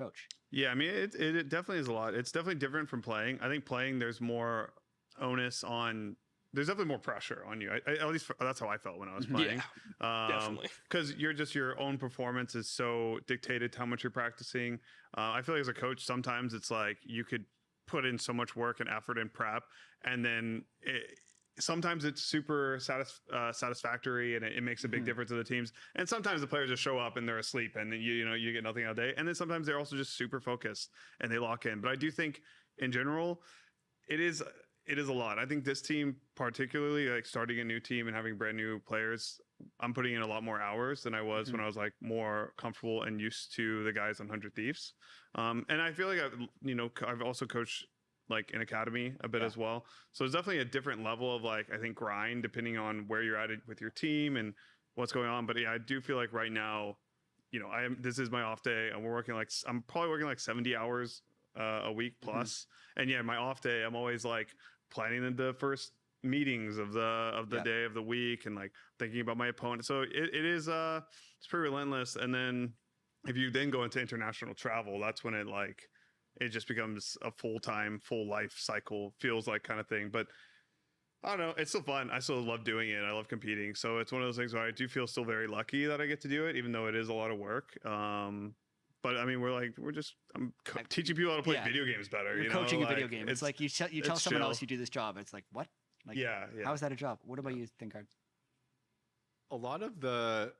coach? Yeah, I mean, it definitely is a lot. It's definitely different from playing. I think playing, there's more onus on. There's definitely more pressure on you. At least that's how I felt when I was playing. Yeah, definitely. Because your own performance is so dictated to how much you're practicing. I feel like as a coach, sometimes it's like you could put in so much work and effort and prep, and then sometimes it's super satisfactory and it makes a big difference to the teams. And sometimes the players just show up and they're asleep and you get nothing all day. And then sometimes they're also just super focused and they lock in. But I do think in general, it is a lot. I think this team, particularly like starting a new team and having brand new players, I'm putting in a lot more hours than I was when I was like more comfortable and used to the guys on 100 Thieves. And I feel like I've also coached like in academy a bit as well. So it's definitely a different level of like, I think, grind depending on where you're at with your team and what's going on. But yeah, I do feel like right now, this is my off day and I'm probably working like 70 hours a week plus. And yeah, my off day, I'm always like planning the first meetings of the day of the week and like thinking about my opponent. So it is it's pretty relentless. And then if you then go into international travel, that's when it just becomes a full-time, full life cycle, feels like kind of thing. But I don't know, it's still fun. I still love doing it. I love competing. So it's one of those things where I do feel still very lucky that I get to do it, even though it is a lot of work. But I mean, I'm teaching people how to play video games better. You're coaching a video game. It's like you tell someone else you do this job. It's like, what? Like, how is that a job? What about you think, Ard? A lot of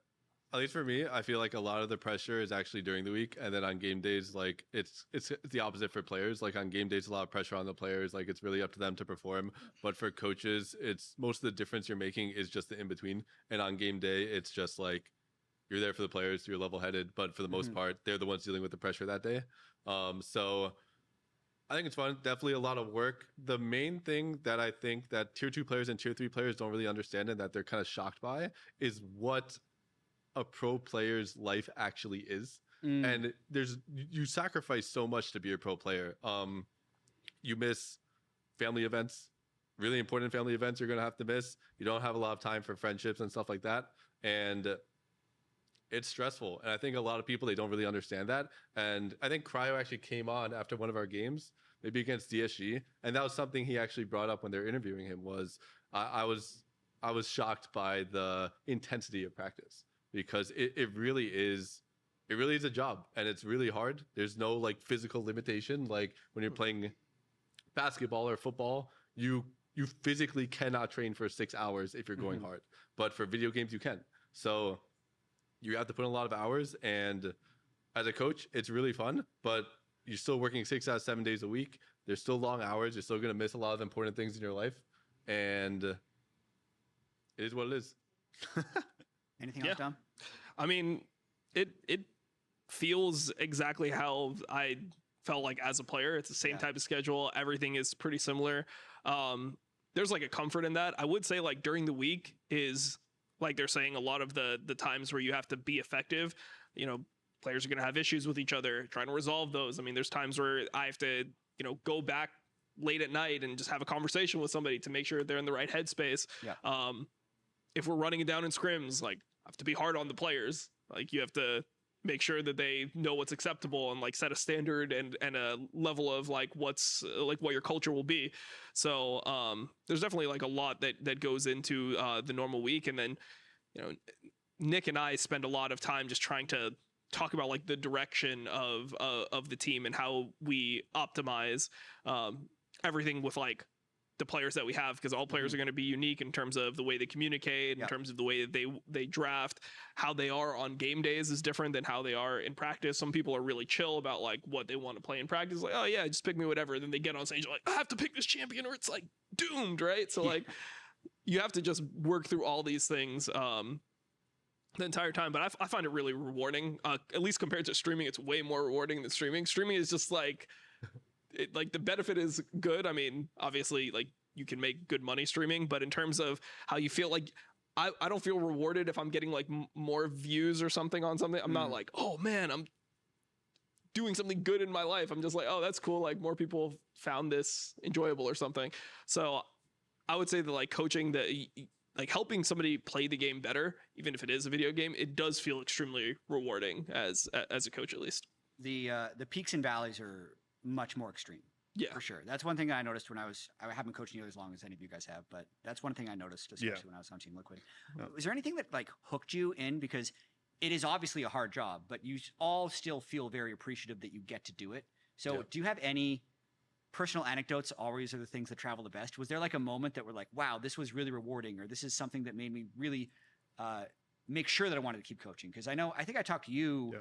at least for me, I feel like a lot of the pressure is actually during the week, and then on game days, like it's the opposite for players. Like on game days, a lot of pressure on the players. Like it's really up to them to perform. But for coaches, it's most of the difference you're making is just the in between. And on game day, it's just like you're there for the players, you're level headed. But for the most part, they're the ones dealing with the pressure that day. So I think it's fun. Definitely a lot of work. The main thing that I think that tier 2 players and tier 3 players don't really understand and that they're kind of shocked by is what a pro player's life actually is. And you sacrifice so much to be a pro player. You miss family events, really important family events you're going to have to miss. You don't have a lot of time for friendships and stuff like that. And it's stressful. And I think a lot of people, they don't really understand that. And I think Cryo actually came on after one of our games, maybe against DSG. And that was something he actually brought up when they were interviewing him was I was shocked by the intensity of practice. Because it really is a job and it's really hard. There's no like physical limitation. Like when you're playing basketball or football, you physically cannot train for 6 hours if you're going hard. But for video games, you can. So you have to put in a lot of hours. And as a coach, it's really fun, but you're still working 6 out of 7 days a week. There's still long hours. You're still going to miss a lot of important things in your life. And it is what it is. Anything else, Dom? I mean, it feels exactly how I felt like as a player. It's the same type of schedule. Everything is pretty similar. There's like a comfort in that. I would say like during the week is like they're saying a lot of the times where you have to be effective. Players are going to have issues with each other, trying to resolve those. I mean, there's times where I have to, go back late at night and just have a conversation with somebody to make sure they're in the right headspace. Yeah. If we're running it down in scrims, like I have to be hard on the players. Like you have to make sure that they know what's acceptable and like set a standard and a level of like what's like what your culture will be. So there's definitely like a lot that goes into the normal week. And then, Nick and I spend a lot of time just trying to talk about like the direction of the team and how we optimize everything with like the players that we have, because all players are going to be unique in terms of the way they communicate, in terms of the way that they draft. How they are on game days is different than how they are in practice. Some people are really chill about like what they want to play in practice, like, oh yeah, just pick me whatever. Then they get on stage like, I have to pick this champion or it's like doomed, right? So like you have to just work through all these things the entire time. But I find it really rewarding, at least compared to streaming. It's way more rewarding than streaming. Streaming is just like like the benefit is good. I mean, obviously, like you can make good money streaming, but in terms of how you feel, like I don't feel rewarded if I'm getting like more views or something on something. I'm not like, oh man, I'm doing something good in my life. I'm just like, oh, that's cool. Like more people found this enjoyable or something. So I would say that like coaching, like helping somebody play the game better, even if it is a video game, it does feel extremely rewarding as a coach, at least. the peaks and valleys are much more extreme. Yeah, for sure. That's one thing I noticed when I haven't been coaching you as long as any of you guys have, but that's one thing I noticed, especially when I was on Team Liquid. Was there anything that like hooked you in? Because it is obviously a hard job, but you all still feel very appreciative that you get to do it. So do you have any personal anecdotes? Always are the things that travel the best. Was there like a moment that were like, wow, this was really rewarding, or this is something that made me really make sure that I wanted to keep coaching? Because I think I talked to you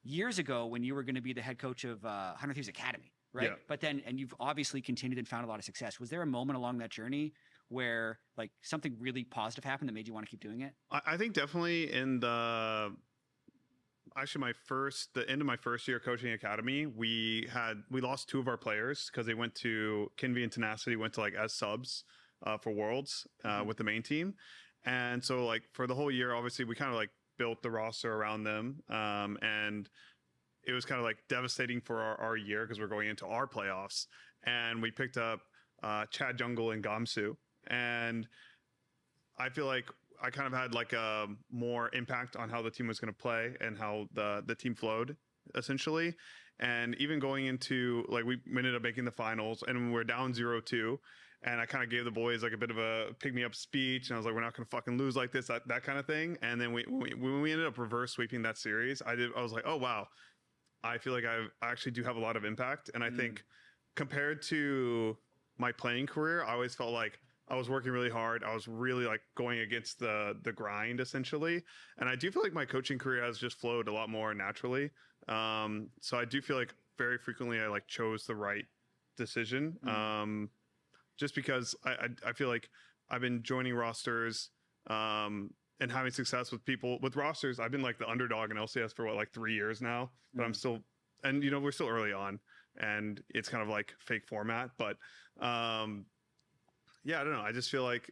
years ago when you were going to be the head coach of 100 Thieves Academy. Right. Yeah. But then, and you've obviously continued and found a lot of success. Was there a moment along that journey where like something really positive happened that made you want to keep doing it? I think definitely in the end of my first year coaching academy, we lost 2 of our players because they went to Kinvi and Tenacity went to like as subs for Worlds with the main team. And so like for the whole year, obviously we kind of like built the roster around them. And it was kind of like devastating for our year because we're going into our playoffs, and we picked up Chad Jungle and Gamsu, and I feel like I kind of had like a more impact on how the team was going to play and how the team flowed essentially. And even going into like we ended up making the finals and we're down 0-2, and I kind of gave the boys like a bit of a pick me up speech, and I was like, we're not going to fucking lose like this, that kind of thing. And then when we ended up reverse sweeping that series, I was like, oh wow, I feel like I actually do have a lot of impact. And I think compared to my playing career, I always felt like I was working really hard. I was really like going against the grind essentially. And I do feel like my coaching career has just flowed a lot more naturally. So I do feel like very frequently I like chose the right decision. Just because I feel like I've been joining rosters, and having success with rosters. I've been like the underdog in LCS for like 3 years now, but I'm still, and you know, we're still early on and it's kind of like fake format, but I don't know. I just feel like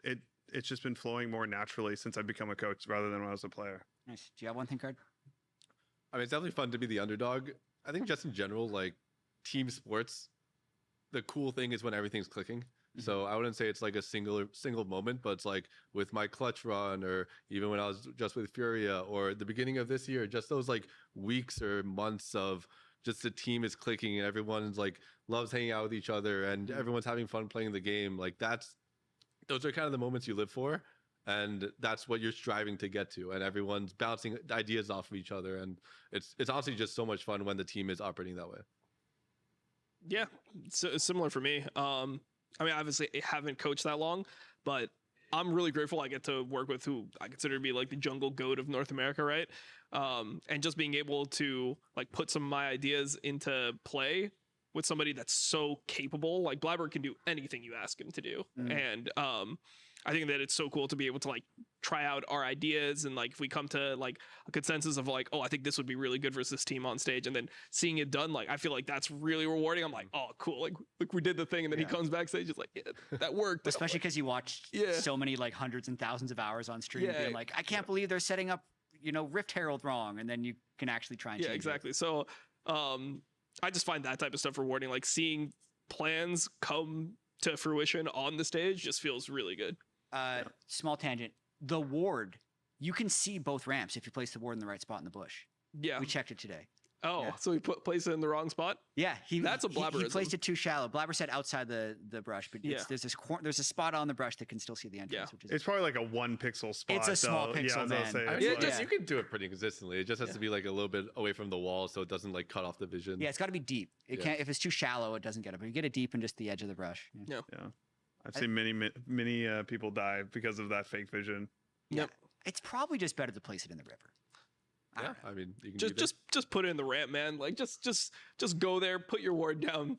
it's just been flowing more naturally since I've become a coach rather than when I was a player. Nice. Do you have one thing, Card? I mean, it's definitely fun to be the underdog. I think just in general, like team sports, the cool thing is when everything's clicking. So I wouldn't say it's like a single moment, but it's like with my clutch run, or even when I was just with Furia, or the beginning of this year, just those like weeks or months of just the team is clicking and everyone's like loves hanging out with each other and everyone's having fun playing the game. Like those are kind of the moments you live for, and that's what you're striving to get to. And everyone's bouncing ideas off of each other, and it's honestly just so much fun when the team is operating that way. Yeah, so similar for me. I mean, obviously, I haven't coached that long, but I'm really grateful I get to work with who I consider to be like the jungle goat of North America, right? And just being able to like put some of my ideas into play with somebody that's so capable. Like Blabber can do anything you ask him to do, and I think that it's so cool to be able to like try out our ideas, and like if we come to like a consensus of like, oh, I think this would be really good versus this team on stage, and then seeing it done, like I feel like that's really rewarding. I'm like, oh, cool, like we did the thing, and then he comes backstage, it's like, yeah, that worked. Especially because you watched so many like hundreds and thousands of hours on stream, being like, I can't believe they're setting up, you know, Rift Herald wrong, and then you can actually try and change exactly. it. So I just find that type of stuff rewarding. Like seeing plans come to fruition on the stage just feels really good. Small tangent. The ward, you can see both ramps if you place the ward in the right spot in the bush. Yeah. We checked it today. Oh, so he placed it in the wrong spot? Yeah. That's a Blabberism. He placed it too shallow. Blabber said outside the brush, but there's a spot on the brush that can still see the entrance. Which is, it's probably like a 1 pixel spot. It's a small pixel, man. I mean, you can do it pretty consistently. It just has to be like a little bit away from the wall so it doesn't like cut off the vision. Yeah, it's got to be deep. It can't. If it's too shallow, it doesn't get it. But you get it deep in just the edge of the brush. Yeah. I've seen many people die because of that fake vision. Yep. It's probably just better to place it in the river. Yeah, I mean, you can just put it in the ramp, man. Like just go there, put your ward down.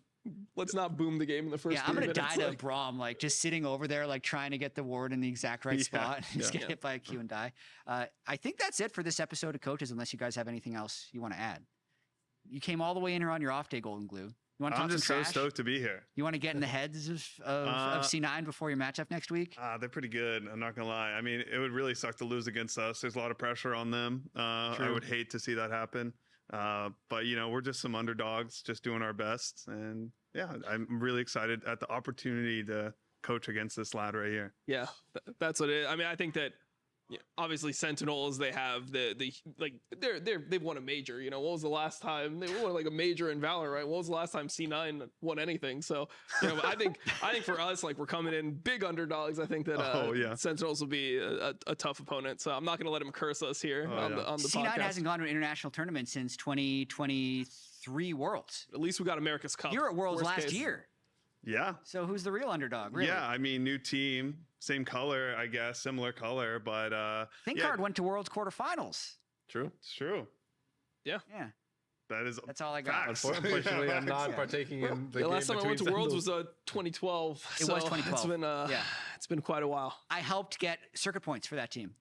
Let's not boom the game in the first. Yeah, I'm gonna die to Braum, like just sitting over there, like trying to get the ward in the exact right spot, and just get hit by a Q and die. I think that's it for this episode of Coaches. Unless you guys have anything else you want to add. You came all the way in here on your off day, Golden Glue. You want to talk I'm just some so trash? stoked to be here. You want to get in the heads of C9 before your matchup next week? They're pretty good. I'm not going to lie. I mean, it would really suck to lose against us. There's a lot of pressure on them. I would hate to see that happen. But, you know, we're just some underdogs just doing our best. And, yeah, I'm really excited at the opportunity to coach against this lad right here. Yeah, that's what it is. I mean, I think that Yeah, obviously Sentinels, they have the like they've won a major. You know, what was the last time they won like a major in Valor, right? What was the last time C9 won anything? So, you know, I think for us, like, we're coming in big underdogs. I think that Sentinels will be a tough opponent. So I'm not going to let him curse us here on the C9 podcast. hasn't gone to an international tournament since 2023 Worlds. At least we got America's Cup. You were at Worlds Worst last case. year. Yeah. So who's the real underdog? Really? Yeah, I mean, new team, same color, I guess, similar color, but ThinkCard went to Worlds quarterfinals. True. it's true. Yeah. That's all I got. facts. Unfortunately, I'm not partaking in the The last game time I went to between Worlds was Sentinels. 2012. It was 2012. It's been it's been quite a while. I helped get circuit points for that team.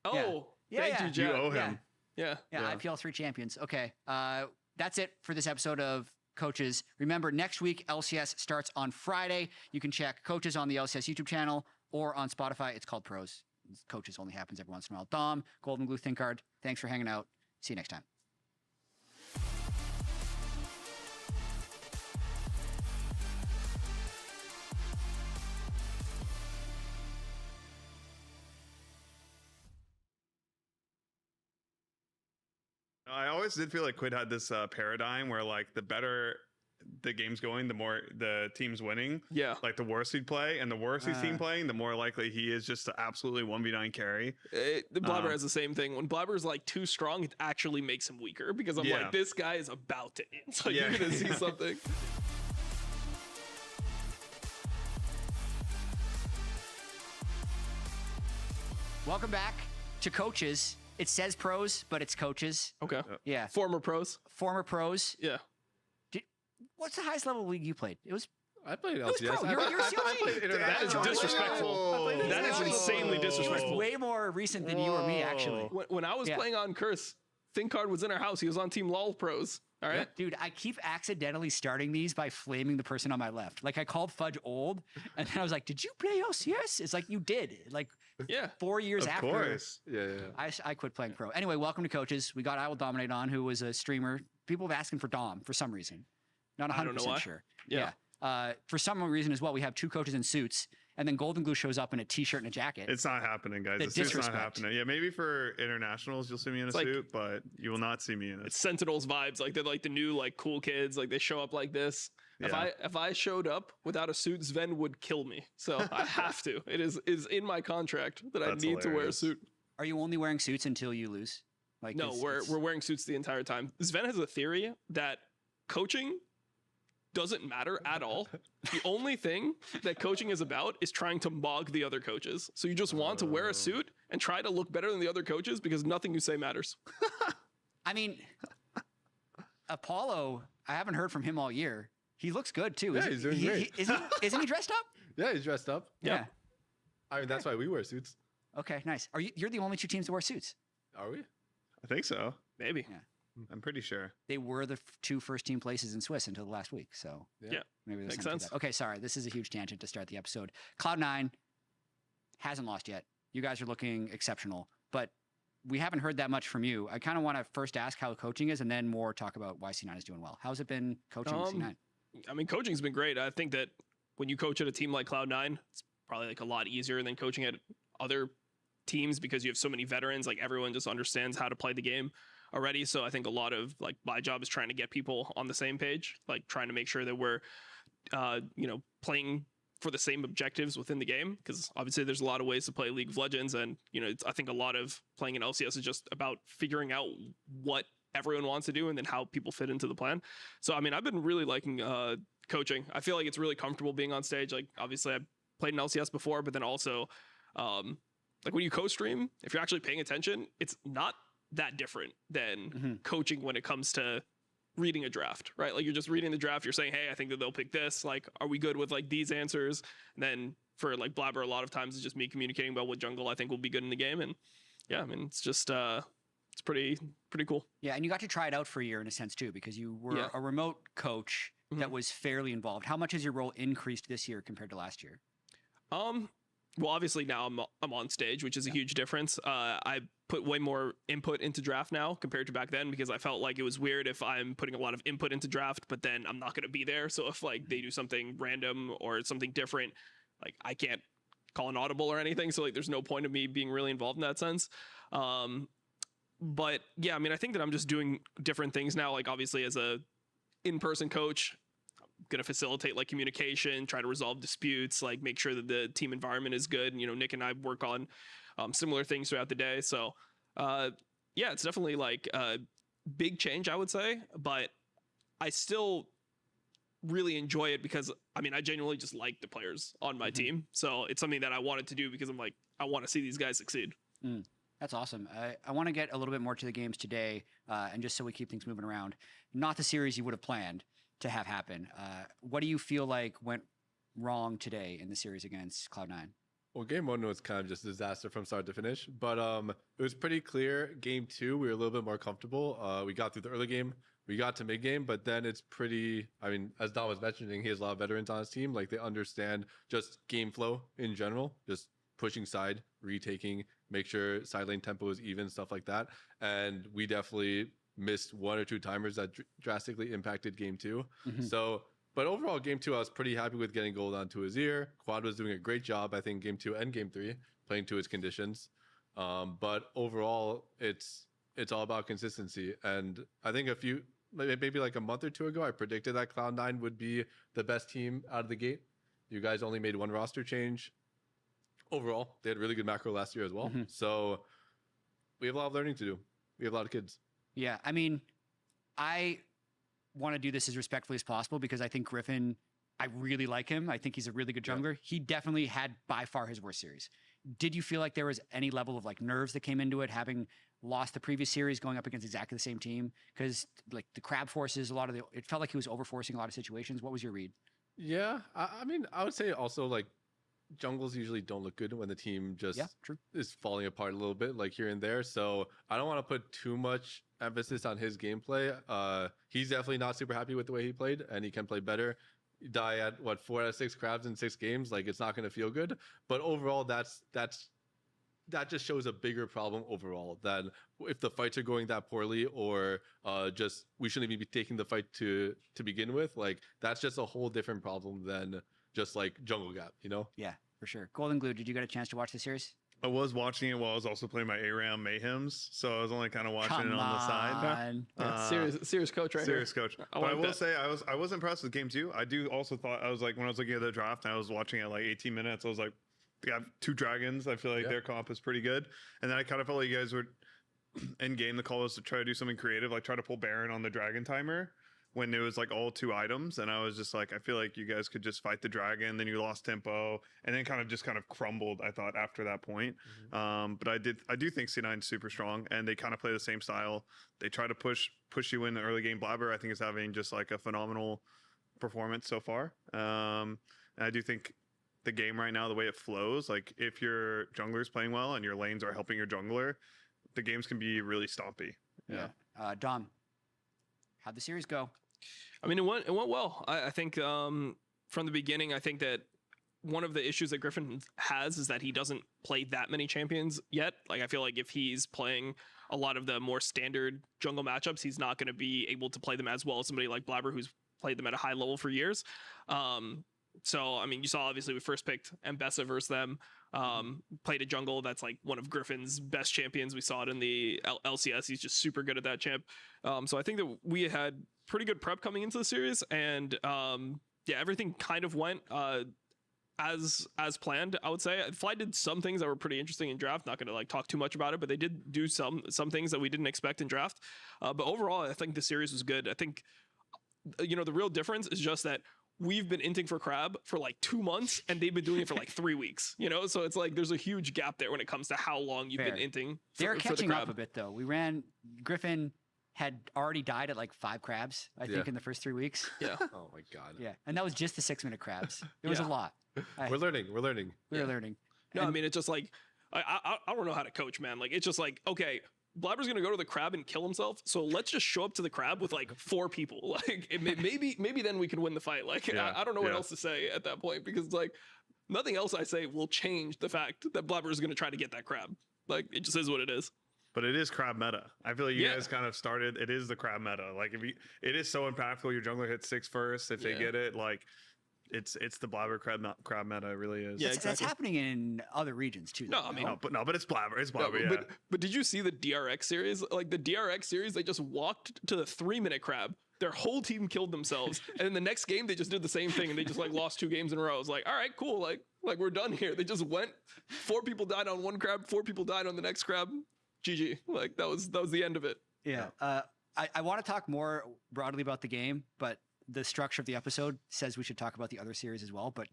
Oh, Yeah, thank yeah. you, Jet. You owe him. Yeah. Yeah, IPL 3 champions. Okay. That's it for this episode of Coaches. Remember, next week, LCS starts on Friday. You can check Coaches on the LCS YouTube channel or on Spotify. It's called Pros. Coaches only happens every once in a while. Dom, Golden Glue, ThinkCard, thanks for hanging out. See you next time. I always did feel like Quid had this paradigm where, like, the better the game's going, the more the team's winning. Yeah. Like, the worse he'd play, and the worse his team playing, the more likely he is just to absolutely 1v9 carry. The Blabber has the same thing. When Blabber's like too strong, it actually makes him weaker because I'm like, this guy is about to end. So you're going to see something. Welcome back to Coaches. It says Pros, but it's Coaches. Okay. Yeah. Former pros. Former Pros. Yeah. What's the highest level league you played? It was I played was LCS. pro. You're I CLG. played international. That is disrespectful. That is insanely disrespectful. way more recent than you or me, actually. When I was playing on Curse, ThinkCard was in our house. He was on Team LOL Pros. All right. Dude, I keep accidentally starting these by flaming the person on my left. Like, I called Fudge old, and then I was like, "Did you play LCS?" It's like, you did. Like, 4 years Of after. course. Yeah. I quit playing pro. Anyway, welcome to Coaches. We got I Will Dominate on, who was a streamer. People have asking for Dom for some reason. Not I don't know 100% why. sure. Yeah. For some reason as well, we have two coaches in suits, and then Golden Glue shows up in a t-shirt and a jacket. It's not happening, guys. The It's just not disrespect. happening. Yeah, maybe for internationals you'll see me in a like- suit, but you will not see me in it. It's Sentinels vibes. Like, they're like the new, like, cool kids. Like, they show up like this. Yeah. If I showed up without a suit, Sven would kill me. So I have to. It is in my contract that That's I need to wear a hilarious. suit. Are you only wearing suits until you lose? Like, No, we're wearing suits the entire time. Sven has a theory that coaching doesn't matter at all. The only thing that coaching is about is trying to mog the other coaches. So you just want to wear a suit and try to look better than the other coaches because nothing you say matters. I mean, Apollo, I haven't heard from him all year. He looks good too. Yeah, he's doing great. Isn't he dressed up? Yeah, he's dressed up. Yeah. I mean, that's why we wear suits. Okay, nice. You're the only two teams that wear suits. Are we? I think so. Maybe. Yeah. I'm pretty sure. They were the two first team places in Swiss until the last week. So Yeah. maybe there's Makes something to sense. that. Okay, sorry. This is a huge tangent to start the episode. Cloud9 hasn't lost yet. You guys are looking exceptional, but we haven't heard that much from you. I kind of want to first ask how coaching is and then more talk about why C9 is doing well. How's it been coaching with C9? I mean, coaching's been great. I think that when you coach at a team like Cloud9, it's probably like a lot easier than coaching at other teams because you have so many veterans. Like, everyone just understands how to play the game already. So I think a lot of, like, my job is trying to get people on the same page, like trying to make sure that we're, playing for the same objectives within the game. Because obviously there's a lot of ways to play League of Legends. And, I think a lot of playing in LCS is just about figuring out what everyone wants to do and then how people fit into the plan. So, I mean, I've been really liking coaching. I feel like it's really comfortable being on stage. Like, obviously I played in LCS before, but then also, like, when you co-stream, if you're actually paying attention, it's not that different than coaching when it comes to reading a draft, right? Like, you're just reading the draft, you're saying, hey, I think that they'll pick this. Like, are we good with, like, these answers? And then for, like, Blabber, a lot of times it's just me communicating about what jungle I think will be good in the game. And yeah, I mean, it's just, it's pretty cool. Yeah, and you got to try it out for a year in a sense too, because you were a remote coach that was fairly involved. How much has your role increased this year compared to last year? Well, obviously now I'm on stage, which is a huge difference. I put way more input into draft now compared to back then because I felt like it was weird if I'm putting a lot of input into draft, but then I'm not going to be there. So if, like, they do something random or something different, like, I can't call an audible or anything. So like, there's no point of me being really involved in that sense. But yeah, I mean, I think that I'm just doing different things now. Like obviously as a in-person coach, I'm going to facilitate like communication, try to resolve disputes, like make sure that the team environment is good. And, you know, Nick and I work on similar things throughout the day. So yeah, it's definitely like a big change, I would say, but I still really enjoy it because I mean, I genuinely just like the players on my team. So it's something that I wanted to do because I'm like, I want to see these guys succeed. That's awesome. I want to get a little bit more to the games today, and just so we keep things moving around, not the series you would have planned to have happen. What do you feel like went wrong today in the series against Cloud9? Well, game one was kind of just a disaster from start to finish, but it was pretty clear. Game two, we were a little bit more comfortable. We got through the early game, we got to mid game, but then it's pretty, I mean, as Don was mentioning, he has a lot of veterans on his team. Like they understand just game flow in general, just pushing side, retaking, make sure side lane tempo is even, stuff like that. And we definitely missed one or two timers that drastically impacted game two. So, but overall, game two, I was pretty happy with getting gold onto his ear. Quad was doing a great job, I think, game two and game three, playing to his conditions. But overall, it's all about consistency. And I think maybe like a month or two ago, I predicted that Cloud9 would be the best team out of the gate. You guys only made one roster change. Overall, they had really good macro last year as well. So we have a lot of learning to do. We have a lot of kids. Yeah, I mean, I want to do this as respectfully as possible because I think Griffin, I really like him. I think he's a really good jungler. Yeah. He definitely had by far his worst series. Did you feel like there was any level of like nerves that came into it, having lost the previous series, going up against exactly the same team? Because like the crab forces, it felt like he was overforcing a lot of situations. What was your read? Yeah, I mean, I would say also like jungles usually don't look good when the team just is falling apart a little bit, like here and there. So I don't want to put too much emphasis on his gameplay. He's definitely not super happy with the way he played, and he can play better. You die at 4 out of 6 crabs in 6 games, like it's not going to feel good. But overall, that just shows a bigger problem overall than if the fights are going that poorly, or just we shouldn't even be taking the fight to begin with. Like that's just a whole different problem than just like jungle gap, you know? Yeah, for sure. Golden Glue, did you get a chance to watch the series? I was watching it while I was also playing my ARAM Mayhems, so I was only kind of watching it on the side. Serious coach, right? Serious coach. But I will say I was impressed with game 2. I do also thought I was like when I was looking at the draft and I was watching it like 18 minutes, I was like, they have 2 dragons. I feel like their comp is pretty good. And then I kind of felt like you guys were in game. The call was to try to do something creative, like try to pull Baron on the dragon timer when it was like all 2 items. And I was just like, I feel like you guys could just fight the dragon. Then you lost tempo and then kind of crumbled, I thought, after that point. But I do think C9 is super strong and they kind of play the same style. They try to push you in the early game. Blabber, I think, is having just like a phenomenal performance so far. And I do think the game right now, the way it flows, like if your jungler is playing well and your lanes are helping your jungler, the games can be really stompy. Yeah. Dom, how'd the series go? I mean, it went well. I think from the beginning, I think that one of the issues that Griffin has is that he doesn't play that many champions yet. Like, I feel like if he's playing a lot of the more standard jungle matchups, he's not going to be able to play them as well as somebody like Blabber, who's played them at a high level for years. So, I mean, you saw, obviously, we first picked Mbessa versus them, played a jungle that's like one of Griffin's best champions. We saw it in the LCS. He's just super good at that champ. So I think that we had pretty good prep coming into the series, and yeah, everything kind of went as planned, I would say. Fly did some things that were pretty interesting in draft. Not going to like talk too much about it, but they did do some things that we didn't expect in draft. But overall, I think the series was good. I think, you know, the real difference is just that we've been inting for crab for like 2 months and they've been doing it for like 3 weeks, you know? So it's like, there's a huge gap there when it comes to how long you've been inting. They're catching up a bit though. Griffin had already died at like 5 crabs, I think, in the first 3 weeks. Yeah. Oh my God. Yeah. And that was just the 6-minute crabs. There was a lot. We're learning. We're learning. No, I mean, it's just like, I don't know how to coach, man. Like, it's just like, okay, Blabber's gonna go to the crab and kill himself, so let's just show up to the crab with like 4 people. Like maybe then we can win the fight. Like I don't know what else to say at that point, because like nothing else I say will change the fact that Blabber is gonna try to get that crab. Like it just is what it is. But it is crab meta. I feel like you guys kind of started. It is the crab meta. Like it is so impactful. Your jungler hits 6 first if they get it. Like it's the blabber crab meta. It really is. Yeah, That's happening in other regions too. No, though, I mean, but it's blabber. It's blabber. No, Yeah. but did you see the DRX series? Like the DRX series, they just walked to the 3-minute crab. Their whole team killed themselves, and in the next game they just did the same thing, and they just like lost 2 games in a row. I was like, all right, cool, like we're done here. They just went. 4 people died on one crab. 4 people died on the next crab. GG. Like that was the end of it. Yeah. I want to talk more broadly about the game, but the structure of the episode says we should talk about the other series as well. But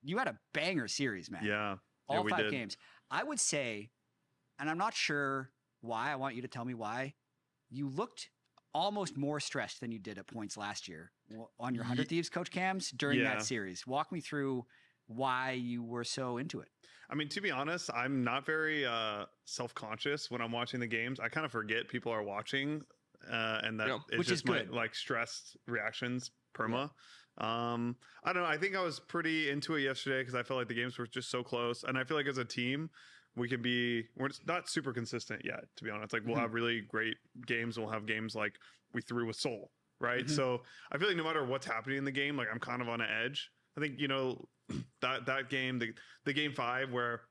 you had a banger series, man. Yeah. All we 5 did. games. I would say, and I'm not sure why. I want you to tell me why. You looked almost more stressed than you did at points last year on your 100 Thieves Coach Cams during that series. Walk me through why you were so into it. I mean, to be honest, I'm not very self-conscious when I'm watching the games. I kind of forget people are watching, and that it's which just is good. my like stressed reactions perma. I don't know. I think I was pretty into it yesterday because I felt like the games were just so close, and I feel like as a team, we're not super consistent yet, to be honest. Like we'll have really great games. We'll have games like we threw with Soul, right? So I feel like no matter what's happening in the game, like I'm kind of on an edge. I think, that game, the game 5 where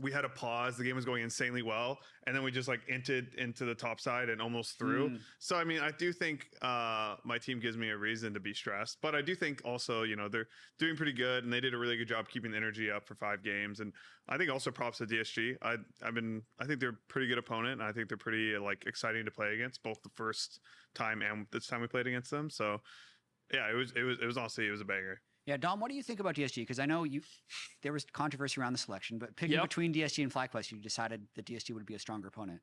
we had a pause, the game was going insanely well, and then we just like entered into the top side and almost through. So I mean, I do think my team gives me a reason to be stressed, but I do think also, they're doing pretty good, and they did a really good job keeping the energy up for 5 games. And I think also props to DSG. I think they're a pretty good opponent, and I think they're pretty like exciting to play against, both the first time and this time we played against them. So yeah, it was honestly, it was a banger. Yeah, Dom, what do you think about DSG? Because I know there was controversy around the selection, but picking between DSG and FlyQuest, you decided that DSG would be a stronger opponent.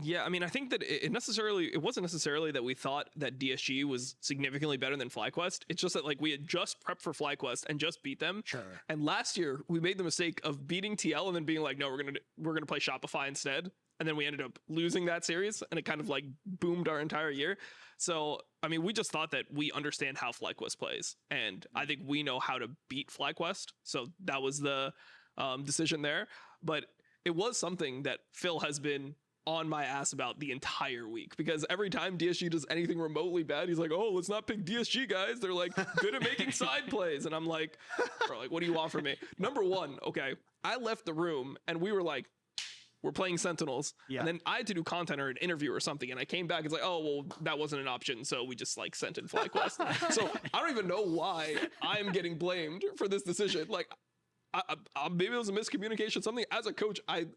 Yeah, I mean, I think that it wasn't necessarily that we thought that DSG was significantly better than FlyQuest. It's just that like we had just prepped for FlyQuest and just beat them. Sure. And last year we made the mistake of beating TL and then being like, no, we're gonna play Shopify instead. And then we ended up losing that series, and it kind of like boomed our entire year. So, I mean, we just thought that we understand how FlyQuest plays, and I think we know how to beat FlyQuest. So that was the decision there. But it was something that Phil has been on my ass about the entire week, because every time DSG does anything remotely bad, he's like, oh, let's not pick DSG, guys. They're like good at making side plays. And I'm like, bro, like, what do you want from me? Number one, okay, I left the room and we were like, we're playing Sentinels. And then I had to do content or an interview or something. And I came back, it's like, oh, well, that wasn't an option. So we just like sent in FlyQuest. So I don't even know why I'm getting blamed for this decision. Like, maybe it was a miscommunication, something. As a coach, I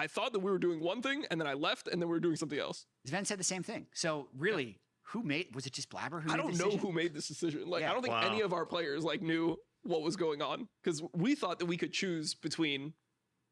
thought that we were doing one thing, and then I left, and then we were doing something else. Sven said the same thing. So really, was it just Blabber who I made the don't decision? know who made this decision. Like, I don't think Wow. any of our players like knew what was going on, because we thought that we could choose between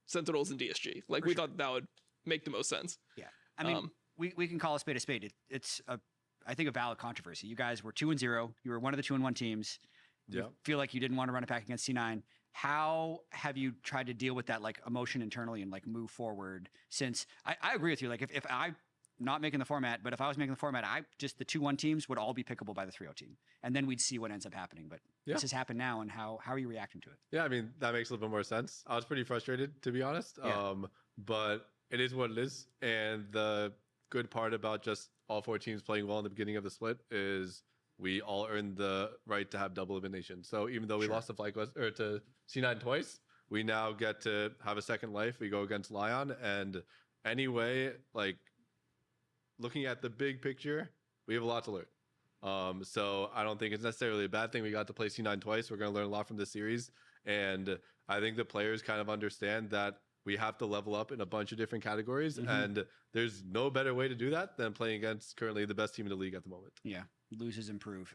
Sentinels and DSG. Like, we thought that would make the most sense. Yeah. I mean, we can call a spade a spade. It's I think a valid controversy. You guys were 2-0. You were one of the 2-1 teams. Yeah. You feel like you didn't want to run it back against C9. How have you tried to deal with that like emotion internally and like move forward? Since I agree with you. Like if I'm not making the format, but if I was making the format, the 2-1 teams would all be pickable by the 3-0 team. And then we'd see what ends up happening. But this has happened now, and how are you reacting to it? Yeah, I mean, that makes a little bit more sense. I was pretty frustrated, to be honest. Yeah. But it is what it is. And the good part about just all 4 teams playing well in the beginning of the split is we all earned the right to have double elimination. So even though we lost to FlyQuest or to C9 twice, we now get to have a second life. We go against Lyon, and anyway, like looking at the big picture, we have a lot to learn. So I don't think it's necessarily a bad thing. We got to play C9 twice. We're going to learn a lot from this series, and I think the players kind of understand that we have to level up in a bunch of different categories, and there's no better way to do that than playing against currently the best team in the league at the moment. Yeah, loses improve.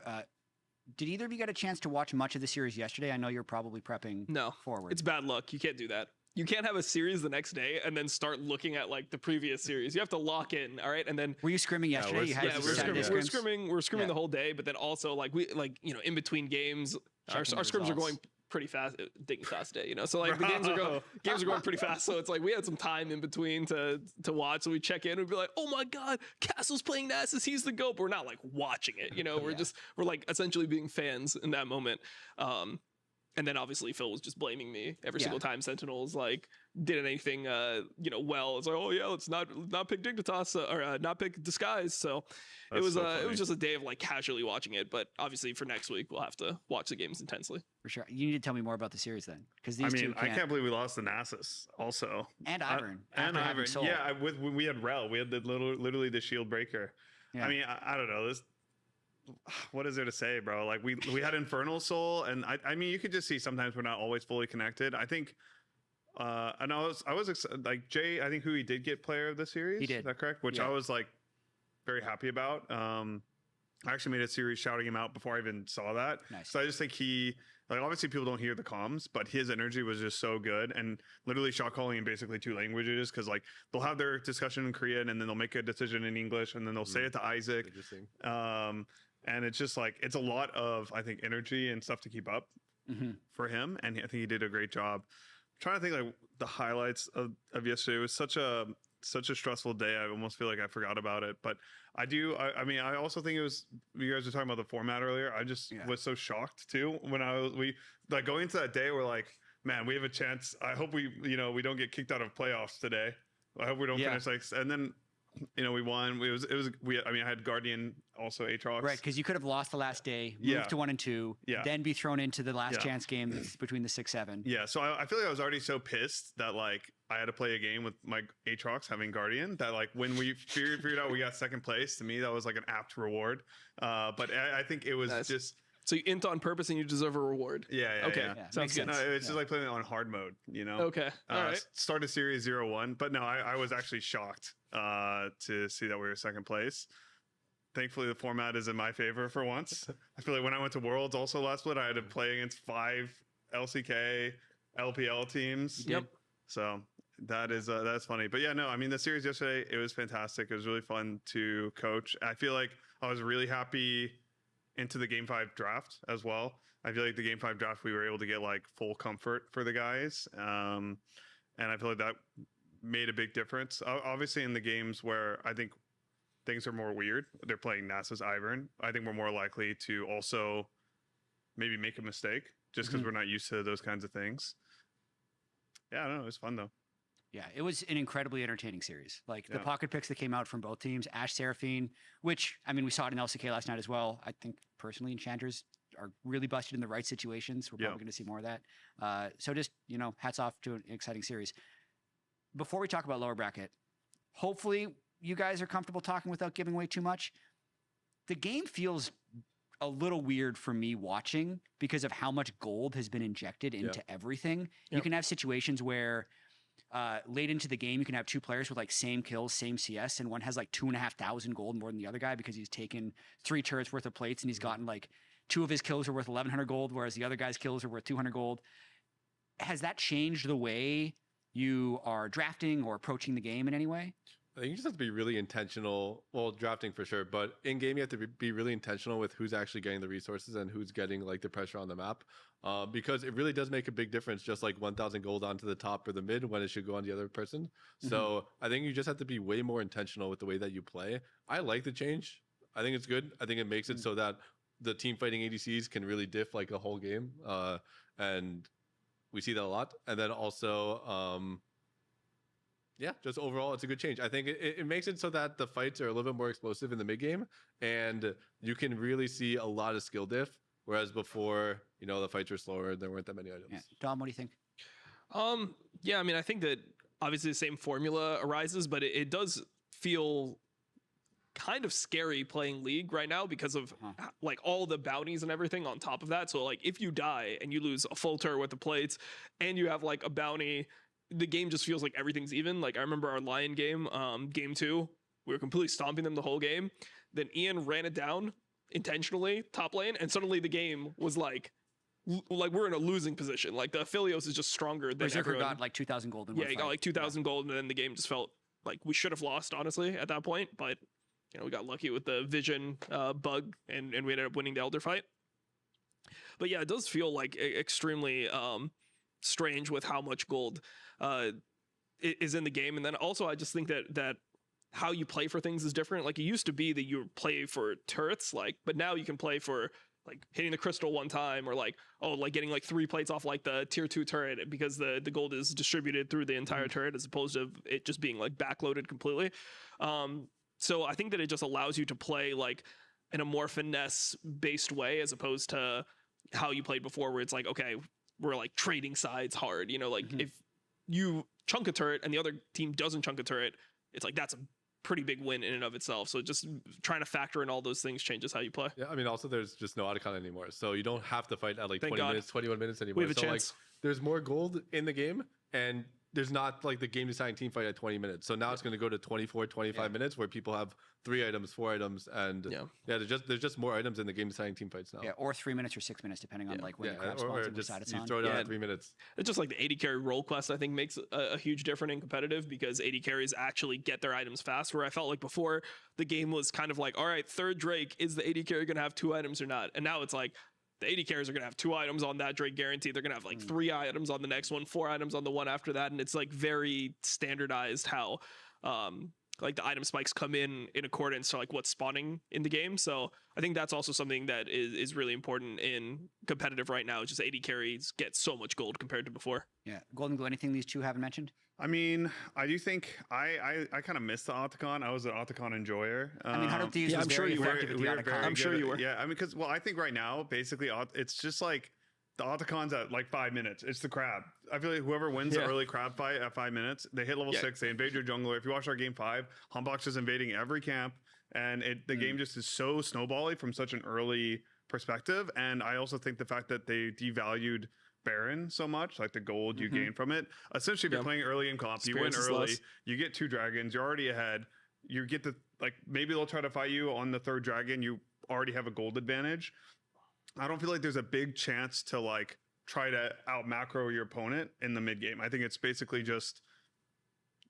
Did either of you get a chance to watch much of the series yesterday? I know you're probably prepping forward. It's bad luck. You can't do that. You can't have a series the next day and then start looking at like the previous series. You have to lock in, all right? And then were you scrimming yesterday? we're scrimming the whole day, but then also like in between games, our scrims are going pretty fast. Dignitas day, so like the games are going pretty fast. So it's like we had some time in between to watch. So we check in and be like, oh my god, Castle's playing Nasus, he's the GOAT. But we're not like watching it, we're like essentially being fans in that moment. And then obviously Phil was just blaming me every single time Sentinels like did anything well. It's like, oh yeah, let's not pick Dignitas or not pick Disguise. So it was just a day of like casually watching it. But obviously for next week we'll have to watch the games intensely. For sure. You need to tell me more about the series then, because I can't believe we lost the Nasus also and Ivern Yeah, we had Rel. We had literally the shield breaker. Yeah. I mean, I don't know this. What is there to say, bro? Like we had Infernal Soul, and I mean, you could just see sometimes we're not always fully connected. I think, and I was like Jay. I think who he did get player of the series. He did. Is that correct? Which I was like very happy about. I actually made a series shouting him out before I even saw that. Nice. So I just think he, like, obviously people don't hear the comms, but his energy was just so good, and literally shot calling in basically 2 languages, because like they'll have their discussion in Korean and then they'll make a decision in English and then they'll say it to Isaac. Interesting. And it's just like, it's a lot of, I think, energy and stuff to keep up for him. And I think he did a great job. I'm trying to think like the highlights of yesterday. It was such a stressful day. I almost feel like I forgot about it. But I mean, I also think it was, you guys were talking about the format earlier. I just was so shocked too when we like going into that day. We're like, man, we have a chance. I hope we don't get kicked out of playoffs today. I hope we don't finish like, and then, we won. I had Guardian, also Aatrox. Right, because you could have lost the last day, moved to 1 and 2, then be thrown into the last chance game that's between the 6-7. Yeah, so I feel like I was already so pissed that like I had to play a game with my Aatrox having Guardian, that like when we figured out we got second place, to me that was like an apt reward. But I think it was just. So you int on purpose and you deserve a reward. Yeah. Okay. Sounds good. No, it's just like playing it on hard mode, Okay. All right. Started series 0-1, but no, I was actually shocked to see that we were second place. Thankfully, the format is in my favor for once. I feel like when I went to Worlds also last split, I had to play against 5 LCK, LPL teams. Yep. So that's funny. But yeah, no, I mean, the series yesterday, it was fantastic. It was really fun to coach. I feel like I was really happy into the Game 5 draft as well. I feel like the Game 5 draft, we were able to get like full comfort for the guys. And I feel like that made a big difference. Obviously in the games where I think things are more weird, they're playing Nasus Ivern, I think we're more likely to also maybe make a mistake just because we're not used to those kinds of things. Yeah, I don't know. It was fun though. Yeah, it was an incredibly entertaining series. Like the pocket picks that came out from both teams, Ashe Seraphine, which, I mean, we saw it in LCK last night as well. I think personally Enchanters are really busted in the right situations. We're probably going to see more of that. So just, hats off to an exciting series. Before we talk about lower bracket, hopefully you guys are comfortable talking without giving away too much. The game feels a little weird for me watching because of how much gold has been injected into everything. You can have situations where late into the game, you can have 2 players with like same kills, same CS, and one has like 2,500 gold more than the other guy because he's taken 3 turrets worth of plates and he's gotten like 2 of his kills are worth 1,100 gold, whereas the other guy's kills are worth 200 gold. Has that changed the way you are drafting or approaching the game in any way? I think you just have to be really intentional. Well, drafting for sure, but in game you have to be really intentional with who's actually getting the resources and who's getting like the pressure on the map, because it really does make a big difference. Just like 1,000 gold onto the top or the mid when it should go on the other person. So I think you just have to be way more intentional with the way that you play. I like the change. I think it's good. I think it makes it so that the team fighting ADCs can really diff like a whole game, and we see that a lot. And then also. Just overall, it's a good change. I think it makes it so that the fights are a little bit more explosive in the mid game, and you can really see a lot of skill diff. Whereas before, the fights were slower. There weren't that many items. Yeah. Dom, what do you think? I mean, I think that obviously the same formula arises, but it does feel kind of scary playing League right now because of like all the bounties and everything on top of that. So like if you die and you lose a full turret with the plates and you have like a bounty, the game just feels like everything's even. Like I remember our Lyon game, game 2, we were completely stomping them the whole game. Then Ian ran it down intentionally top lane, and suddenly the game was like we're in a losing position. Like the Aphelios is just stronger than Berserker everyone. got like 2,000 gold in he one got fight. like 2,000 gold, and then the game just felt like we should have lost, honestly, at that point. But we got lucky with the vision bug, and we ended up winning the Elder fight. But yeah, it does feel like extremely strange with how much gold is in the game. And then also I just think that how you play for things is different. Like it used to be that you play for turrets, but now you can play for like hitting the crystal one time, or like, oh, like getting like 3 plates off like the tier 2 turret, because the gold is distributed through the entire turret as opposed to it just being like backloaded completely. So I think that it just allows you to play like in a more finesse based way, as opposed to how you played before, where it's like, okay, we're like trading sides hard, you know, like if you chunk a turret and the other team doesn't chunk a turret, it's like that's a pretty big win in and of itself. So just trying to factor in all those things changes how you play. Yeah, I mean, also there's just no Otacon anymore, so you don't have to fight at like Thank 20 God. minutes, 21 minutes anymore. We have a so chance. like, there's more gold in the game, and there's not like the game deciding team fight at 20 minutes. So now it's going to go to 24, 25 minutes, where people have 3 items, 4 items, and there's just more items in the game deciding team fights now. Yeah, or 3 minutes or 6 minutes, depending on like when the crab or spawns and which just side it's you on. throw it out at 3 minutes. It's just like the AD carry role quest, I think, makes a huge difference in competitive, because AD carries actually get their items fast, where I felt like before the game was kind of like, all right, third Drake, is the AD carry going to have 2 items or not? And now it's like, the AD carries are going to have 2 items on that Drake guaranteed. They're going to have like 3 items on the next one, 4 items on the one after that. And it's like very standardized how like the item spikes come in accordance to like what's spawning in the game. So I think that's also something that is really important in competitive right now. Just AD carries get so much gold compared to before. Yeah. Golden Glue, anything these two haven't mentioned? I mean, I do think I kind of missed the Otacon. I was an Otacon enjoyer. I mean, Hundred Thieves was I'm sure very you were. effective at the Otacon. I'm sure you were. Yeah, I mean, because I think right now, basically, it's just like the Otacon's at like 5 minutes. It's the crab. I feel like whoever wins the early crab fight at 5 minutes, they hit level 6, they invade your jungler. If you watch our game 5, Humbox is invading every camp, and the game just is so snowbally from such an early perspective. And I also think the fact that they devalued Baron so much, like the gold you gain from it. Essentially, if you're playing early in comp, you win early, you get 2 dragons, you're already ahead. You get the, like, maybe they'll try to fight you on the 3rd dragon, you already have a gold advantage. I don't feel like there's a big chance to like try to out macro your opponent in the mid game. I think it's basically just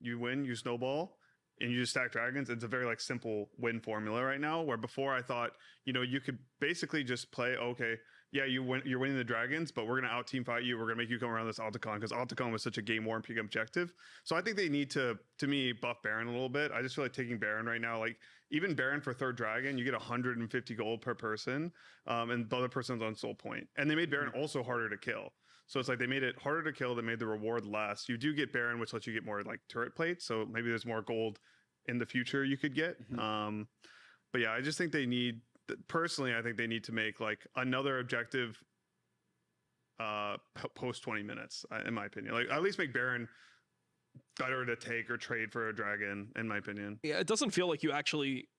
you win, you snowball, and you just stack dragons. It's a very like simple win formula right now, where before I thought, you know, you could basically just play, okay, yeah, you're winning the dragons, but we're going to out team fight you. We're going to make you come around this Otacon, because Otacon was such a game war and peak objective. So I think they need to me, buff Baron a little bit. I just feel like taking Baron right now, like even Baron for 3rd dragon, you get 150 gold per person, and the other person's on soul point. And they made Baron also harder to kill. So it's like they made it harder to kill. They made the reward less. You do get Baron, which lets you get more like turret plates. So maybe there's more gold in the future you could get. But yeah, I just think they need, personally, I think they need to make like another objective post 20 minutes, in my opinion. Like at least make Baron better to take or trade for a dragon, in my opinion. Yeah, it doesn't feel like you actually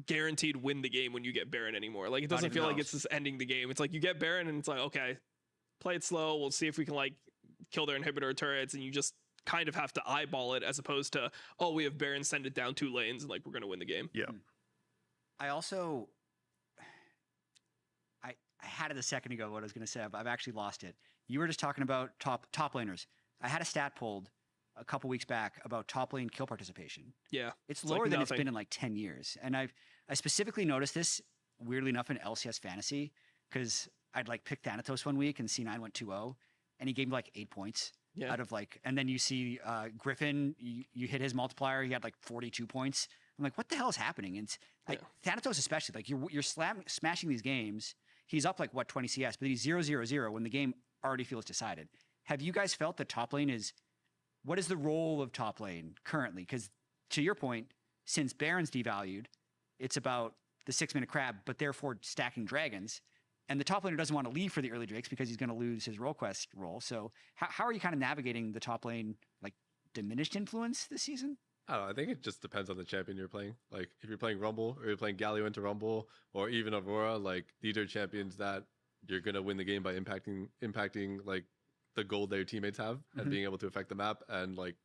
guaranteed win the game when you get Baron anymore. Like it doesn't feel like it's just ending the game. It's like you get Baron and it's like, okay, play it slow. We'll see if we can like kill their inhibitor turrets, and you just kind of have to eyeball it, as opposed to, oh, we have Baron, send it down 2 lanes and like we're gonna win the game. Yeah. I also I had it a second ago what I was going to say, but I've actually lost it. You were just talking about top laners. I had a stat pulled a couple weeks back about top lane kill participation. Yeah. It's lower than it's been in like 10 years. And I specifically noticed this, weirdly enough, in LCS Fantasy, because I'd like pick Thanatos one week and C9 went 2-0, and he gave me like 8 points out of like, and then you see Griffin, you hit his multiplier, he had like 42 points. I'm like, what the hell is happening? And it's like Thanatos especially, like you're smashing these games. He's up like what 20 CS, but he's 0-0-0 when the game already feels decided. Have you guys felt that top lane is, what is the role of top lane currently? Because to your point, since Baron's devalued, it's about the 6-minute crab, but therefore stacking dragons. And the top laner doesn't want to leave for the early drakes because he's going to lose his role quest role. So how are you kind of navigating the top lane like diminished influence this season? I don't know. I think it just depends on the champion you're playing. Like if you're playing Rumble, or you're playing Galio into Rumble, or even Aurora, like these are champions that you're gonna win the game by impacting like the gold that your teammates have, and being able to affect the map, and like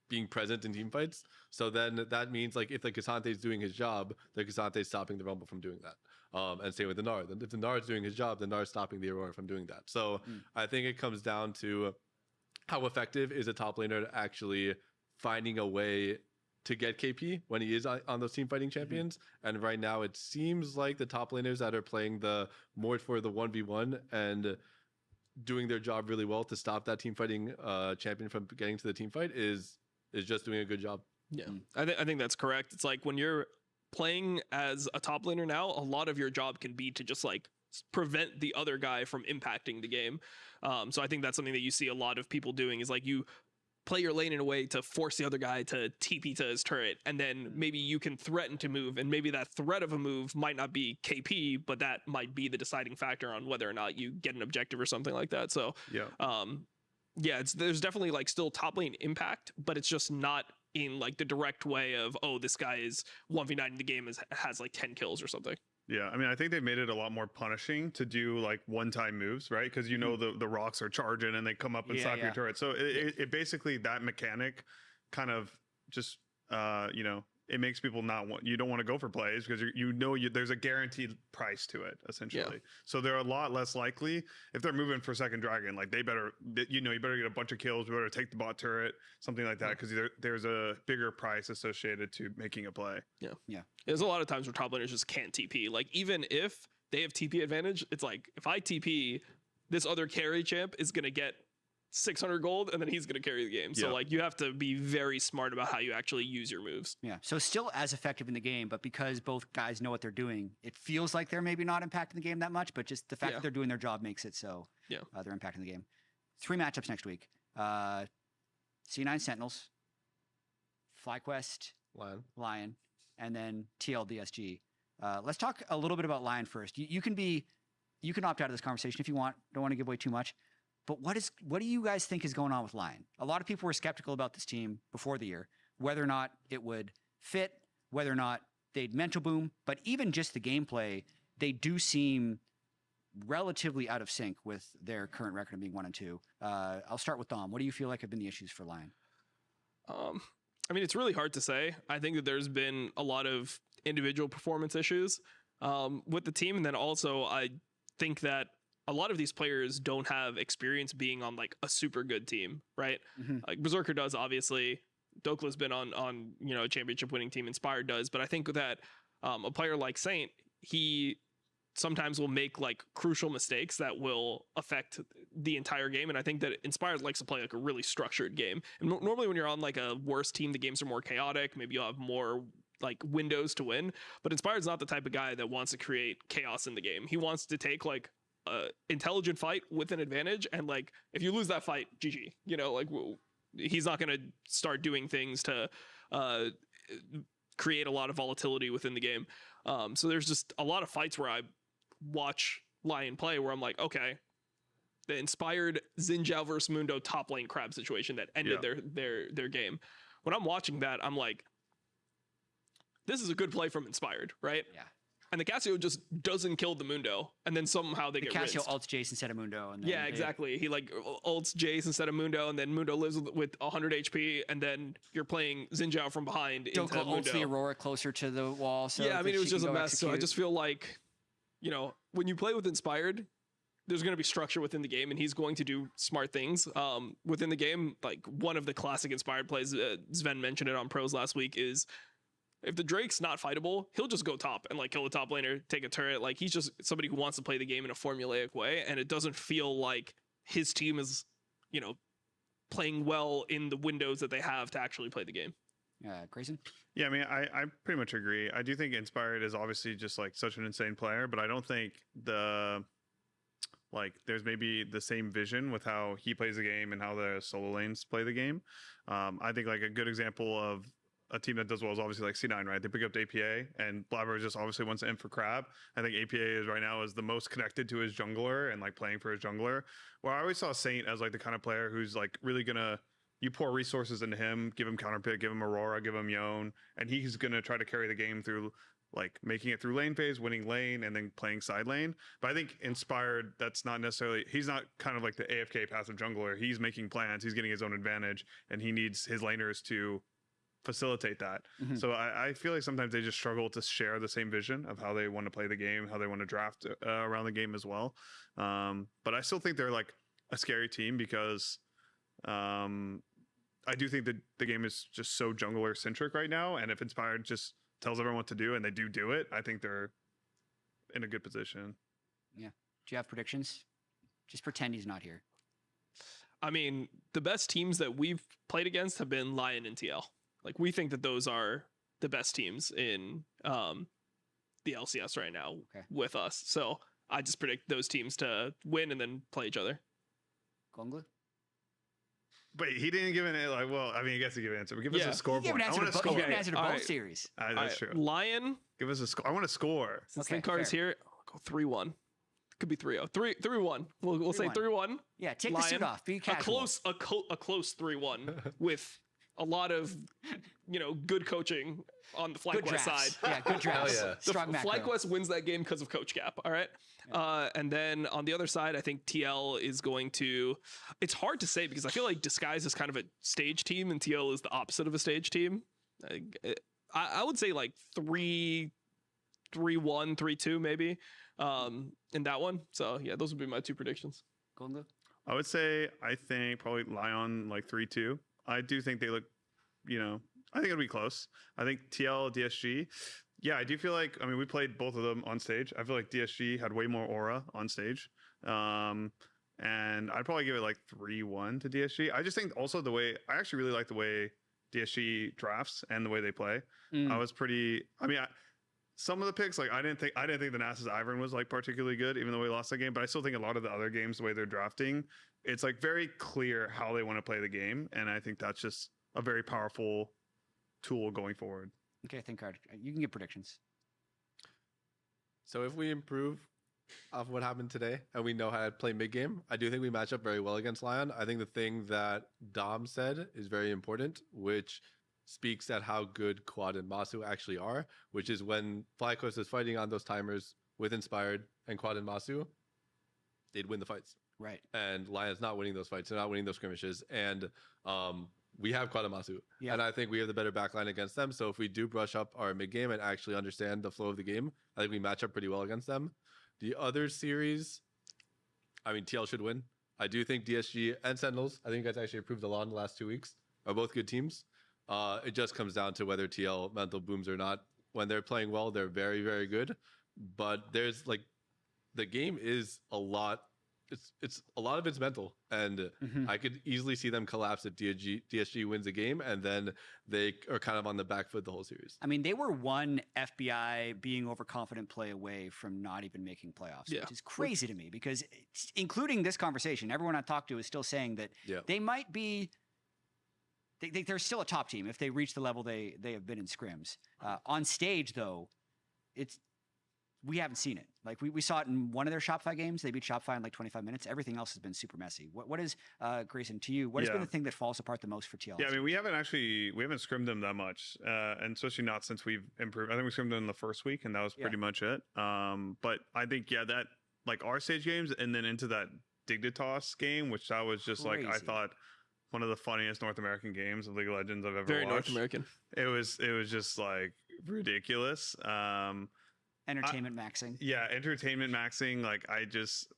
being present in team fights. So then that means like if the Cassante is doing his job, the Cassante is stopping the Rumble from doing that. And same with the Gnar. If the Gnar is doing his job, the Gnar is stopping the Aurora from doing that. So I think it comes down to how effective is a top laner to actually finding a way to get KP when he is on those team fighting champions. And right now it seems like the top laners that are playing the more for the 1v1 and doing their job really well to stop that team fighting champion from getting to the team fight is just doing a good job. Yeah, I think that's correct. It's like when you're playing as a top laner now, a lot of your job can be to just like prevent the other guy from impacting the game. So I think that's something that you see a lot of people doing, is like you play your lane in a way to force the other guy to TP to his turret, and then maybe you can threaten to move, and maybe that threat of a move might not be KP, but that might be the deciding factor on whether or not you get an objective or something like that. So there's definitely like still top lane impact, but it's just not in like the direct way of, oh, this guy is 1v9 in the game, has like 10 kills or something. Yeah, I mean, I think they've made it a lot more punishing to do like one-time moves, right? Because the rocks are charging and they come up and slap your turret. So it basically, that mechanic kind of just it makes people not want, you don't want to go for plays because there's a guaranteed price to it essentially. Yeah. So they're a lot less likely if they're moving for second dragon, like you better get a bunch of kills, you better take the bot turret, something like that, because there's a bigger price associated to making a play. Yeah. There's a lot of times where top laners just can't TP. Like even if they have TP advantage, it's like if I TP, this other carry champ is gonna get 600 gold and then he's going to carry the game. So like you have to be very smart about how you actually use your moves. Yeah. So still as effective in the game, but because both guys know what they're doing, it feels like they're maybe not impacting the game that much, but just the fact that they're doing their job makes it so they're impacting the game. 3 matchups next week. C9 Sentinels, FlyQuest, Lyon, and then TLDSG. Let's talk a little bit about Lyon first. You can opt out of this conversation if you want. Don't want to give away too much. But what do you guys think is going on with Lyon? A lot of people were skeptical about this team before the year, whether or not it would fit, whether or not they'd mental boom, but even just the gameplay, they do seem relatively out of sync with their current record of being 1-2. I'll start with Dom. What do you feel like have been the issues for Lyon? I mean, it's really hard to say. I think that there's been a lot of individual performance issues with the team. And then also I think that a lot of these players don't have experience being on like a super good team, right? Like Berserker does, obviously. Dokla's been on a championship winning team. Inspired does, but I think that a player like Saint, he sometimes will make like crucial mistakes that will affect the entire game. And I think that Inspired likes to play like a really structured game. And normally when you're on like a worse team, the games are more chaotic. Maybe you'll have more like windows to win. But Inspired's not the type of guy that wants to create chaos in the game. He wants to take like intelligent fight with an advantage, and like if you lose that fight, GG. He's not going to start doing things to create a lot of volatility within the game. So there's just a lot of fights where I watch Lyon play where I'm like, okay, the Inspired Xin Zhao versus Mundo top lane crab situation that ended their game. When I'm watching that, I'm like, this is a good play from Inspired, right? Yeah. And the Cassio just doesn't kill the Mundo, and then somehow they get rinsed. Cassio ults Jace instead of Mundo. And then exactly. He like ults Jace instead of Mundo, and then Mundo lives with 100 HP, and then you're playing Xin Zhao from behind into Doko Mundo. ults the Aurora closer to the wall. So I mean, it was just a mess. So I just feel like, when you play with Inspired, there's going to be structure within the game, and he's going to do smart things within the game. Like one of the classic Inspired plays, Sven mentioned it on Pros last week, is if the Drake's not fightable, he'll just go top and like kill the top laner, take a turret. Like he's just somebody who wants to play the game in a formulaic way, and it doesn't feel like his team is, playing well in the windows that they have to actually play the game. Grayson? Yeah, I mean, I pretty much agree. I do think Inspired is obviously just like such an insane player, but I don't think there's maybe the same vision with how he plays the game and how the solo lanes play the game. I think like a good example of a team that does well is obviously like C9, right? They pick up the APA, and Blabber just obviously wants to end for Crab. I think APA is right now is the most connected to his jungler and like playing for his jungler. Where I always saw Saint as like the kind of player who's like really you pour resources into him, give him counterpick, give him Aurora, give him Yone, and he's gonna try to carry the game through like making it through lane phase, winning lane, and then playing side lane. But I think Inspired, that's not necessarily, he's not kind of like the AFK passive jungler. He's making plans, he's getting his own advantage, and he needs his laners to facilitate that. So I feel like sometimes they just struggle to share the same vision of how they want to play the game, how they want to draft around the game as well. But I still think they're like a scary team because I do think that the game is just so jungler centric right now. And if Inspired just tells everyone what to do and they do it, I think they're in a good position. Yeah. Do you have predictions? Just pretend he's not here. I mean, the best teams that we've played against have been Lyon and TL. Like, we think that those are the best teams in the LCS right now with us. So I just predict those teams to win and then play each other. Gonglu? Wait, he didn't give an like. Well, I mean, I guess he gave an answer, but give us a You scoreboard. gave an I answer want to a both. You score. gave an answer to All both right. series. That's true. Lion. Give us a score. I want to score. Since Okay, Thinkar's fair. here, I'll go 3-1. Could be 3-0. 3-1. We'll say 3-1. Yeah, take the suit off. Be A casual. close 3-1 with a lot lot of good coaching on the Good FlyQuest drafts. side. Yeah, good drafts. yeah. The Strong macro. FlyQuest wins that game because of Coach Cap. All right. And then on the other side, I think TL is going to. It's hard to say because I feel like Disguise is kind of a stage team and TL is the opposite of a stage team. I would say like 3-1, 3-2 maybe in that one. So yeah, those would be my two predictions. Gonglu? I would say I think probably Lyon like 3-2. I do think they look, I think it'll be close. I think TL, DSG. Yeah, I do feel like, I mean, we played both of them on stage. I feel like DSG had way more aura on stage. And I'd probably give it like 3-1 to DSG. I just think also the way, I actually really like the way DSG drafts and the way they play. I was pretty, some of the picks, like I didn't think the Nasus Ivern was like particularly good, even though we lost that game. But I still think a lot of the other games, the way they're drafting, it's like very clear how they want to play the game, and I think that's just a very powerful tool going forward. Okay, Thinkard. You can give predictions. So if we improve off what happened today and we know how to play mid game, I do think we match up very well against Lyon. I think the thing that Dom said is very important, which speaks at how good Quad and Masu actually are, which is when FlyQuest is fighting on those timers with Inspired and Quad and Masu, they'd win the fights. Right. And Lion's not winning those fights. They're not winning those skirmishes. And we have Quad and Masu. Yeah. And I think we have the better backline against them. So if we do brush up our mid game and actually understand the flow of the game, I think we match up pretty well against them. The other series, TL should win. I do think DSG and Sentinels, I think you guys actually improved a lot in the last 2 weeks, are both good teams. It just comes down to whether TL mental booms or not. When they're playing well, they're very, very good. But there's like, the game is a lot. It's a lot of it's mental, and I could easily see them collapse if DSG wins a game, and then they are kind of on the back foot the whole series. I mean, they were one FBI being overconfident play away from not even making playoffs, which is crazy to me because including this conversation, everyone I talked to is still saying that they might be. They're still a top team if they reach the level they have been in scrims. On stage, though, we haven't seen it. Like we saw it in one of their Shopify games. They beat Shopify in like 25 minutes. Everything else has been super messy. What is, Grayson, to you, what has been the thing that falls apart the most for TL? Yeah, I mean, we haven't scrimmed them that much, and especially not since we've improved. I think we scrimmed them in the first week, and that was pretty much it. But I think, that like our stage games and then into that Dignitas game, which that was just like, I thought, one of the funniest North American games of League of Legends I've ever Very watched. North American. It was just like ridiculous. Entertainment maxing. Yeah, entertainment maxing. Like I just,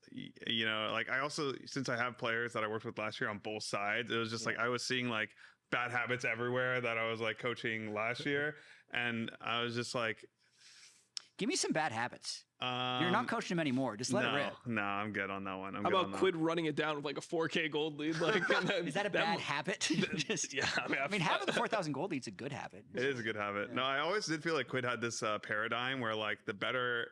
like I also, since I have players that I worked with last year on both sides, it was just like I was seeing like bad habits everywhere that I was like coaching last year. And I was just like, give me some bad habits. You're not coaching them anymore. Just let it rip. No, I'm good on that one. How about Quid running it down with like a 4K gold lead? Like, and then is that a bad habit? Just, yeah, I mean, having the 4,000 gold lead's a good habit. It is a good habit. Yeah. No, I always did feel like Quid had this paradigm where like the better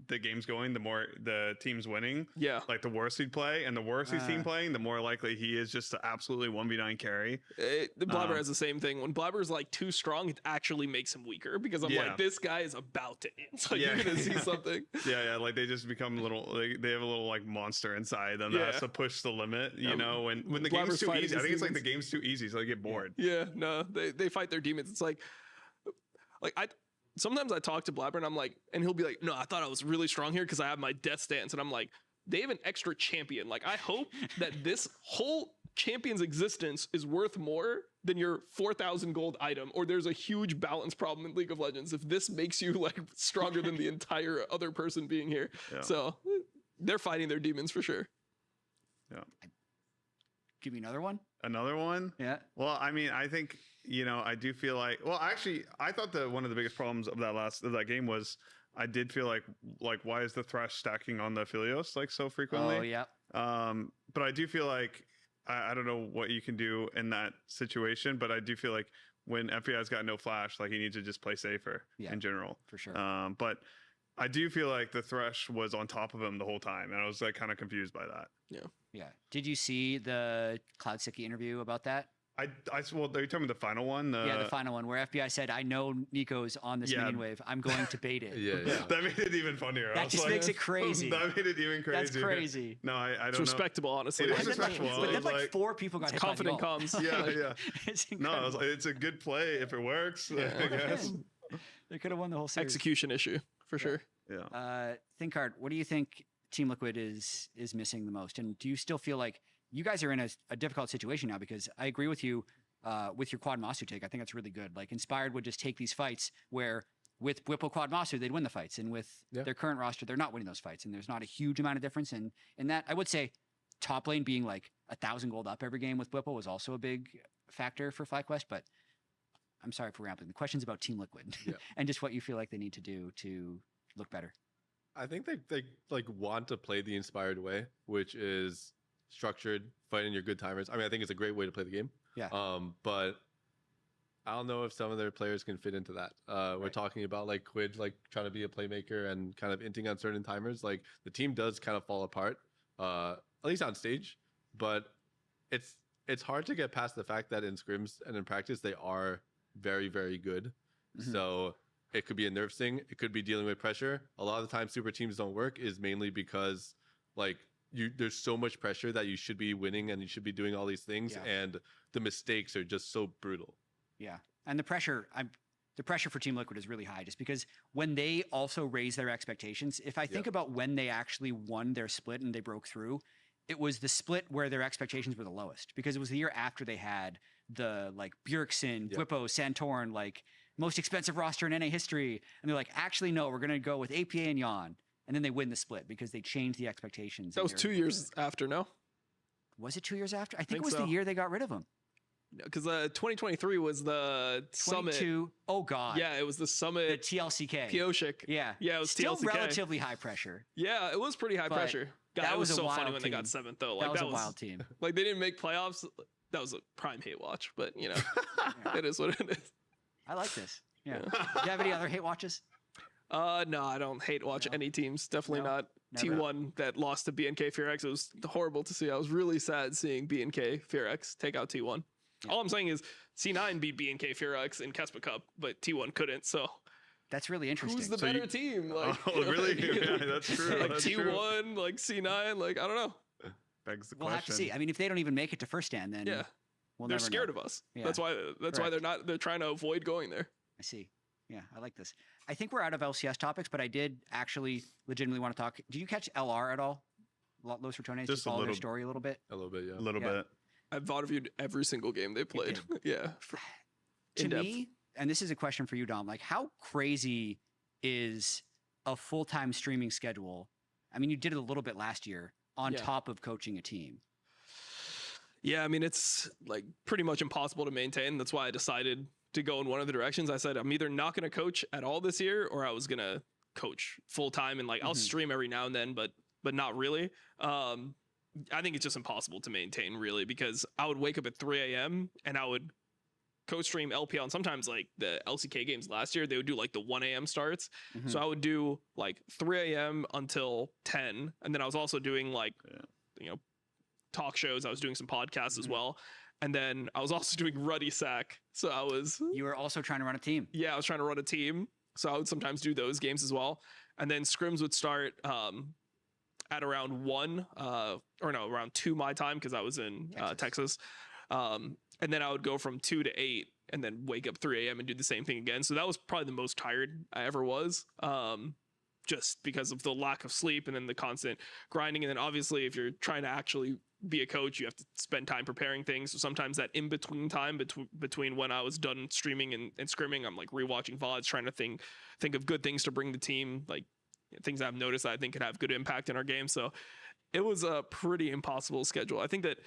the game's going, the more the team's winning. Yeah. Like the worse he'd play, and the worse he's team playing, the more likely he is just to absolutely 1v9 carry. The Blabber has the same thing. When Blabber's like too strong, it actually makes him weaker because I'm like, this guy is about to end. So you're gonna see something. Yeah, like they just become little. They have a little like monster inside them that has to push the limit. You know, when the game's too easy, I think it's like the game's too easy, so they get bored. Yeah, no, they fight their demons. It's like sometimes I talk to Blabber and I'm like, and he'll be like, no, I thought I was really strong here because I have my death stance. And I'm like, they have an extra champion. Like, I hope that this whole champion's existence is worth more than your 4,000 gold item, or there's a huge balance problem in League of Legends if this makes you like stronger than the entire other person being here. Yeah. So they're fighting their demons for sure. Yeah. Give me another one. Another one? Yeah. Well, I mean, I think, I do feel like, well, actually, I thought that one of the biggest problems of that game was I did feel like why is the Thresh stacking on the Philios like so frequently? Oh, yeah. But I do feel like, I don't know what you can do in that situation, but I do feel like when FBI's got no flash, like he needs to just play safer in general. For sure. But I do feel like the Thresh was on top of him the whole time, and I was like kind of confused by that. Yeah. Did you see the Cloud Sicky interview about that? Well, are you talking about the final one? Yeah, the final one where FBI said, "I know Nico's on this minion wave. I'm going to bait it." Yeah. That made it even funnier. That just makes it crazy. That made it even crazy. That's crazy. No, I don't It's know. respectable, honestly. It is respectable. But then I was like 4 people got hit Confident by the ult. comms. Yeah. It's No, I incredible. was like, it's a good play if it works. I guess. They could have won the whole series. Execution issue for sure. Yeah. Thinkart, what do you think Team Liquid is missing the most? And do you still feel like you guys are in a difficult situation now? Because I agree with you with your Quad Masu take. I think that's really good. Like Inspired would just take these fights where with Whipple Quad Masu, they'd win the fights. And with their current roster, they're not winning those fights. And there's not a huge amount of difference in that. I would say top lane being like 1,000 gold up every game with Whipple was also a big factor for FlyQuest. But I'm sorry for rambling. The question's about Team Liquid and just what you feel like they need to do to look better. I think they like want to play the Inspired way, which is structured, fighting your good timers. I mean, I think it's a great way to play the game. Yeah. But I don't know if some of their players can fit into that. We're talking about like Quid, like trying to be a playmaker and kind of inting on certain timers. Like the team does kind of fall apart, at least on stage. But it's hard to get past the fact that in scrims and in practice they are very, very good. Mm-hmm. So it could be a nerf thing. It could be dealing with pressure. A lot of the time, super teams don't work is mainly because like there's so much pressure that you should be winning and you should be doing all these things, and the mistakes are just so brutal. Yeah, and the pressure for Team Liquid is really high, just because when they also raise their expectations. If I think about when they actually won their split and they broke through, it was the split where their expectations were the lowest, because it was the year after they had the like Bjergsen, Whippo, Santorn, like most expensive roster in NA history. And they're like, actually, no, we're going to go with APA and Yon. And then they win the split because they changed the expectations. That was 2 years after, no? Was it 2 years after? I think it was the year they got rid of him. Because 2023 was the summit. Oh, God. Yeah, it was the summit. The TLCK. Pioshik. Yeah. Yeah, it was Still TLCK. relatively high pressure. Yeah, it was pretty high pressure. God, that it was was a so wild funny when they team. got 7th, though. Like, that was a wild team. Like, they didn't make playoffs. That was a prime hate watch, but, you know, it is what it is. I like this. Yeah. Do you have any other hate watches? No, I don't hate watch any teams. Definitely not never. T1 that lost to BNK FearX. It was horrible to see. I was really sad seeing BNK FearX take out T1. Yeah. All I'm saying is C9 beat BNK FearX in Kespa Cup, but T1 couldn't. So that's really interesting. Who's the better team? Like, really? Yeah, that's true. Like that's T1, true. like C9, like I don't know. Begs the we'll question. have to see. I mean, if they don't even make it to first stand, then we'll they're never scared know. of us. Yeah. That's why they're trying to avoid going there. I see. Yeah, I like this. I think we're out of LCS topics, but I did actually legitimately want to talk. Did you catch LR at all? Los Ratones? Just follow a little. their story a little bit. A little bit, yeah. A little bit. I've VOD-reviewed every single game they played. Yeah. To me, and this is a question for you, Dom, like how crazy is a full-time streaming schedule? I mean, you did it a little bit last year on top of coaching a team. Yeah, I mean, it's like pretty much impossible to maintain. That's why I decided to go in one of the directions. I said, I'm either not going to coach at all this year, or I was going to coach full time. And like, I'll stream every now and then, but not really. I think it's just impossible to maintain really, because I would wake up at 3 a.m. and I would co-stream LPL. And sometimes like the LCK games last year, they would do like the 1 a.m. starts. So I would do like 3 a.m. until 10. And then I was also doing like, you know, talk shows. I was doing some podcasts as well. And then I was also doing Ruddy Sack. So You were also trying to run a team. Yeah, I was trying to run a team. So I would sometimes do those games as well. And then scrims would start at around around 2 my time, because I was in Texas. And then I would go from 2 to 8 and then wake up 3 a.m. and do the same thing again. So that was probably the most tired I ever was. Just because of the lack of sleep and then the constant grinding. And then obviously if you're trying to actually be a coach, you have to spend time preparing things. So sometimes that in between time between when I was done streaming and scrimming, I'm like rewatching VODs, trying to think of good things to bring the team, like things I've noticed that I think could have good impact in our game. So it was a pretty impossible schedule. I think that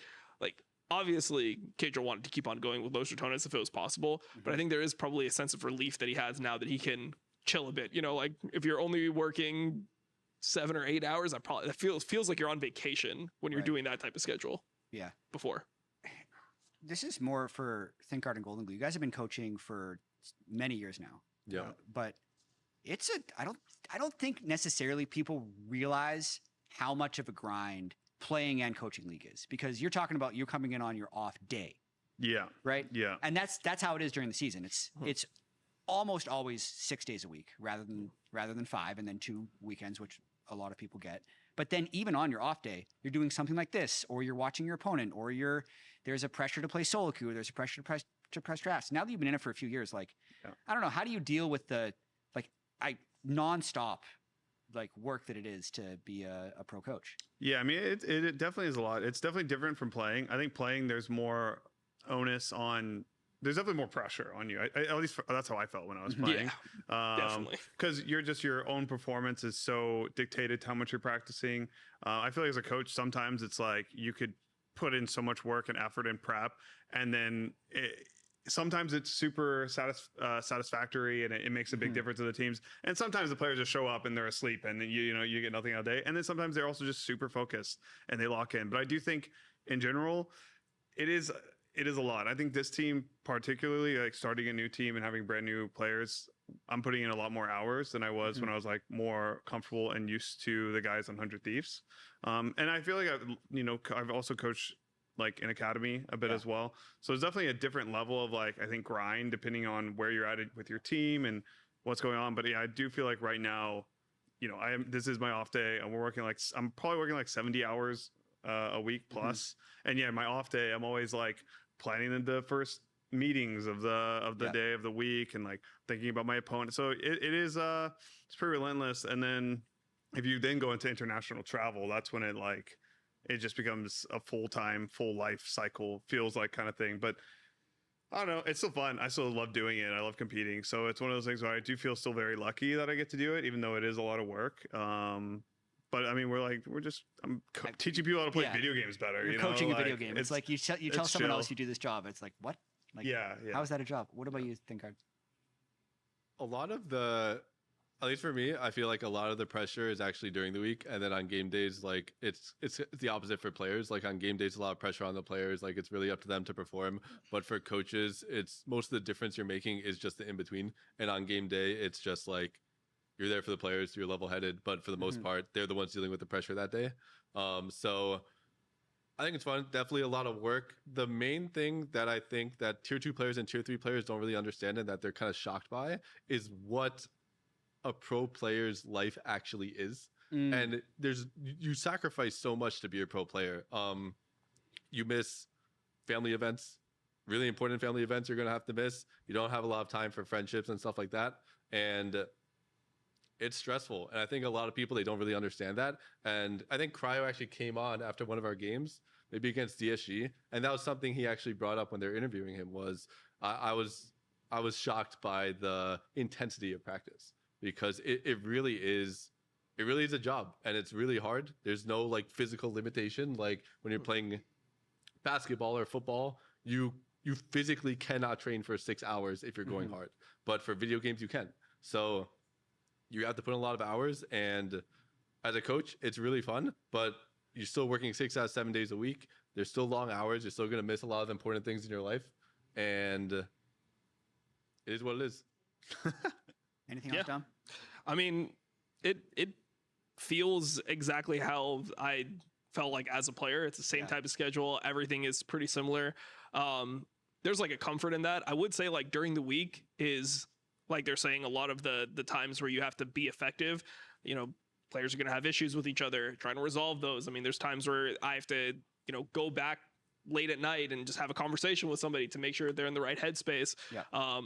like obviously Kadra wanted to keep on going with Los Ratones if it was possible, but I think there is probably a sense of relief that he has now that he can chill a bit. You know, like if you're only working 7 or 8 hours, that feels like you're on vacation when you're doing that type of schedule. Yeah. Before. This is more for Thinkart and Golden Glue. You guys have been coaching for many years now. Yeah. But I don't think necessarily people realize how much of a grind playing and coaching league is, because you're talking about you're coming in on your off day, Yeah. right? Yeah. And that's how it is during the season. It's almost always 6 days a week rather than 5, and then 2 weekends, which a lot of people get. But then even on your off day, you're doing something like this, or you're watching your opponent, or there's a pressure to play solo queue, or there's a pressure to press drafts. Now that you've been in it for a few years, like, I don't know, how do you deal with the nonstop work that it is to be a pro coach? Yeah, I mean, it definitely is a lot. It's definitely different from playing. I think playing, there's more onus on. There's definitely more pressure on you. At least that's how I felt when I was playing. Yeah, definitely. Because your own performance is so dictated to how much you're practicing. I feel like as a coach, sometimes it's like you could put in so much work and effort in prep, and then sometimes it's super satisfactory, and it makes a big difference to the teams. And sometimes the players just show up and they're asleep, and you get nothing all day. And then sometimes they're also just super focused and they lock in. But I do think in general, it is a lot. I think this team, particularly, like starting a new team and having brand new players, I'm putting in a lot more hours than I was when I was like more comfortable and used to the guys on 100 Thieves. And I feel like I've also coached like in academy a bit as well. So it's definitely a different level of I think grind depending on where you're at with your team and what's going on. But yeah, I do feel like right now, this is my off day, and I'm probably working like 70 hours a week plus. And yeah, my off day, I'm always like planning the first meetings of the day of the week, and like thinking about my opponent. So it is it's pretty relentless. And then if you then go into international travel, that's when it just becomes a full-time, full life cycle, feels like, kind of thing. But I don't know, it's still fun. I still love doing it. I love competing. So it's one of those things where I do feel still very lucky that I get to do it, even though it is a lot of work. But I mean, I'm teaching people how to play video games better. You're coaching a video game. It's like you tell someone else you do this job. It's like, what? Yeah. How is that a job? What about you think? A lot of at least for me, I feel like a lot of the pressure is actually during the week, and then on game days, like it's the opposite for players. Like on game days, a lot of pressure on the players. Like it's really up to them to perform. But for coaches, it's most of the difference you're making is just the in between. And on game day, it's just like you're there for the players, you're level headed. But for the most part, they're the ones dealing with the pressure that day. So I think it's fun. Definitely a lot of work. The main thing that I think that tier 2 players and tier 3 players don't really understand, and that they're kind of shocked by, is what a pro player's life actually is. And you sacrifice so much to be a pro player. You miss family events, really important family events you're going to have to miss. You don't have a lot of time for friendships and stuff like that. And it's stressful. And I think a lot of people, they don't really understand that. And I think Cryo actually came on after one of our games, maybe against DSG. And that was something he actually brought up when they were interviewing him, was I was shocked by the intensity of practice, because it really is a job, and it's really hard. There's no like physical limitation. Like when you're playing basketball or football, you physically cannot train for 6 hours if you're going hard. But for video games, you can. So you have to put in a lot of hours. And as a coach, it's really fun, but you're still working 6 out of 7 days a week. There's still long hours. You're still going to miss a lot of important things in your life. And it is what it is. Anything else, Dom? I mean, it feels exactly how I felt like as a player. It's the same type of schedule. Everything is pretty similar. There's like a comfort in that. I would say like during the week is, like they're saying, a lot of the times where you have to be effective. Players are going to have issues with each other, trying to resolve those. I mean, there's times where I have to, go back late at night and just have a conversation with somebody to make sure they're in the right headspace. Yeah.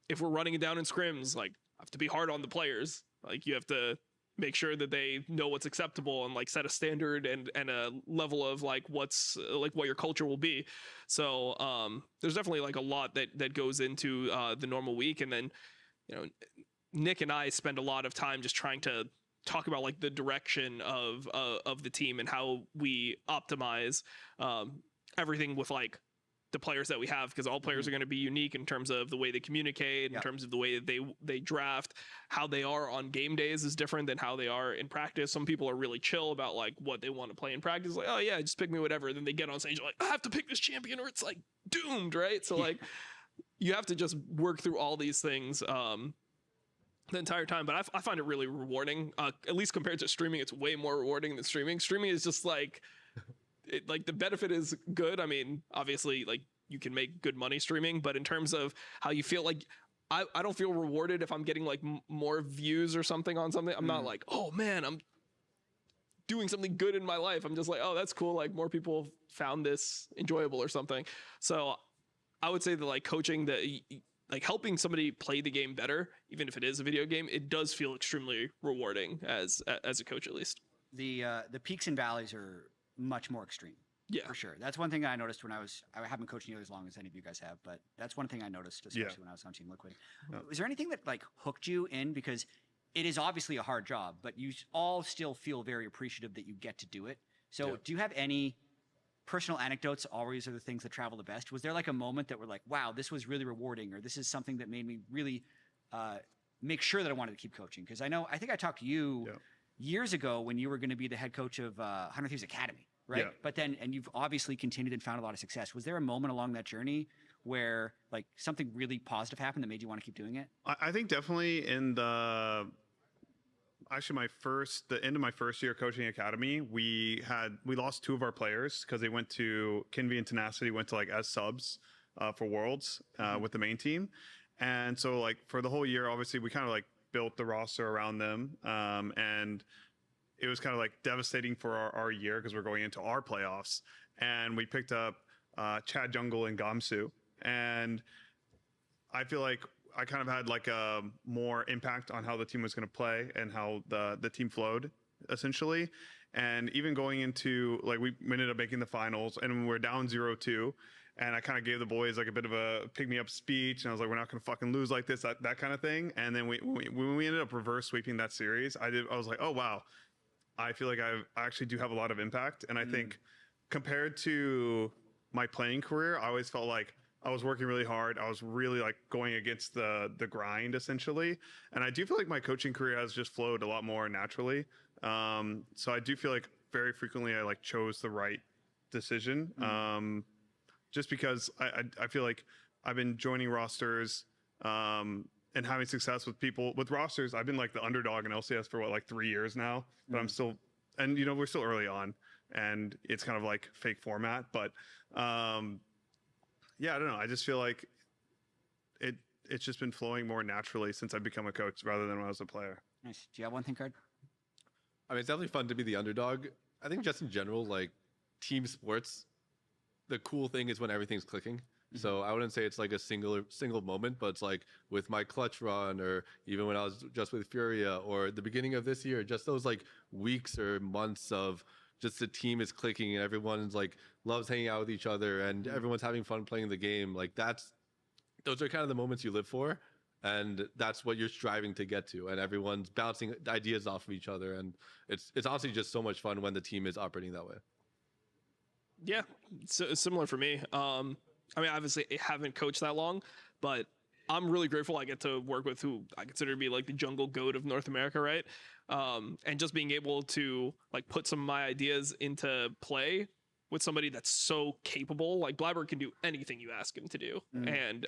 If we're running it down in scrims, like I have to be hard on the players. Like you have to make sure that they know what's acceptable and like set a standard and a level of like what's like what your culture will be. So there's definitely like a lot that goes into the normal week. And then, Nick and I spend a lot of time just trying to talk about like the direction of the team and how we optimize everything with like the players that we have, because all players are going to be unique in terms of the way they communicate, in terms of the way that they draft. How they are on game days is different than how they are in practice. Some people are really chill about like what they want to play in practice, like, oh yeah, just pick me whatever. Then they get on stage like, I have to pick this champion or it's like doomed, right? So like you have to just work through all these things. the entire time. But I find it really rewarding. At least compared to streaming, it's way more rewarding than streaming. Streaming is just like, like the benefit is good. I mean, obviously, like you can make good money streaming, but in terms of how you feel, like I don't feel rewarded if I'm getting like more views or something on something. I'm not like, oh man, I'm doing something good in my life. I'm just like, oh, that's cool. Like more people found this enjoyable or something. So I would say that like coaching, like helping somebody play the game better, even if it is a video game, it does feel extremely rewarding as a coach, at least. The peaks and valleys are much more extreme. Yeah, for sure. That's one thing I noticed when I haven't coached you as long as any of you guys have, but that's one thing I noticed, especially when I was on Team Liquid. Was there anything that like hooked you in? Because it is obviously a hard job, but you all still feel very appreciative that you get to do it. So do you have any personal anecdotes? Always are the things that travel the best. Was there like a moment that were like, wow, this was really rewarding, or this is something that made me really make sure that I wanted to keep coaching? Because I think I talked to you years ago when you were going to be the head coach of 100 Thieves Academy. Right. Yeah. But then, and you've obviously continued and found a lot of success. Was there a moment along that journey where like something really positive happened that made you want to keep doing it? I think definitely in the end of my first year coaching academy, we lost 2 of our players because they went to Kinvi and Tenacity went to like as subs for Worlds with the main team. And so like for the whole year, obviously we kind of like built the roster around them. And it was kind of like devastating for our year because we're going into our playoffs, and we picked up Chad Jungle and Gamsu, and I feel like I kind of had like a more impact on how the team was going to play and how the team flowed essentially. And even going into like we ended up making the finals and we're down 0-2, and I kind of gave the boys like a bit of a pick me up speech, and I was like, we're not going to fucking lose like this, that kind of thing. And then when we ended up reverse sweeping that series, I was like, oh wow, I feel like I actually do have a lot of impact. And I think compared to my playing career, I always felt like I was working really hard. I was really like going against the grind essentially. And I do feel like my coaching career has just flowed a lot more naturally. So I do feel like very frequently I like chose the right decision. Just because I feel like I've been joining rosters, and having success with rosters. I've been like the underdog in LCS for like 3 years now, but I'm still, and you know, we're still early on and it's kind of like fake format, but yeah, I don't know. I just feel like it's just been flowing more naturally since I've become a coach rather than when I was a player. Nice. Do you have one thing, Card? I mean, it's definitely fun to be the underdog. I think just in general, like team sports, the cool thing is when everything's clicking. So I wouldn't say it's like a single moment, but it's like with my clutch run, or even when I was just with Furia, or the beginning of this year, just those like weeks or months of just the team is clicking and everyone's like loves hanging out with each other and everyone's having fun playing the game. Like those are kind of the moments you live for, and that's what you're striving to get to. And everyone's bouncing ideas off of each other, and it's honestly just so much fun when the team is operating that way. Yeah, so similar for me. I mean, obviously, I haven't coached that long, but I'm really grateful I get to work with who I consider to be like the jungle goat of North America, right? And just being able to like put some of my ideas into play with somebody that's so capable. Like Blabber can do anything you ask him to do, and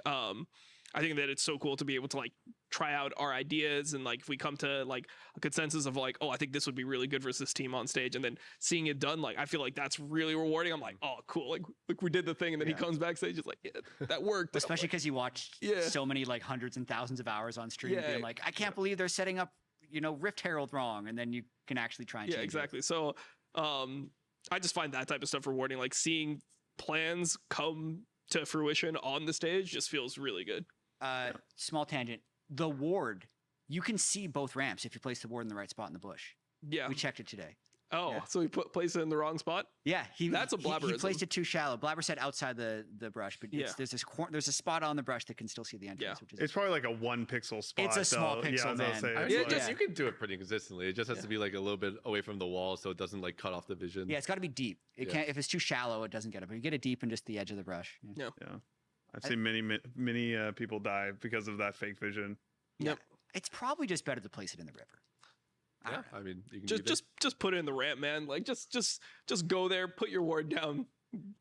I think that it's so cool to be able to like try out our ideas, and like if we come to like a consensus of like, oh, I think this would be really good versus this team on stage, and then seeing it done, like I feel like that's really rewarding. I'm like, oh, cool, like we did the thing, and then he comes backstage, it's like, yeah, that worked. Especially because you watched so many like hundreds and thousands of hours on stream, being like, I can't believe they're setting up, you know, Rift Herald wrong, and then you can actually try and change exactly. it. So I just find that type of stuff rewarding. Like seeing plans come to fruition on the stage just feels really good. Small tangent. The ward, you can see both ramps if you place the ward in the right spot in the bush. Yeah. We checked it today. Oh, so he placed it in the wrong spot? Yeah. That's a blabberism. He placed it too shallow. Blabber said outside the brush, but there's a spot on the brush that can still see the entrance. Which is it's probably like a 1 pixel spot. It's a small pixel, man. I mean, you can do it pretty consistently. It just has to be like a little bit away from the wall so it doesn't like cut off the vision. Yeah, it's got to be deep. It can't. If it's too shallow, it doesn't get it. But you get it deep in just the edge of the brush. Yeah. I've seen many people die because of that fake vision. Yep. It's probably just better to place it in the river. I mean, you can just put it in the ramp, man. Like just go there, put your ward down,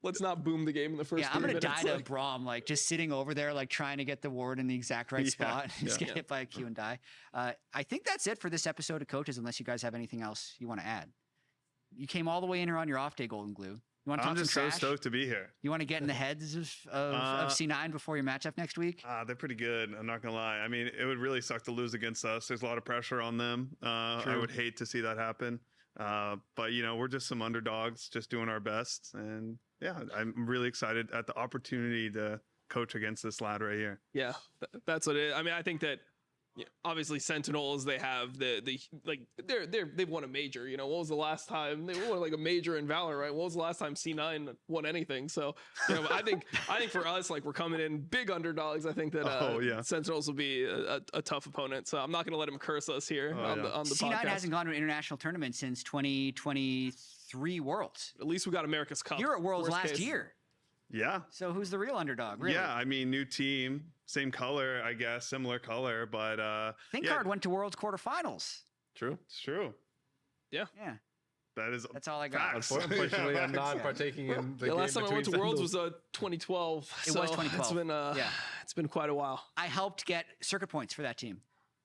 let's not boom the game in the first. Yeah, I'm 3 gonna minutes. die to Braum, like just sitting over there, like trying to get the ward in the exact right spot. Just get hit by a Q and die. I think that's it for this episode of Coaches. Unless you guys have anything else you want to add. You came all the way in here on your off day, Golden Glue. You want to talk I'm just some so trash? stoked to be here. You want to get in the heads of C9 before your matchup next week? They're pretty good. I'm not gonna lie. I mean, it would really suck to lose against us. There's a lot of pressure on them. I would hate to see that happen. But you know, we're just some underdogs, just doing our best. And yeah, I'm really excited at the opportunity to coach against this lad right here. Yeah, that's what it is. I mean, I think that obviously Sentinels, they have the like they've won a major. You know, what was the last time they won like a major in Valor, right? What was the last time C9 won anything? So, you know, I think for us, like, we're coming in big underdogs. I think that Sentinels will be a tough opponent. So I'm not going to let him curse us here on the C9 podcast. hasn't gone to an international tournament since 2023 Worlds. At least we got America's Cup. You're at Worlds Worst last case. year. Yeah. So who's the real underdog? Really? Yeah, I mean, new team, same color, I guess, similar color, but Thinkard went to Worlds quarterfinals. True. It's true. Yeah. That's all I got. facts. Unfortunately, I'm not partaking in the game last time I went to between Worlds was Sentinels. 2012. It was 2012. It's been quite a while. I helped get circuit points for that team.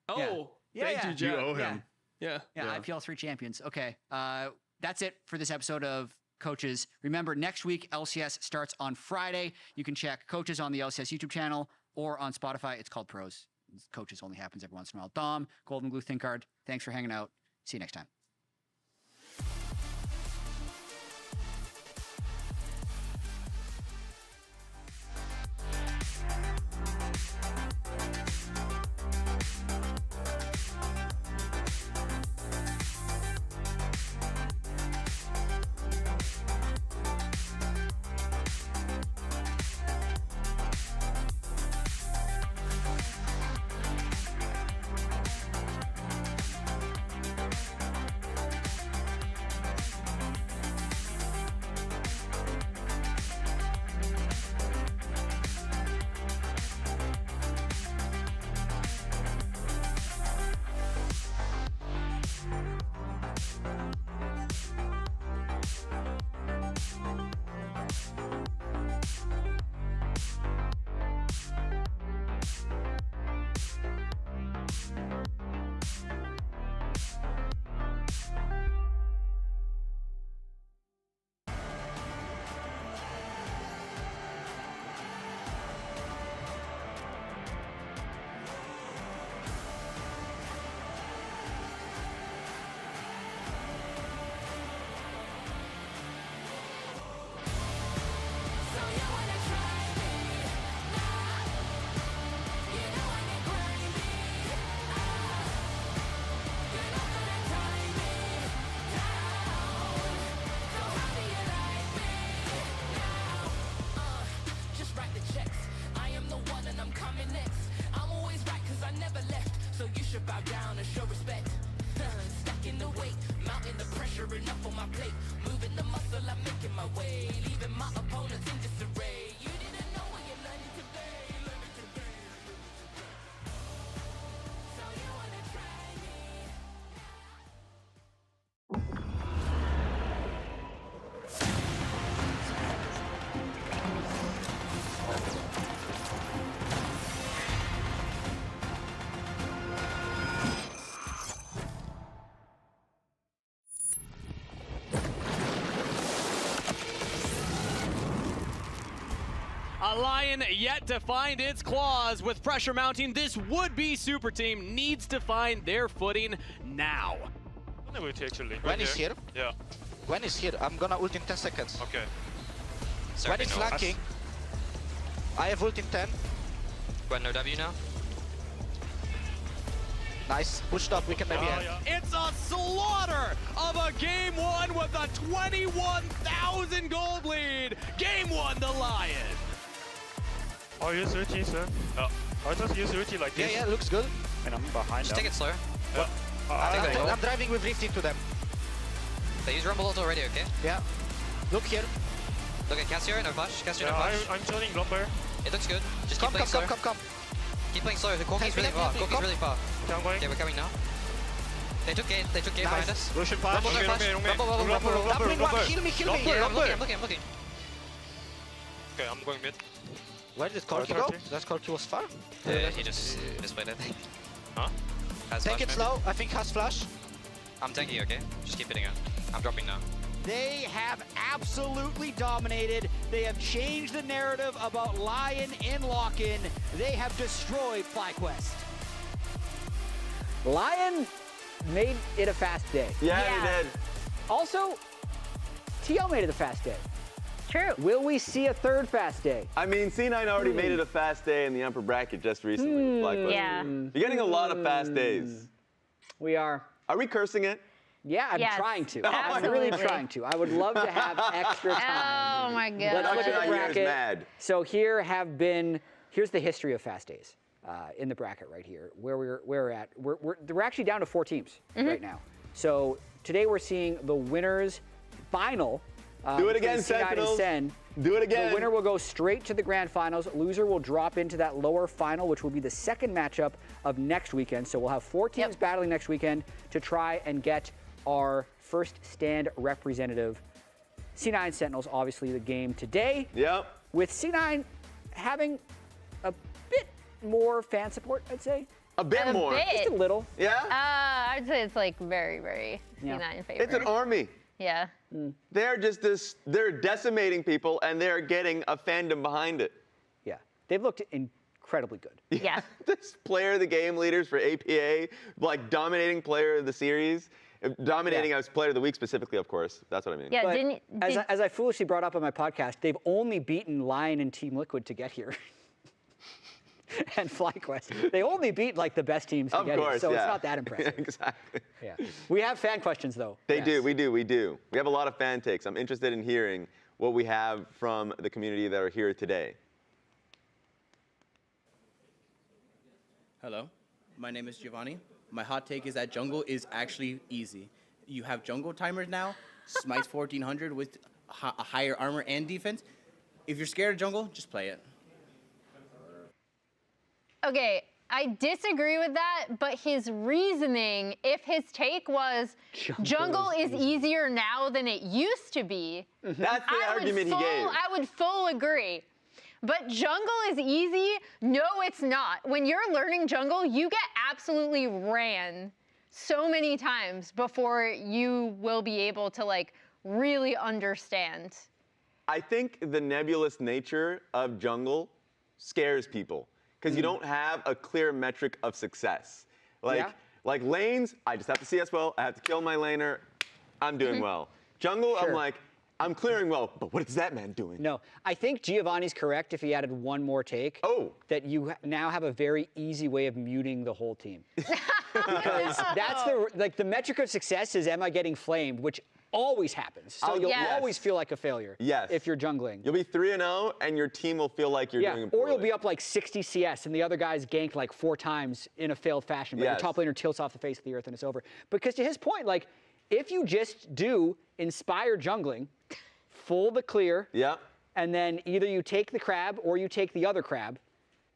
Oh, Yeah. thank Yeah. you, Jet. You owe him. Yeah. IPL 3 champions. Okay. That's it for this episode of Coaches. Remember, next week, LCS starts on Friday. You can check Coaches on the LCS YouTube channel or on Spotify. It's called Pros. Coaches only happens every once in a while. Dom, Golden Glue, Thinkard, thanks for hanging out. See you next time. A Lion yet to find its claws. With pressure mounting, this would-be super team needs to find their footing now. Actually. Gwen is here. Yeah. Gwen is here. I'm gonna ult in 10 seconds. Okay. Gwen is flanking. I have ult in 10. Gwen no W now. Nice. Pushed up. We can maybe end. It's a slaughter of a game one with a 21,000 gold lead. Game one, the Lion. Oh, use ulti, sir. I just use ulti like this. Yeah, looks good. And I'm behind Just take it slower. I'm driving with Rift into them. They use Rumble ult already, okay? Yeah. Look here. Look at Cassier, no flash. Cassier, no flash. I'm turning lumber. It looks good. Just Come. keep playing slow. Keep playing slow. The Corki's really far. Corki's really far. Okay, I'm going. Okay, we're coming now. They took gate behind us. Lucian pass. Rumble, no flash. Rumble. Heal me. I'm looking. Okay, I'm going mid. Where did Corky go? That Corky was far. He just misplayed, I think. Huh? Has Take flash, it maybe? slow. I think has flash. I'm tanking you, okay? Just keep hitting it. I'm dropping now. They have absolutely dominated. They have changed the narrative about Lyon in lock-in. They have destroyed FlyQuest. Lyon made it a fast day. Yeah, he did. Also, TL made it a fast day. True. Will we see a third fast day? I mean, C9 already made it a fast day in the upper bracket just recently. with FlyQuest. Yeah. You're getting a lot of fast days. We are. Are we cursing it? Yeah, I'm Yes, trying to. I'm really absolutely. trying to. I would love to have extra time. Oh my Let's god. look at the Production out here is bracket. mad. So here's the history of fast days in the bracket right here, where we're at. We're actually down to 4 teams right now. So today we're seeing the winners final. Do it between again, C9 and Sentinels. SEN. Do it again. The winner will go straight to the grand finals. Loser will drop into that lower final, which will be the second matchup of next weekend. So we'll have 4 teams battling next weekend to try and get our first stand representative. C9 Sentinels, obviously the game today. Yep. With C9 having a bit more fan support, I'd say. A bit A more. bit. Just a little. Yeah? I'd say it's like very, very Yeah. C9 in favor. It's an army. Yeah. They're just they're decimating people and they're getting a fandom behind it. Yeah. They've looked incredibly good. Yeah. This player of the game leaders for APA, like dominating player of the series, dominating as player of the week specifically, of course. That's what I mean. Yeah, But as I foolishly brought up on my podcast, they've only beaten Lyon and Team Liquid to get here. And FlyQuest. They only beat like the best teams to Of get here, course, so yeah. it's not that impressive. Exactly. Yeah. We have fan questions though. They Yes. do. We do. We have a lot of fan takes. I'm interested in hearing what we have from the community that are here today. Hello, my name is Giovanni. My hot take is that jungle is actually easy. You have jungle timers now, Smite 1400 with a higher armor and defense. If you're scared of jungle, just play it. Okay, I disagree with that, but his reasoning, if his take was jungle is easier now than it used to be, That's the argument he gave. I would full agree. But jungle is easy? No, it's not. When you're learning jungle, you get absolutely ran so many times before you will be able to like really understand. I think the nebulous nature of jungle scares people because you don't have a clear metric of success. Like lanes, I just have to CS well, I have to kill my laner, I'm doing well. Jungle, I'm like, I'm clearing well, but what is that man doing? No, I think Giovanni's correct if he added one more take. Oh. That you now have a very easy way of muting the whole team. Because that's the metric of success is am I getting flamed, which always happens. So you'll always feel like a failure if you're jungling. You'll be 3-0 and your team will feel like you're doing or you'll be up like 60 CS and the other guy's ganked like 4 times in a failed fashion, but your top laner tilts off the face of the earth and it's over. Because to his point, like if you just do inspire jungling, full the clear, and then either you take the crab or you take the other crab,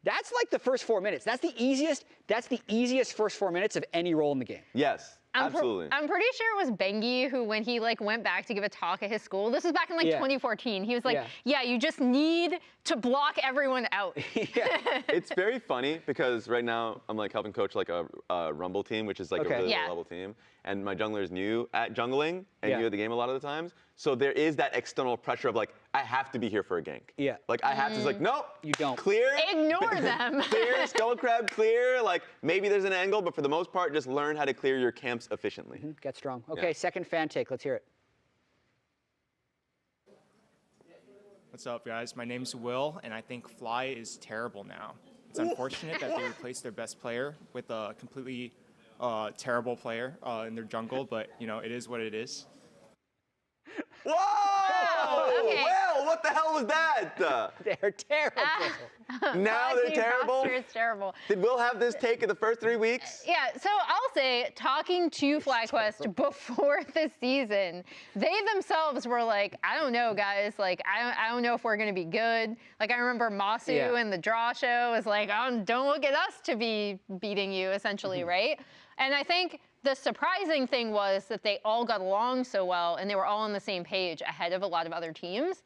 that's like the first 4 minutes. That's the easiest first 4 minutes of any role in the game. Yes. Absolutely. I'm pretty sure it was Bengi who, when he like went back to give a talk at his school, this was back in like 2014. He was like, yeah, you just need to block everyone out. It's very funny because right now I'm like helping coach like a Rumble team, which is like a really low level team. And my jungler is new at jungling and new at the game a lot of the times. So there is that external pressure of like, I have to be here for a gank. Yeah. Like I have to, like, nope. You don't. Clear. Ignore them. Clear, skull crab, clear. Like maybe there's an angle, but for the most part, just learn how to clear your camps efficiently. Get strong. Okay, second fan take. Let's hear it. What's up, guys? My name's Will, and I think Fly is terrible now. It's unfortunate that they replaced their best player with a completely terrible player in their jungle, but you know, it is what it is. Whoa! Okay. Well, what the hell was that? They're terrible. Now they're terrible? It's terrible. Did Will have this take in the first 3 weeks? Yeah, so I'll say, talking to FlyQuest before the season, they themselves were like, I don't know, guys. Like, I don't know if we're going to be good. Like, I remember Masu in the draw show was like, oh, don't look at us to be beating you, essentially, right? And I think the surprising thing was that they all got along so well and they were all on the same page ahead of a lot of other teams.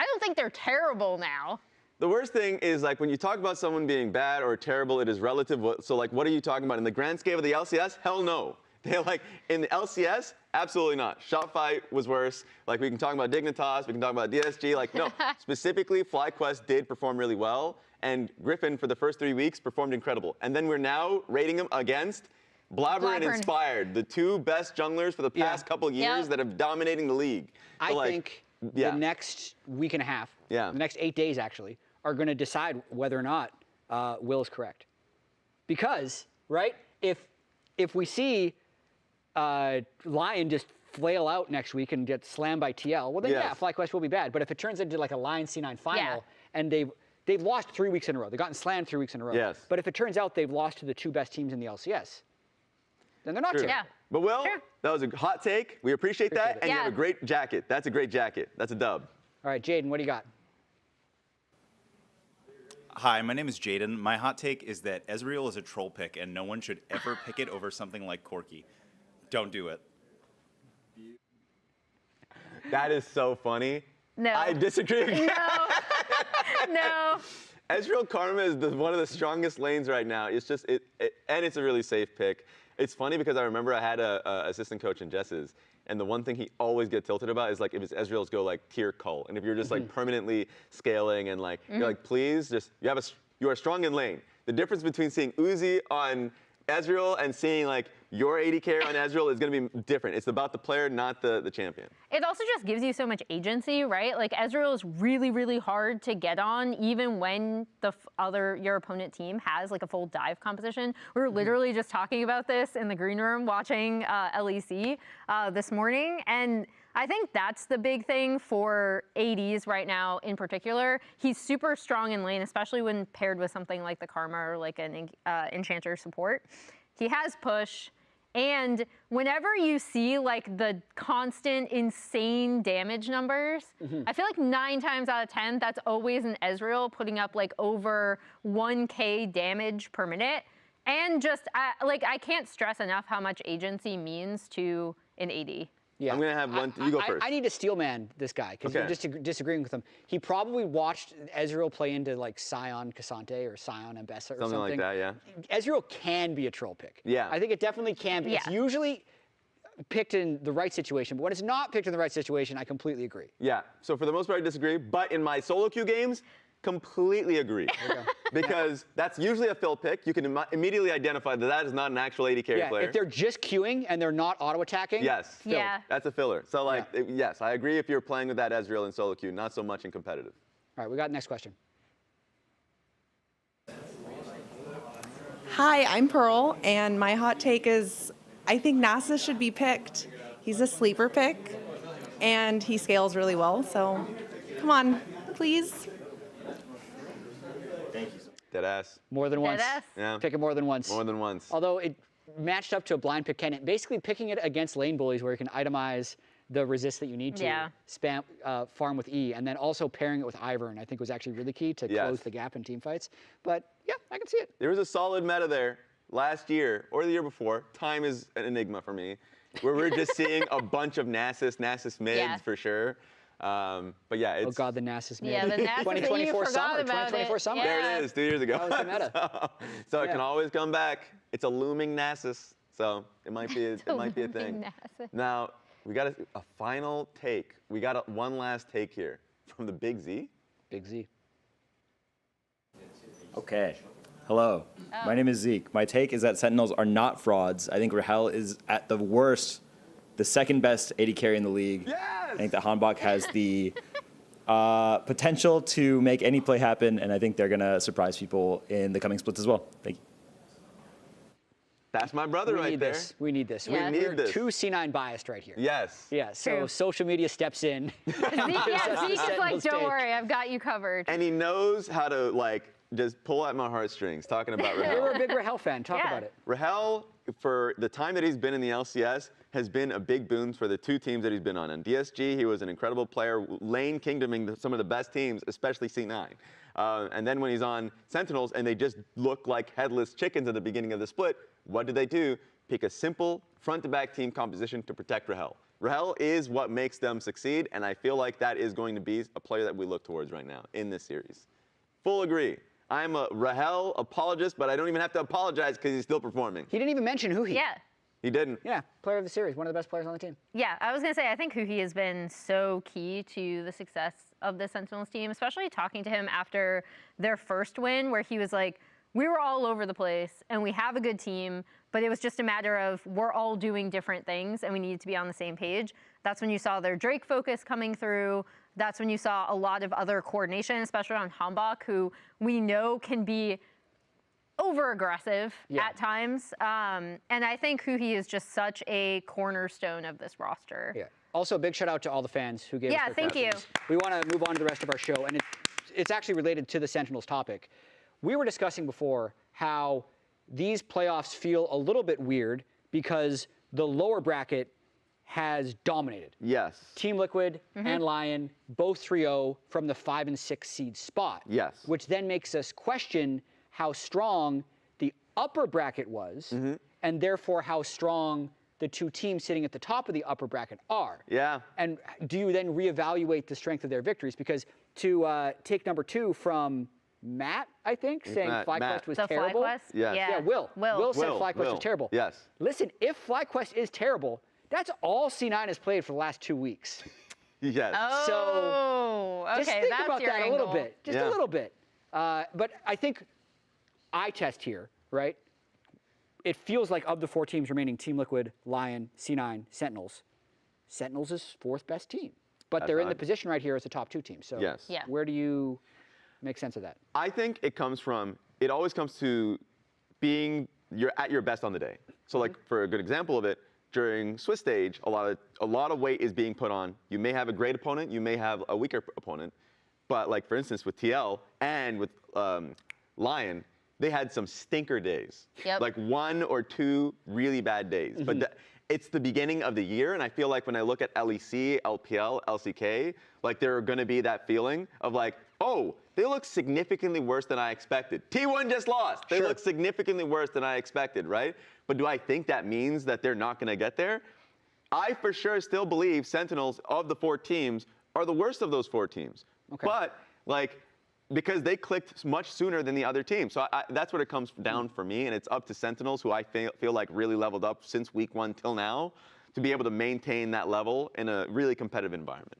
I don't think they're terrible now. The worst thing is like when you talk about someone being bad or terrible, it is relative. So like, what are you talking about in the grand scale of the LCS? Hell no. They're like in the LCS, absolutely not. Shopify was worse. Like we can talk about Dignitas, we can talk about DSG. Like no, specifically FlyQuest did perform really well, and Griffin for the first 3 weeks performed incredible. And then we're now rating him against Blabber and Inspired, the two best junglers for the past couple of years that have dominating the league. So I think the next week and a half, the next 8 days actually, are going to decide whether or not Will is correct. Because, right, if we see Lyon just flail out next week and get slammed by TL, well then FlyQuest will be bad. But if it turns into like a Lion C9 final and they've lost 3 weeks in a row, they've gotten slammed 3 weeks in a row. Yes. But if it turns out they've lost to the two best teams in the LCS, then they're not terrible. Yeah. But Will, that was a hot take. We appreciate that. And you have a great jacket. That's a great jacket. That's a dub. All right, Jaden, what do you got? Hi, my name is Jaden. My hot take is that Ezreal is a troll pick, and no one should ever pick it over something like Corki. Don't do it. That is so funny. No. I disagree. No. No. Ezreal Karma is one of the strongest lanes right now. It's just, and it's a really safe pick. It's funny because I remember I had a assistant coach in Jess's, and the one thing he always get tilted about is like if it's Ezreal's go like tier cull, and if you're just like permanently scaling and like you're like please just you are strong in lane. The difference between seeing Uzi on Ezreal and seeing like your AD carry on Ezreal is going to be different. It's about the player, not the champion. It also just gives you so much agency, right? Like Ezreal is really, really hard to get on, even when your opponent team has like a full dive composition. We were literally just talking about this in the green room watching LEC this morning, and I think that's the big thing for ADs right now in particular. He's super strong in lane, especially when paired with something like the Karma or like an Enchanter support. He has push. And whenever you see like the constant insane damage numbers, I feel like 9 times out of 10, that's always an Ezreal putting up like over 1K damage per minute. And just I can't stress enough how much agency means to an AD. Yeah. I'm going to have one. You go first. I need to steel man this guy because you're just disagreeing with him. He probably watched Ezreal play into like Sion Cassante or Sion Ambessa or something. Something like that, yeah. Ezreal can be a troll pick. Yeah. I think it definitely can be. Yeah. It's usually picked in the right situation, but when it's not picked in the right situation, I completely agree. Yeah. So for the most part, I disagree. But in my solo queue games, completely agree. Because that's usually a fill pick. You can immediately identify that that is not an actual AD carry player. If they're just queuing and they're not auto-attacking, that's a filler. So like, yes, I agree if you're playing with that Ezreal in solo queue, not so much in competitive. All right, we got next question. Hi, I'm Pearl, and my hot take is I think Nasus should be picked. He's a sleeper pick, and he scales really well, so come on, please. Deadass. More than once. Deadass. Yeah. Pick it more than once. More than once. Although it matched up to a blind pick Kennen, basically picking it against lane bullies where you can itemize the resist that you need to spam farm with E, and then also pairing it with Ivern, I think was actually really key to close the gap in team fights. But yeah, I can see it. There was a solid meta there last year or the year before. Time is an enigma for me, where we're just seeing a bunch of Nasus mids for sure. But yeah, it's... Oh God, the Nasus mid. Yeah, the Nasus 2024 summer. 2024 summer. There it is, 2 years ago. That was the meta. So it can always come back. It's a looming Nasus, so it might be a thing. Now we got a final take. We got one last take here from the Big Z. Big Z. Okay. Hello. My name is Zeke. My take is that Sentinels are not frauds. I think Rahel is at the worst the second best AD carry in the league. Yes! I think that Hanbok has the potential to make any play happen, and I think they're going to surprise people in the coming splits as well. Thank you. That's my brother right there. We need this. Yeah. We need this. Too C9 biased right here. Yes. Yeah, so social media steps in. Zeke is like, don't worry, I've got you covered. And he knows how to like just pull at my heartstrings talking about Rahel. You're a big Rahel fan. Talk about it. Rahel, for the time that he's been in the LCS, has been a big boon for the two teams that he's been on. In DSG, he was an incredible player, lane kingdoming some of the best teams, especially C9. And then when he's on Sentinels and they just look like headless chickens at the beginning of the split, what do? Pick a simple front-to-back team composition to protect Rahel. Rahel is what makes them succeed, and I feel like that is going to be a player that we look towards right now in this series. Full agree. I'm a Rahel apologist, but I don't even have to apologize because he's still performing. He didn't even mention Huhi. Yeah. He didn't. Yeah, player of the series, one of the best players on the team. Yeah, I was going to say, I think Huhi has been so key to the success of the Sentinels team, especially talking to him after their first win, where he was like, we were all over the place and we have a good team, but it was just a matter of we're all doing different things and we needed to be on the same page. That's when you saw their Drake focus coming through. That's when you saw a lot of other coordination, especially on Hambach, who we know can be over-aggressive at times. And I think Huhi is just such a cornerstone of this roster. Yeah. Also, a big shout out to all the fans who gave us their thank you. We want to move on to the rest of our show, and it's actually related to the Sentinels topic. We were discussing before how these playoffs feel a little bit weird because the lower bracket has dominated. Yes. Team Liquid and Lyon, both 3-0 from the 5 and 6 seed spot. Yes. Which then makes us question how strong the upper bracket was, and therefore how strong the two teams sitting at the top of the upper bracket are. Yeah. And do you then reevaluate the strength of their victories? Because to take number 2 from Matt, I think, saying FlyQuest was terrible. FlyQuest? Yes. Yeah, Will said FlyQuest was terrible. Yes. Listen, if FlyQuest is terrible, that's all C9 has played for the last 2 weeks. Yes. Oh, okay, just think that's about your that angle. a little bit. Just a little bit. But I think eye test here, right? It feels like of the 4 teams remaining, Team Liquid, Lyon, C9, Sentinels, Sentinels is 4th best team. But they're in the position right here as the top 2 teams. So where do you make sense of that? I think it always comes to being at your best on the day. So like for a good example of it, during Swiss Stage, a lot of weight is being put on. You may have a great opponent, you may have a weaker opponent, but like for instance with TL and with Lyon, they had some stinker days. Yep. Like 1 or 2 really bad days. But it's the beginning of the year, and I feel like when I look at LEC, LPL, LCK, like there are going to be that feeling of like, oh, they look significantly worse than I expected. T1 just lost. They look significantly worse than I expected, right? But do I think that means that they're not going to get there? I for sure still believe Sentinels of the 4 teams are the worst of those 4 teams. Okay. But like, because they clicked much sooner than the other team. So that's what it comes down for me, and it's up to Sentinels, who I feel like really leveled up since week 1 till now, to be able to maintain that level in a really competitive environment.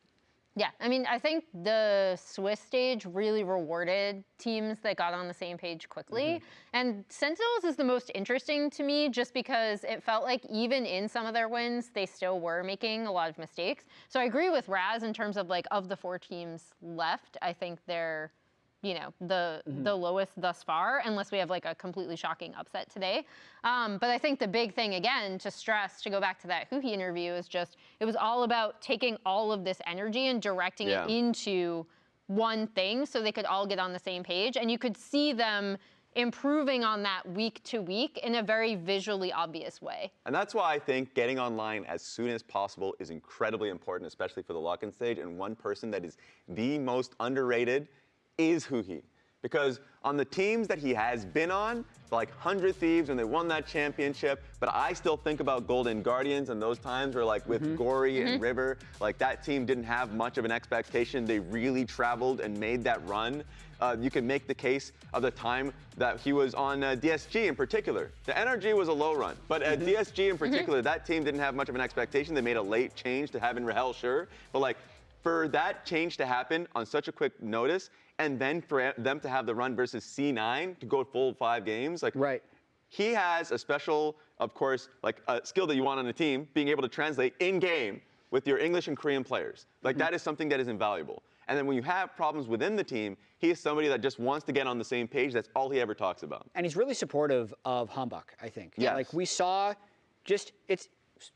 Yeah, I mean, I think the Swiss stage really rewarded teams that got on the same page quickly. And Sentinels is the most interesting to me just because it felt like even in some of their wins, they still were making a lot of mistakes. So I agree with Raz in terms of like, of the 4 teams left, I think they're, you know, the lowest thus far, unless we have like a completely shocking upset today. But I think the big thing, again, to stress, to go back to that Huhi interview, is just, it was all about taking all of this energy and directing it into one thing so they could all get on the same page. And you could see them improving on that week to week in a very visually obvious way. And that's why I think getting online as soon as possible is incredibly important, especially for the lock-in stage. And one person that is the most underrated is Huhi. Because on the teams that he has been on, like 100 Thieves when they won that championship, but I still think about Golden Guardians and those times where like with Gory and River, like that team didn't have much of an expectation. They really traveled and made that run. You can make the case of the time that he was on DSG in particular. The NRG was a low run, but at DSG in particular, that team didn't have much of an expectation. They made a late change to having Rahel, sure, but like for that change to happen on such a quick notice, and then for them to have the run versus C9 to go full 5 games, like he has a special, of course, like a skill that you want on a team, being able to translate in game with your English and Korean players. Like that is something that is invaluable. And then when you have problems within the team, he is somebody that just wants to get on the same page. That's all he ever talks about. And he's really supportive of Hambach, I think. Yes. Like we saw,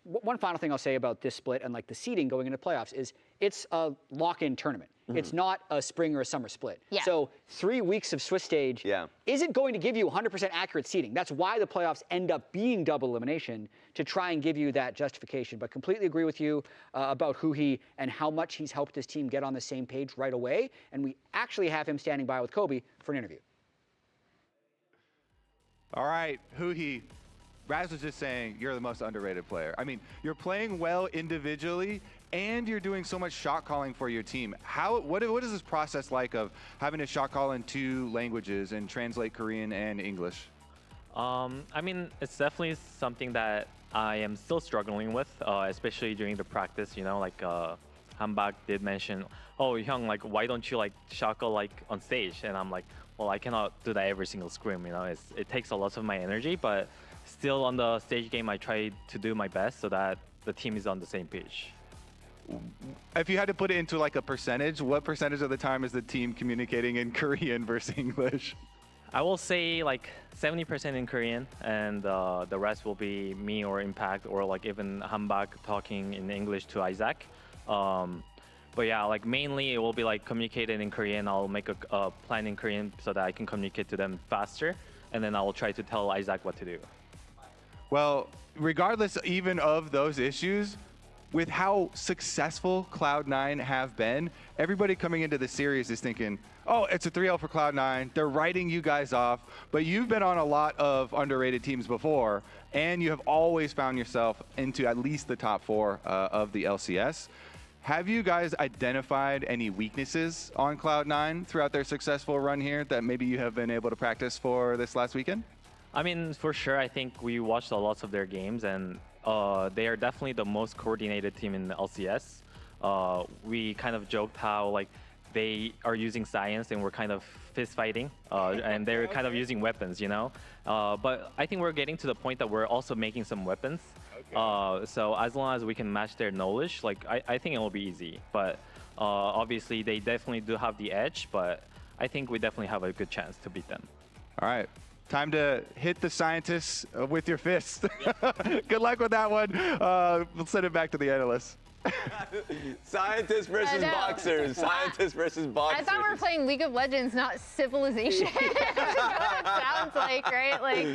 one final thing I'll say about this split and like the seeding going into playoffs is it's a lock-in tournament. It's not a spring or a summer split. So 3 weeks of Swiss Stage isn't going to give you 100% accurate seeding. That's why the playoffs end up being double elimination, to try and give you that justification. But completely agree with you about Huhi and how much he's helped his team get on the same page right away. And we actually have him standing by with Kobe for an interview. All right, Huhi, Raz was just saying you're the most underrated player. I mean, you're playing well individually, and you're doing so much shot calling for your team. What is this process like of having to shot call in 2 languages and translate Korean and English? I mean, it's definitely something that I am still struggling with, especially during the practice. You know, like Hanbak did mention, "Oh, Hyung, like, why don't you like shot call like on stage?" And I'm like, "Well, I cannot do that every single scrim. You know, it takes a lot of my energy, but still on the stage game, I try to do my best so that the team is on the same page." If you had to put it into like a percentage, what percentage of the time is the team communicating in Korean versus English? I will say like 70% in Korean, and the rest will be me or Impact or like even Hanbak talking in English to Isaac. But yeah, like mainly it will be like communicated in Korean. I'll make a plan in Korean so that I can communicate to them faster, and then I will try to tell Isaac what to do. Well, regardless even of those issues, with how successful Cloud9 have been, everybody coming into the series is thinking, oh, it's a 3-0 for Cloud9. They're writing you guys off. But you've been on a lot of underrated teams before, and you have always found yourself into at least the top 4 of the LCS. Have you guys identified any weaknesses on Cloud9 throughout their successful run here that maybe you have been able to practice for this last weekend? I mean, for sure, I think we watched a lot of their games, and they are definitely the most coordinated team in the LCS. We kind of joked how like they are using science and we're kind of fist fighting, and they're kind of using weapons, you know. But I think we're getting to the point that we're also making some weapons. So as long as we can match their knowledge, like I think it will be easy. But obviously they definitely do have the edge, but I think we definitely have a good chance to beat them. All right. Time to hit the scientists with your fist. Good luck with that one. We'll send it back to the analysts. Scientists versus boxers. Scientists versus boxers. I thought we were playing League of Legends, not Civilization. That's what it sounds like, right? Like,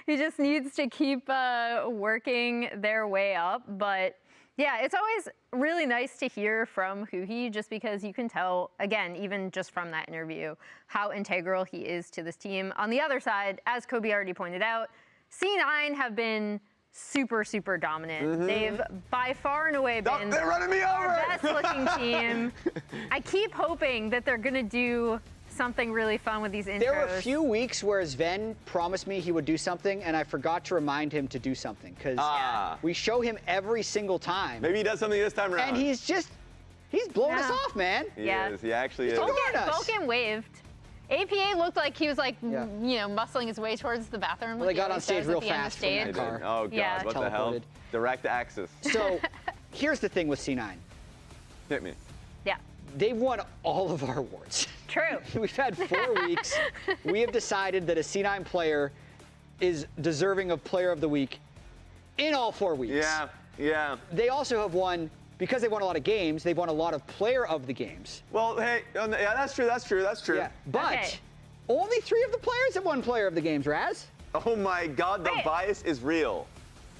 he just needs to keep working their way up. But yeah, it's always really nice to hear from Huhi, just because you can tell, again, even just from that interview, how integral he is to this team. On the other side, as Kobe already pointed out, C9 have been super, super dominant. They've by far and away been they're running me over. Our best looking team. I keep hoping that they're going to do something really fun with these intros. There were a few weeks where Sven promised me he would do something, and I forgot to remind him to do something, because we show him every single time. Maybe he does something this time around. And he's blowing us off, man. He is. He actually is. Vulcan waved. APA looked like he was like, you know, muscling his way towards the bathroom. Well, they got on stage real fast from that car. Oh, God, what the hell? Direct access. So, here's the thing with C9. Hit me. Yeah. They've won all of our awards. True. We've had 4 weeks. We have decided that a C9 player is deserving of Player of the Week in all 4 weeks. Yeah, yeah. They also have won, because they won a lot of games, they've won a lot of Player of the Games. Well, hey, yeah, that's true, that's true, that's true. Yeah. But only 3 of the players have won Player of the Games, Raz. Oh my God, the bias is real.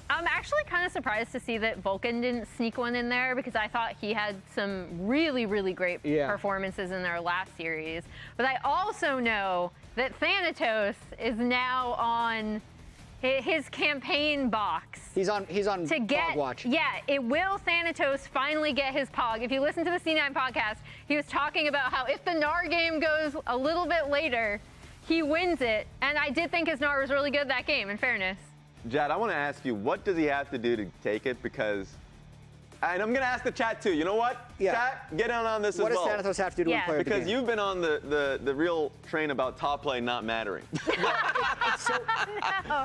I'm actually kind of surprised to see that Vulcan didn't sneak one in there, because I thought he had some really, really great performances in their last series. But I also know that Thanatos is now on his campaign box. He's on Pog Watch. Yeah, it will Thanatos finally get his Pog. If you listen to the C9 podcast, he was talking about how if the Gnar game goes a little bit later, he wins it. And I did think his Gnar was really good that game, in fairness. Jad, I want to ask you, what does he have to do to take it? Because, and I'm going to ask the chat too. You know what? Yeah. Chat, get in on this as well. What does Thanatos have to do to win Player of the Game? Because you've been on the real train about top play not mattering.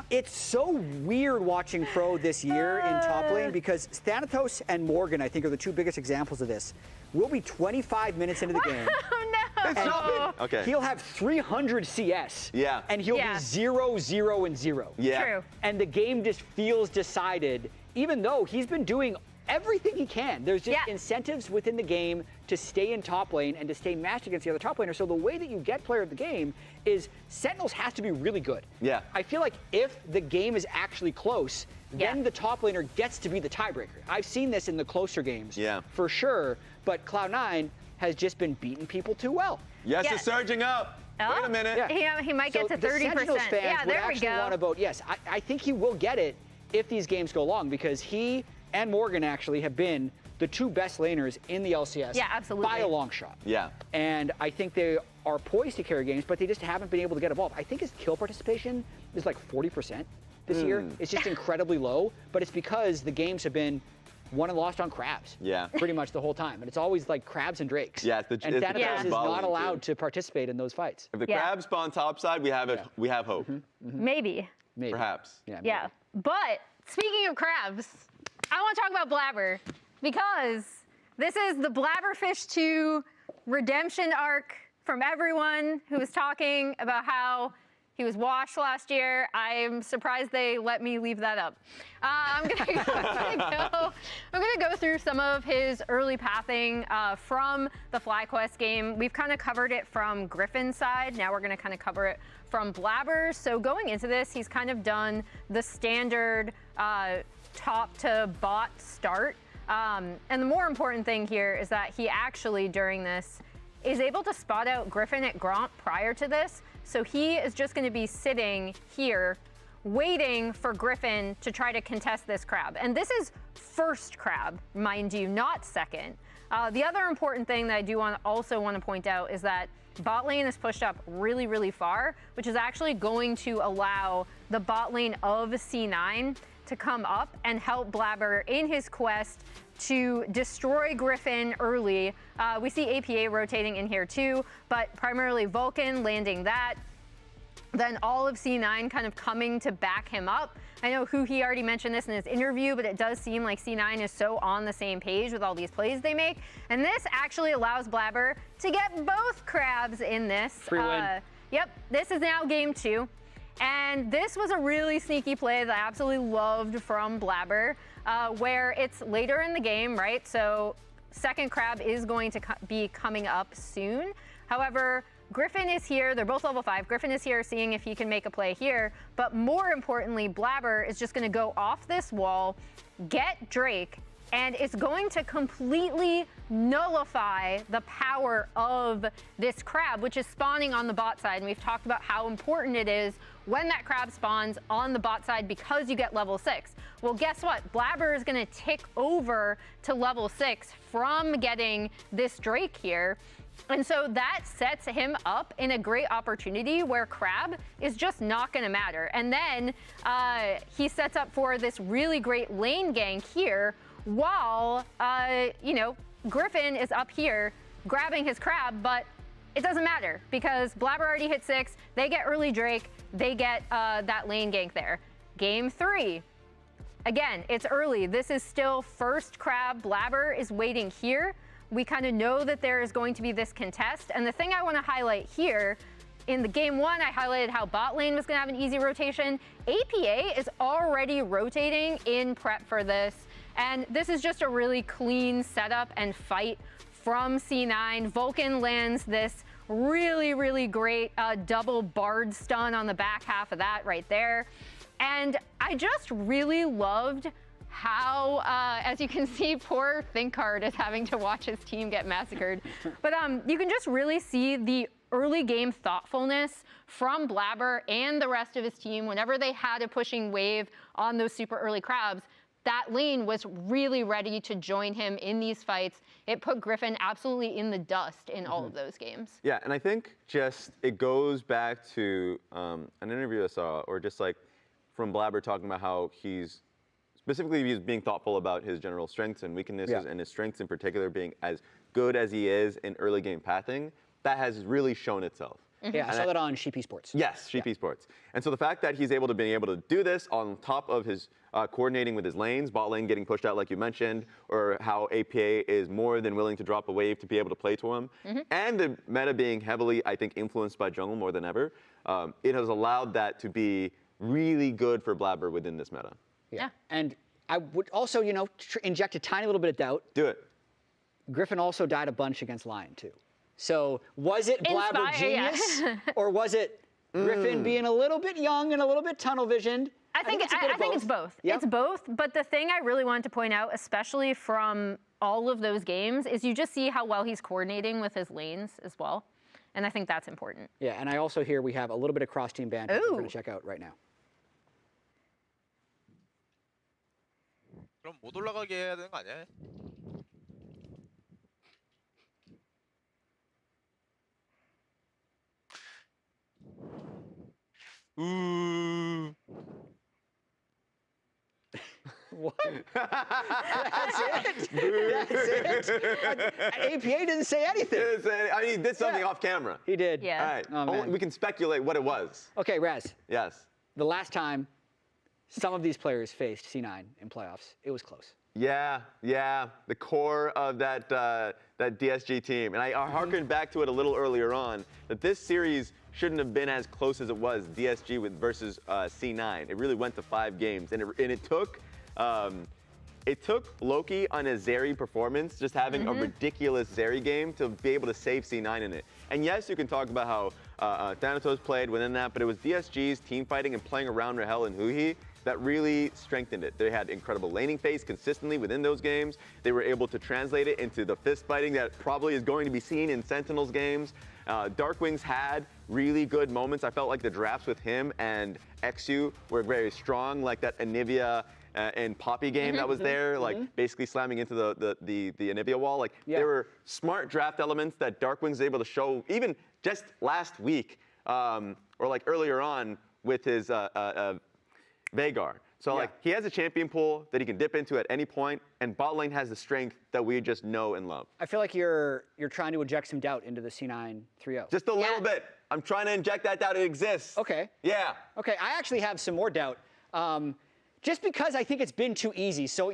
It's so weird watching Pro this year in top lane, because Thanatos and Morgan, I think, are the 2 biggest examples of this. We'll be 25 minutes into the game. Okay. He'll have 300 CS. Yeah. And he'll be 0, 0, and 0. Yeah. True. And the game just feels decided, even though he's been doing everything he can. There's just incentives within the game to stay in top lane and to stay matched against the other top laner. So the way that you get Player of the Game is Sentinels has to be really good. Yeah. I feel like if the game is actually close, then the top laner gets to be the tiebreaker. I've seen this in the closer games, for sure, but Cloud9 has just been beating people too well. Yes, it's surging up. Oh, Wait a minute. He might get to 30%. The Sentinels fans Yeah, would there we actually go. want to vote yes. I think he will get it if these games go long, because he and Morgan actually have been the two best laners in the LCS by a long shot. Yeah. And I think they are poised to carry games, but they just haven't been able to get involved. I think his kill participation is like 40% this year. It's just incredibly low, but it's because the games have been won and lost on crabs. Yeah. Pretty much the whole time. And it's always like crabs and drakes. Yeah, and Thanatos is not allowed to participate in those fights. If the crabs spawn topside, we have hope. Maybe. Perhaps. Yeah. But speaking of crabs, I want to talk about Blabber, because this is the Blabberfish 2 redemption arc from everyone who was talking about how he was washed last year. I'm surprised they let me leave that up. I'm gonna go through some of his early pathing from the FlyQuest game. We've kind of covered it from Griffin's side. Now we're gonna kind of cover it from Blabber. So going into this, he's kind of done the standard top to bot start. And the more important thing here is that he actually, during this, is able to spot out Griffin at Gromp prior to this. So he is just going to be sitting here waiting for Griffin to try to contest this crab. And this is first crab, mind you, not second. The other important thing that I do also want to point out is that bot lane is pushed up really, really far, which is actually going to allow the bot lane of C9 to come up and help Blabber in his quest to destroy Griffin early. We see APA rotating in here too, but primarily Vulcan landing that. Then all of C9 kind of coming to back him up. I know he already mentioned this in his interview, but it does seem like C9 is so on the same page with all these plays they make. And this actually allows Blabber to get both crabs in this. Free win. Yep, this is now game 2. And this was a really sneaky play that I absolutely loved from Blabber, where it's later in the game, right? So second crab is going to be coming up soon. However, Griffin is here. They're both level 5. Griffin is here seeing if he can make a play here. But more importantly, Blabber is just going to go off this wall, get Drake, and it's going to completely nullify the power of this crab, which is spawning on the bot side. And we've talked about how important it is when that crab spawns on the bot side because you get level 6. Well, guess what? Blabber is going to tick over to level 6 from getting this Drake here. And so that sets him up in a great opportunity where crab is just not going to matter. And then he sets up for this really great lane gank here while, Griffin is up here grabbing his crab, but it doesn't matter because Blabber already hit 6. They get early Drake. They get that lane gank there. Game 3. Again, it's early. This is still first crab. Blabber is waiting here. We kind of know that there is going to be this contest. And the thing I want to highlight here, in the game 1, I highlighted how bot lane was going to have an easy rotation. APA is already rotating in prep for this. And this is just a really clean setup and fight from C9. Vulcan lands this really, really great double bard stun on the back half of that right there. And I just really loved how, as you can see, poor ThinkCard is having to watch his team get massacred. But you can just really see the early game thoughtfulness from Blabber and the rest of his team whenever they had a pushing wave on those super early crabs. That lane was really ready to join him in these fights. It put Griffin absolutely in the dust in all of those games. Yeah, and I think just it goes back to an interview I saw, or just like from Blabber talking about how he's being thoughtful about his general strengths and weaknesses, and his strengths in particular being as good as he is in early game pathing. That has really shown itself. Yeah, I saw that on Sheep Esports. Yes, Sheep Esports. And so the fact that he's able to do this on top of his coordinating with his lanes, bot lane getting pushed out like you mentioned, or how APA is more than willing to drop a wave to be able to play to him, and the meta being heavily, I think, influenced by jungle more than ever, it has allowed that to be really good for Blabber within this meta. Yeah. And I would also, inject a tiny little bit of doubt. Do it. Griffin also died a bunch against Lyon, too. So was it Blabber genius, or was it Griffin being a little bit young and a little bit tunnel visioned? I think it's both. Yep. It's both. But the thing I really wanted to point out, especially from all of those games, is you just see how well he's coordinating with his lanes as well. And I think that's important. Yeah, and I also hear we have a little bit of cross-team banter we're going to check out right now. 그럼 못 올라가게 해야 되는 거 아니야? What? That's it? That's it? APA didn't say anything. I mean, he did something off camera. He did. Yeah. All right. Oh, man. We can speculate what it was. Okay, Raz. Yes. The last time some of these players faced C9 in playoffs, it was close. Yeah. The core of that DSG team. And I harkened back to it a little earlier on, that this series shouldn't have been as close as it was, DSG versus C9. It really went to 5 games. And it took Loki on a Zeri performance, just having a ridiculous Zeri game to be able to save C9 in it. And yes, you can talk about how Thanatos played within that, but it was DSG's team fighting and playing around Rahel and Huhi that really strengthened it. They had incredible laning phase consistently within those games. They were able to translate it into the fist fighting that probably is going to be seen in Sentinels games. Darkwings had really good moments. I felt like the drafts with him and Exu were very strong, like that Anivia and Poppy game that was there, like basically slamming into the Anivia wall. Like there were smart draft elements that Darkwings was able to show even just last week or like earlier on with his Veigar. So like he has a champion pool that he can dip into at any point, and bot lane has the strength that we just know and love. I feel like you're trying to inject some doubt into the C9 3-0. Just a little bit. I'm trying to inject that doubt. It exists. Okay. Yeah. Okay, I actually have some more doubt. Just because I think it's been too easy. So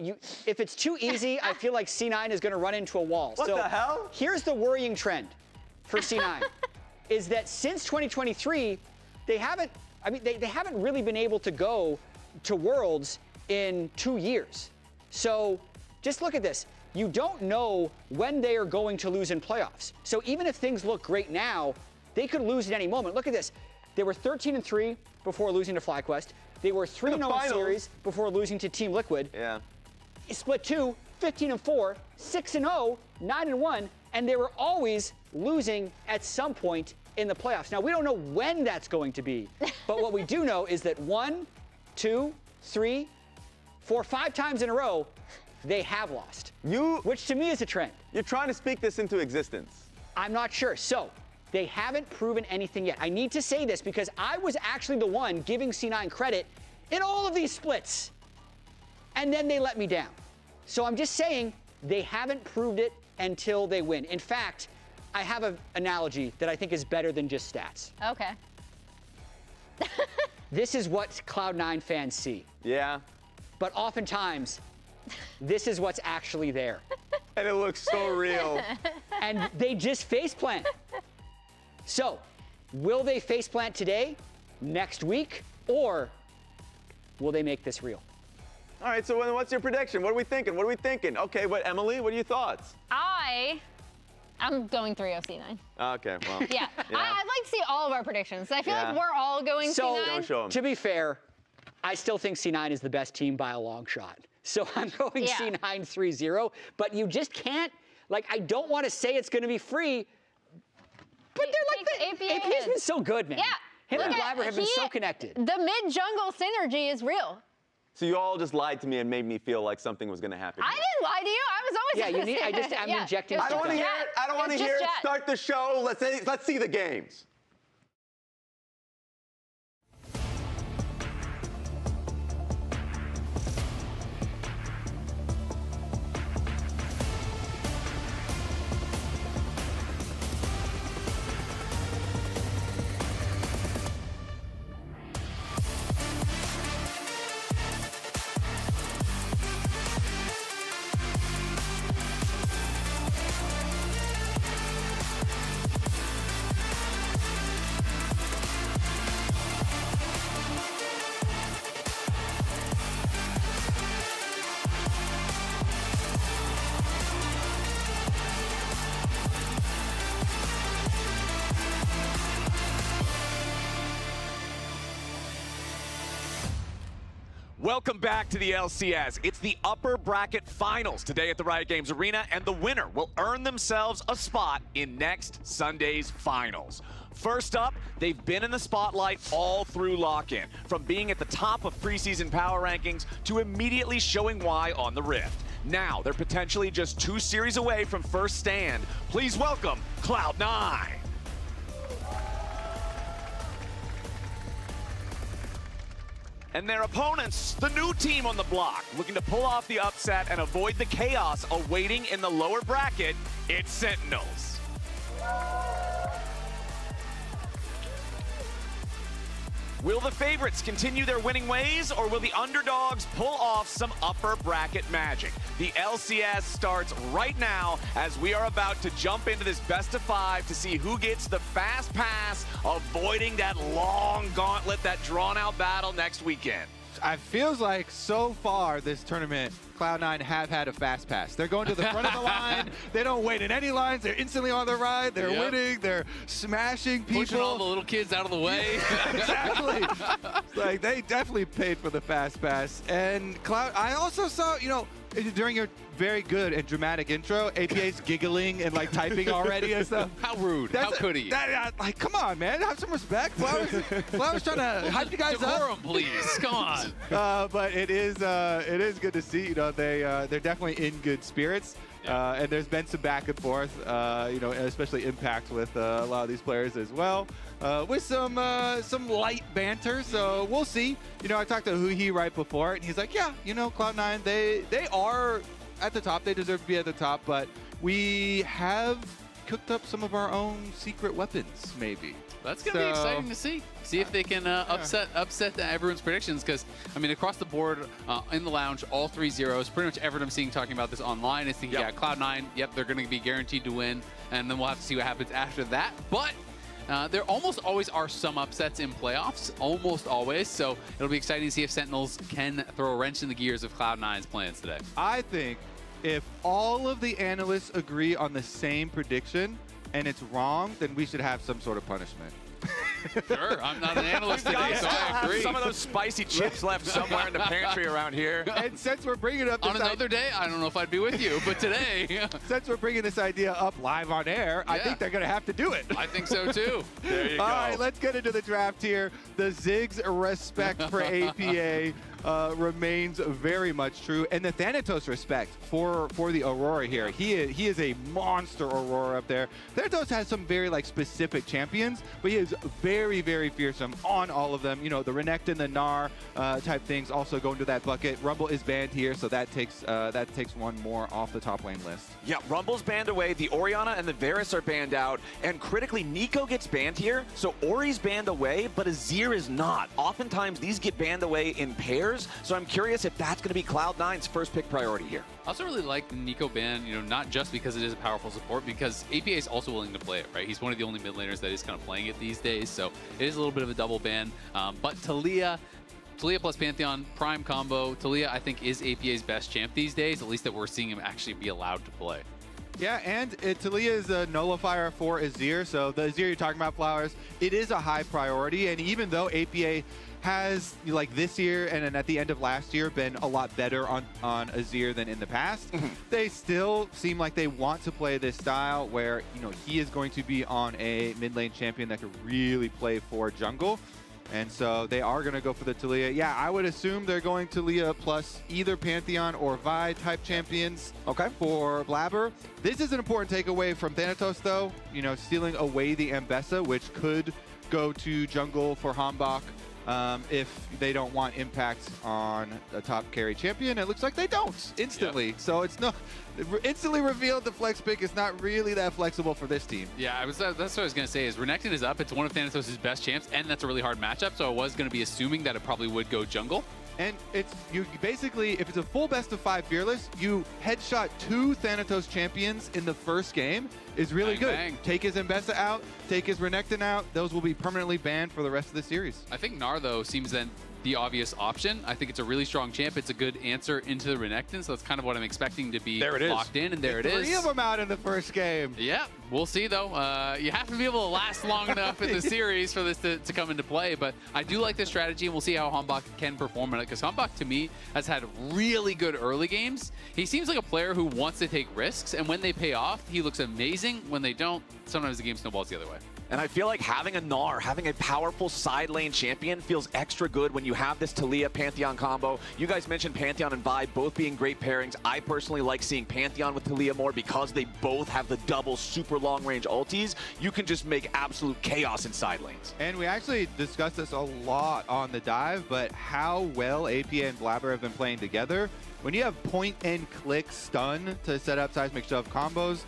if it's too easy, I feel like C9 is going to run into a wall. What the hell? Here's the worrying trend for C9, is that since 2023, they haven't really been able to go to Worlds in 2 years. So just look at this. You don't know when they are going to lose in playoffs. So even if things look great now, they could lose at any moment. Look at this. They were 13-3 before losing to FlyQuest. They were 3-0 in series before losing to Team Liquid. Yeah. Split 2, 15-4, 6-0, 9-1, and they were always losing at some point in the playoffs. Now, we don't know when that's going to be, but what we do know is that 1, 2, 3, 4, 5 times in a row, they have lost. Which to me is a trend. You're trying to speak this into existence. I'm not sure. So, they haven't proven anything yet. I need to say this because I was actually the one giving C9 credit in all of these splits. And then they let me down. So I'm just saying they haven't proved it until they win. In fact, I have an analogy that I think is better than just stats. Okay. This is what Cloud9 fans see. Yeah. But oftentimes, this is what's actually there. And it looks so real. And they just faceplant. So, will they faceplant today, next week, or will they make this real? All right, so what's your prediction? What are we thinking? Okay, Emily, what are your thoughts? I'm going 3-0 C9. Okay, well. Yeah. I'd like to see all of our predictions. I feel like we're all going C9. Show 'em. To be fair, I still think C9 is the best team by a long shot. So I'm going C9 3-0, but you just can't, I don't want to say it's going to be free, but they're like, the APA's been so good, man. Yeah. Him and Blabber have been so connected. The mid-jungle synergy is real. So you all just lied to me and made me feel like something was going to happen. I didn't lie to you. I was always I'm injecting. I don't want to hear it. I don't want to hear it. Start the show. Let's see the games. Welcome back to the LCS. It's the upper bracket finals today at the Riot Games Arena, and the winner will earn themselves a spot in next Sunday's finals. First up, they've been in the spotlight all through lock-in, from being at the top of preseason power rankings to immediately showing why on the Rift. Now, they're potentially just 2 series away from first stand. Please welcome Cloud9. And their opponents, the new team on the block, looking to pull off the upset and avoid the chaos awaiting in the lower bracket, it's Sentinels. Will the favorites continue their winning ways, or will the underdogs pull off some upper bracket magic? The LCS starts right now as we are about to jump into this best of 5 to see who gets the fast pass, avoiding that long gauntlet, that drawn-out battle next weekend. It feels like so far this tournament, Cloud9 have had a fast pass. They're going to the front of the line. They don't wait in any lines. They're instantly on the ride. They're winning. They're smashing people. Pushing all the little kids out of the way. Exactly. Like, they definitely paid for the fast pass. And I also saw, during your very good and dramatic intro, APA's giggling and like typing already and stuff. How rude. How could he? Like, come on, man. Have some respect. Flowers trying to hype you guys Decorum, up. please. Come on. But it is good to see. They're definitely in good spirits. And there's been some back and forth, especially Impact with a lot of these players as well, with some light banter. So we'll see. I talked to Huhi right before, and he's like, yeah, Cloud9, they are at the top. They deserve to be at the top, but we have cooked up some of our own secret weapons, maybe. That's going to be exciting to see. See if they can upset everyone's predictions, because, across the board in the lounge, all 3 zeros. Pretty much everyone I'm seeing talking about this online is thinking, Cloud9, they're going to be guaranteed to win, and then we'll have to see what happens after that. But there almost always are some upsets in playoffs, almost always. So it'll be exciting to see if Sentinels can throw a wrench in the gears of Cloud9's plans today. I think if all of the analysts agree on the same prediction and it's wrong, then we should have some sort of punishment. Sure, I'm not an analyst today, so I agree. Some of those spicy chips left somewhere in the pantry around here. And since we're bringing up this on another day, I don't know if I'd be with you, but today, since we're bringing this idea up live on air, I think they're going to have to do it. I think so too. There you go. All right, let's get into the draft here. The Ziggs respect for APA remains very much true, and the Thanatos respect for the Aurora here. He is a monster Aurora up there. Thanatos has some very specific champions, but he is very, very fearsome on all of them. The Renekton, the Gnar type things also go into that bucket. Rumble is banned here, so that takes one more off the top lane list. Yeah, Rumble's banned away. The Orianna and the Varus are banned out, and critically, Nico gets banned here. So Ori's banned away, but Azir is not. Oftentimes, these get banned away in pairs. So I'm curious if that's going to be Cloud9's first pick priority here. I also really like the Nico ban, not just because it is a powerful support, because APA is also willing to play it, right? He's one of the only mid laners that is kind of playing it these days, so it is a little bit of a double ban. But Taliyah plus Pantheon, prime combo. Taliyah, I think, is APA's best champ these days, at least that we're seeing him actually be allowed to play. Yeah, and Taliyah is a nullifier for Azir, so the Azir you're talking about, Flowers, it is a high priority, and even though APA has, this year and then at the end of last year, been a lot better on Azir than in the past, they still seem like they want to play this style where, he is going to be on a mid lane champion that could really play for jungle. And so they are going to go for the Taliyah. Yeah, I would assume they're going Taliyah plus either Pantheon or Vi type champions for Blabber. This is an important takeaway from Thanatos, though. Stealing away the Ambessa, which could go to jungle for Hambach. If they don't want impact on a top carry champion. It looks like they don't instantly. So it's not instantly revealed the flex pick is not really that flexible for this team. Yeah, that's what I was going to say is Renekton is up. It's one of Thanatos' best champs, and that's a really hard matchup. So I was going to be assuming that it probably would go jungle. And you basically, if it's a full best of 5 fearless, you headshot 2 Thanatos champions in the first game is really bang, good. Bang. Take his Ambessa out, take his Renekton out. Those will be permanently banned for the rest of the series. I think Gnar, though, seems then the obvious option. I think it's a really strong champ. It's a good answer into the Renekton, so that's kind of what I'm expecting to be locked in, and there it is. 3 of them out in the first game. Yeah, we'll see though. You have to be able to last long enough in the series for this to come into play, but I do like this strategy, and we'll see how Hanbok can perform in it, because Hanbok, to me, has had really good early games. He seems like a player who wants to take risks, and when they pay off, he looks amazing. When they don't, sometimes the game snowballs the other way. And I feel like having a Gnar, having a powerful side lane champion feels extra good when you have this Taliyah Pantheon combo. You guys mentioned Pantheon and Vi both being great pairings. I personally like seeing Pantheon with Taliyah more because they both have the double super long range ultis. You can just make absolute chaos in side lanes. And we actually discussed this a lot on the dive, but how well APA and Blabber have been playing together. When you have point and click stun to set up seismic shove combos,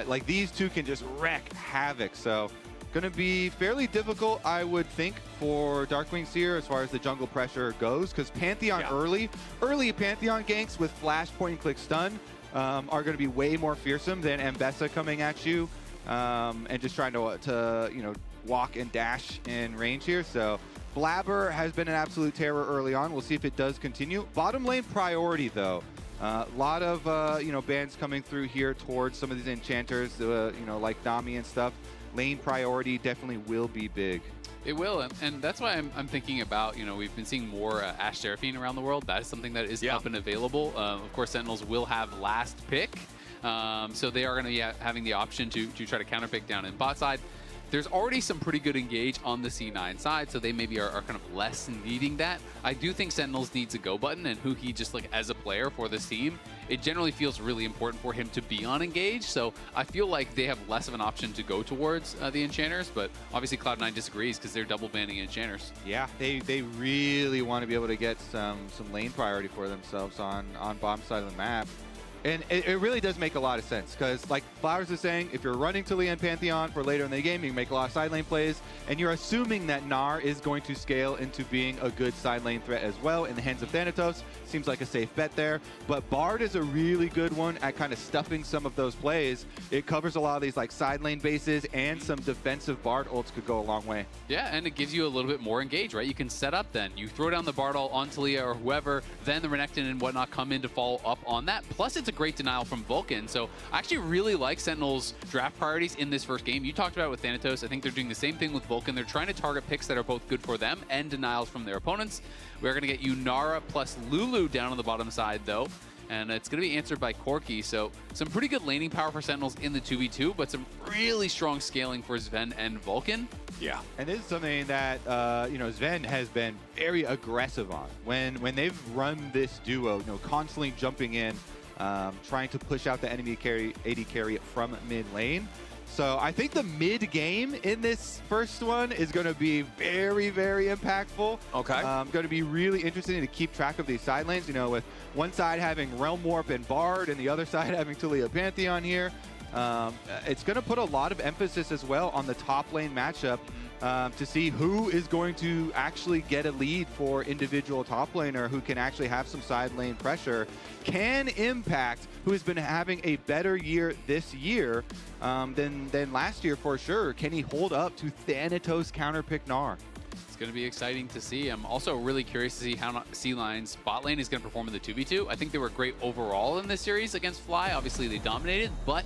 like these two can just wreak havoc. So going to be fairly difficult, I would think, for Darkwing Seer as far as the jungle pressure goes, because Pantheon early Pantheon ganks with flash point and click stun are going to be way more fearsome than Mbessa coming at you and just trying to you know, walk and dash in range here. So Blabber has been an absolute terror early on. We'll see if it does continue. Bottom lane priority, though. A lot of you know, bans coming through here towards some of these enchanters, you know, like Nami and stuff. Lane priority definitely will be big. It will, and that's why I'm thinking about, you know, we've been seeing more Ashe Seraphine around the world. That is something that is up and available. Of course, Sentinels will have last pick, so they are going to be having the option to try to counterpick down in bot side. There's already some pretty good engage on the C9 side, so they maybe are kind of less needing that. I do think Sentinels needs a go button, and Huhi, just like as a player for this team, it generally feels really important for him to be on engage, so I feel like they have less of an option to go towards the enchanters, but obviously Cloud9 disagrees because they're double banning enchanters. Yeah, they really want to be able to get some lane priority for themselves on bottom side of the map. And it really does make a lot of sense, because like Flowers is saying, if you're running Taliyah and Pantheon for later in the game, you can make a lot of side lane plays, and you're assuming that Gnar is going to scale into being a good side lane threat as well in the hands of Thanatos. Seems like a safe bet there. But Bard is a really good one at kind of stuffing some of those plays. It covers a lot of these like side lane bases, and some defensive Bard ults could go a long way. Yeah, and it gives you a little bit more engage, right? You can set up then. You throw down the Bard ult on Taliyah or whoever, then the Renekton and whatnot come in to follow up on that. Plus, it's a great denial from Vulcan. So I actually really like Sentinels draft priorities in this first game. You talked about it with Thanatos. I think they're doing the same thing with Vulcan. They're trying to target picks that are both good for them and denials from their opponents. We're going to get Yunara plus Lulu down on the bottom side, though. And it's going to be answered by Corki. So some pretty good laning power for Sentinels in the 2v2, but some really strong scaling for Sven and Vulcan. Yeah. And this is something that, you know, Sven has been very aggressive on. When they've run this duo, you know, constantly jumping in, trying to push out the enemy AD carry from mid lane. So I think the mid game in this first one is going to be very, very impactful. Okay. Going to be really interesting to keep track of these side lanes, you know, with one side having Realm Warp and Bard and the other side having Taliyah Pantheon here. It's going to put a lot of emphasis as well on the top lane matchup to see who is going to actually get a lead for individual top laner who can actually have some side lane pressure. Can Impact, who has been having a better year this year than last year for sure, can he hold up to Thanatos counterpick Gnar? It's going to be exciting to see. I'm also really curious to see how C-Line's bot lane is going to perform in the 2v2. I think they were great overall in this series against Fly. Obviously, they dominated, but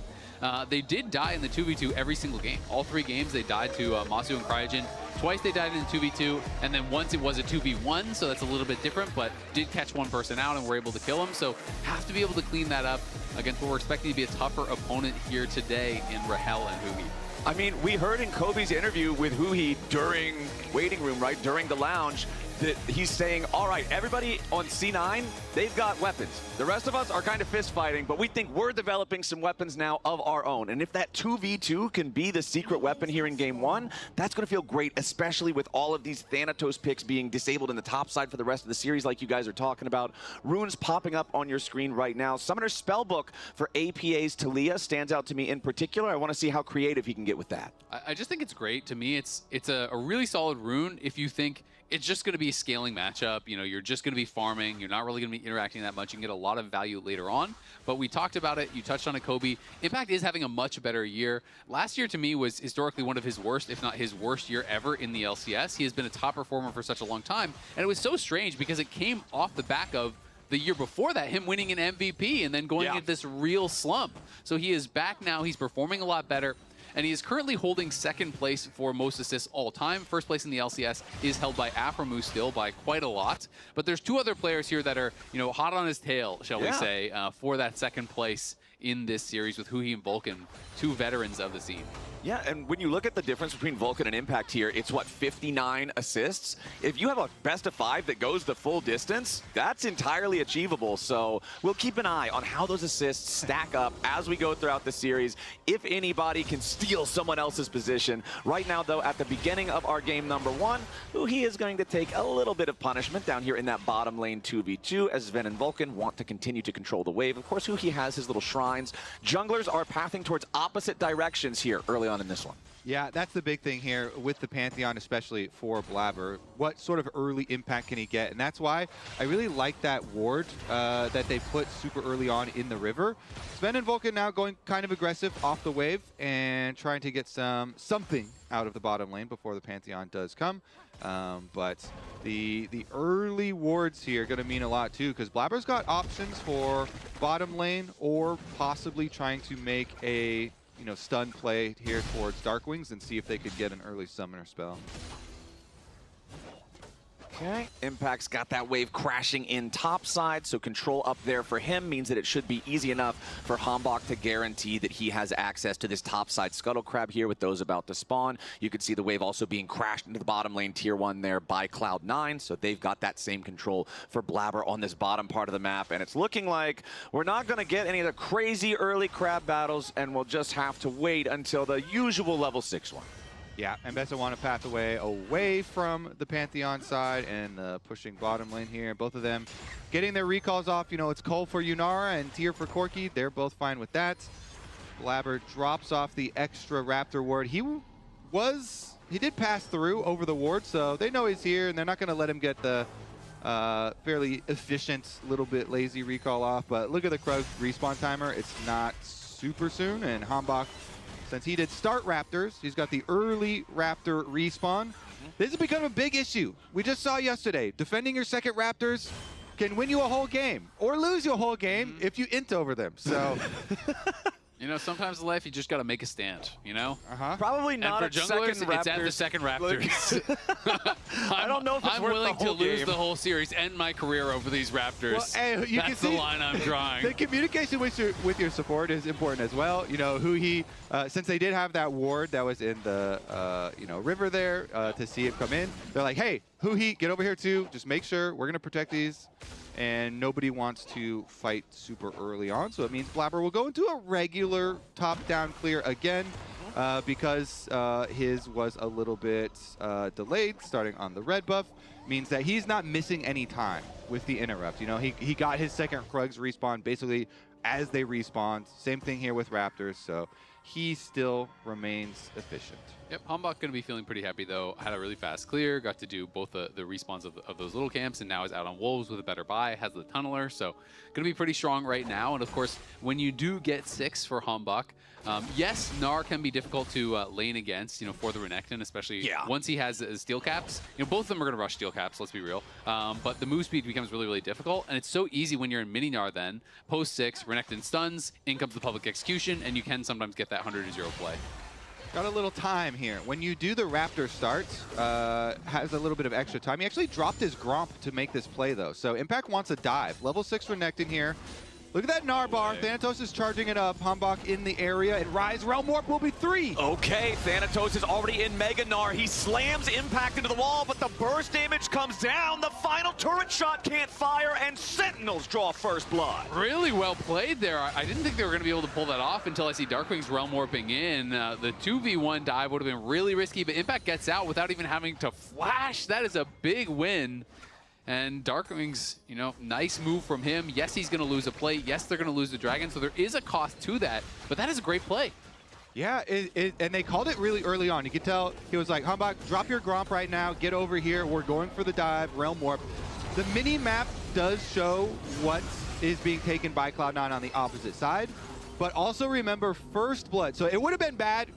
they did die in the 2v2 every single game. All 3 games, they died to Masu and Cryogen. Twice they died in the 2v2, and then once it was a 2v1, so that's a little bit different, but did catch one person out and were able to kill him. So have to be able to clean that up against what we're expecting to be a tougher opponent here today in Rahel and Huhi. I mean, we heard in Kobe's interview with Huhi during waiting room, right, during the lounge, that he's saying, all right, everybody on C9, they've got weapons. The rest of us are kind of fist fighting, but we think we're developing some weapons now of our own. And if that 2v2 can be the secret weapon here in game 1, that's going to feel great, especially with all of these Thanatos picks being disabled in the top side for the rest of the series, like you guys are talking about. Runes popping up on your screen right now. Summoner's Spellbook for APA's Taliyah stands out to me in particular. I want to see how creative he can get with that. I just think it's great. To me, it's a really solid rune if you think it's just going to be a scaling matchup. You know, you're just going to be farming. You're not really going to be interacting that much. You can get a lot of value later on. But we talked about it. You touched on it, Kobe. Impact is having a much better year. Last year, to me, was historically one of his worst, if not his worst year ever in the LCS. He has been a top performer for such a long time. And it was so strange because it came off the back of the year before that, him winning an MVP and then going into this real slump. So he is back now. He's performing a lot better. And he is currently holding second place for most assists all time. First place in the LCS is held by Aframu still by quite a lot. But there's two other players here that are, you know, hot on his tail, shall we say, for that second place in this series with Huhi and Vulcan, two veterans of the scene. Yeah, and when you look at the difference between Vulcan and Impact here, it's what, 59 assists? If you have a best of 5 that goes the full distance, that's entirely achievable. So we'll keep an eye on how those assists stack up as we go throughout the series. If anybody can steal someone else's position. Right now, though, at the beginning of our game number 1, Huhi is going to take a little bit of punishment down here in that bottom lane 2v2 as Sven and Vulcan want to continue to control the wave. Of course, Huhi has his little shrines. Junglers are pathing towards opposite directions here early on in this one. Yeah, that's the big thing here with the Pantheon, especially for Blabber. What sort of early impact can he get? And that's why I really like that ward that they put super early on in the river. Sven and Vulcan now going kind of aggressive off the wave and trying to get something out of the bottom lane before the Pantheon does come. But the early wards here are going to mean a lot too, because Blabber's got options for bottom lane or possibly trying to make a stun play here towards Darkwings and see if they could get an early summoner spell. Okay, Impact's got that wave crashing in topside, so control up there for him means that it should be easy enough for Hambach to guarantee that he has access to this topside Scuttle Crab here with those about to spawn. You can see the wave also being crashed into the bottom lane tier 1 there by Cloud9, so they've got that same control for Blabber on this bottom part of the map, and it's looking like we're not going to get any of the crazy early crab battles, and we'll just have to wait until the usual level 6 one. Yeah, and Bessa want to path away from the Pantheon side and pushing bottom lane here. Both of them getting their recalls off. It's Cole for Yunara and Tyr for Corki. They're both fine with that. Blabber drops off the extra Raptor ward. He did pass through over the ward, so they know he's here, and they're not going to let him get the fairly efficient, little bit lazy recall off. But look at the Krug respawn timer. It's not super soon, and Hambach, since he did start Raptors, he's got the early Raptor respawn. This has become a big issue. We just saw yesterday, defending your second Raptors can win you a whole game or lose you a whole game if you int over them. So, sometimes in life you just got to make a stand, Probably not and for junglers, it's at the second Raptors. I don't know if it's I'm worth willing the whole to lose game. the whole series, end my career over these Raptors. Well, hey, you That's can the see line I'm drawing. The communication with your support is important as well. Huhi, since they did have that ward that was in the river there to see it come in, they're like, hey, Huhi, get over here too. Just make sure we're gonna protect these. And nobody wants to fight super early on, so it means Blabber will go into a regular top-down clear again because his was a little bit delayed, starting on the red buff. Means that he's not missing any time with the interrupt. He got his second Krugs respawn basically as they respawned. Same thing here with Raptors, so he still remains efficient. Yep, Hambach going to be feeling pretty happy, though. Had a really fast clear, got to do both the respawns of those little camps, and now is out on Wolves with a better buy, has the Tunneler, so going to be pretty strong right now. And, of course, when you do get 6 for Hambach, yes, Gnar can be difficult to lane against, for the Renekton, especially once he has steel caps. Both of them are going to rush steel caps, let's be real. But the move speed becomes really, really difficult, and it's so easy when you're in mini Gnar then. Post 6, Renekton stuns, in comes the public execution, and you can sometimes get that 100-0 play. Got a little time here. When you do the Raptor starts, has a little bit of extra time. He actually dropped his Gromp to make this play, though. So Impact wants a dive. Level 6 Renekton here. Look at that Gnar bar. Thanatos is charging it up. Hambach in the area, and Rise Realm Warp will be 3. Okay, Thanatos is already in Mega Gnar. He slams Impact into the wall, but the burst damage comes down. The final turret shot can't fire, and Sentinels draw first blood. Really well played there. I didn't think they were going to be able to pull that off until I see Darkwing's Realm Warping in. The 2v1 dive would have been really risky, but Impact gets out without even having to flash. That is a big win. And Darkwing's, nice move from him. Yes, he's going to lose a play. Yes, they're going to lose the Dragon, so there is a cost to that, but that is a great play. Yeah, and they called it really early on. You could tell he was like, Hambach, drop your Gromp right now. Get over here. We're going for the dive, Realm Warp. The mini-map does show what is being taken by Cloud9 on the opposite side. But also remember First Blood. So it would have been bad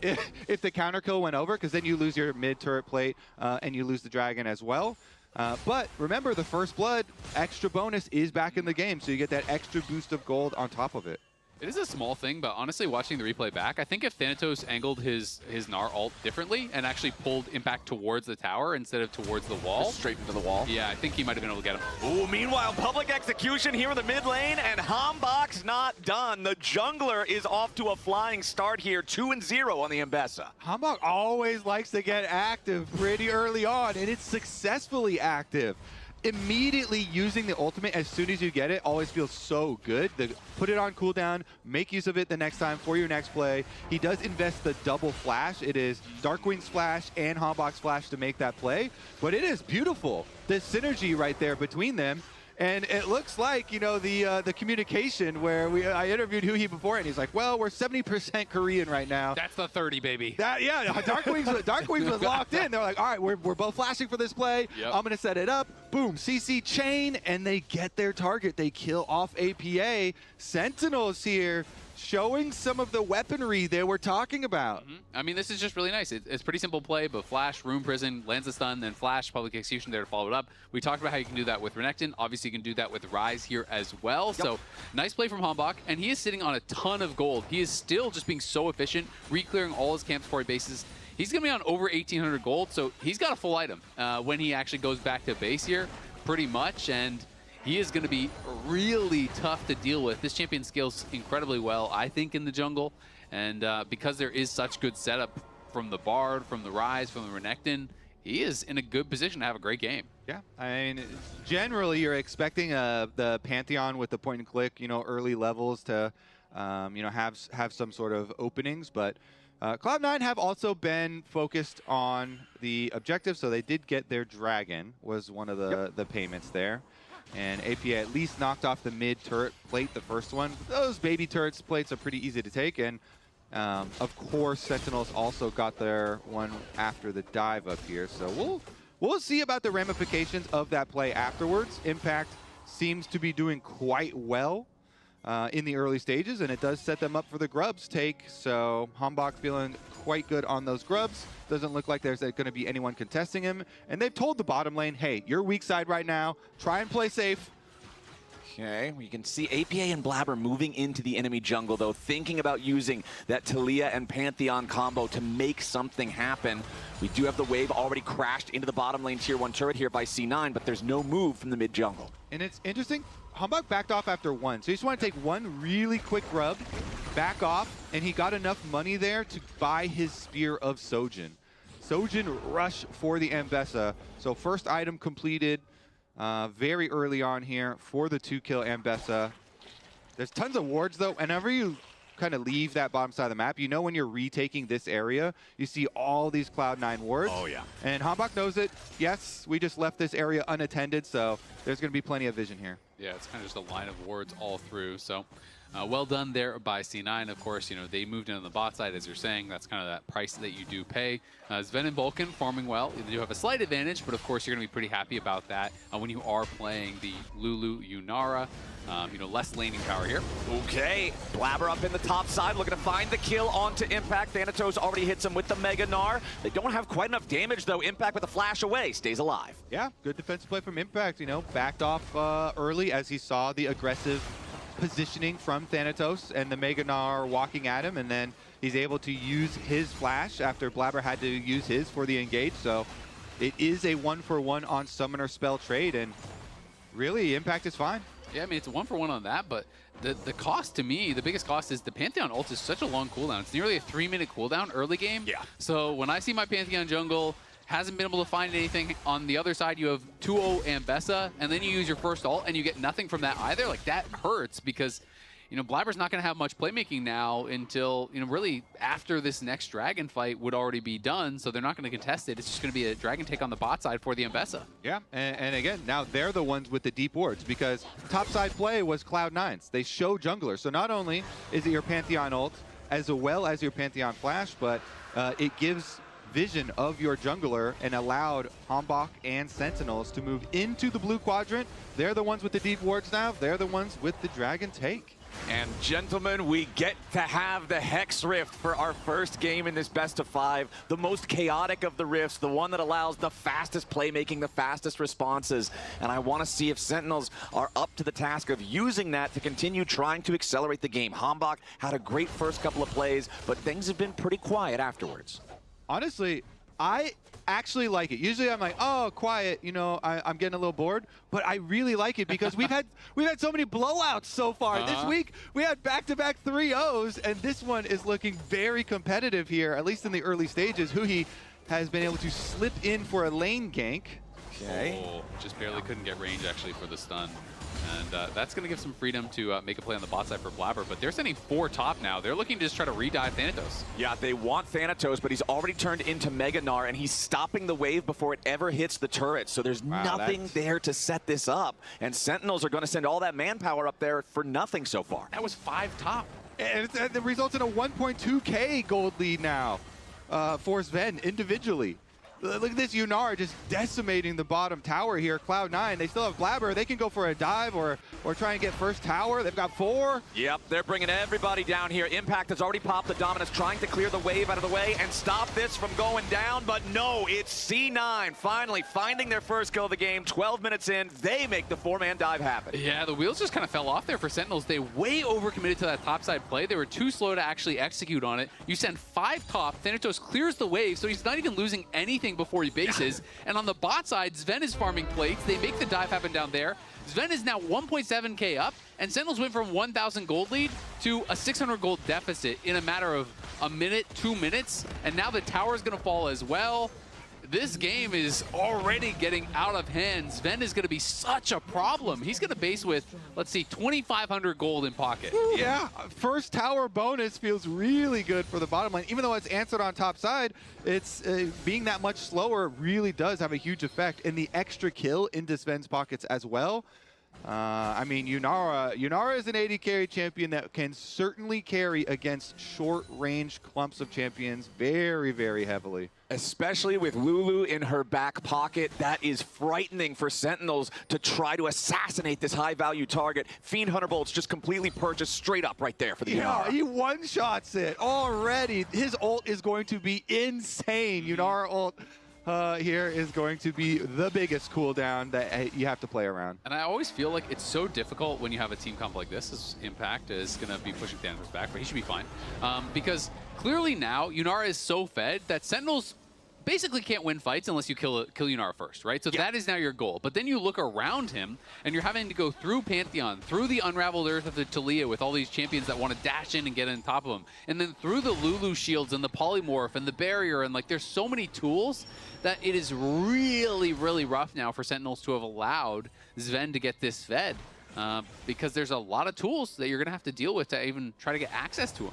if the counter kill went over, because then you lose your mid-turret plate and you lose the Dragon as well. But remember, the First Blood extra bonus is back in the game, so you get that extra boost of gold on top of it. It is a small thing, but honestly, watching the replay back, I think if Thanatos angled his Gnar ult differently and actually pulled Impact towards the tower instead of towards the wall. Just straight into the wall. Yeah, I think he might have been able to get him. Ooh, meanwhile, public execution here in the mid lane, and Hambach's not done. The jungler is off to a flying start here, 2-0 on the Mbessa. Hambach always likes to get active pretty early on, and it's successfully active. Immediately using the ultimate as soon as you get it always feels so good. Put it on cooldown, make use of it the next time for your next play. He does invest the double flash. It is Darkwing's flash and Hambach's flash to make that play, but it is beautiful. The synergy right there between them. And it looks like, you know, the communication where I interviewed Huhi before, and he's like, well, we're 70% Korean right now. That's the 30, baby. Yeah, Darkwings was locked in. They're like, all right, we're both flashing for this play. Yep. I'm going to set it up. Boom, CC chain, and they get their target. They kill off APA. Sentinels here, showing some of the weaponry they were talking about. I mean, this is just really nice. It's pretty simple play, but Flash, Room Prison, lands the stun, then Flash, Public Execution there to follow it up. We talked about how you can do that with Renekton. Obviously, you can do that with Ryze here as well. Yep. So, nice play from Hambach, and he is sitting on a ton of gold. He is still just being so efficient, re-clearing all his camps for bases. He's going to be on over 1,800 gold, so he's got a full item when he actually goes back to base here, pretty much, and he is going to be really tough to deal with. This champion scales incredibly well, I think, in the jungle. And because there is such good setup from the Bard, from the Ryze, from the Renekton, he is in a good position to have a great game. Yeah, I mean, generally you're expecting the Pantheon with the point and click, you know, early levels to, you know, have some sort of openings. But Cloud9 have also been focused on the objective, so they did get their Dragon, was one of the payments there. And APA at least knocked off the mid-turret plate, the first one. Those baby turrets plates are pretty easy to take. And, of course, Sentinels also got their one after the dive up here. So we'll see about the ramifications of that play afterwards. Impact seems to be doing quite well in the early stages, and it does set them up for the Grubs take. So Hambach feeling quite good on those Grubs. Doesn't look like there's going to be anyone contesting him. And they've told the bottom lane, hey, you're weak side right now. Try and play safe. Okay, you can see APA and Blabber moving into the enemy jungle, though, thinking about using that Taliyah and Pantheon combo to make something happen. We do have the wave already crashed into the bottom lane tier 1 turret here by C9, but there's no move from the mid jungle. And it's interesting, Hambach backed off after one. So you just want to take one really quick grub, back off, and he got enough money there to buy his Spear of Sojin. Sojin rush for the Mbessa. So first item completed very early on here for the 2-kill Mbessa. There's tons of wards, though. Whenever you kind of leave that bottom side of the map, you know when you're retaking this area, you see all these Cloud9 wards. Oh, yeah. And Hambach knows it. Yes, we just left this area unattended, so there's going to be plenty of vision here. Yeah, it's kind of just a line of wards all through. So well done there by C9. Of course, you know, they moved in on the bot side, as you're saying. That's kind of that price that you do pay. Sven and Vulcan farming well. They do have a slight advantage, but of course you're going to be pretty happy about that when you are playing the Lulu Yunara. You know, less laning power here. Okay, Blabber up in the top side, looking to find the kill onto Impact. Thanatos already hits him with the Mega Gnar. They don't have quite enough damage, though. Impact with a flash away, stays alive. Yeah, good defensive play from Impact, you know, backed off early as he saw the aggressive positioning from Thanatos and the Mega Gnar walking at him, and then he's able to use his flash after Blabber had to use his for the engage. So it is a 1-for-1 on summoner spell trade, and really Impact is fine. Yeah, I mean, it's a 1-for-1 on that, but the cost to me, the biggest cost is the Pantheon ult is such a long cooldown. It's nearly a 3-minute cooldown early game. Yeah. So when I see my Pantheon jungle hasn't been able to find anything on the other side, you have 2-0 Mbessa, and then you use your first ult and you get nothing from that either. Like, that hurts because, you know, Blabber's not going to have much playmaking now until, you know, really after this next dragon fight would already be done, so they're not going to contest it. It's just going to be a dragon take on the bot side for the Mbessa. Yeah, and again, now they're the ones with the deep wards because topside play was Cloud9's. They show jungler, so not only is it your Pantheon ult as well as your Pantheon Flash, but it gives vision of your jungler and allowed Hambach and Sentinels to move into the blue quadrant. They're the ones with the deep wards now. They're the ones with the Dragon Take. And gentlemen, we get to have the Hex Rift for our first game in this best of 5. The most chaotic of the rifts, the one that allows the fastest playmaking, the fastest responses. And I want to see if Sentinels are up to the task of using that to continue trying to accelerate the game. Hambach had a great first couple of plays, but things have been pretty quiet afterwards. Honestly, I actually like it. Usually I'm like, oh, quiet, you know, I'm getting a little bored, but I really like it because we've had so many blowouts so far. This week we had back-to-back 3-0s, and this one is looking very competitive here, at least in the early stages. Huhi has been able to slip in for a lane gank. Okay. Oh, just barely couldn't get range actually for the stun. And that's going to give some freedom to make a play on the bot side for Blabber. But they're sending 4 top now. They're looking to just try to re-dive Thanatos. Yeah, they want Thanatos, but he's already turned into Mega Gnar, and he's stopping the wave before it ever hits the turret. So there's nothing there to set this up. And Sentinels are going to send all that manpower up there for nothing so far. That was 5 top. And it results in a 1.2k gold lead now for Sven individually. Look at this Yunar just decimating the bottom tower here. Cloud9, they still have Blabber. They can go for a dive or try and get first tower. They've got 4. Yep, they're bringing everybody down here. Impact has already popped the Dominus, trying to clear the wave out of the way and stop this from going down. But no, it's C9 finally finding their first kill of the game. 12 minutes in, they make the 4-man dive happen. Yeah, the wheels just kind of fell off there for Sentinels. They way overcommitted to that topside play. They were too slow to actually execute on it. You send 5 top, Thanatos clears the wave, so he's not even losing anything before he bases. And on the bot side, Sven is farming plates. They make the dive happen down there. Sven is now 1.7k up, and Sentinels went from 1,000 gold lead to a 600 gold deficit in a matter of a minute, 2 minutes, and now the tower is going to fall as well. This game is already getting out of hand. Sven is going to be such a problem. He's going to base with, let's see, 2,500 gold in pocket. Yeah, first tower bonus feels really good for the bottom lane. Even though it's answered on top side, it's being that much slower really does have a huge effect. And the extra kill into Sven's pockets as well. I mean, Yunara is an AD carry champion that can certainly carry against short-range clumps of champions very, very heavily. Especially with Lulu in her back pocket, that is frightening for Sentinels to try to assassinate this high-value target. Fiend Hunter Bolt's just completely purchased straight up right there for the Yunara. He one-shots it already. His ult is going to be insane. Yunara ult here is going to be the biggest cooldown that you have to play around. And I always feel like it's so difficult when you have a team comp like this. As Impact is going to be pushing Thanatos back, but he should be fine. Because clearly now, Yunara is so fed that Sentinels basically can't win fights unless you kill Yunara first, right? So that is now your goal. But then you look around him, and you're having to go through Pantheon, through the Unraveled Earth of the Talia with all these champions that want to dash in and get on top of him, and then through the Lulu shields and the Polymorph and the Barrier, and like there's so many tools that it is really, really rough now for Sentinels to have allowed Sven to get this fed. Because there's a lot of tools that you're going to have to deal with to even try to get access to him.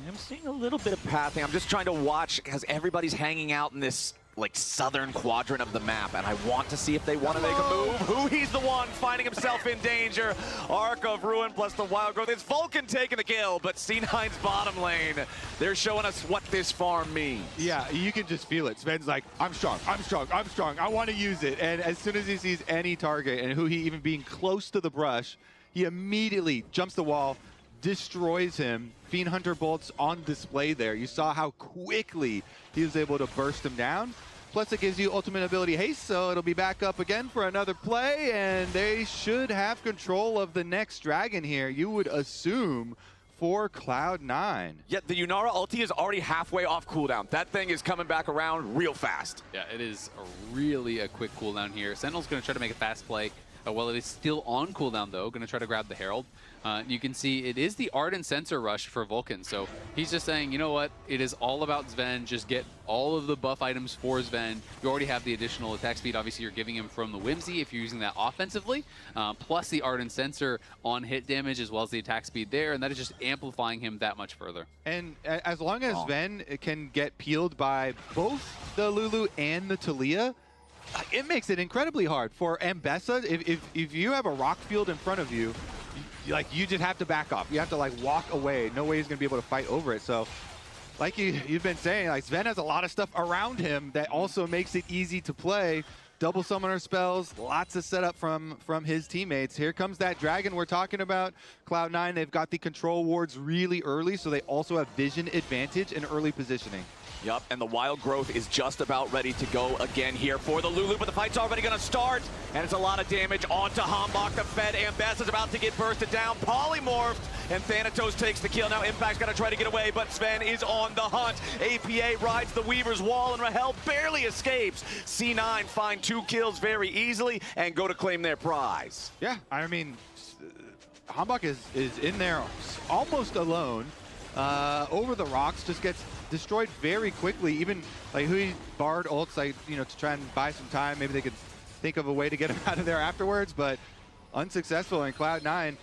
I'm seeing a little bit of pathing. I'm just trying to watch because everybody's hanging out in this like southern quadrant of the map, and I want to see if they want to make a move. He's the one finding himself in danger. Arc of Ruin plus the Wild Growth. It's Vulcan taking the kill, but C9's bottom lane, they're showing us what this farm means. Yeah, you can just feel it. Sven's like, I'm strong, I'm strong, I'm strong. I want to use it. And as soon as he sees any target and Huhi even being close to the brush, he immediately jumps the wall, destroys him. Fiend Hunter Bolt's on display there. You saw how quickly he was able to burst him down. Plus it gives you ultimate ability haste, so it'll be back up again for another play, and they should have control of the next dragon here, you would assume, for Cloud9. Yeah, the Yunara ulti is already halfway off cooldown. That thing is coming back around real fast. Yeah, it is really a quick cooldown here. Sentinel's going to try to make a fast play. Well, it is still on cooldown, though. Going to try to grab the Herald. You can see it is the Ardent Sensor Rush for Vulcan. So he's just saying, you know what? It is all about Sven. Just get all of the buff items for Sven. You already have the additional attack speed. Obviously, you're giving him from the Whimsy if you're using that offensively. Plus the Ardent Sensor on hit damage as well as the attack speed there. And that is just amplifying him that much further. And as long as Sven can get peeled by both the Lulu and the Talia, it makes it incredibly hard for Ambessa. If you have a rock field in front of you, like you just have to back off. You have to like walk away. No way he's going to be able to fight over it. So like you've been saying, like Sven has a lot of stuff around him that also makes it easy to play. Double summoner spells, lots of setup from his teammates. Here comes that dragon we're talking about. Cloud9, they've got the control wards really early, so they also have vision advantage and early positioning. Yep, and the Wild Growth is just about ready to go again here for the Lulu, but the fight's already going to start, and it's a lot of damage onto Hambach. The Fed Ambess is about to get bursted down, polymorphed, and Thanatos takes the kill. Now Impact's going to try to get away, but Sven is on the hunt. APA rides the Weaver's Wall, and Rahel barely escapes. C9 find 2 kills very easily and go to claim their prize. Yeah, I mean, Hambach is in there almost alone. Over the rocks, just gets destroyed very quickly. Even like Hui Bard ults, like, you know, to try and buy some time. Maybe they could think of a way to get him out of there afterwards, but unsuccessful. And Cloud9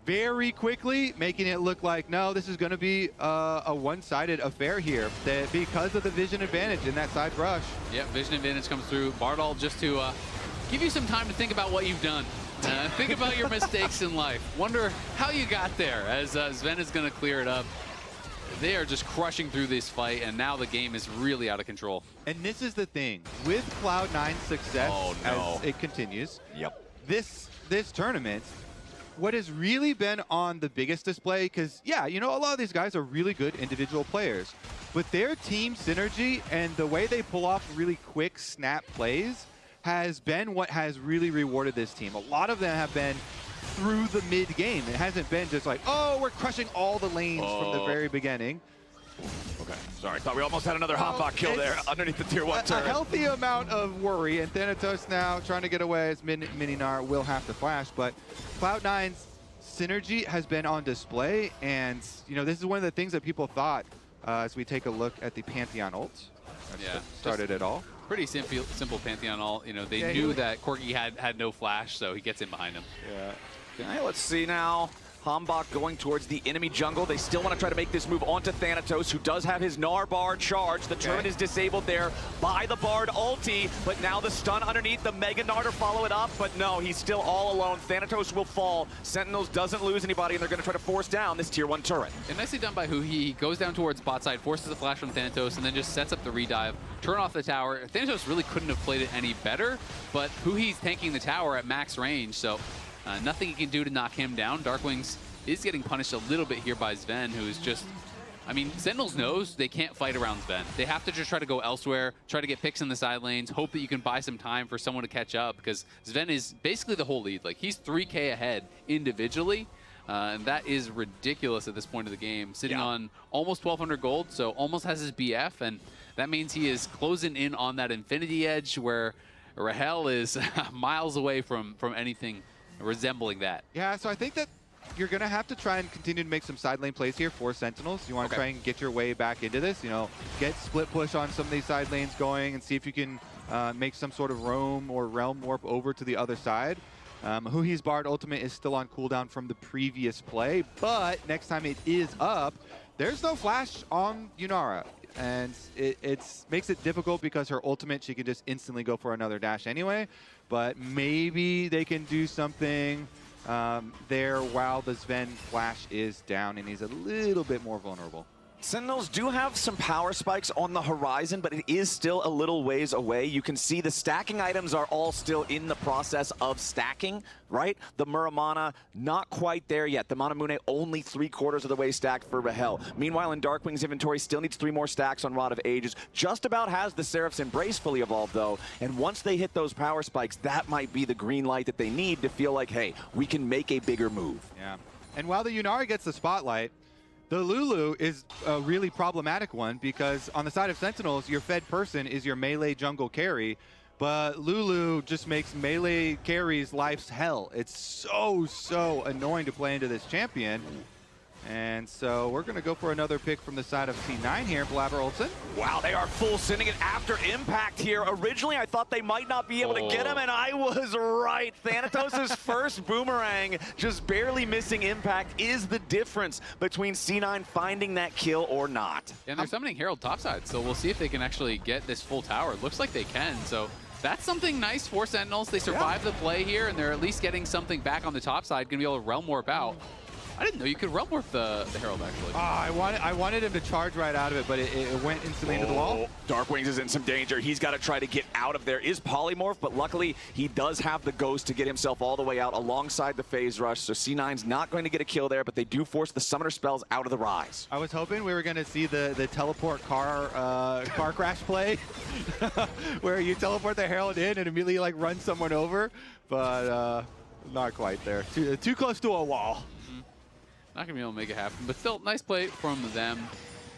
very quickly making it look like, no, this is going to be a one-sided affair here because of the vision advantage in that side rush. Yeah, vision advantage comes through. Bardal just to give you some time to think about what you've done. Think about your mistakes in life. Wonder how you got there, as Sven is going to clear it up. They are just crushing through this fight, and now the game is really out of control. And this is the thing. With Cloud9's success as it continues, this tournament, what has really been on the biggest display, because, yeah, you know, a lot of these guys are really good individual players, but their team synergy and the way they pull off really quick snap plays has been what has really rewarded this team. A lot of them have been through the mid game. It hasn't been just like, oh, we're crushing all the lanes from the very beginning. Okay, sorry, thought we almost had another Hambach kill there underneath the tier 1 turret. A healthy amount of worry, and Thanatos now trying to get away as Mininar will have to flash, but Cloud9's synergy has been on display, and you know, this is one of the things that people thought as we take a look at the Pantheon ult. Started it all. Pretty simple Pantheon ult. You know, they knew that Corki had no flash, so he gets in behind him. Yeah. Okay, let's see now. Hambach going towards the enemy jungle. They still want to try to make this move onto Thanatos, who does have his Gnar Bard charged. The turret is disabled there by the Bard ulti, but now the stun underneath, the Mega Gnar to follow it up, but no, he's still all alone. Thanatos will fall. Sentinels doesn't lose anybody, and they're going to try to force down this tier 1 turret. And nicely done by Hui. He goes down towards bot side, forces a flash from Thanatos, and then just sets up the redive, turn off the tower. Thanatos really couldn't have played it any better, but Hui's tanking the tower at max range, so nothing he can do to knock him down. Darkwings is getting punished a little bit here by Sven, who is just, I mean, Sentinels knows they can't fight around Sven. They have to just try to go elsewhere, try to get picks in the side lanes, hope that you can buy some time for someone to catch up, because Sven is basically the whole lead. Like, he's 3K ahead individually, and that is ridiculous at this point of the game. Sitting on almost 1,200 gold, so almost has his BF, and that means he is closing in on that Infinity Edge, where Rahel is miles away from anything resembling that. Yeah, so I think that you're going to have to try and continue to make some side lane plays here for Sentinels. You want to try and get your way back into this, you know, get split push on some of these side lanes going and see if you can make some sort of roam or realm warp over to the other side. Hui's Bard ultimate is still on cooldown from the previous play, but next time it is up, there's no flash on Yunara. And it makes it difficult because her ultimate, she can just instantly go for another dash anyway. But maybe they can do something there while the Sven flash is down and he's a little bit more vulnerable. Sentinels do have some power spikes on the horizon, but it is still a little ways away. You can see the stacking items are all still in the process of stacking, right? The Muramana, not quite there yet. The Manamune only 3/4 of the way stacked for Rahel. Meanwhile, in Darkwing's inventory, still needs 3 more stacks on Rod of Ages. Just about has the Seraph's Embrace fully evolved, though. And once they hit those power spikes, that might be the green light that they need to feel like, hey, we can make a bigger move. Yeah. And while the Yunara gets the spotlight, the Lulu is a really problematic one because on the side of Sentinels, your fed person is your melee jungle carry, but Lulu just makes melee carries life's hell. It's so annoying to play into this champion. And so we're going to go for another pick from the side of C9 here, Blabber Olsen. Wow, they are full sending it after impact here. Originally, I thought they might not be able to get him, and I was right. Thanatos' first boomerang, just barely missing impact, is the difference between C9 finding that kill or not. And they're summoning Herald topside, so we'll see if they can actually get this full tower. It looks like they can, so That's something nice for Sentinels. They survived the play here, and they're at least getting something back on the top side. Going to be able to realm warp out. I didn't know you could realm warp the Herald, actually. I wanted him to charge right out of it, but it went instantly into the wall. Darkwings is in some danger. He's got to try to get out of there. Is polymorph, but luckily he does have the ghost to get himself all the way out alongside the phase rush. So C9's not going to get a kill there, but they do force the summoner spells out of the Rise. I was hoping we were going to see the teleport car crash play, where you teleport the Herald in and immediately like run someone over, but not quite there. Too close to a wall. Not going to be able to make it happen, but still, nice play from them.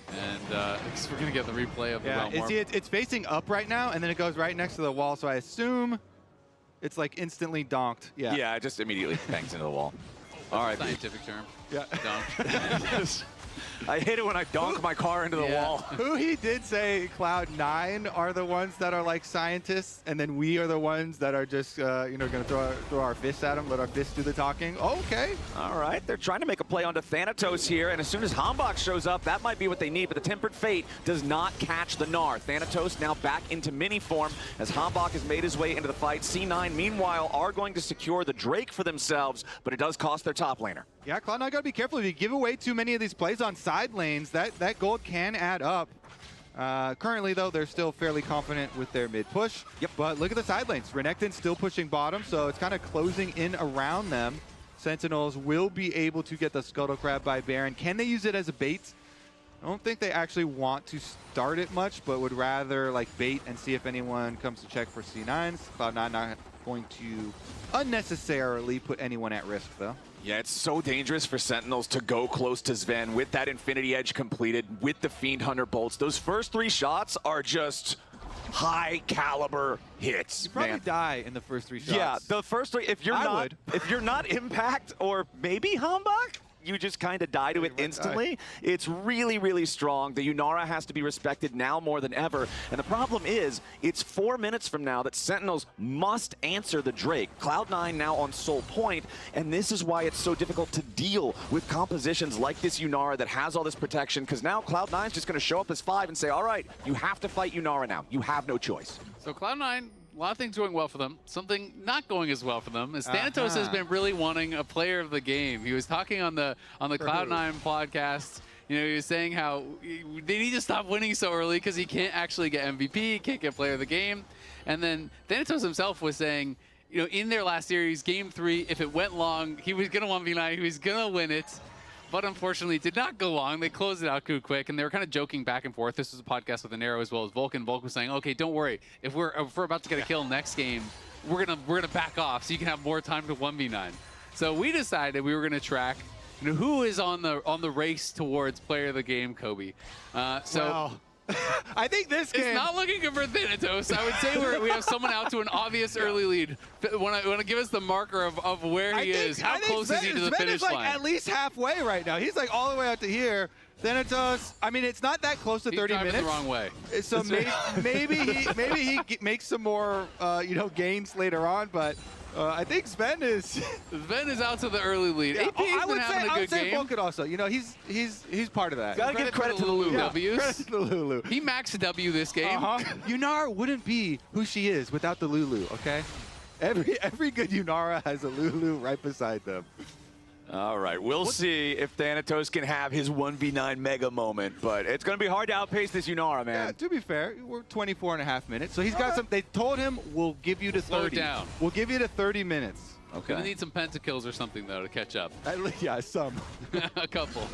And we're going to get the replay of the realm warp. It's facing up right now, and then it goes right next to the wall, so I assume it's like instantly donked. Yeah, it just immediately bangs into the wall. All right. Scientific term. Yeah. Donk. I hate it when I donk my car into the wall. Who he did say Cloud9 are the ones that are like scientists, and then we are the ones that are just, going to throw our fists at them, let our fists do the talking. Okay. All right. They're trying to make a play onto Thanatos here, and as soon as Hambach shows up, that might be what they need, but the Tempered Fate does not catch the Gnar. Thanatos now back into mini form as Hambach has made his way into the fight. C9, meanwhile, are going to secure the Drake for themselves, but it does cost their top laner. Yeah, Cloud9 got to be careful. If you give away too many of these plays on side lanes, that gold can add up. Currently, though, they're still fairly confident with their mid push. Yep. But look at the side lanes. Renekton's still pushing bottom, so it's kind of closing in around them. Sentinels will be able to get the Scuttle Crab by Baron. Can they use it as a bait? I don't think they actually want to start it much, but would rather like bait and see if anyone comes to check for C9s. Cloud9 not going to unnecessarily put anyone at risk, though. Yeah, it's so dangerous for Sentinels to go close to Sven with that Infinity Edge completed, with the Fiend Hunter bolts. Those first 3 shots are just high caliber hits. You probably die in the first 3 shots. Yeah, the first 3. If you're not Impact or maybe Hambach, you just kind of die to it instantly. It's really, really strong. The Yunara has to be respected now more than ever. And the problem is, it's 4 minutes from now that Sentinels must answer the Drake. Cloud9 now on Soul Point, and this is why it's so difficult to deal with compositions like this Yunara that has all this protection, because now Cloud9 is just going to show up as 5 and say, all right, you have to fight Yunara now. You have no choice. So Cloud9, a lot of things going well for them. Something not going as well for them is Thanatos has been really wanting a player of the game. He was talking on the Cloud9 podcast. You know, he was saying how they need to stop winning so early because he can't actually get MVP, he can't get player of the game. And then Thanatos himself was saying, you know, in their last series, Game 3, if it went long, he was going to 1v9, he was going to win it. But unfortunately, it did not go long. They closed it out too quick, and they were kind of joking back and forth. This was a podcast with Anero as well as Vulcan. Vulcan was saying, "Okay, don't worry. If we're about to get a kill next game, we're gonna back off so you can have more time to 1v9." So we decided we were gonna track, you know, who is on the race towards player of the game, Kobe. I think this game... It's not looking good for Thanatos. I would say we have someone out to an obvious early lead. Want to give us the marker of where he is. How close is he to the finish line? Sven is like at least halfway right now. He's like all the way out to here. Thanatos, I mean, it's not that close to 30 minutes. He's driving the wrong way. So maybe he makes some more gains later on, but I think Sven is out to the early lead. Yeah, AP's been having a good game. Vulcan also, you know, he's part of that. Gotta give credit to the Lulu. Credit to the Lulu. He maxed W this game. Yunara wouldn't be who she is without the Lulu, okay? Every good Yunara has a Lulu right beside them. All right, we'll see if Thanatos can have his 1v9 mega moment, but it's going to be hard to outpace this Yunara, man. Yeah, to be fair, we're 24.5 minutes, so he's got some. They told him we'll give you to 30. Slow it down. We'll give you to 30 minutes. Okay. Gonna need some pentakills or something though to catch up. Yeah, some. A couple.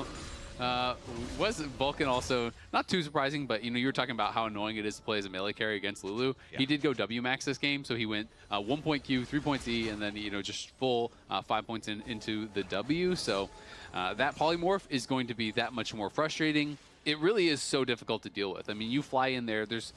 Was Vulcan also not too surprising, but you know, you were talking about how annoying it is to play as a melee carry against Lulu. Yeah. He did go W max this game, so he went 1 point Q, 3 points E, and then just full 5 points into the W. So that polymorph is going to be that much more frustrating. It really is so difficult to deal with. I mean, you fly in there. There's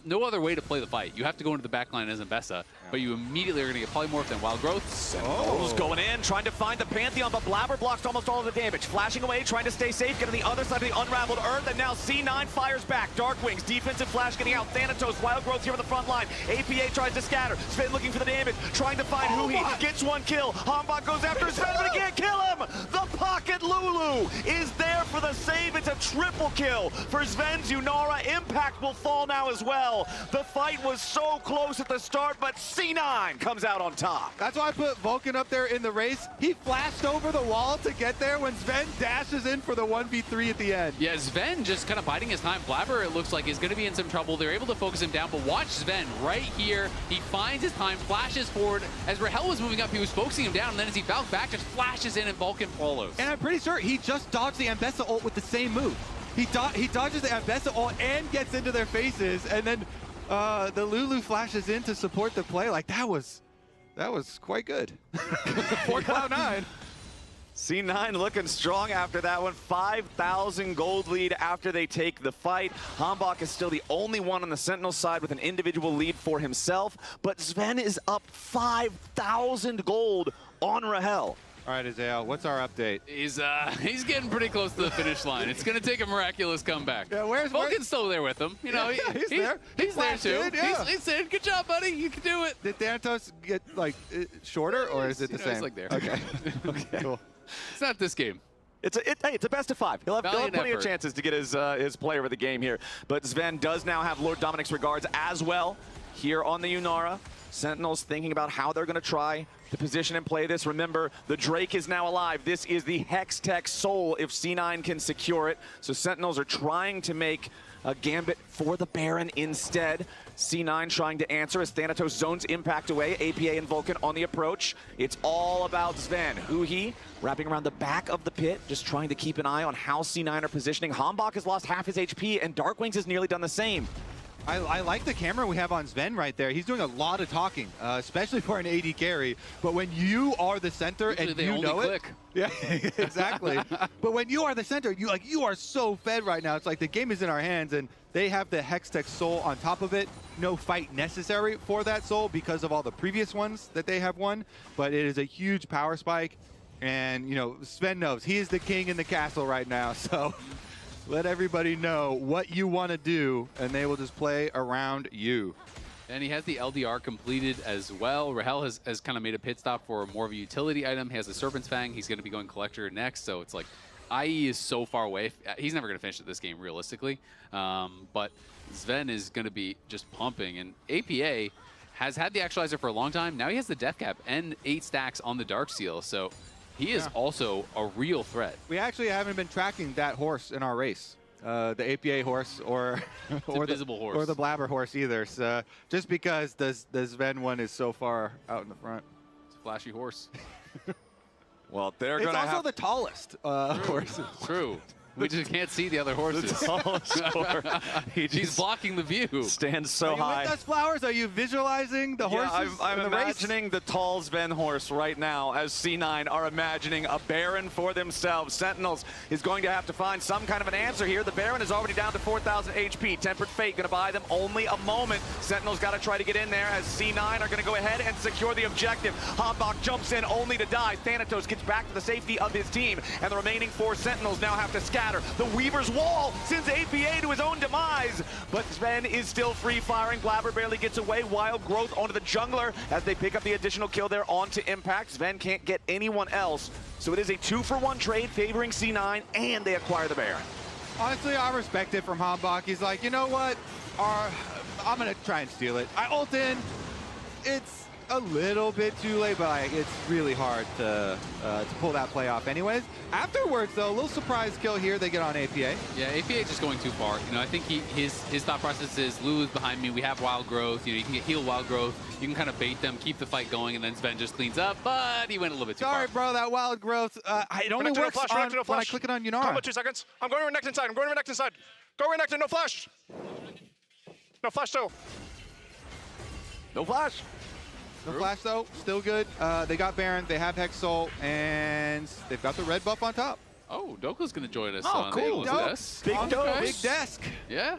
no other way to play the fight. You have to go into the backline as Mbessa, but you immediately are going to get polymorphed and wild growth. Sentinels going in, trying to find the Pantheon, but Blabber blocks almost all of the damage. Flashing away, trying to stay safe, getting the other side of the unraveled Earth, and now C9 fires back. Darkwings, defensive flash getting out. Thanatos, wild growth here on the front line. APA tries to scatter. Sven looking for the damage, trying to find Huhi. Gets one kill. Hambach goes after Sven, but he can't kill him. The pocket Lulu is there for the save. It's a triple kill for Sven's Yunara. Impact will fall now as well. The fight was so close at the start, but C9 comes out on top. That's why I put Vulcan up there in the race. He flashed over the wall to get there when Sven dashes in for the 1v3 at the end. Yeah, Sven just kind of biding his time. Blabber, it looks like, is going to be in some trouble. They're able to focus him down, but watch Sven right here. He finds his time, flashes forward. As Rahel was moving up, he was focusing him down, and then as he bounced back, just flashes in and Vulcan follows. And I'm pretty sure he just dodged the Ambessa ult with the same move. He dodges the Ambessa ult and gets into their faces, and then the Lulu flashes in to support the play. Like, that was quite good for Cloud9. C9 looking strong after that one. 5,000 gold lead after they take the fight. Hambach is still the only one on the Sentinel side with an individual lead for himself, but Sven is up 5,000 gold on Rahel. All right, Isaiah, what's our update? He's getting pretty close to the finish line. It's going to take a miraculous comeback. Yeah, where's Vulcan's still there with him? You know, yeah, he's there. He's there too. In, yeah. He's saying, "Good job, buddy. You can do it." Did Thanatos get like shorter, or is it the same? It's like there. Okay. Okay. Cool. It's not this game. It's a best of 5. He'll have plenty of chances to get his player of the game here. But Sven does now have Lord Dominic's regards as well here on the Yunara. Sentinels thinking about how they're going to try to position and play this. Remember, the Drake is now alive. This is the Hextech Soul if C9 can secure it. So Sentinels are trying to make a gambit for the Baron instead. C9 trying to answer as Thanatos zones Impact away. APA and Vulcan on the approach. It's all about Sven. Huhi wrapping around the back of the pit, just trying to keep an eye on how C9 are positioning. Hambach has lost half his HP, and Darkwings has nearly done the same. I like the camera we have on Sven right there. He's doing a lot of talking, especially for an AD carry. But when you are the center and you know it, yeah, exactly. But when you are the center, you are so fed right now. It's like the game is in our hands, and they have the Hextech Soul on top of it. No fight necessary for that Soul because of all the previous ones that they have won. But it is a huge power spike, and you know Sven knows he is the king in the castle right now. So. Let everybody know what you want to do, and they will just play around you. And he has the LDR completed as well. Rahel has kind of made a pit stop for more of a utility item. He has the Serpent's Fang. He's going to be going Collector next, so it's like IE is so far away. He's never going to finish this game realistically, but Sven is going to be just pumping. And APA has had the Actualizer for a long time. Now he has the Death Cap and 8 stacks on the Darksteel, so he is also a real threat. We actually haven't been tracking that horse in our race, the APA horse or invisible horse or the Blabber horse either. So just because the Sven one is so far out in the front. It's a flashy horse. Well, they're going to have... It's also the tallest horse. True. We just can't see the other horses. The tallest horse. He's blocking the view. Stands so high. Are you with us, Flowers? Are you visualizing the horses? Yeah, I'm imagining the tall Sven horse right now as C9 are imagining a Baron for themselves. Sentinels is going to have to find some kind of an answer here. The Baron is already down to 4,000 HP. Tempered Fate going to buy them only a moment. Sentinels got to try to get in there as C9 are going to go ahead and secure the objective. Hambach jumps in only to die. Thanatos gets back to the safety of his team, and the remaining 4 Sentinels now have to scatter. The Weaver's Wall sends APA to his own demise, but Sven is still free firing. Blabber barely gets away. Wild Growth onto the jungler as they pick up the additional kill there onto Impact. Sven can't get anyone else, so it is a 2-for-1 trade favoring C9, and they acquire the Baron. Honestly, I respect it from Hambach. He's like, you know what? I'm going to try and steal it. I ult in. It's a little bit too late, but it's really hard to pull that play off anyways. Afterwards, though, a little surprise kill here they get on APA. Yeah, APA just going too far. You know, I think his thought process is Lulu's behind me. We have Wild Growth. You know, you can heal Wild Growth. You can kind of bait them, keep the fight going, and then Sven just cleans up. But he went a little bit too far. Sorry, bro, that Wild Growth. It only works when I click it on Yunara. Combo 2 seconds. I'm going Renekton inside. I'm going Renekton inside. Go Renekton, no flash. No flash, though. No flash. No flash, though. Still good. They got Baron. They have Hex Soul. And they've got the red buff on top. Oh, Dokla's going to join us. Oh, cool. Big desk. Yeah.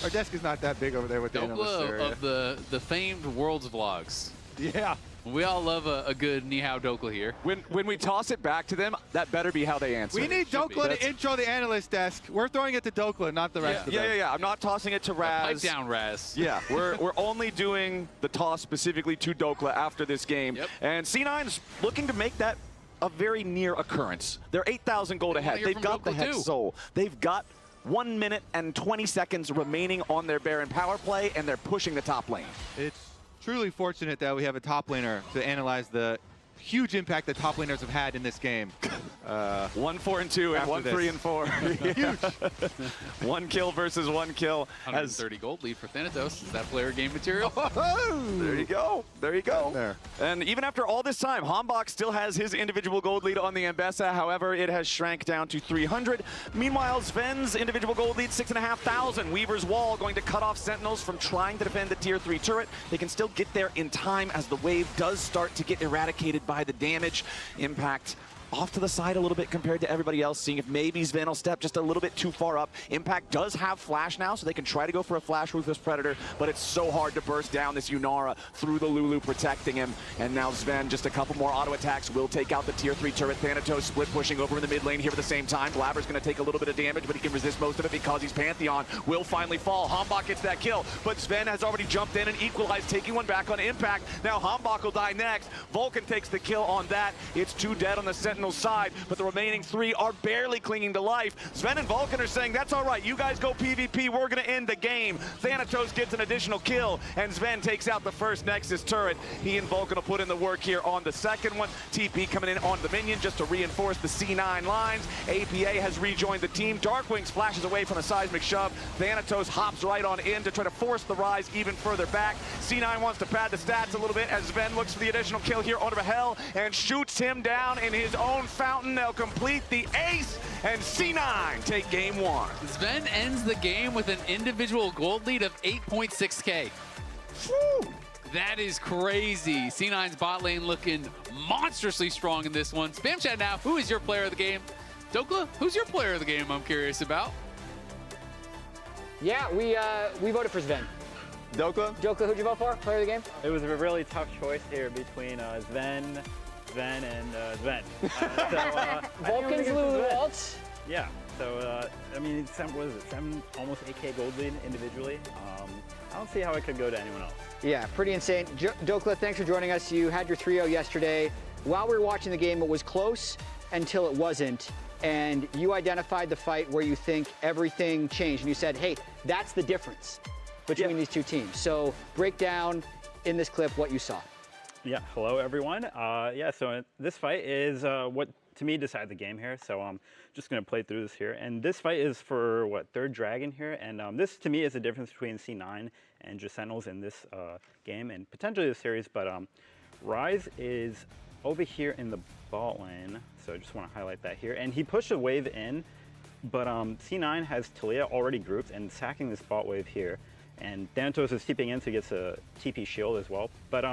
Our desk is not that big over there with the analyst area. Of the famed Worlds vlogs. Yeah. We all love a good Nihao Dokla here. When we toss it back to them, that better be how they answer. We need Dokla to intro the analyst desk. We're throwing it to Dokla, not the rest of them. Yeah. I'm not tossing it to Raz. Pipe down, Raz. Yeah, we're only doing the toss specifically to Dokla after this game. Yep. And C9's looking to make that a very near occurrence. They're 8,000 gold ahead. They've got the Hex Soul. They've got 1 minute and 20 seconds remaining on their Baron power play, and they're pushing the top lane. It's truly fortunate that we have a top laner to analyze the huge impact that top laners have had in this game. 1, 4, and 2, and 1, 3, and 4. Huge. 1 kill versus 1 kill. 130 gold lead for Thanatos. Is that player game material? There you go. There you go. There. And even after all this time, Hambach still has his individual gold lead on the Ambessa. However, it has shrank down to 300. Meanwhile, Sven's individual gold lead, 6,500. Weaver's Wall going to cut off Sentinels from trying to defend the tier 3 turret. They can still get there in time as the wave does start to get eradicated by the damage. Impact off to the side a little bit compared to everybody else, seeing if maybe Sven will step just a little bit too far up. Impact does have flash now, so they can try to go for a flash Ruthless Predator, but it's so hard to burst down this Yunara through the Lulu protecting him. And now Sven, just a couple more auto attacks, will take out the tier 3 turret. Thanatos split pushing over in the mid lane here at the same time. Blabber's going to take a little bit of damage, but he can resist most of it because he's Pantheon. Will finally fall. Hambach gets that kill, but Sven has already jumped in and equalized, taking one back on Impact. Now Hambach will die next. Vulcan takes the kill on that. It's 2 dead on the Sentinel side, but the remaining 3 are barely clinging to life. Sven and Vulcan are saying, that's all right, you guys go PvP, we're gonna end the game. Thanatos gets an additional kill, and Sven takes out the first Nexus turret. He and Vulcan will put in the work here on the second one. TP coming in on the minion just to reinforce the C9 lines. APA has rejoined the team. Darkwing splashes away from a seismic shove. Thanatos hops right on in to try to force the rise even further back. C9 wants to pad the stats a little bit as Sven looks for the additional kill here onto Hell and shoots him down in his own fountain. They'll complete the ace, and C9 take game 1. Sven ends the game with an individual gold lead of 8.6K. Woo! That is crazy. C9's bot lane looking monstrously strong in this one. Spam chat now. Who is your player of the game? Dokla, who's your player of the game? I'm curious about. Yeah, we voted for Sven. Dokla? Dokla, who'd you vote for? Player of the game? It was a really tough choice here between Sven, and Sven. Vulcan's Lulu Waltz. Yeah. So I mean, what is it? Almost 8K gold lead individually. I don't see how it could go to anyone else. Yeah, pretty insane. Dokla, thanks for joining us. You had your 3-0 yesterday. While we were watching the game, it was close until it wasn't. And you identified the fight where you think everything changed. And you said, hey, that's the difference between these two teams. So break down in this clip what you saw. Yeah, hello everyone. So this fight is what to me decided the game here. So I'm just gonna play through this here. And this fight is for what, 3rd dragon here. And this to me is the difference between C9 and just Sentinels in this game and potentially the series. But Rise is over here in the bot lane. So I just wanna highlight that here. And he pushed a wave in, but C9 has Talia already grouped and sacking this bot wave here. And Thanatos is TPing in, so he gets a TP shield as well. But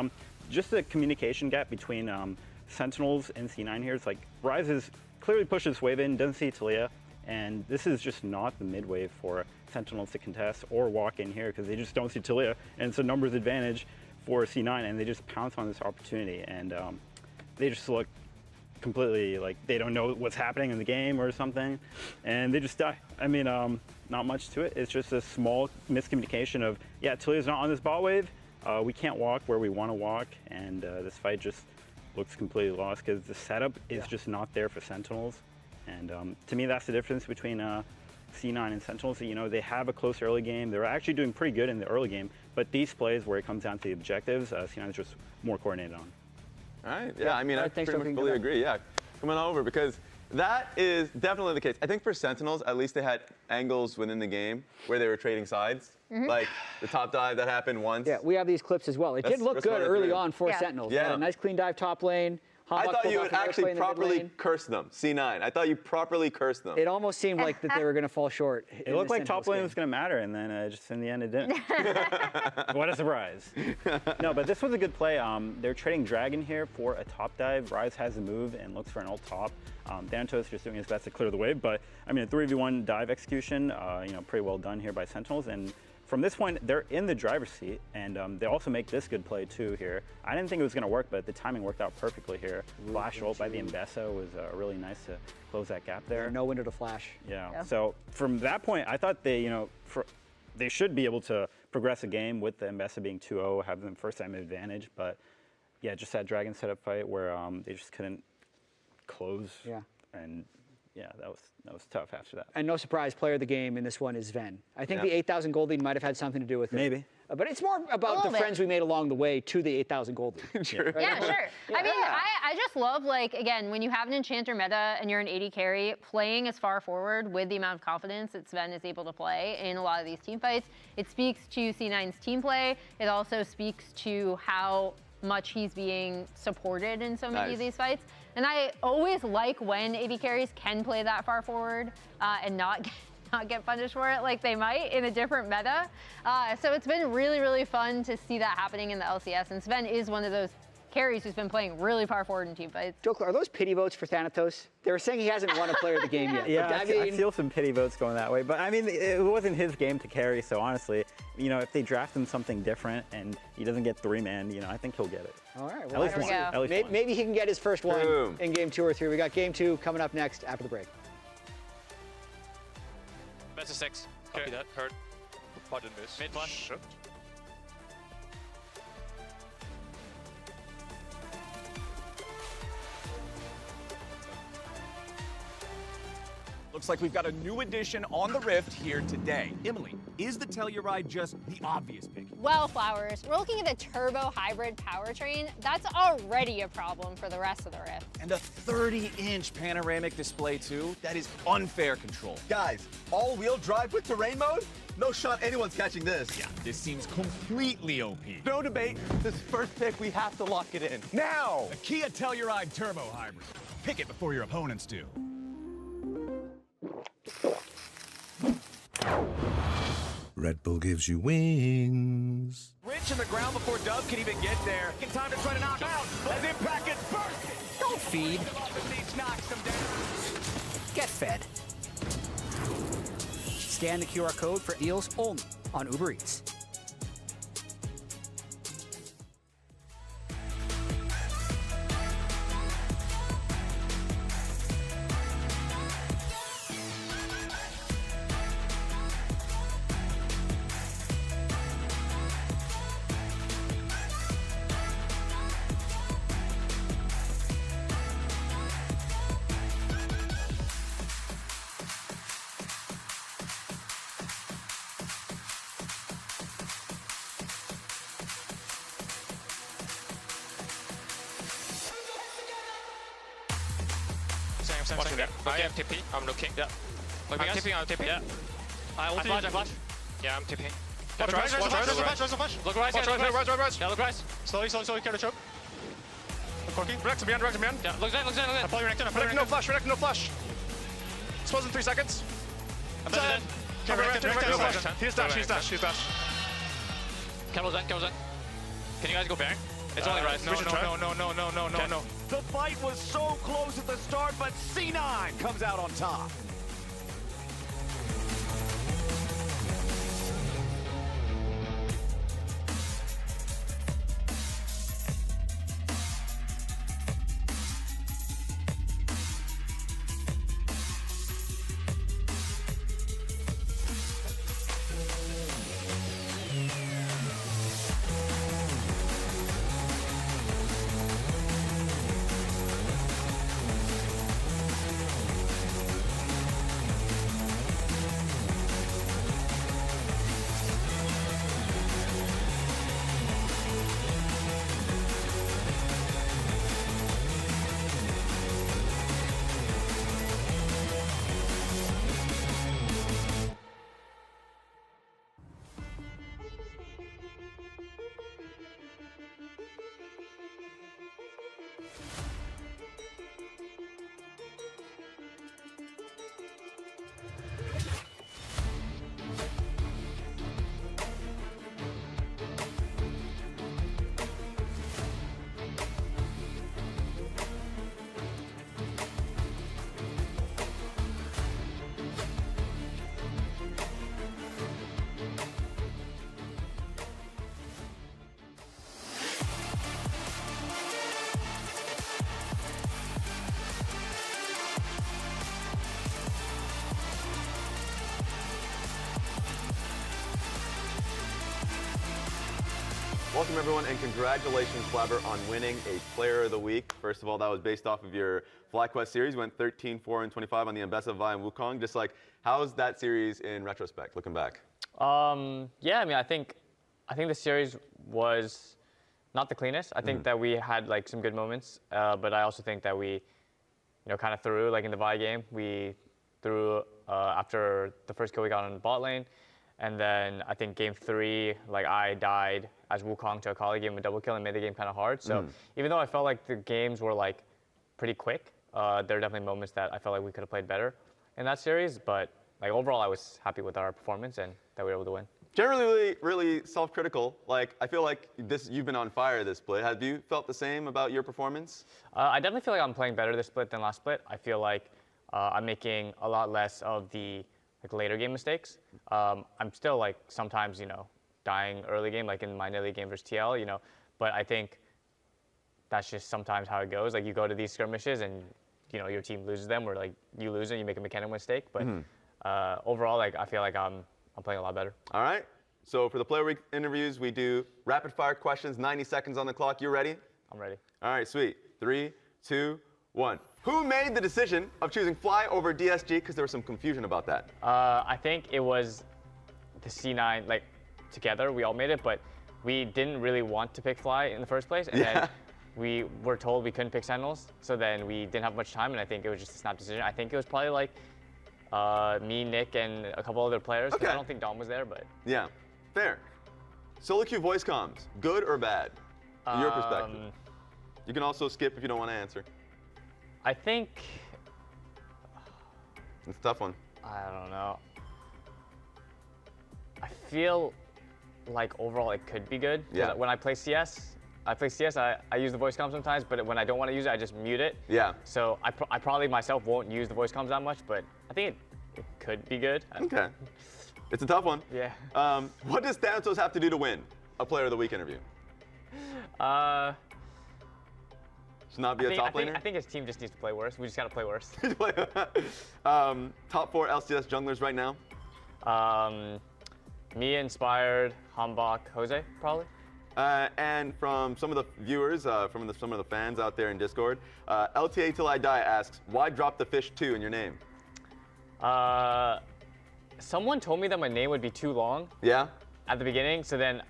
just the communication gap between Sentinels and C9 here. It's like Rise is clearly pushes this wave in, doesn't see Talia, and this is just not the mid wave for Sentinels to contest or walk in here because they just don't see Talia, and it's a numbers advantage for C9, and they just pounce on this opportunity, and they just look completely like they don't know what's happening in the game or something, and they just die. I mean, not much to it. It's just a small miscommunication of, yeah, Talia's not on this bot wave. We can't walk where we want to walk, and this fight just looks completely lost because the setup is just not there for Sentinels. And to me, that's the difference between C9 and Sentinels. You know, they have a close early game. They're actually doing pretty good in the early game, but these plays where it comes down to the objectives, C9 is just more coordinated on. All right. Yeah, I mean, I pretty much fully agree. Yeah, come on over because that is definitely the case. I think for Sentinels, at least they had angles within the game where they were trading sides. Like the top dive that happened once. Yeah, we have these clips as well. It did look good early on for Sentinels. Yeah. A nice clean dive top lane. I thought you would actually properly curse them, C9. I thought you properly cursed them. It almost seemed like that they were going to fall short. It looked like top lane was going to matter, and then just in the end it didn't. What a surprise. No, but this was a good play. They're trading Dragon here for a top dive. Rise has a move and looks for an ult top. Thanatos just doing his best to clear the wave, but I mean a 3v1 dive execution, pretty well done here by Sentinels. And from this point, they're in the driver's seat, and they also make this good play too here. I didn't think it was going to work, but the timing worked out perfectly here. Flash ult by the Ambessa was really nice to close that gap there. No window to flash. Yeah. So from that point, I thought they, they should be able to progress a game with the Ambessa being 2-0, have them first time advantage. But yeah, just that Dragon setup fight where they just couldn't close. Yeah. And yeah, that was tough after that. And no surprise, player of the game in this one is Sven. I think Yeah. the 8,000 gold lead might have had something to do with it. Maybe. But it's more about the friends we made along the way to the 8,000 gold lead. Sure. Yeah, sure. I mean, I just love, like, again, when you have an enchanter meta and you're an AD carry, playing as far forward with the amount of confidence that Sven is able to play in a lot of these team fights, it speaks to C9's team play. It also speaks to how much he's being supported in so many of these fights. And I always like when AD carries can play that far forward and not get punished for it like they might in a different meta. So it's been really, really fun to see that happening in the LCS. And Sven is one of those carries who's been playing really far forward in team fights. Joker, are those pity votes for Thanatos? They were saying he hasn't won a player of the game yet. Yeah, But, I feel some pity votes going that way. But I mean, it wasn't his game to carry. So honestly, you know, if they draft him something different and he doesn't get 3-man, you know, I think he'll get it. All right. Well, at least one. At least one. Maybe he can get his first one Boom. in game 2 or 3. We got game 2 coming up next after the break. Best of 6. Copy that. Heard. Pardon this. Mid one. Shit. Looks like we've got a new addition on the Rift here today. Emily, is the Telluride just the obvious pick? Well, Flowers, we're looking at the turbo hybrid powertrain. That's already a problem for the rest of the Rift. And a 30-inch panoramic display too? That is unfair control. Guys, all-wheel drive with terrain mode? No shot anyone's catching this. Yeah, this seems completely OP. No debate. This first pick, we have to lock it in. Now! The Kia Telluride Turbo Hybrid. Pick it before your opponents do. Red Bull gives you wings. Rich in the ground before Dove can even get there. In time to try to knock out as Impact gets bursted. Don't feed. Knocks him down. Get fed. Scan the QR code for deals only on Uber Eats. Watching that. I am TP. I'm looking. Yeah. I'm TP. I'm TP. Yeah. I flash. Yeah, I'm TP. Watch rise. Look rise. Rise. Yeah, look rise. Slowly, carry the choke. Look Corky. React to me. Yeah, look in. I pull your Renekton. No flash. Expose in 3 seconds. I'm dead. Renekton. He's dash. Kettle's in. Can you guys go back? It's only rise. No. The fight was so close at the start, but C9 comes out on top. Welcome, everyone, and congratulations, Flabber, on winning a Player of the Week. First of all, that was based off of your FlyQuest series. You went 13, 4, and 25 on the Ambessa, Vi, and Wukong. Just like, how's that series in retrospect, looking back? Yeah, I mean, I think the series was not the cleanest. I think that we had like some good moments, but I also think that we, kind of threw like in the Vi game. We threw after the first kill we got on the bot lane, and then I think game 3, like I died as Wukong to Akali, gave him a double kill and made the game kind of hard. So even though I felt like the games were like pretty quick, there are definitely moments that I felt like we could have played better in that series. But like overall, I was happy with our performance and that we were able to win. Generally, really self-critical. Like, I feel like you've been on fire this split. Have you felt the same about your performance? I definitely feel like I'm playing better this split than last split. I feel like I'm making a lot less of the later game mistakes. I'm still like sometimes, dying early game, like in my Nilly game versus TL, but I think that's just sometimes how it goes. Like you go to these skirmishes and, your team loses them, or like you lose and you make a mechanical mistake. But overall, like I feel like I'm playing a lot better. All right. So for the Player Week interviews, we do rapid fire questions, 90 seconds on the clock. You ready? I'm ready. All right, sweet. 3, 2, 1. Who made the decision of choosing Fly over DSG? Because there was some confusion about that. I think it was the C9, like together, we all made it, but we didn't really want to pick Fly in the first place. And then we were told we couldn't pick Sentinels. So then we didn't have much time, and I think it was just a snap decision. I think it was probably like me, Nick, and a couple other players. Okay. I don't think Dom was there, but. Yeah, fair. Solo queue voice comms, good or bad? From your perspective. You can also skip if you don't want to answer. I think. It's a tough one. I don't know. I feel like overall it could be good. Yeah. When I play CS, I use the voice comm sometimes, but when I don't want to use it, I just mute it. Yeah. So I probably myself won't use the voice comms that much, but I think it could be good. Okay. It's a tough one. Yeah. What does Thanatos have to do to win a Player of the Week interview? Should not be a top laner? I think his team just needs to play worse. We just got to play worse. Top 4 LCS junglers right now? Me, Inspired, Hambach, Jose, probably. And from some of the viewers, some of the fans out there in Discord, LTA Till I Die asks, why drop the fish 2 in your name? Someone told me that my name would be too long. Yeah? At the beginning, so then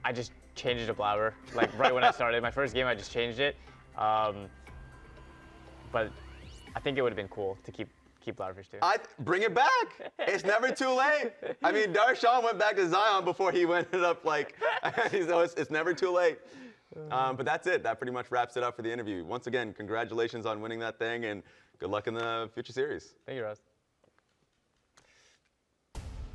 I just changed it to Blabber. Like right when I started. My first game, I just changed it. But I think it would have been cool to keep Blabberfish too. Bring it back. It's never too late. I mean, Darshan went back to Zion before he ended up like, so it's never too late. But that's it. That pretty much wraps it up for the interview. Once again, congratulations on winning that thing, and good luck in the future series. Thank you, Russ.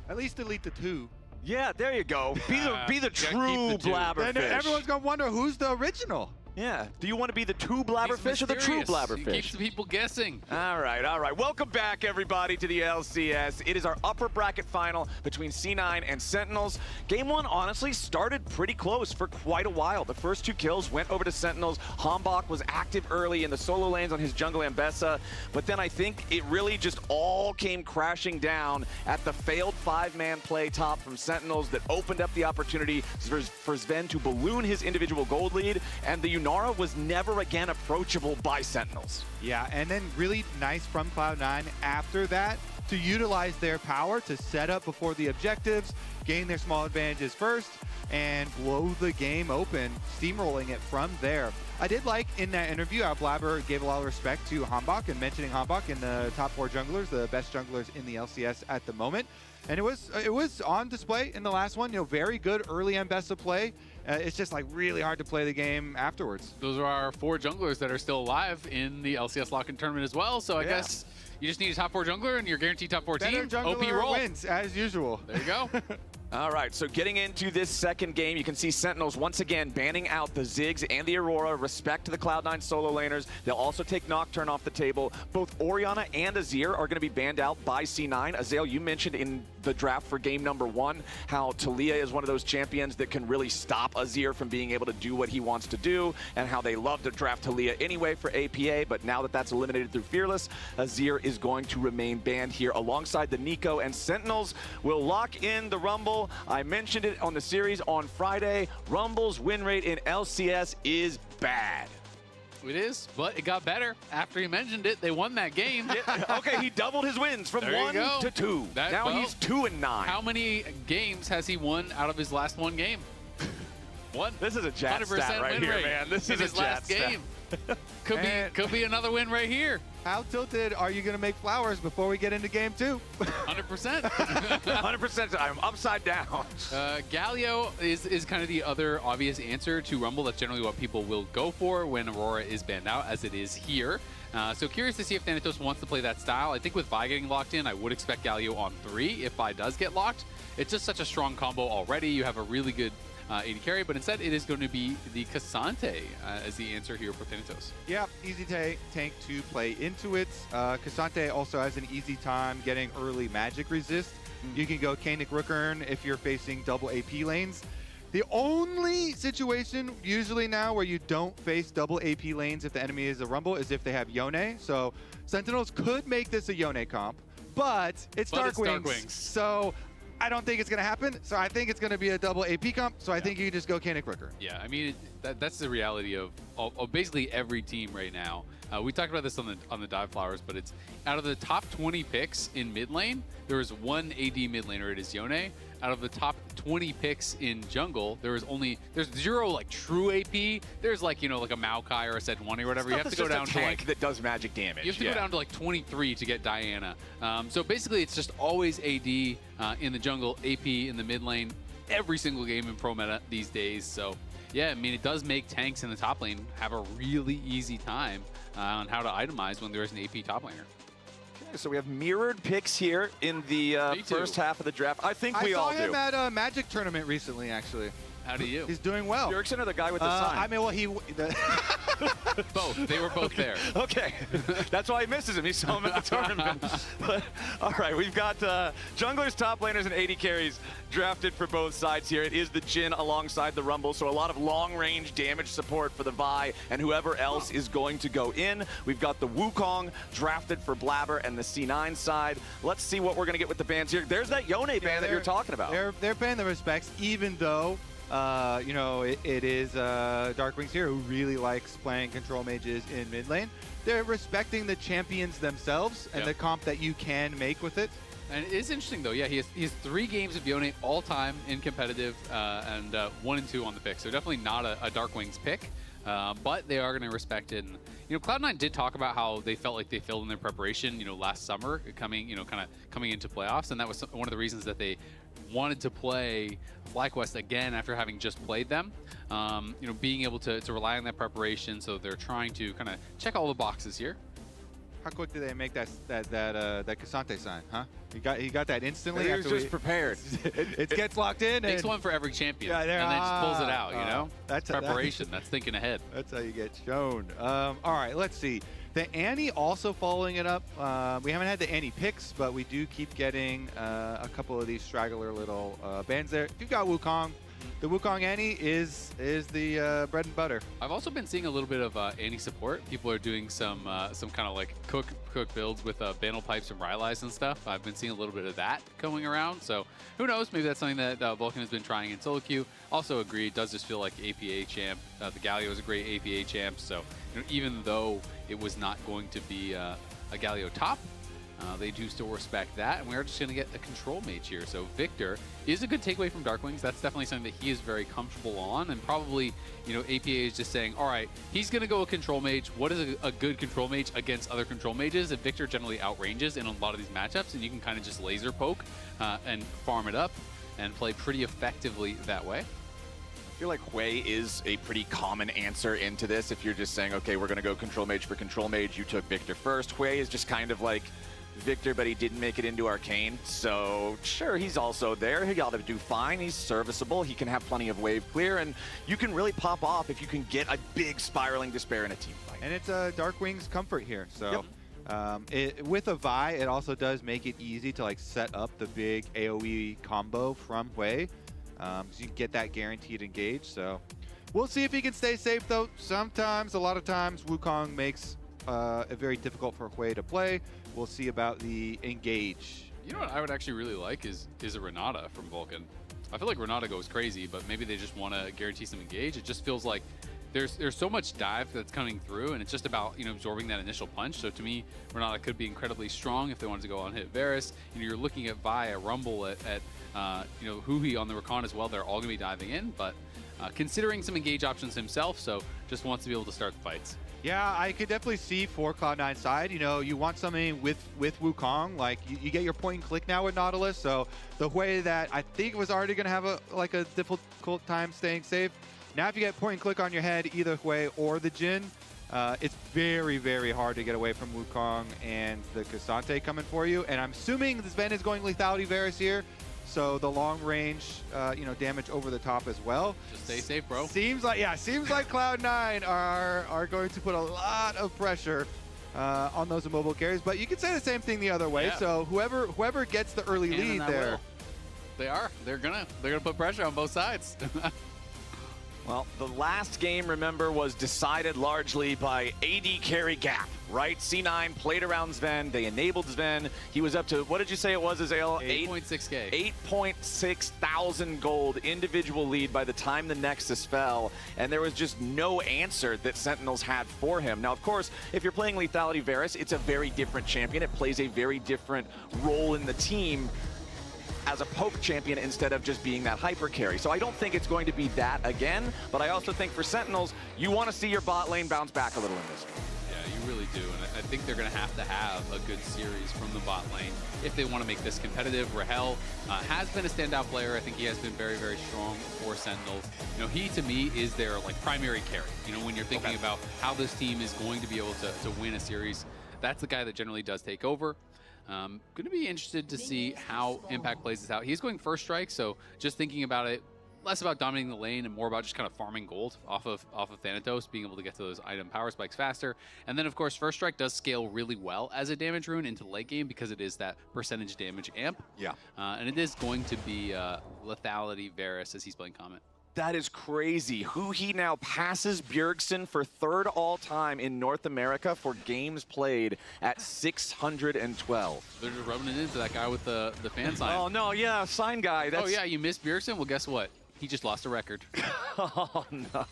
At least delete the 2. Yeah, there you go. Be the true Blabberfish. Then everyone's gonna wonder who's the original. Yeah. Do you want to be the two Blabberfish or the true Blabberfish? He keeps the people guessing. All right, all right. Welcome back, everybody, to the LCS. It is our upper bracket final between C9 and Sentinels. Game 1, honestly, started pretty close for quite a while. The first 2 kills went over to Sentinels. Hambach was active early in the solo lanes on his jungle Ambessa, but then I think it really just all came crashing down at the failed 5-man play top from Sentinels that opened up the opportunity for Sven to balloon his individual gold lead, and the Nara was never again approachable by Sentinels. Yeah, and then really nice from Cloud9 after that to utilize their power to set up before the objectives, gain their small advantages first, and blow the game open, steamrolling it from there. I did like in that interview how Blabber gave a lot of respect to Hambach and mentioning Hambach in the top 4 junglers, the best junglers in the LCS at the moment. And it was on display in the last one. Very good early Ambessa play. It's just like really hard to play the game afterwards. Those are our 4 junglers that are still alive in the LCS Lock-in tournament as well. So I guess you just need a top 4 jungler and you're guaranteed top 4 team. OP roll wins as usual. There you go. All right, so getting into this second game, you can see Sentinels once again banning out the Ziggs and the Aurora. Respect to the Cloud9 solo laners. They'll also take Nocturne off the table. Both Orianna and Azir are going to be banned out by C9. Azale, you mentioned in the draft for game number 1 how Talia is one of those champions that can really stop Azir from being able to do what he wants to do, and how they love to draft Talia anyway for APA, but now that that's eliminated through Fearless, Azir is going to remain banned here alongside the Nico, and Sentinels will lock in the Rumble Rumble. I mentioned it on the series on Friday. Rumble's win rate in LCS is bad. It is, but it got better after he mentioned it. They won that game. Okay, he doubled his wins from 1 to 2. Now he's 2-9. How many games has he won out of his last one game? One. This is a chat stat right here, man. This is his a chat last game. Could be another win right here. How tilted are you going to make Flowers before we get into game 2? 100%. 100%. I'm upside down. Galio is kind of the other obvious answer to Rumble. That's generally what people will go for when Aurora is banned out, as it is here. So curious to see if Thanatos wants to play that style. I think with Vi getting locked in, I would expect Galio on 3 if Vi does get locked. It's just such a strong combo already. You have a really good AD carry, but instead it is going to be the Cassante as the answer here for Thanatos. Yeah, easy tank to play into it. Cassante also has an easy time getting early magic resist. You can go Kanik Rookern if you're facing double AP lanes. The only situation usually now where you don't face double AP lanes if the enemy is a Rumble is if they have Yone. So Sentinels could make this a Yone comp, but it's Darkwings. So I don't think it's going to happen. So I think it's going to be a double AP comp. So I think you can just go Kanik Rookern. Yeah, I mean, that's the reality of basically every team right now. We talked about this on the Dive Flowers, but it's out of the top 20 picks in mid lane, there is one AD mid laner. It is Yone. Out of the top 20 picks in jungle, there's 0 like true AP. There's like, like a Maokai or a Sejuani or whatever. You have to go down to like that does magic damage. You have to go down to like 23 to get Diana. So basically, it's just always AD in the jungle, AP in the mid lane, every single game in pro meta these days. So yeah, I mean, it does make tanks in the top lane have a really easy time on how to itemize when there is an AP top laner. So we have mirrored picks here in the first half of the draft. I think we all do. I saw him at a Magic tournament recently, actually. How do you? He's doing well. Jurgen or the guy with the sign? I mean, well, both. They were both there. Okay. That's why he misses him. He saw him at the tournament. But, all right, we've got junglers, top laners, and AD carries drafted for both sides here. It is the Jhin alongside the Rumble, so a lot of long-range damage support for the Vi and whoever else is going to go in. We've got the Wukong drafted for Blabber and the C9 side. Let's see what we're going to get with the bans here. There's that Yone ban that you're talking about. They're paying the respects, even though it is Darkwings here who really likes playing control mages in mid lane. They're respecting the champions themselves and the comp that you can make with it. And it is interesting, though. Yeah, he has 3 games of Yone all time in competitive and 1 and 2 on the pick. So definitely not a Darkwings pick, but they are going to respect it. And, Cloud9 did talk about how they felt like they failed in their preparation, last summer, coming into playoffs. And that was one of the reasons that they wanted to play FlyQuest again after having just played them. Being able to rely on that preparation. So they're trying to kind of check all the boxes here. How quick did they make that Cassante sign, huh? He got that instantly. He was just prepared. It gets locked in. Takes one for every champion, and then just pulls it out. That's preparation. That's thinking ahead. That's how you get shown. All right, let's see. The Annie also following it up. We haven't had the Annie picks, but we do keep getting a couple of these straggler little bands there. You've got Wukong. The Wukong Annie is the bread and butter. I've also been seeing a little bit of Annie support. People are doing some kind of like cook builds with Banal Pipes and Rylai's and stuff. I've been seeing a little bit of that going around. So who knows? Maybe that's something that Vulcan has been trying in solo queue. Also agree, it does just feel like APA champ. The Galio is a great APA champ. So even though it was not going to be a Galio top, they do still respect that, and we are just going to get a control mage here. So Victor is a good takeaway from Darkwings. That's definitely something that he is very comfortable on, and probably, APA is just saying, all right, he's going to go a control mage. What is a good control mage against other control mages? And Victor generally outranges in a lot of these matchups, and you can kind of just laser poke and farm it up and play pretty effectively that way. I feel like Hui is a pretty common answer into this. If you're just saying, okay, we're going to go control mage for control mage, you took Victor first. Hui is just kind of like Victor, but he didn't make it into Arcane. So sure, he's also there. He got to do fine. He's serviceable. He can have plenty of wave clear, and you can really pop off if you can get a big spiraling despair in a team fight. And it's a Darkwing's comfort here. So with a Vi, it also does make it easy to like set up the big AoE combo from Hui. So you can get that guaranteed engage. So we'll see if he can stay safe, though. Sometimes, a lot of times, Wukong makes it very difficult for Hui to play. We'll see about the engage. You know what I would actually really like is a Renata from Vulcan. I feel like Renata goes crazy, but maybe they just want to guarantee some engage. It just feels like there's so much dive that's coming through, and it's just about absorbing that initial punch. So to me, Renata could be incredibly strong if they wanted to go on hit Varus. You're looking at Vi, at Rumble, at Huhi on the Rakan as well. They're all going to be diving in, but considering some engage options himself, so just wants to be able to start the fights. Yeah, I could definitely see for Cloud9 side, you want something with Wukong, like you get your point and click now with Nautilus, so the way that I think was already going to have a difficult time staying safe, now if you get point and click on your head either way or the Jhin, it's very, very hard to get away from Wukong and the Cassante coming for you, and I'm assuming Sven is going Lethality Varus here, so the long range, damage over the top as well. Just stay safe, bro. Seems like Cloud9 are going to put a lot of pressure on those immobile carries, but you could say the same thing the other way. Yeah. So whoever gets the early lead there, they're gonna put pressure on both sides. Well, the last game, remember, was decided largely by AD carry gap, right? C9 played around Sven. They enabled Sven. He was up to, what did you say it was, Azael? 8.6K. 8.6 thousand gold individual lead by the time the Nexus fell, and there was just no answer that Sentinels had for him. Now, of course, if you're playing Lethality Varus, it's a very different champion. It plays a very different role in the team as a poke champion instead of just being that hyper carry. So I don't think it's going to be that again, but I also think for Sentinels, you want to see your bot lane bounce back a little in this one. Yeah, you really do, and I think they're going to have a good series from the bot lane if they want to make this competitive. Rahel has been a standout player. I think he has been very, very strong for Sentinels. He to me is their primary carry. When you're thinking about how this team is going to be able to win a series, that's the guy that generally does take over. Going to be interested to see how Impact plays this out. He's going first strike, so just thinking about it, less about dominating the lane and more about just kind of farming gold off of Thanatos, being able to get to those item power spikes faster. And then, of course, first strike does scale really well as a damage rune into the late game because it is that percentage damage amp. Yeah. And it is going to be Lethality Varus as he's playing Comet. That is crazy. Huhi now passes Bjergsen for third all-time in North America for games played at 612. They're just rubbing it into that guy with the fan sign. Oh, no, yeah, sign guy. Oh, yeah, you missed Bjergsen? Well, guess what? He just lost a record. Oh, no.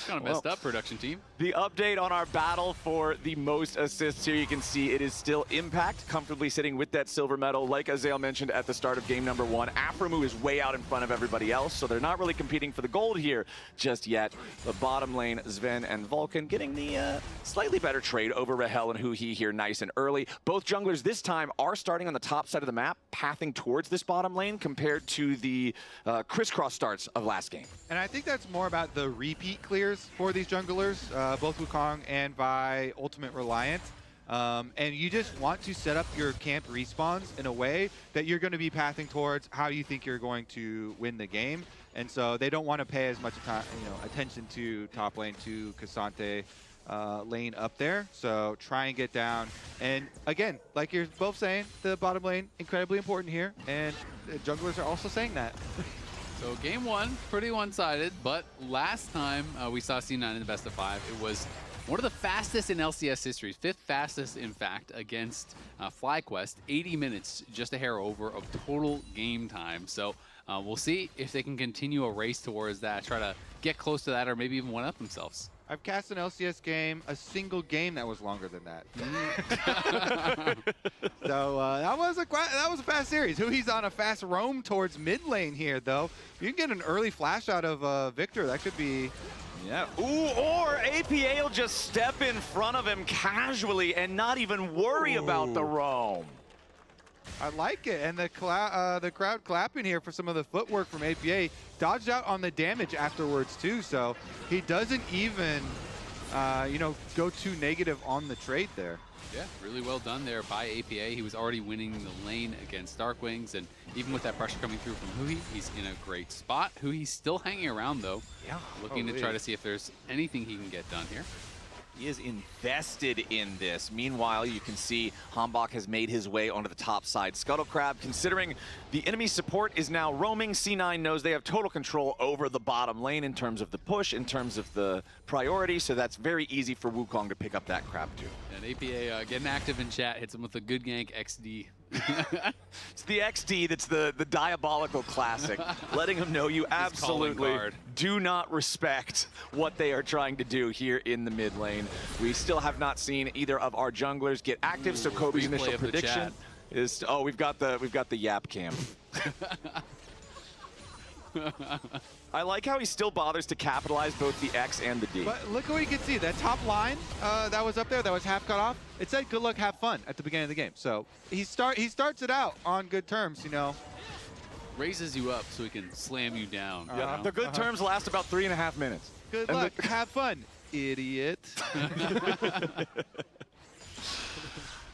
Kind of messed up, production team. The update on our battle for the most assists here, you can see it is still Impact, comfortably sitting with that silver medal. Like Azael mentioned at the start of game number 1, Aframu is way out in front of everybody else, so they're not really competing for the gold here just yet. The bottom lane, Sven and Vulcan getting the slightly better trade over Rahel and Huhi here nice and early. Both junglers this time are starting on the top side of the map, pathing towards this bottom lane compared to the crisscross starts of last game. and I think that's more about the repeat clears for these junglers, both Wukong and Vi Ultimate Reliant. And you just want to set up your camp respawns in a way that you're going to be pathing towards how you think you're going to win the game. And so they don't want to pay as much attention to top lane, to Cassante lane up there. So try and get down. And again, like you're both saying, the bottom lane, incredibly important here. And the junglers are also saying that. So game 1, pretty one-sided, but last time we saw C9 in the best of 5, it was one of the fastest in LCS history, 5th fastest, in fact, against FlyQuest. 80 minutes, just a hair over of total game time. So we'll see if they can continue a race towards that, try to get close to that, or maybe even one-up themselves. I've cast an LCS game, a single game that was longer than that. So that was a fast series. Huhi's on a fast roam towards mid lane here, though. If you can get an early flash out of Victor, that could be... Yeah. Ooh, or APA will just step in front of him casually and not even worry about the roam. I like it, and the crowd clapping here for some of the footwork from APA. Dodged out on the damage afterwards too, so he doesn't even, go too negative on the trade there. Yeah, really well done there by APA. He was already winning the lane against Darkwings, and even with that pressure coming through from Huhi, he's in a great spot. Huhi's still hanging around though, looking to try to see if there's anything he can get done here. He is invested in this. Meanwhile, you can see Hambach has made his way onto the top side. Scuttle Crab, considering the enemy support is now roaming, C9 knows they have total control over the bottom lane in terms of the push, in terms of the priority, so that's very easy for Wukong to pick up that crab too. And APA getting active in chat, hits him with a good gank XD. It's the XD that's the diabolical classic, letting them know you absolutely do not respect what they are trying to do here in the mid lane. We still have not seen either of our junglers get active, so Kobe's initial prediction is, oh, we've got the yap cam. I like how he still bothers to capitalize both the X and the D. But look what you can see. That top line that was up there, that was half cut off, it said good luck, have fun at the beginning of the game. So he starts it out on good terms, you know. Raises you up so he can slam you down. Yeah, the good terms last about 3.5 minutes. Good luck, have fun, idiot.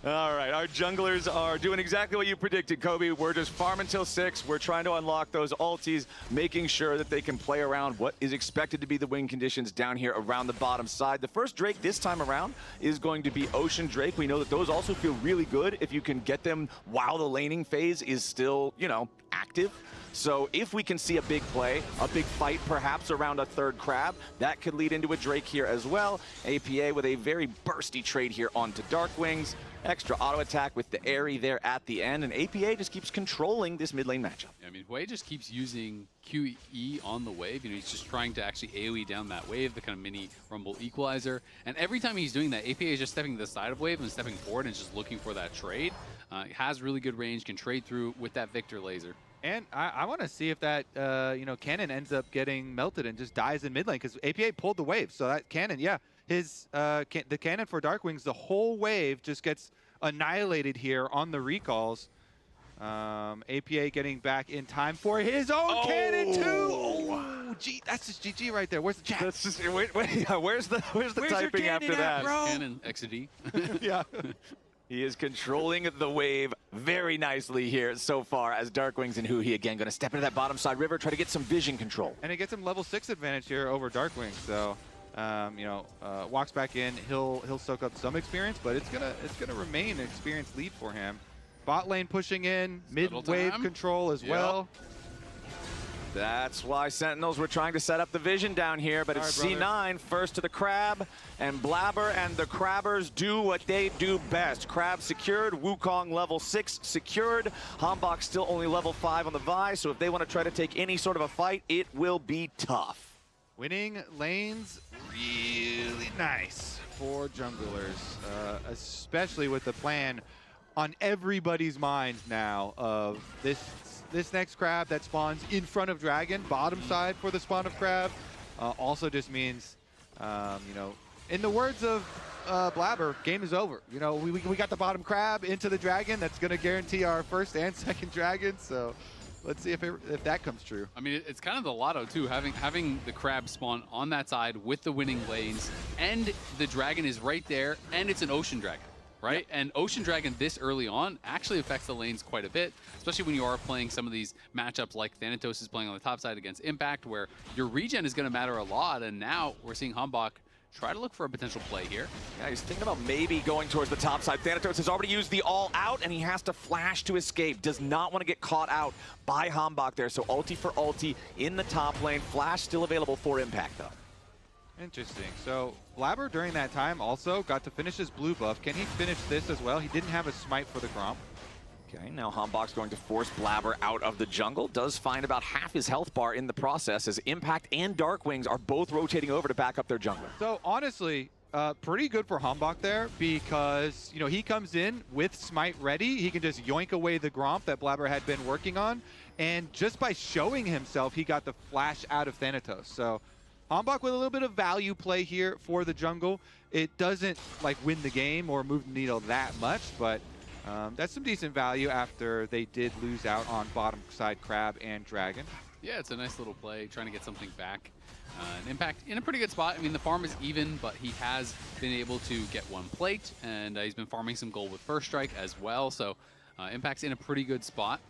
All right, our junglers are doing exactly what you predicted, Kobe. We're just farming till 6. We're trying to unlock those ultis, making sure that they can play around what is expected to be the win conditions down here around the bottom side. The first Drake this time around is going to be Ocean Drake. We know that those also feel really good if you can get them while the laning phase is still, you know, active. So if we can see a big play, a big fight perhaps around a third crab, that could lead into a Drake here as well. APA with a very bursty trade here onto Darkwings. Extra auto attack with the Airy there at the end, and APA just keeps controlling this mid lane matchup. I mean, Hwei just keeps using QE on the wave. You know, he's just trying to actually AoE down that wave, the kind of mini Rumble equalizer. And every time he's doing that, APA is just stepping to the side of wave and stepping forward and just looking for that trade. He has really good range, can trade through with that Victor laser. And I want to see if that you know, cannon ends up getting melted and just dies in mid lane, because APA pulled the wave. So that cannon, yeah, his the cannon for Darkwings, the whole wave just gets annihilated here on the recalls. APA getting back in time for his own cannon too. Oh, gee, that's just GG right there. Where's the chat? That's just, where's the typing after that? Cannon XD. Yeah. He is controlling the wave very nicely here so far as Darkwings and Huhi again going to step into that bottom side river, try to get some vision control. And it gets him level 6 advantage here over Darkwings. So, you know, walks back in, he'll soak up some experience, but it's gonna remain an experience lead for him. Bot lane pushing in, mid wave control as well. That's why Sentinels were trying to set up the vision down here, but it's C9 first to the Crab, and Blabber and the Crabbers do what they do best. Crab secured, Wukong level 6 secured, Hambach still only level 5 on the Vi, so if they want to try to take any sort of a fight, it will be tough. Winning lanes, really nice for junglers, especially with the plan on everybody's minds now of this next crab that spawns in front of Dragon, bottom side for the spawn of crab, also just means, you know, in the words of Blabber, game is over. You know, we got the bottom crab into the Dragon. That's going to guarantee our first and second Dragon. So let's see if that comes true. I mean, it's kind of the lotto too, having the crab spawn on that side with the winning lanes, and the Dragon is right there, and it's an Ocean Dragon. Right? Yep. And Ocean Dragon this early on actually affects the lanes quite a bit, especially when you are playing some of these matchups like Thanatos is playing on the top side against Impact, where your regen is going to matter a lot. And now we're seeing Hambach try to look for a potential play here. Yeah, he's thinking about maybe going towards the top side. Thanatos has already used the all out, and he has to flash to escape. Does not want to get caught out by Hambach there. So ulti for ulti in the top lane. Flash still available for Impact, though. Interesting. So Blabber during that time also got to finish his blue buff. Can he finish this as well? He didn't have a smite for the Gromp. Okay, now Hambach's going to force Blabber out of the jungle. Does find about half his health bar in the process as Impact and Darkwings are both rotating over to back up their jungler. So honestly, pretty good for Hambach there, because, you know, he comes in with smite ready. He can just yoink away the Gromp that Blabber had been working on. And just by showing himself, he got the flash out of Thanatos. So Hambach with a little bit of value play here for the jungle. It doesn't like win the game or move the needle that much, but that's some decent value after they did lose out on bottom side Crab and Dragon. Yeah, it's a nice little play, trying to get something back. And Impact in a pretty good spot. I mean, the farm is even, but he has been able to get one plate, and he's been farming some gold with First Strike as well. So Impact's in a pretty good spot.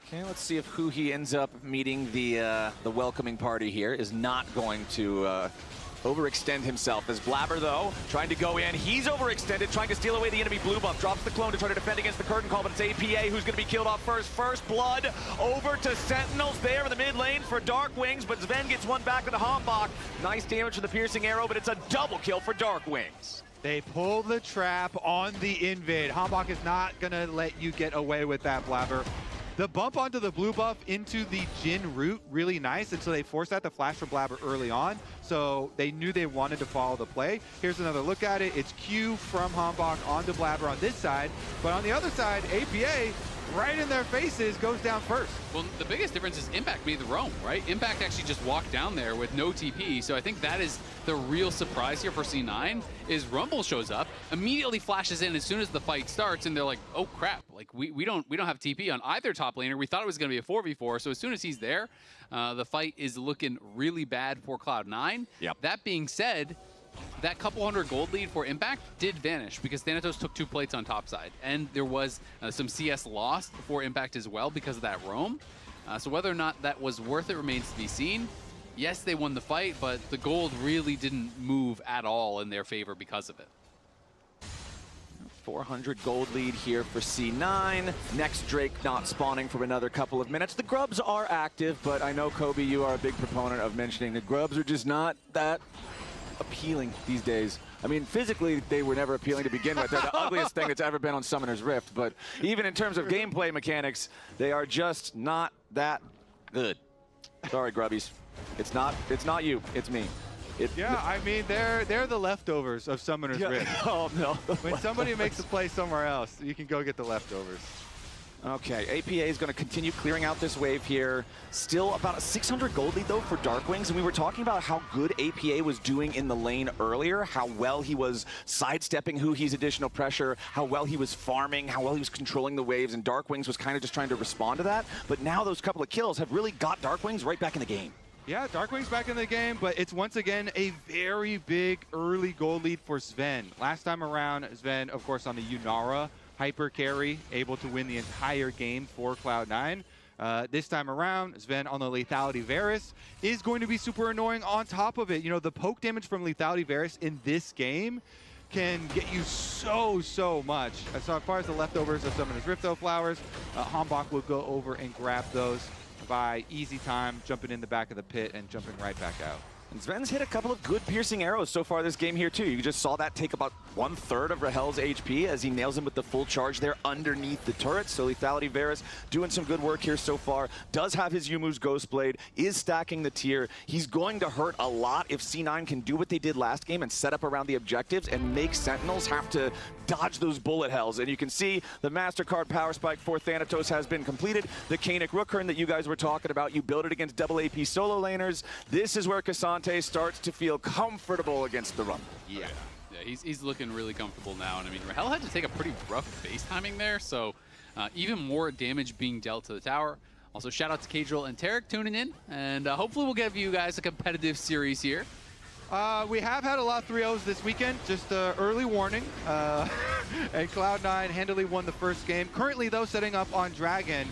Okay, let's see if Huhi ends up meeting the welcoming party here. Is not going to overextend himself. As Blabber, though, trying to go in. He's overextended, trying to steal away the enemy blue buff. Drops the clone to try to defend against the curtain call, but it's APA who's going to be killed off first. First blood over to Sentinels there in the mid lane for Darkwings, but Sven gets one back with the Hambach. Nice damage from the piercing arrow, but it's a double kill for Darkwings. They pull the trap on the invade. Hambach is not going to let you get away with that, Blabber. The bump onto the blue buff into the Jhin root, really nice, and so they forced out the flash from Blabber early on, so they knew they wanted to follow the play. Here's another look at it. It's Q from Hambach onto Blabber on this side, but on the other side, APA, right in their faces, goes down first. Well, the biggest difference is Impact made the roam, right? Impact actually just walked down there with no TP, so I think that is the real surprise here for C9, is Rumble shows up, immediately flashes in as soon as the fight starts, and they're like, oh crap, like we don't have TP on either top laner. We thought it was going to be a 4v4, so as soon as he's there, the fight is looking really bad for Cloud9. Yep. That being said, that couple hundred gold lead for Impact did vanish because Thanatos took 2 plates on top side, and there was some CS lost for Impact as well because of that roam. So whether or not that was worth it remains to be seen. Yes, they won the fight, but the gold really didn't move at all in their favor because of it. 400 gold lead here for C9. Next Drake not spawning for another couple of minutes. The Grubs are active, but I know, Kobe, you are a big proponent of mentioning the Grubs are just not that appealing these days. I mean, physically, they were never appealing to begin with. They're the ugliest thing that's ever been on Summoner's Rift, but even in terms of gameplay mechanics, they are just not that good. Sorry, Grubbies. It's not you, it's me. Yeah, I mean, they're the leftovers of Summoner's Rift. Oh, no. When somebody makes a play somewhere else, you can go get the leftovers. Okay, APA is going to continue clearing out this wave here. Still about a 600 gold lead, though, for Darkwings. And we were talking about how good APA was doing in the lane earlier, how well he was sidestepping Huhi's additional pressure, how well he was farming, how well he was controlling the waves, and Darkwings was kind of just trying to respond to that. But now those couple of kills have really got Darkwings right back in the game. Yeah, Darkwing's back in the game, but it's once again a very big early gold lead for Sven. Last time around, Sven, of course, on the Yunara hyper carry, able to win the entire game for Cloud9. This time around, Sven on the Lethality Varus is going to be super annoying on top of it. You know, the poke damage from Lethality Varus in this game can get you so much. So as far as the leftovers of Summoner's Rifto Flowers, Hambach will go over and grab those by easy time, jumping in the back of the pit and jumping right back out. And Sven's hit a couple of good piercing arrows so far this game here, too. You just saw that take about 1/3 of Rahel's HP as he nails him with the full charge there underneath the turret. So Lethality Varus doing some good work here so far. Does have his Yumu's Ghostblade, is stacking the tier. He's going to hurt a lot if C9 can do what they did last game and set up around the objectives and make Sentinels have to dodge those bullet hells. And you can see the MasterCard Power Spike for Thanatos has been completed. The Kanik Rookern that you guys were talking about, you build it against double AP solo laners. This is where Cassante starts to feel comfortable against the run. Yeah, he's looking really comfortable now. And I mean, Rahel had to take a pretty rough base timing there, so even more damage being dealt to the tower. Also, shout out to Cadriel and Tarek tuning in, and hopefully we'll give you guys a competitive series here. We have had a lot of 3-0s this weekend, just early warning. And Cloud9 handily won the first game. Currently, though, setting up on Dragon.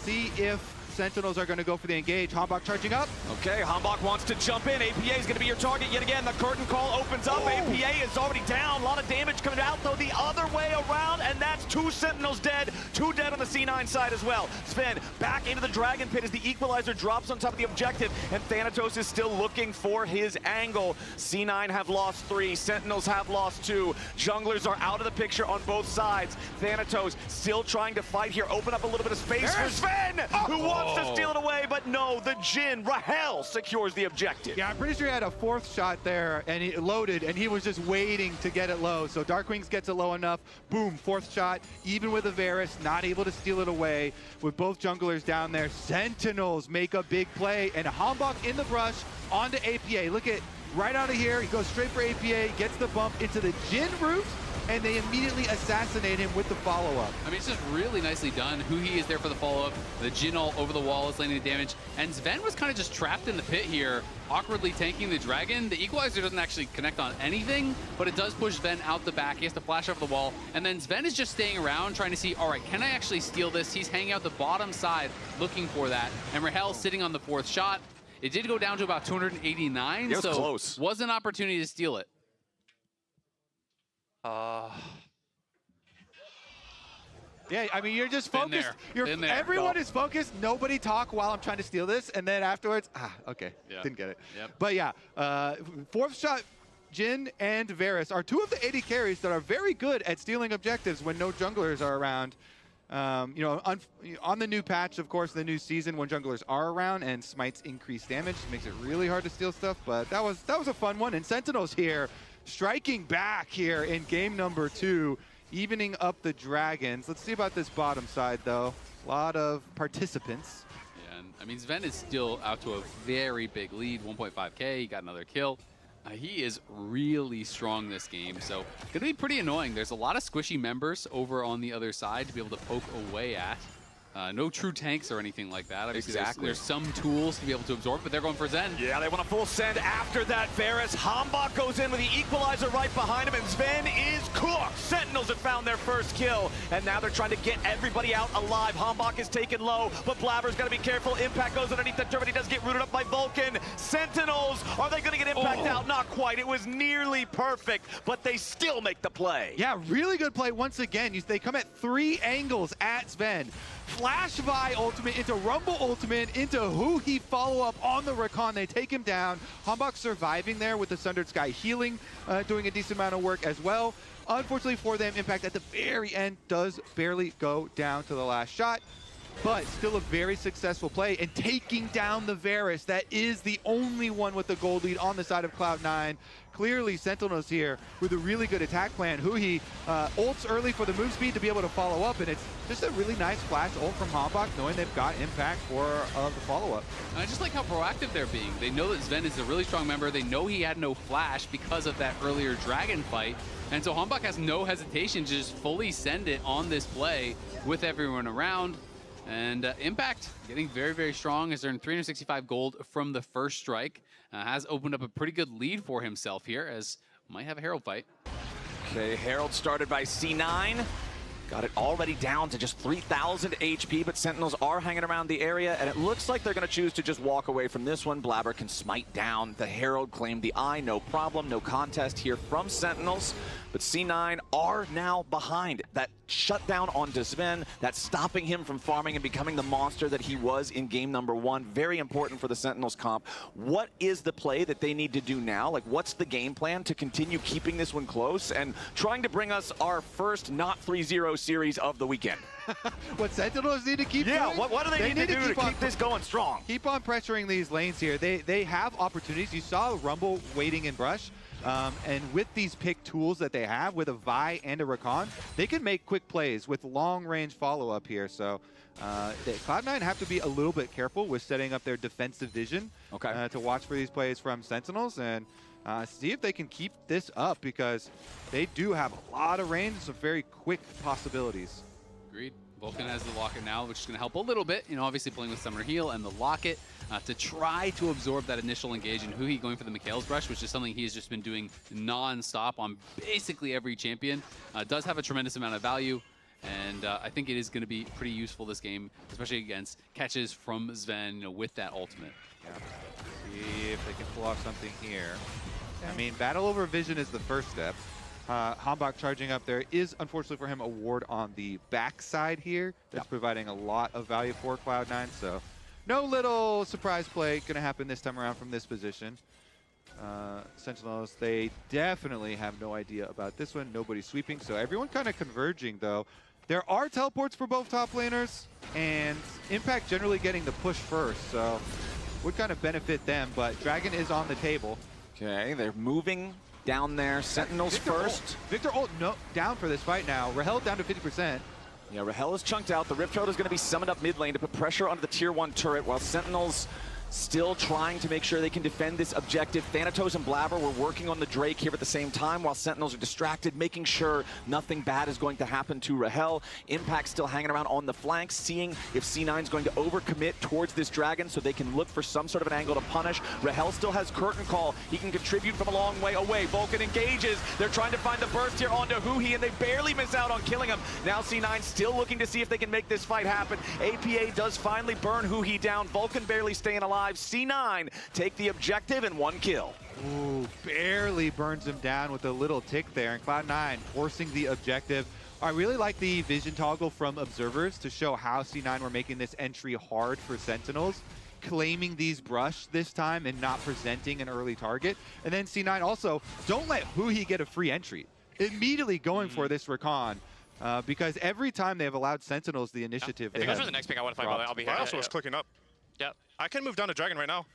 See if Sentinels are going to go for the engage. Hambach charging up. Okay, Hambach wants to jump in. APA is going to be your target yet again. The curtain call opens up. APA is already down. A lot of damage coming out, though, the other way around, and that's 2 Sentinels dead. 2 dead on the C9 side as well. Sven back into the Dragon Pit as the Equalizer drops on top of the objective, and Thanatos is still looking for his angle. C9 have lost 3. Sentinels have lost 2. Junglers are out of the picture on both sides. Thanatos still trying to fight here. Open up a little bit of space for Sven, who wants to steal it away, but no, the Jhin, Rahel, secures the objective. Yeah, I'm pretty sure he had a 4th shot there, and he loaded, and he was just waiting to get it low. So Darkwings gets it low enough. Boom, 4th shot, even with a Varus, not able to steal it away. With both junglers down there, Sentinels make a big play, and Hambach in the brush onto APA. Look at right out of here, he goes straight for APA, gets the bump into the Jhin route, and they immediately assassinate him with the follow-up. I mean, it's just really nicely done. Huhi is there for the follow-up. The Jhin all over the wall is landing the damage. And Sven was kind of just trapped in the pit here, awkwardly tanking the Dragon. The Equalizer doesn't actually connect on anything, but it does push Sven out the back. He has to flash over the wall. And then Sven is just staying around trying to see, all right, can I actually steal this? He's hanging out the bottom side looking for that. And Rahel's sitting on the 4th shot. It did go down to about 289, it was so close. Was an opportunity to steal it. Yeah, I mean, you're just focused. Everyone is focused. Nobody talk while I'm trying to steal this. And then afterwards, okay, didn't get it. Yep. But yeah, 4th shot Jhin and Varus are two of the AD carries that are very good at stealing objectives when no junglers are around. You know, on the new patch, of course, the new season, when junglers are around and smites increase damage, makes it really hard to steal stuff. But that was a fun one. And Sentinels here, striking back here in game number 2, evening up the Dragons. Let's see about this bottom side, though. A lot of participants. Yeah, and I mean, Sven is still out to a very big lead, 1.5K. He got another kill. He is really strong this game, so gonna be pretty annoying. There's a lot of squishy members over on the other side to be able to poke away at. No true tanks or anything like that. Obviously, there's some tools to be able to absorb, but they're going for Zen. Yeah, they want a full send after that. Varus, Hambach goes in with the equalizer right behind him, and Sven is cooked. Sentinels have found their first kill, and now they're trying to get everybody out alive. Hambach is taken low, but Blabber's got to be careful. Impact goes underneath the turret. He does get rooted up by Vulcan. Sentinels, are they going to get Impact out? Not quite. It was nearly perfect, but they still make the play. Yeah, really good play once again. They come at 3 angles at Sven. Flash Vi ultimate into Rumble ultimate into Huhi follow-up on the Recon. They take him down. Hambach surviving there with the Sundered Sky healing, doing a decent amount of work as well. Unfortunately for them, Impact at the very end does barely go down to the last shot. But still a very successful play and taking down the Varus. That is the only one with the gold lead on the side of Cloud9. Clearly, Sentinels here with a really good attack plan. Huhi ults early for the move speed to be able to follow up, and it's just a really nice flash ult from Hambach, knowing they've got Impact for the follow-up. I just like how proactive they're being. They know that Sven is a really strong member. They know he had no flash because of that earlier Dragon fight, and so Hambach has no hesitation to just fully send it on this play with everyone around. And Impact getting very, very strong, has earned 365 gold from the first strike. Has opened up a pretty good lead for himself here, as might have a Herald fight. Okay, Herald started by C9. Got it already down to just 3,000 HP, but Sentinels are hanging around the area, and it looks like they're going to choose to just walk away from this one. Blabber can smite down the Herald, claim the eye, no problem, no contest here from Sentinels. But C9 are now behind. That shutdown on Sven, that's stopping him from farming and becoming the monster that he was in game number 1. Very important for the Sentinels comp. What is the play that they need to do now? Like, what's the game plan to continue keeping this one close and trying to bring us our first not 3-0 series of the weekend? What Sentinels need to keep doing? What do they need to do to keep this going strong? Keep on pressuring these lanes here. They have opportunities. You saw Rumble waiting in brush. And with these pick tools that they have, with a Vi and a Recon, they can make quick plays with long-range follow-up here. So Cloud9 have to be a little bit careful with setting up their defensive vision to watch for these plays from Sentinels and see if they can keep this up, because they do have a lot of range, some very quick possibilities. Agreed. Vulcan has the Locket now, which is going to help a little bit. You know, obviously playing with Summoner Heal and the Locket to try to absorb that initial engage. And Huhi going for the Mikhail's Brush, which is something he has just been doing non-stop on basically every champion. Does have a tremendous amount of value. And I think it is going to be pretty useful this game, especially against catches from Sven, you know, with that ultimate. Yeah. See if they can pull off something here. I mean, battle over vision is the first step. Hambach charging up there is, unfortunately for him, a ward on the backside here. That's providing a lot of value for Cloud9. So no little surprise play going to happen this time around from this position. Sentinels, they definitely have no idea about this one. Nobody's sweeping, so everyone kind of converging, though. There are teleports for both top laners, and Impact generally getting the push first, so would kind of benefit them, but Dragon is on the table. Okay, they're moving down there. Sentinels first. Victor ult down for this fight now. Rahel down to 50%. Yeah, Rahel is chunked out. The Rift Herald is going to be summoned up mid lane to put pressure onto the tier 1 turret, while Sentinels still trying to make sure they can defend this objective. Thanatos and Blabber were working on the Drake here at the same time, while Sentinels are distracted, making sure nothing bad is going to happen to Rahel. Impact still hanging around on the flanks, seeing if C9 is going to overcommit towards this Dragon so they can look for some sort of an angle to punish. Rahel still has Curtain Call. He can contribute from a long way away. Vulcan engages. They're trying to find the burst here onto Huhi, and they barely miss out on killing him. Now C9 still looking to see if they can make this fight happen. APA does finally burn Huhi down. Vulcan barely staying alive. C9 take the objective and 1 kill. Ooh, barely burns him down with a little tick there. And Cloud9 forcing the objective. I really like the vision toggle from observers to show how C9 were making this entry hard for Sentinels. claiming these brush this time and not presenting an early target. And then C9 also, don't let Huhi get a free entry. Immediately going for this recon. Because every time they have allowed Sentinels the initiative, If it goes for the next pick, I want to fight Volley. I'll be here. I also was clicking up. Yeah. I can move down to Dragon right now.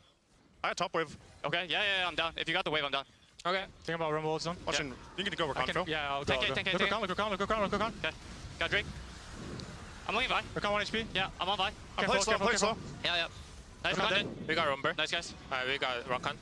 I had top wave. Okay, yeah, I'm down. If you got the wave, I'm down. Okay. Think about Rumble Zone. Watching, you can go recon, Phil. Yeah, I'll go. Take it. Look recon. Okay. Got Drake. I'm looking Vi. Recon 1 HP. Yeah, I'm on Vi. Play slow. Yeah. Nice Recon. We got Rumber. Nice guys. We got Rockon.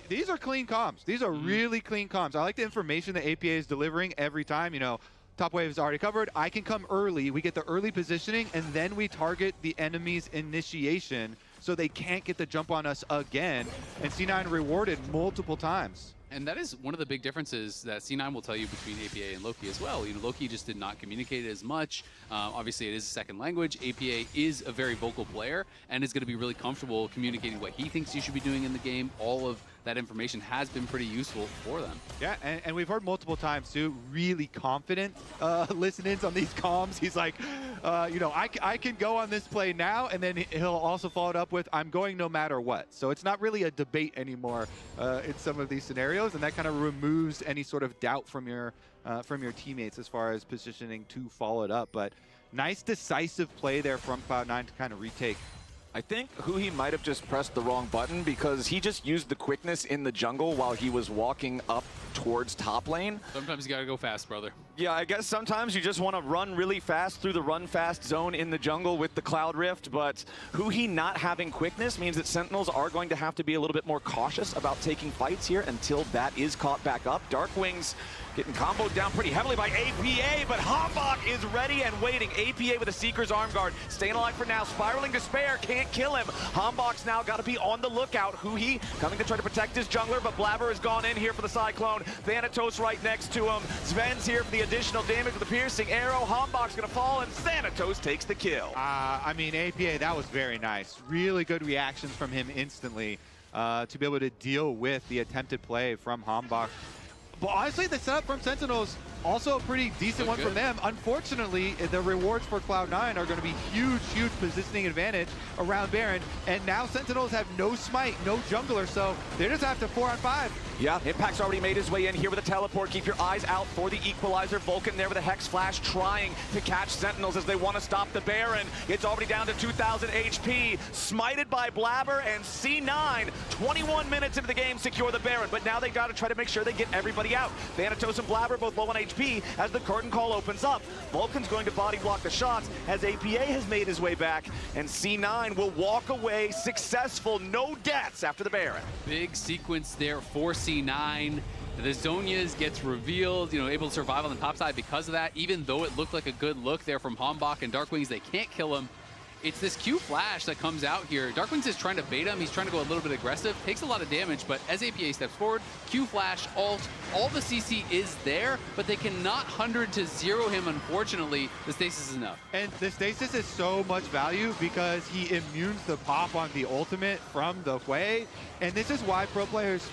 These are clean comms. These are really clean comms. I like the information that APA is delivering every time. You know, top wave is already covered. I can come early. We get the early positioning, and then we target the enemy's initiation so they can't get the jump on us again. And C9 rewarded multiple times. And that is one of the big differences that C9 will tell you between APA and Loki as well. You know, Loki just did not communicate as much. Obviously, it is a second language. APA is a very vocal player and is going to be really comfortable communicating what he thinks you should be doing in the game. All of that information has been pretty useful for them. Yeah, and we've heard multiple times too, really confident listen-ins on these comms. He's like, you know, I can go on this play now, and then he'll also follow it up with, I'm going no matter what. So it's not really a debate anymore in some of these scenarios, and that kind of removes any sort of doubt from your teammates as far as positioning to follow it up. But nice decisive play there from Cloud9 to kind of retake. I think Huhi might have just pressed the wrong button because he just used the quickness in the jungle while he was walking up towards top lane. Sometimes you gotta go fast, brother. Yeah, I guess sometimes you just want to run really fast through the run fast zone in the jungle with the Cloud Rift, but Huhi not having quickness means that Sentinels are going to have to be a little bit more cautious about taking fights here until that is caught back up. Darkwings getting comboed down pretty heavily by APA, but Hambach is ready and waiting. APA with a Seeker's Arm Guard, staying alive for now. Spiraling Despair, can't kill him. Hambach's now got to be on the lookout. Huhi coming to try to protect his jungler, but Blabber has gone in here for the Cyclone. Thanatos right next to him. Sven's here for the additional damage with the piercing arrow. Hambach's going to fall, and Thanatos takes the kill. I mean, APA, that was very nice. Really good reactions from him instantly to be able to deal with the attempted play from Hambach. But honestly, the setup from Sentinels, also a pretty decent one from them. Unfortunately, the rewards for Cloud9 are going to be huge positioning advantage around Baron. And now Sentinels have no smite, no jungler, so they just have to 4-on-5. Yeah, Impact's already made his way in here with a teleport. Keep your eyes out for the equalizer. Vulcan there with a Hex Flash trying to catch Sentinels as they want to stop the Baron. It's already down to 2,000 HP. Smited by Blabber, and C9, 21 minutes into the game, secure the Baron. But now they got to try to make sure they get everybody out. Thanatos and Blabber both low on HP as the curtain call opens up. Vulcan's going to body block the shots as APA has made his way back, and C9 will walk away successful. No deaths after the Baron. Big sequence there for C9. The Zhonya's gets revealed, you know, able to survive on the top side because of that. Even though it looked like a good look there from Hambach and Darkwings, they can't kill him. It's this Q flash that comes out here. Darkwings is trying to bait him. He's trying to go a little bit aggressive. Takes a lot of damage, but as APA steps forward, Q flash, ult, all the CC is there, but they cannot 100 to 0 him, unfortunately. The stasis is enough. And the stasis is so much value because he immunes the pop on the ultimate from the Hui. And this is why pro players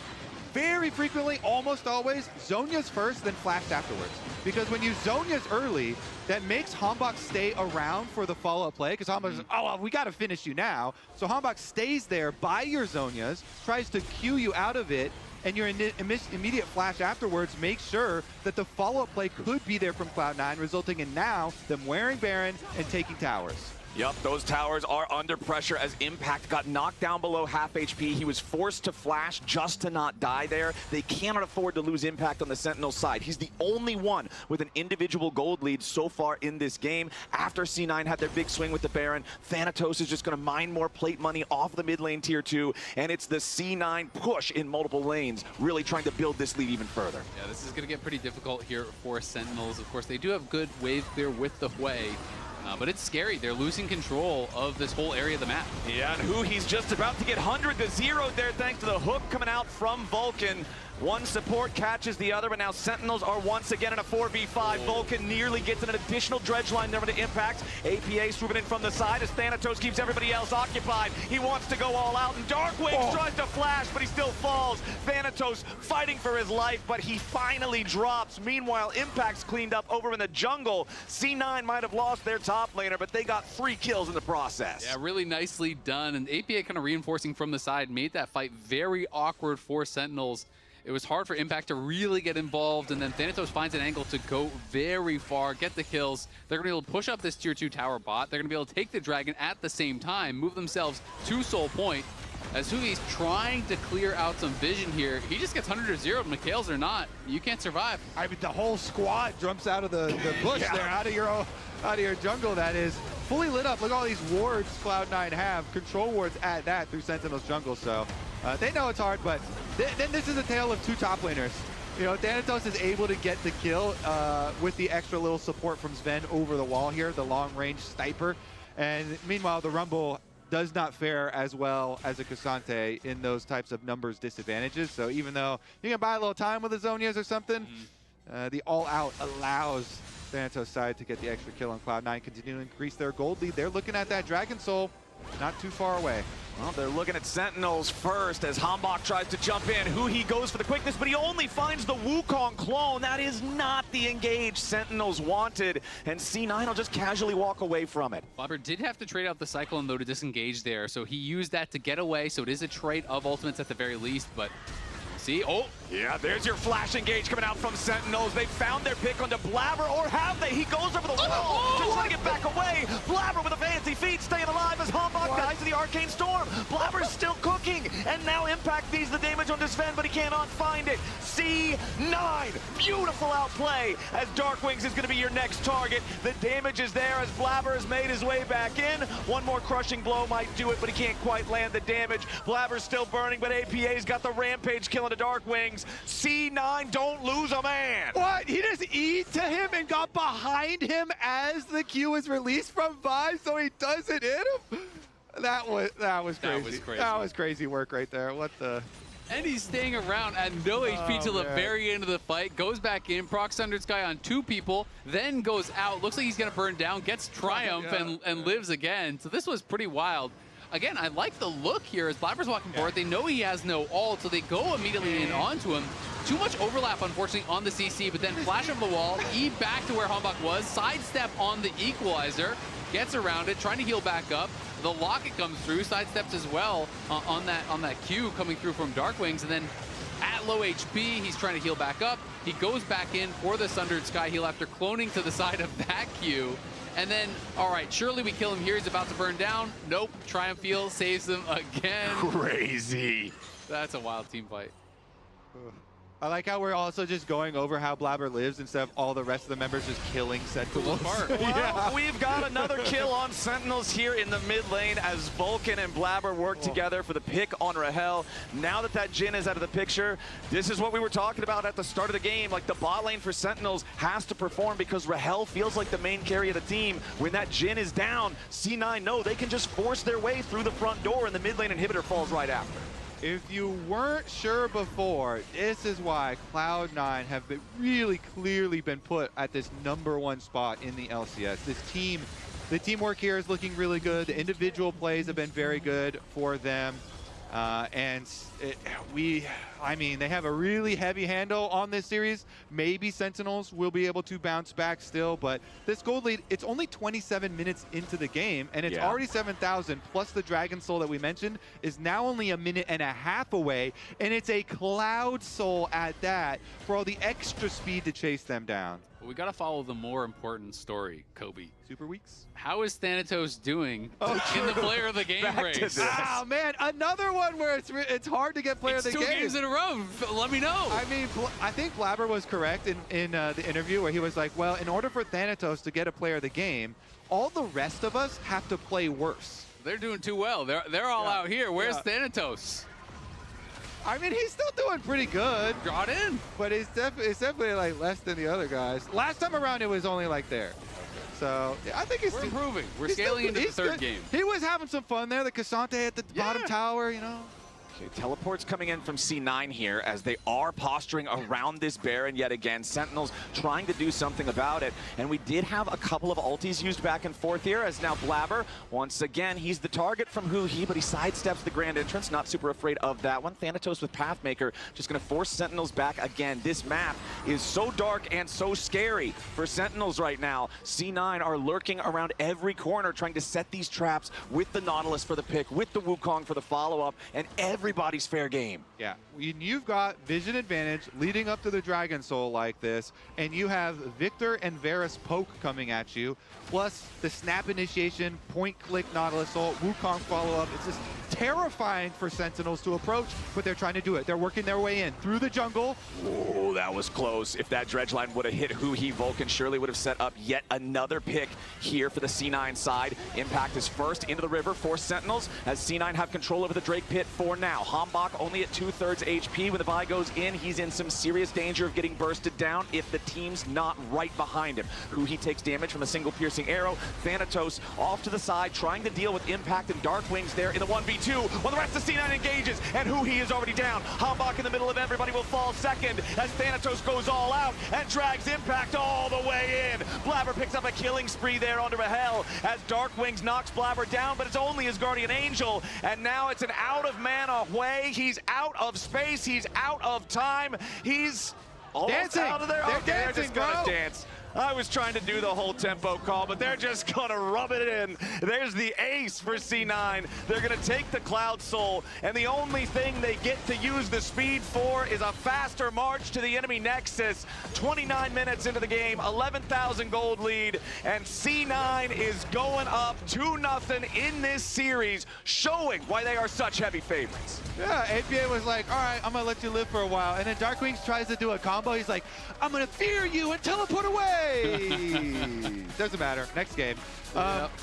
very frequently, almost always, Zhonya's first, then flashed afterwards. Because when you Zhonya's early, that makes Hambach stay around for the follow-up play, because Hambach's, oh, well, we got to finish you now. So Hambach stays there by your Zhonya's, tries to cue you out of it, and your immediate flash afterwards makes sure that the follow-up play could be there from Cloud9, resulting in now them wearing Baron and taking towers. Yep, those towers are under pressure as Impact got knocked down below half HP. He was forced to flash just to not die there. They cannot afford to lose Impact on the Sentinel side. He's the only one with an individual gold lead so far in this game. After C9 had their big swing with the Baron, Thanatos is just going to mine more plate money off the mid lane tier 2, and it's the C9 push in multiple lanes, really trying to build this lead even further. Yeah, this is going to get pretty difficult here for Sentinels. Of course, they do have good wave clear with the Hui. But it's scary. They're losing control of this whole area of the map. Yeah, and Huhi's just about to get 100 to 0 there thanks to the hook coming out from Vulcan. One support catches the other, but now Sentinels are once again in a 4v5. Vulcan nearly gets an additional dredge line there to impact. APA swooping in from the side as Thanatos keeps everybody else occupied. He wants to go all out, and Darkwings tries to flash, but he still falls. Thanatos fighting for his life, but he finally drops. Meanwhile, Impact's cleaned up over in the jungle. C9 might have lost their top laner, but they got 3 kills in the process. Yeah, really nicely done. And APA kind of reinforcing from the side made that fight very awkward for Sentinels. It was hard for Impact to really get involved, and then Thanatos finds an angle to go very far, get the kills. They're going to be able to push up this tier 2 tower bot. They're going to be able to take the dragon at the same time, move themselves to Soul Point. As Hugi's trying to clear out some vision here, he just gets 100 to 0. Mikhail's or not, you can't survive. I mean, the whole squad jumps out of the bush there, out of your jungle. That is fully lit up. Look at all these wards Cloud9 have, control wards at that through Sentinel's jungle. So they know it's hard, but then this is a tale of 2 top laners. You know, Thanatos is able to get the kill with the extra little support from Sven over the wall here, the long-range sniper. And meanwhile, the Rumble does not fare as well as a Cassante in those types of numbers disadvantages. So even though you can buy a little time with the Zonias or something, the all-out allows Thanatos' side to get the extra kill on Cloud9, continue to increase their gold lead. They're looking at that Dragon Soul not too far away. Well, they're looking at Sentinels first as Hambach tries to jump in. He goes for the quickness, but he only finds the Wukong clone. That is not the engage Sentinels wanted, and C9 will just casually walk away from it. Blabber did have to trade out the Cyclone, though, to disengage there, so he used that to get away, so it is a trade of ultimates at the very least, but see, yeah, there's your flash engage coming out from Sentinels. They found their pick onto Blabber, or have they? He goes over the wall, just trying to get back away. Blabber with a fancy feat, staying alive as Hambach dies to the Arcane Storm. Blabber's still cooking, and now Impact needs the damage on Sven, but he cannot find it. C9, beautiful outplay, as Darkwings is gonna be your next target. The damage is there as Blabber has made his way back in. One more crushing blow might do it, but he can't quite land the damage. Blabber's still burning, but APA's got the rampage kill into Darkwings. C9, don't lose a man. What? He just E'd to him and got behind him as the Q was released from Vi, so he doesn't hit him? That was crazy. That was crazy work right there. What the? And he's staying around at no HP till the very end of the fight. Goes back in, procs Thunder Sky on 2 people, then goes out. Looks like he's going to burn down, gets Triumph, and lives again. So this was pretty wild. Again, I like the look here as Blabber's walking forward. They know he has no ult, so they go immediately in onto him. Too much overlap, unfortunately, on the CC, but then flash over the wall, E back to where Hambach was, sidestep on the equalizer, gets around it, trying to heal back up. The locket comes through, sidesteps as well on that Q coming through from Darkwings, and then at low HP, he's trying to heal back up. He goes back in for the Sundered Sky heal after cloning to the side of that Q. And then, all right, surely we kill him here. He's about to burn down. Nope, Triumph Field saves him again. Crazy. That's a wild team fight. I like how we're also just going over how Blabber lives instead of all the rest of the members just killing Sentinels. Well, we've got another kill on Sentinels here in the mid lane as Vulcan and Blabber work together for the pick on Rahel. Now that Jhin is out of the picture, this is what we were talking about at the start of the game. Like, the bot lane for Sentinels has to perform because Rahel feels like the main carry of the team. When that Jhin is down, C9 know they can just force their way through the front door, and the mid lane inhibitor falls right after. If you weren't sure before, this is why Cloud9 have really clearly been put at this #1 spot in the LCS. This team, the teamwork here is looking really good. The individual plays have been very good for them. I mean, they have a really heavy handle on this series. Maybe Sentinels will be able to bounce back still, but this gold lead, it's only 27 minutes into the game, and it's already 7,000, plus the Dragon Soul that we mentioned is now only 1.5 minutes away, and it's a Cloud Soul at that for all the extra speed to chase them down. We got to follow the more important story, Kobe. Super weeks? How is Thanatos doing in the player of the game race? Oh, man, another one where it's hard to get player of the game. 2 games in a row. Let me know. I mean, I think Blabber was correct in the interview where he was like, well, in order for Thanatos to get a player of the game, all the rest of us have to play worse. They're doing too well. They're all out here. Where's Thanatos? I mean, he's still doing pretty good. Got in. But it's definitely like less than the other guys. Last time around, it was only like there. So I think we're improving. We're scaling into the third game. He was having some fun there. The Cassante at the bottom tower, you know. Okay, teleports coming in from C9 here as they are posturing around this Baron yet again. Sentinels trying to do something about it. And we did have a couple of ultis used back and forth here as now Blabber, once again, he's the target from Huhi, but he sidesteps the Grand Entrance. Not super afraid of that one. Thanatos with Pathmaker just going to force Sentinels back again. This map is so dark and so scary for Sentinels right now. C9 are lurking around every corner trying to set these traps with the Nautilus for the pick, with the Wukong for the follow-up, and everybody's fair game. Yeah, you've got vision advantage leading up to the Dragon Soul like this, and you have Victor and Varus poke coming at you, plus the snap initiation, point-click Nautilus ult, Wukong follow-up. It's just terrifying for Sentinels to approach, but they're trying to do it. They're working their way in through the jungle. Oh, that was close. If that dredge line would have hit Huhi, Vulcan surely would have set up yet another pick here for the C9 side. Impact is first into the river for Sentinels as C9 have control over the Drake Pit for now. Hambach only at 2/3 HP. When the Vi goes in, he's in some serious danger of getting bursted down if the team's not right behind him. Huhi takes damage from a single piercing arrow. Thanatos off to the side trying to deal with Impact and Dark Wings there in the 1v2 while the rest of C9 engages, and Huhi is already down. Hambach in the middle of everybody will fall second as Thanatos goes all out and drags Impact all the way in. Blabber picks up a killing spree there onto Rahel as Dark Wings knocks Blabber down, but it's only his Guardian Angel, and now it's an out of mana way. He's out of space, he's out of time, he's almost dancing. Out of there. They're okay, dancing, they're just gonna bro. dance. I was trying to do the whole tempo call, but they're just gonna rub it in. There's the ace for C9. They're gonna take the Cloud Soul, and the only thing they get to use the speed for is a faster march to the enemy Nexus. 29 minutes into the game, 11,000 gold lead, and C9 is going up 2-0 in this series, showing why they are such heavy favorites. Yeah, APA was like, all right, I'm gonna let you live for a while. And then Dark Wings tries to do a combo. He's like, I'm gonna fear you and teleport away. Doesn't matter, next game.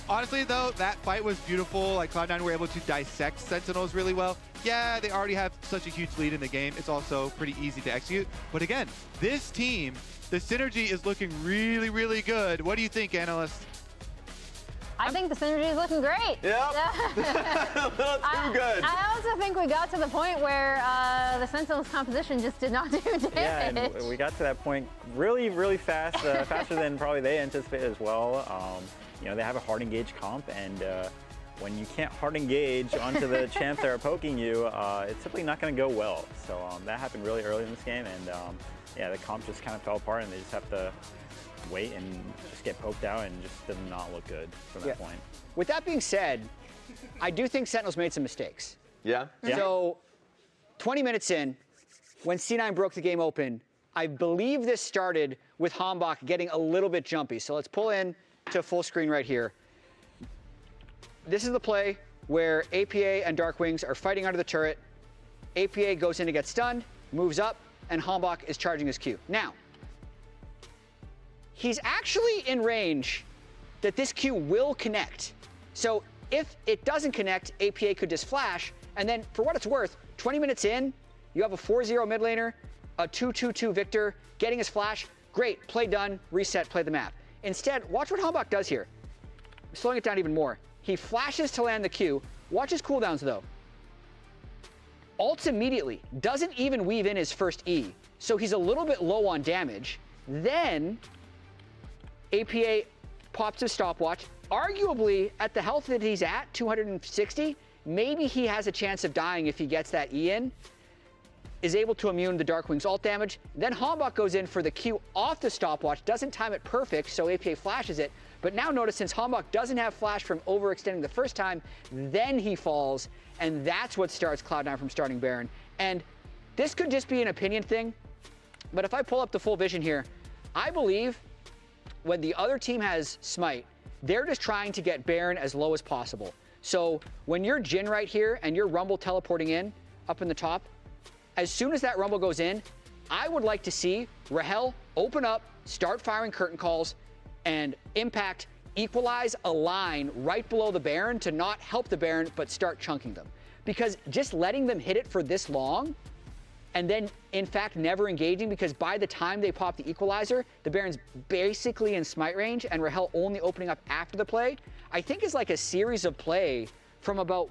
Honestly though, that fight was beautiful. Like Cloud9 were able to dissect Sentinels really well. Yeah, they already have such a huge lead in the game. It's also pretty easy to execute. But again, this team, the synergy is looking really, really good. What do you think, analysts? I think the synergy is looking great. Yep. A little too good. I also think we got to the point where the Sentinels composition just did not do damage. Yeah, and we got to that point really, really fast, faster than probably they anticipated as well. You know, they have a hard engage comp, and when you can't hard engage onto the champs that are poking you, it's simply not going to go well. So that happened really early in this game, and yeah, the comp just kind of fell apart, and they just have to wait and just get poked out, and just did not look good from that point. With that being said, I do think Sentinels made some mistakes. Yeah? So 20 minutes in, when C9 broke the game open, I believe this started with Hambach getting a little bit jumpy. So let's pull in to full screen right here. This is the play where APA and Dark Wings are fighting under the turret. APA goes in to get stunned, moves up, and Hambach is charging his Q. Now, he's actually in range that this Q will connect. So if it doesn't connect, APA could just flash, and then for what it's worth, 20 minutes in, you have a 4-0 mid laner, a 2-2-2 Victor, getting his flash, great, play done, reset, play the map. Instead, watch what Hambach does here. Slowing it down even more. He flashes to land the Q, watch his cooldowns though. Ults immediately, doesn't even weave in his first E, so he's a little bit low on damage. Then APA pops his stopwatch. Arguably, at the health that he's at, 260, maybe he has a chance of dying if he gets that E in. Is able to immune the Darkwing's ult damage. Then Hambach goes in for the Q off the stopwatch, doesn't time it perfect, so APA flashes it. But now notice, since Hambach doesn't have flash from overextending the first time, then he falls, and that's what starts Cloud9 from starting Baron. And this could just be an opinion thing, but if I pull up the full vision here, I believe when the other team has Smite, they're just trying to get Baron as low as possible. So when you're Jhin right here and you're Rumble teleporting in, up in the top, as soon as that Rumble goes in, I would like to see Rahel open up, start firing curtain calls, and Impact equalize a line right below the Baron to not help the Baron, but start chunking them. Because just letting them hit it for this long, and then, in fact, never engaging, because by the time they pop the equalizer, the Baron's basically in Smite range, and Rahel only opening up after the play, I think is like a series of play from about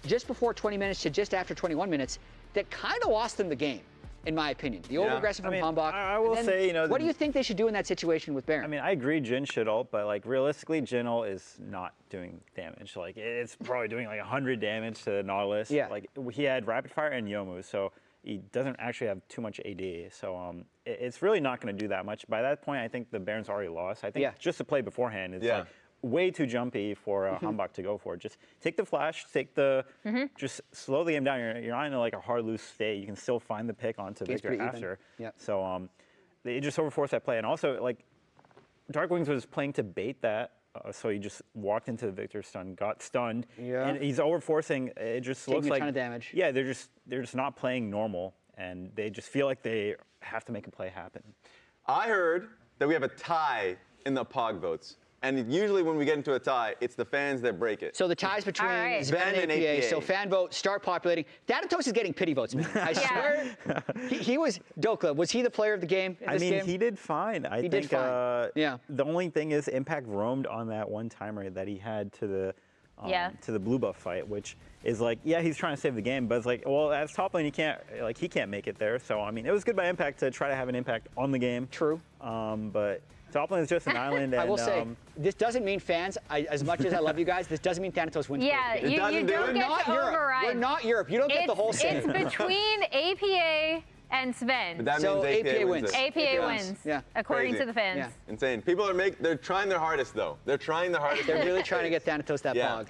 just before 20 minutes to just after 21 minutes that kind of lost them the game, in my opinion. The over-aggressive from Hambach. I will say, you know, what do you think they should do in that situation with Baron? I mean, I agree Jin should ult, but like realistically, Jin ult is not doing damage. Like it's probably doing like 100 damage to Nautilus. Yeah. Like he had Rapid Fire and Yomu, so he doesn't actually have too much AD. So it's really not going to do that much. By that point, I think the Baron's already lost. I think just to play beforehand, it's like way too jumpy for Hambach to go for. Just take the flash, take the, just slow the game down. You're not in like a hard loose state. You can still find the pick onto Victor after. So they just overforced that play. And also like Dark Wings was playing to bait that. So he just walked into the Victor stun, got stunned, and he's overforcing. It just looks like a ton of damage. Yeah, they're just not playing normal, and they just feel like they have to make a play happen. I heard that we have a tie in the POG votes. And usually when we get into a tie, it's the fans that break it. So the tie's between Sven and APA. So fan vote, start populating. Thanatos is getting pity votes, man. I swear. He was, Dokla, was he the player of the game in this game? He did fine. I think did fine. The only thing is Impact roamed on that one timer that he had to the blue buff fight, which is like, he's trying to save the game, but it's like, well, as top lane, he can't make it there. So, I mean, it was good by Impact to try to have an impact on the game. True. But top lane is just an island. I will say, this doesn't mean fans, as much as I love you guys, this doesn't mean Thanatos wins. Yeah, you don't get to override. We're not Europe. You don't get the whole It's between APA and Sven. But that means APA wins. APA wins. Yeah. According to the fans. Yeah. Insane. People are they're trying their hardest though. They're trying their hardest. They're really trying to get Thanatos that POG.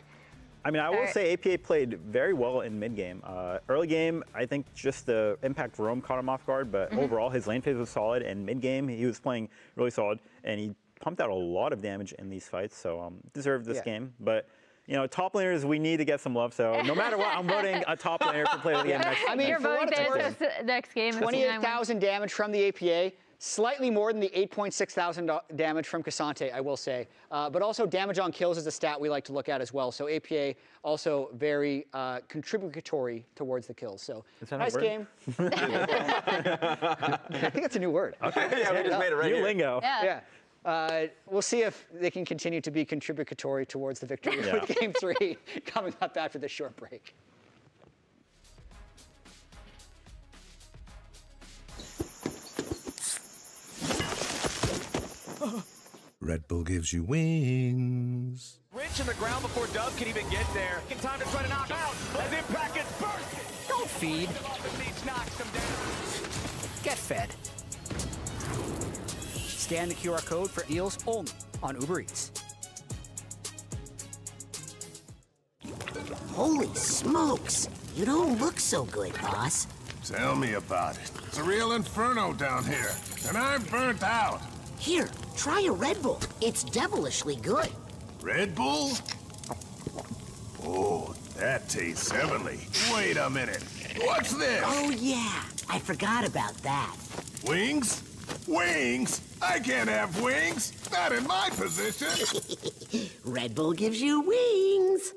I mean, I will say APA played very well in mid game. Early game, I think just the Impact roam caught him off guard, but overall his lane phase was solid. And mid game, he was playing really solid, and he pumped out a lot of damage in these fights, so deserved this game. But you know, top laners, we need to get some love. So no matter what, I'm voting a top laner for player of the game next. I mean, you're voting Thanatos next game. 28,000 damage from the APA. Slightly more than the 8.6 thousand damage from Cassante, I will say. But also damage on kills is a stat we like to look at as well. So APA also very contributory towards the kills. So nice game. I think it's a new word. Okay. Yeah, we just made it right here. Lingo. Yeah. We'll see if they can continue to be contributory towards the victory with Game 3 coming up after this short break. Red Bull gives you wings. Rich in the ground before Dove can even get there. In time to try to knock out as Impact gets burst. Don't feed. Get fed. Scan the QR code for deals only on Uber Eats. Holy smokes! You don't look so good, boss. Tell me about it. It's a real inferno down here, and I'm burnt out. Here, try a Red Bull. It's devilishly good. Red Bull? Oh, that tastes heavenly. Wait a minute. What's this? Oh, yeah. I forgot about that. Wings? Wings? I can't have wings. Not in my position. Red Bull gives you wings.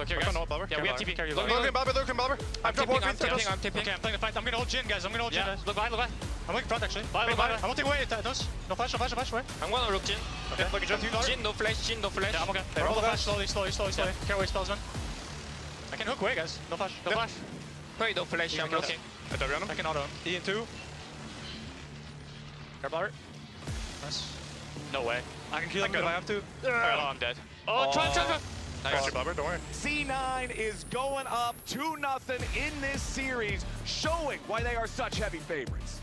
Look here, guys. Yeah, we have TP. Look in Blabber. I'm tipping. Okay, I'm playing the fight. I'm gonna hold Jin, guys. I'm gonna hold Jin, guys. Look behind. I'm looking front, actually. I'm gonna take away those. No flash. I'm gonna look Jin. Okay, look at Jin. Jin, no flash. Yeah, I'm okay. Roll the flash. Slowly. Can't wait spells, man. I can hook away, guys. No flash. Wait, no flash. I'm looking. I can auto him. E in 2. Blabber. Nice. No way. I can kill him if I have to. Oh, I'm dead. Oh, try. Nice. Blabber, don't worry. C9 is going up 2-0 in this series, showing why they are such heavy favorites.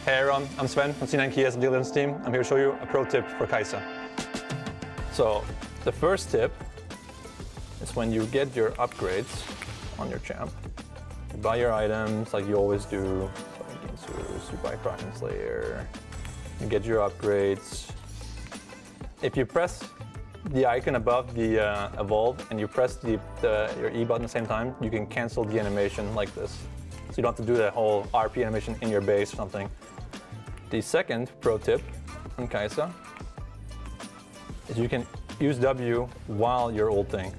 Hey everyone, I'm Sven from C9 Kia's Dealers team. I'm here to show you a pro tip for Kai'Sa. So the first tip is when you get your upgrades on your champ, you buy your items like you always do. You buy Kraken Slayer, you get your upgrades. If you press the icon above the evolve and you press your E button at the same time, you can cancel the animation like this. So you don't have to do that whole RP animation in your base or something. The second pro tip on Kai'Sa is you can use W while you're ulting.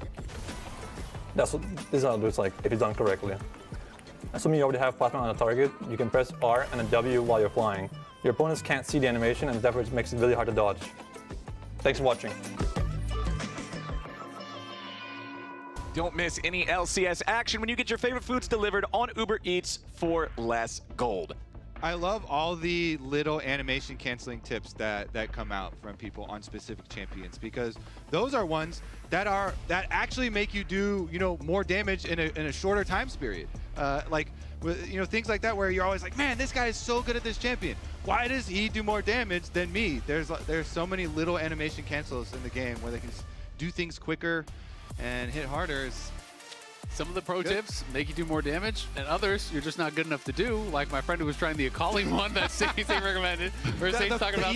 This is how it looks like if it's done correctly. Assuming you already have plasma on a target, you can press R and a W while you're flying. Your opponents can't see the animation and therefore it makes it really hard to dodge. Thanks for watching. Don't miss any LCS action when you get your favorite foods delivered on Uber Eats for less gold. I love all the little animation canceling tips that come out from people on specific champions, because those are ones that actually make you do more damage in a shorter time period. Like things like that where you're always like, man, this guy is so good at this champion. Why does he do more damage than me? There's so many little animation cancels in the game where they can do things quicker and hit harder. Some of the pro tips make you do more damage, and others you're just not good enough to do. Like my friend who was trying the Akali one that Saints recommended. Where Saints talking about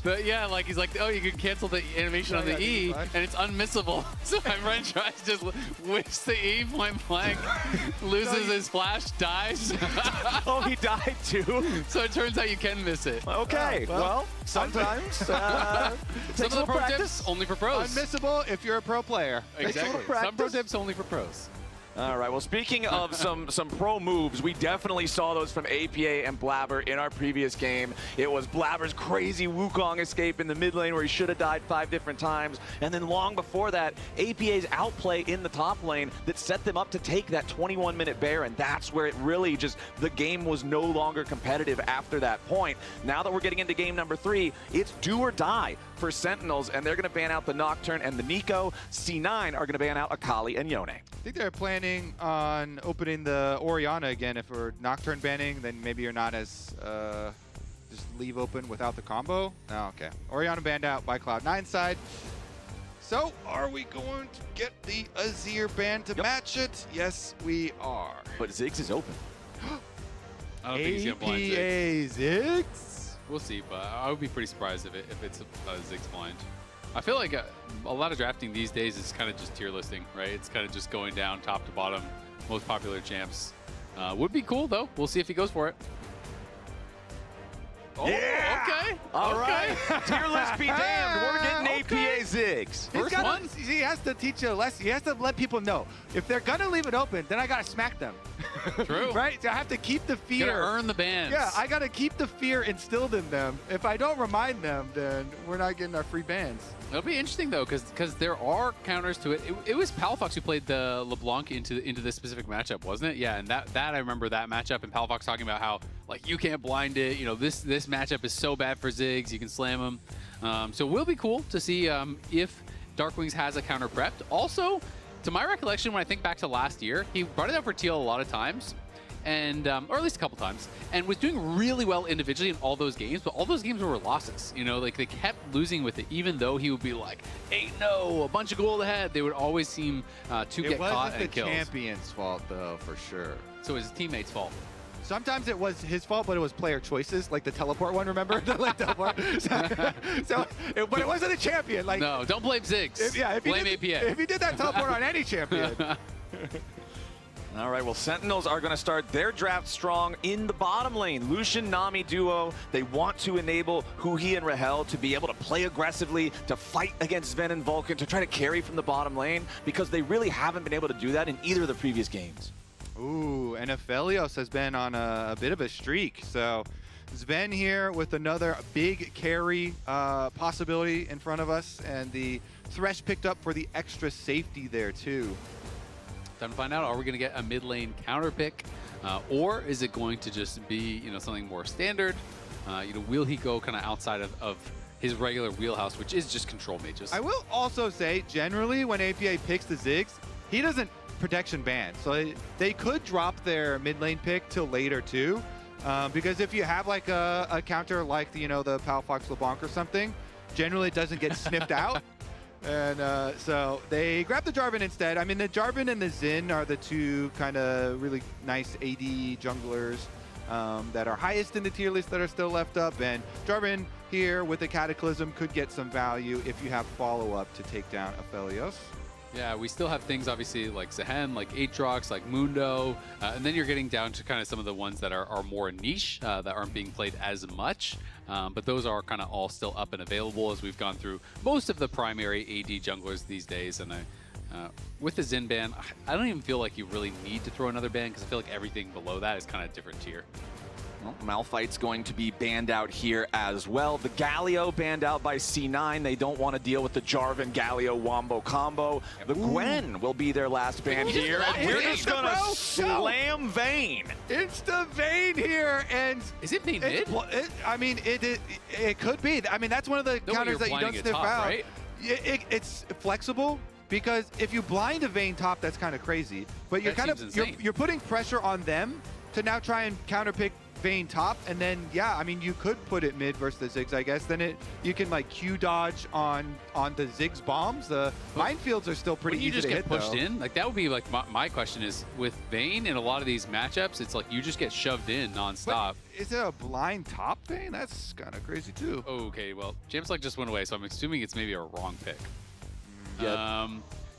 the like he's like, oh, you can cancel the animation on the E, and it's unmissable. So my friend tries to just whips the E point blank, loses his flash, dies. Oh, he died too. So it turns out you can miss it. Okay, well sometimes. Some of the pro tips only for pros. Unmissable if you're a pro player. Exactly. Some pro tips only for pros. All right, well, speaking of some pro moves, we definitely saw those from APA and Blabber in our previous game. It was Blabber's crazy Wukong escape in the mid lane where he should have died 5 different times. And then long before that, APA's outplay in the top lane that set them up to take that 21-minute bear. And that's where it really just, the game was no longer competitive after that point. Now that we're getting into game number 3, it's do or die for Sentinels, and they're going to ban out the Nocturne and the Nico. C9 are going to ban out Akali and Yone. I think they're planning on opening the Orianna again. If we're Nocturne banning, then maybe you're not as just leave open without the combo. Oh, okay. Orianna banned out by Cloud9 side. So are we going to get the Azir ban to match it? Yes, we are. But Ziggs is open. I don't think he's going to blind Ziggs. We'll see, but I would be pretty surprised if it's Ziggs blind. I feel like a lot of drafting these days is kind of just tier listing, right? It's kind of just going down top to bottom, most popular champs. Would be cool, though. We'll see if he goes for it. Oh, Yeah! okay. All right. Tier list be damned. We're getting APA Ziggs. First one? He has to teach you a lesson. He has to let people know. If they're going to leave it open, then I got to smack them. True. Right? So I have to keep the fear. Gotta earn the bans. Yeah, I got to keep the fear instilled in them. If I don't remind them, then we're not getting our free bans. It'll be interesting, though, because there are counters to it. It was Palafox who played the LeBlanc into this specific matchup, wasn't it? Yeah, and that I remember that matchup, and Palafox talking about how, like, you can't blind it. You know, this matchup is so bad for Ziggs. You can slam him. So it will be cool to see if Darkwings has a counter prepped. Also, to my recollection, when I think back to last year, he brought it out for TL a lot of times, and or at least a couple times, and was doing really well individually in all those games, but all those games were losses. You know, like they kept losing with it, even though he would be like, hey, no, a bunch of gold ahead. They would always seem to get caught and kills. It wasn't the champion's fault, though, for sure. So it was his teammates' fault. Sometimes it was his fault, but it was player choices, like the teleport one, remember? But it wasn't a champion. Like, no, don't blame Ziggs. Blame APA. If he did that teleport on any champion. All right, well, Sentinels are going to start their draft strong in the bottom lane. Lucian, Nami duo. They want to enable Huhi and Rahel to be able to play aggressively, to fight against Sven and Vulcan, to try to carry from the bottom lane, because they really haven't been able to do that in either of the previous games. Ooh, and Aphelios has been on a bit of a streak. So Sven here with another big carry possibility in front of us, and the Thresh picked up for the extra safety there too. Time to find out, are we going to get a mid lane counter pick, or is it going to just be, something more standard? Will he go kind of outside of his regular wheelhouse, which is just control mages? I will also say, generally, when APA picks the Ziggs, he doesn't protection ban. So they could drop their mid lane pick till later too, because if you have like a counter like the Palafox LeBlanc or something, generally it doesn't get sniffed out. And so they grabbed the Jarvan instead. I mean, the Jarvan and the Xin are the two kind of really nice AD junglers that are highest in the tier list that are still left up. And Jarvan here with the Cataclysm could get some value if you have follow-up to take down Aphelios. Yeah, we still have things obviously like Zehen, like Aatrox, like Mundo, and then you're getting down to kind of some of the ones that are more niche, that aren't being played as much, but those are kind of all still up and available as we've gone through most of the primary AD junglers these days. And with the Xin ban, I don't even feel like you really need to throw another ban, because I feel like everything below that is kind of different tier. Well, Malphite's going to be banned out here as well. The Galio banned out by C9. They don't want to deal with the Jarvan Galio Wombo combo. The Gwen will be their last ban here, and we're just going to slam Vayne. Insta Vayne here, and is it Vayne mid? I mean, it could be. I mean, that's one of the counters that you don't sniff out. Right? It's flexible. Because if you blind a Vayne top, that's kind of crazy. But you're putting pressure on them to now try and counterpick Vayne top, and then I mean, you could put it mid versus the Ziggs, I guess. Then you can like Q dodge on the Ziggs bombs. The minefields are still pretty easy to hit. You just get pushed in. Like that would be like my question is with Vayne in a lot of these matchups, it's like you just get shoved in nonstop. But is it a blind top Vayne? That's kind of crazy too. Okay, well, James like just went away, so I'm assuming it's maybe a wrong pick. Yeah.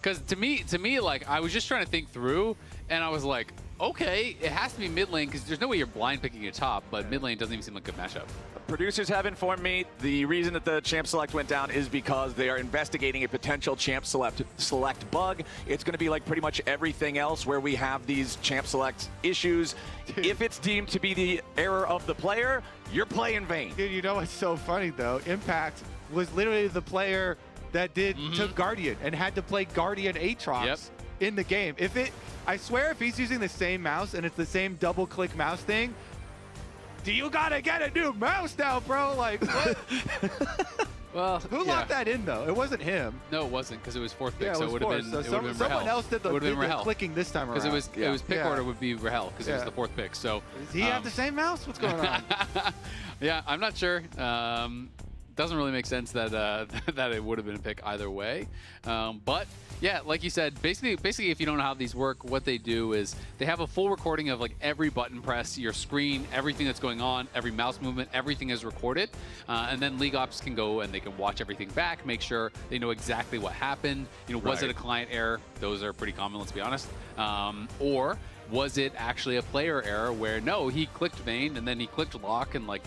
Because to me, like I was just trying to think through, and I was like, okay, it has to be mid lane because there's no way you're blind picking a top, but mid lane doesn't even seem like a good matchup. Producers have informed me the reason that the champ select went down is because they are investigating a potential champ select bug. It's going to be like pretty much everything else where we have these champ select issues. If it's deemed to be the error of the player, you're playing Vayne. Dude, you know what's so funny though? Impact was literally the player that took Guardian and had to play Guardian Aatrox in the game. I swear if he's using the same mouse and it's the same double click mouse thing, you gotta get a new mouse now, bro. Like, what? Well, who locked that in though? It wasn't him. No, it wasn't, because it was fourth pick, yeah, so it would have been. So someone else did the clicking this time around. Because it was pick order would be Rahel, because it was the fourth pick. So does he have the same mouse? What's going on? Yeah, I'm not sure. doesn't really make sense that that it would have been a pick either way. But yeah, like you said, basically, if you don't know how these work, what they do is they have a full recording of like every button press, your screen, everything that's going on, every mouse movement, everything is recorded, and then League Ops can go and they can watch everything back, make sure they know exactly what happened. You know, was it a client error? Those are pretty common, let's be honest. Or was it actually a player error where no, he clicked Vayne and then he clicked lock and like,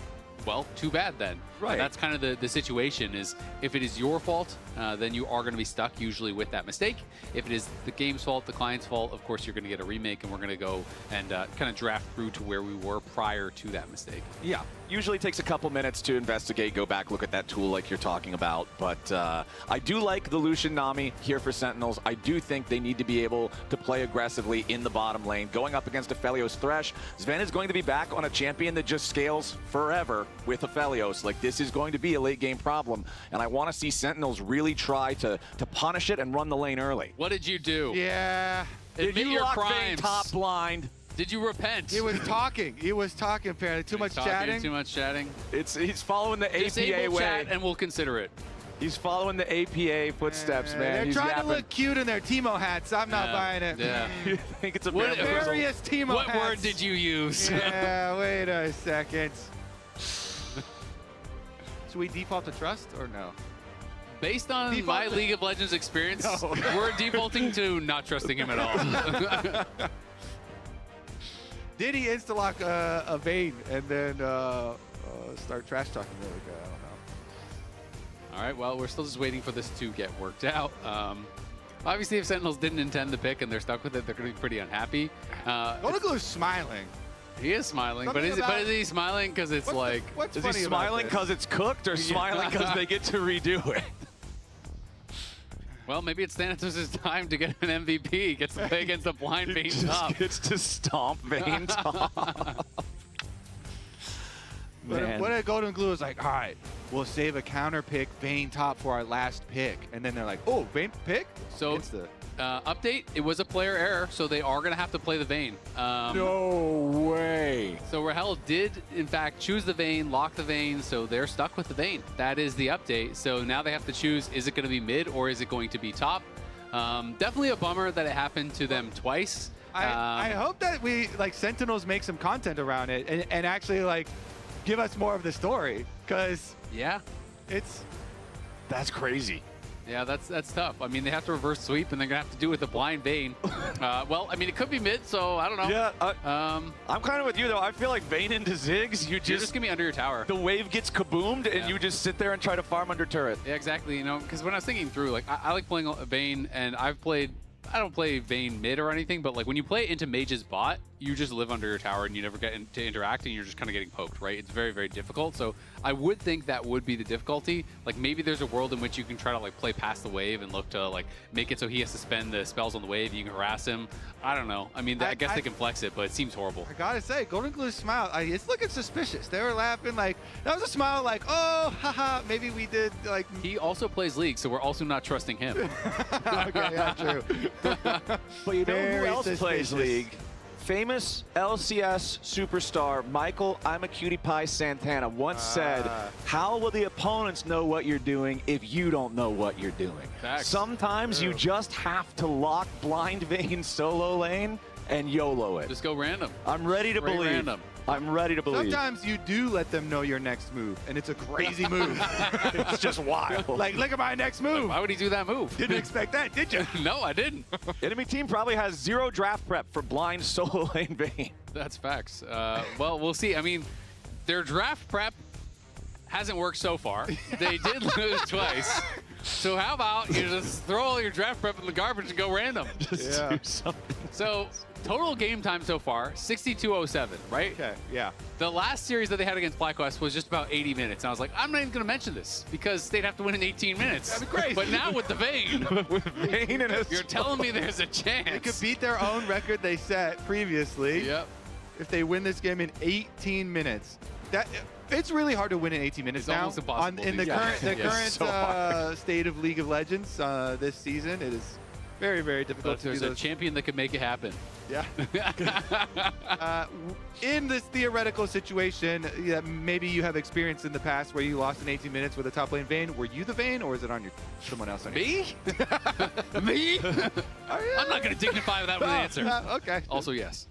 well, too bad then. Right. And that's kind of the situation is if it is your fault, then you are going to be stuck usually with that mistake. If it is the game's fault, the client's fault, of course, you're going to get a remake and we're going to go and kind of draft through to where we were prior to that mistake. Yeah, usually takes a couple minutes to investigate, go back, look at that tool like you're talking about. But I do like the Lucian Nami here for Sentinels. I do think they need to be able to play aggressively in the bottom lane. Going up against Aphelios Thresh, Sven is going to be back on a champion that just scales forever with Aphelios. Like, this is going to be a late game problem. And I want to see Sentinels really try to punish it and run the lane early. What did you do? Yeah. Admit your crimes. Top blind. Did you repent? He was talking. He was talking, apparently. Too much chatting. Too much chatting. He's following the Disable APA way. chat and we'll consider it. He's following the APA footsteps, man. They're He's trying yapping. to look cute in their Timo hats. I'm not buying it. Yeah. You think it's a various Timo What hats. word did you use? Yeah, wait a second. Should we default to trust or no? Based on my League of Legends experience, we're defaulting to not trusting him at all. Did he insta-lock a Vayne and then start trash talking really good? I don't know. All right, well, we're still just waiting for this to get worked out. Obviously, if Sentinels didn't intend the pick and they're stuck with it, they're going to be pretty unhappy. Golden smiling. He is smiling, but is he smiling because it's like... Is he smiling because it's cooked or smiling because they get to redo it? Well, maybe it's Thanatos' time to get an MVP. He gets to play against a blind Vayne top. Gets to stomp Vayne top. What if Golden Glue is like, all right, we'll save a counter pick Vayne top for our last pick. And then they're like, oh, Vayne pick? So, update, it was a player error, so they are going to have to play the Vayne. No way. So Rahel did, in fact, choose the Vayne, lock the Vayne, so they're stuck with the Vayne. That is the update. So now they have to choose, is it going to be mid or is it going to be top? Definitely a bummer that it happened to them twice. I hope that Sentinels make some content around it and actually, give us more of the story. Because, yeah, that's crazy. Yeah, that's tough. I mean, they have to reverse sweep, and they're going to have to do it with a blind Vayne. Well, I mean, it could be mid, so I don't know. Yeah, I'm kind of with you, though. I feel like Vayne into Ziggs, you're just going to be under your tower. The wave gets kaboomed, and you just sit there and try to farm under turret. Yeah, exactly. You know, because when I was thinking through, I like playing Vayne, and I don't play Vayne mid or anything, but when you play into Mage's bot, you just live under your tower and you never get to interact and you're just kind of getting poked, right? It's very, very difficult. So I would think that would be the difficulty. Maybe there's a world in which you can try to play past the wave and look to make it so he has to spend the spells on the wave. You can harass him. I don't know. I mean, I guess they can flex it, but it seems horrible. I gotta say, Golden Glue's smile, it's looking suspicious. They were laughing that was a smile oh, haha, maybe we did He also plays League, so we're also not trusting him. Okay, yeah, true. But you know who else plays League? Famous LCS superstar Michael I'm a Cutie Pie Santana once said, how will the opponents know what you're doing if you don't know what you're doing? Facts. Sometimes you just have to lock blind Vayne solo lane and YOLO it. Just go random. I'm ready to believe. Random. I'm ready to believe. Sometimes you do let them know your next move, and it's a crazy move. It's just wild. Look at my next move. Why would he do that move? Didn't expect that, did you? No, I didn't. Enemy team probably has 0 draft prep for blind solo lane Vayne. That's facts. Well, we'll see. I mean, their draft prep hasn't worked so far. They did lose twice. So how about you just throw all your draft prep in the garbage and go random? Just do something. So total game time so far, 62:07, right? Okay, yeah. The last series that they had against FlyQuest was just about 80 minutes. And I was like, I'm not even going to mention this because they'd have to win in 18 minutes. That'd be crazy. But now with the Vayne, you're telling me there's a chance. They could beat their own record they set previously. Yep. If they win this game in 18 minutes. It's really hard to win in 18 minutes It's now. almost impossible. In the current so state of League of Legends this season, it is very, very difficult But to do there's a those. champion that could make it happen. Yeah. In this theoretical situation, maybe you have experience in the past where you lost in 18 minutes with a top lane Vayne. Were you the Vayne, or is it on someone else? Me? Me? I'm not going to dignify that with an answer. Okay. Also, yes.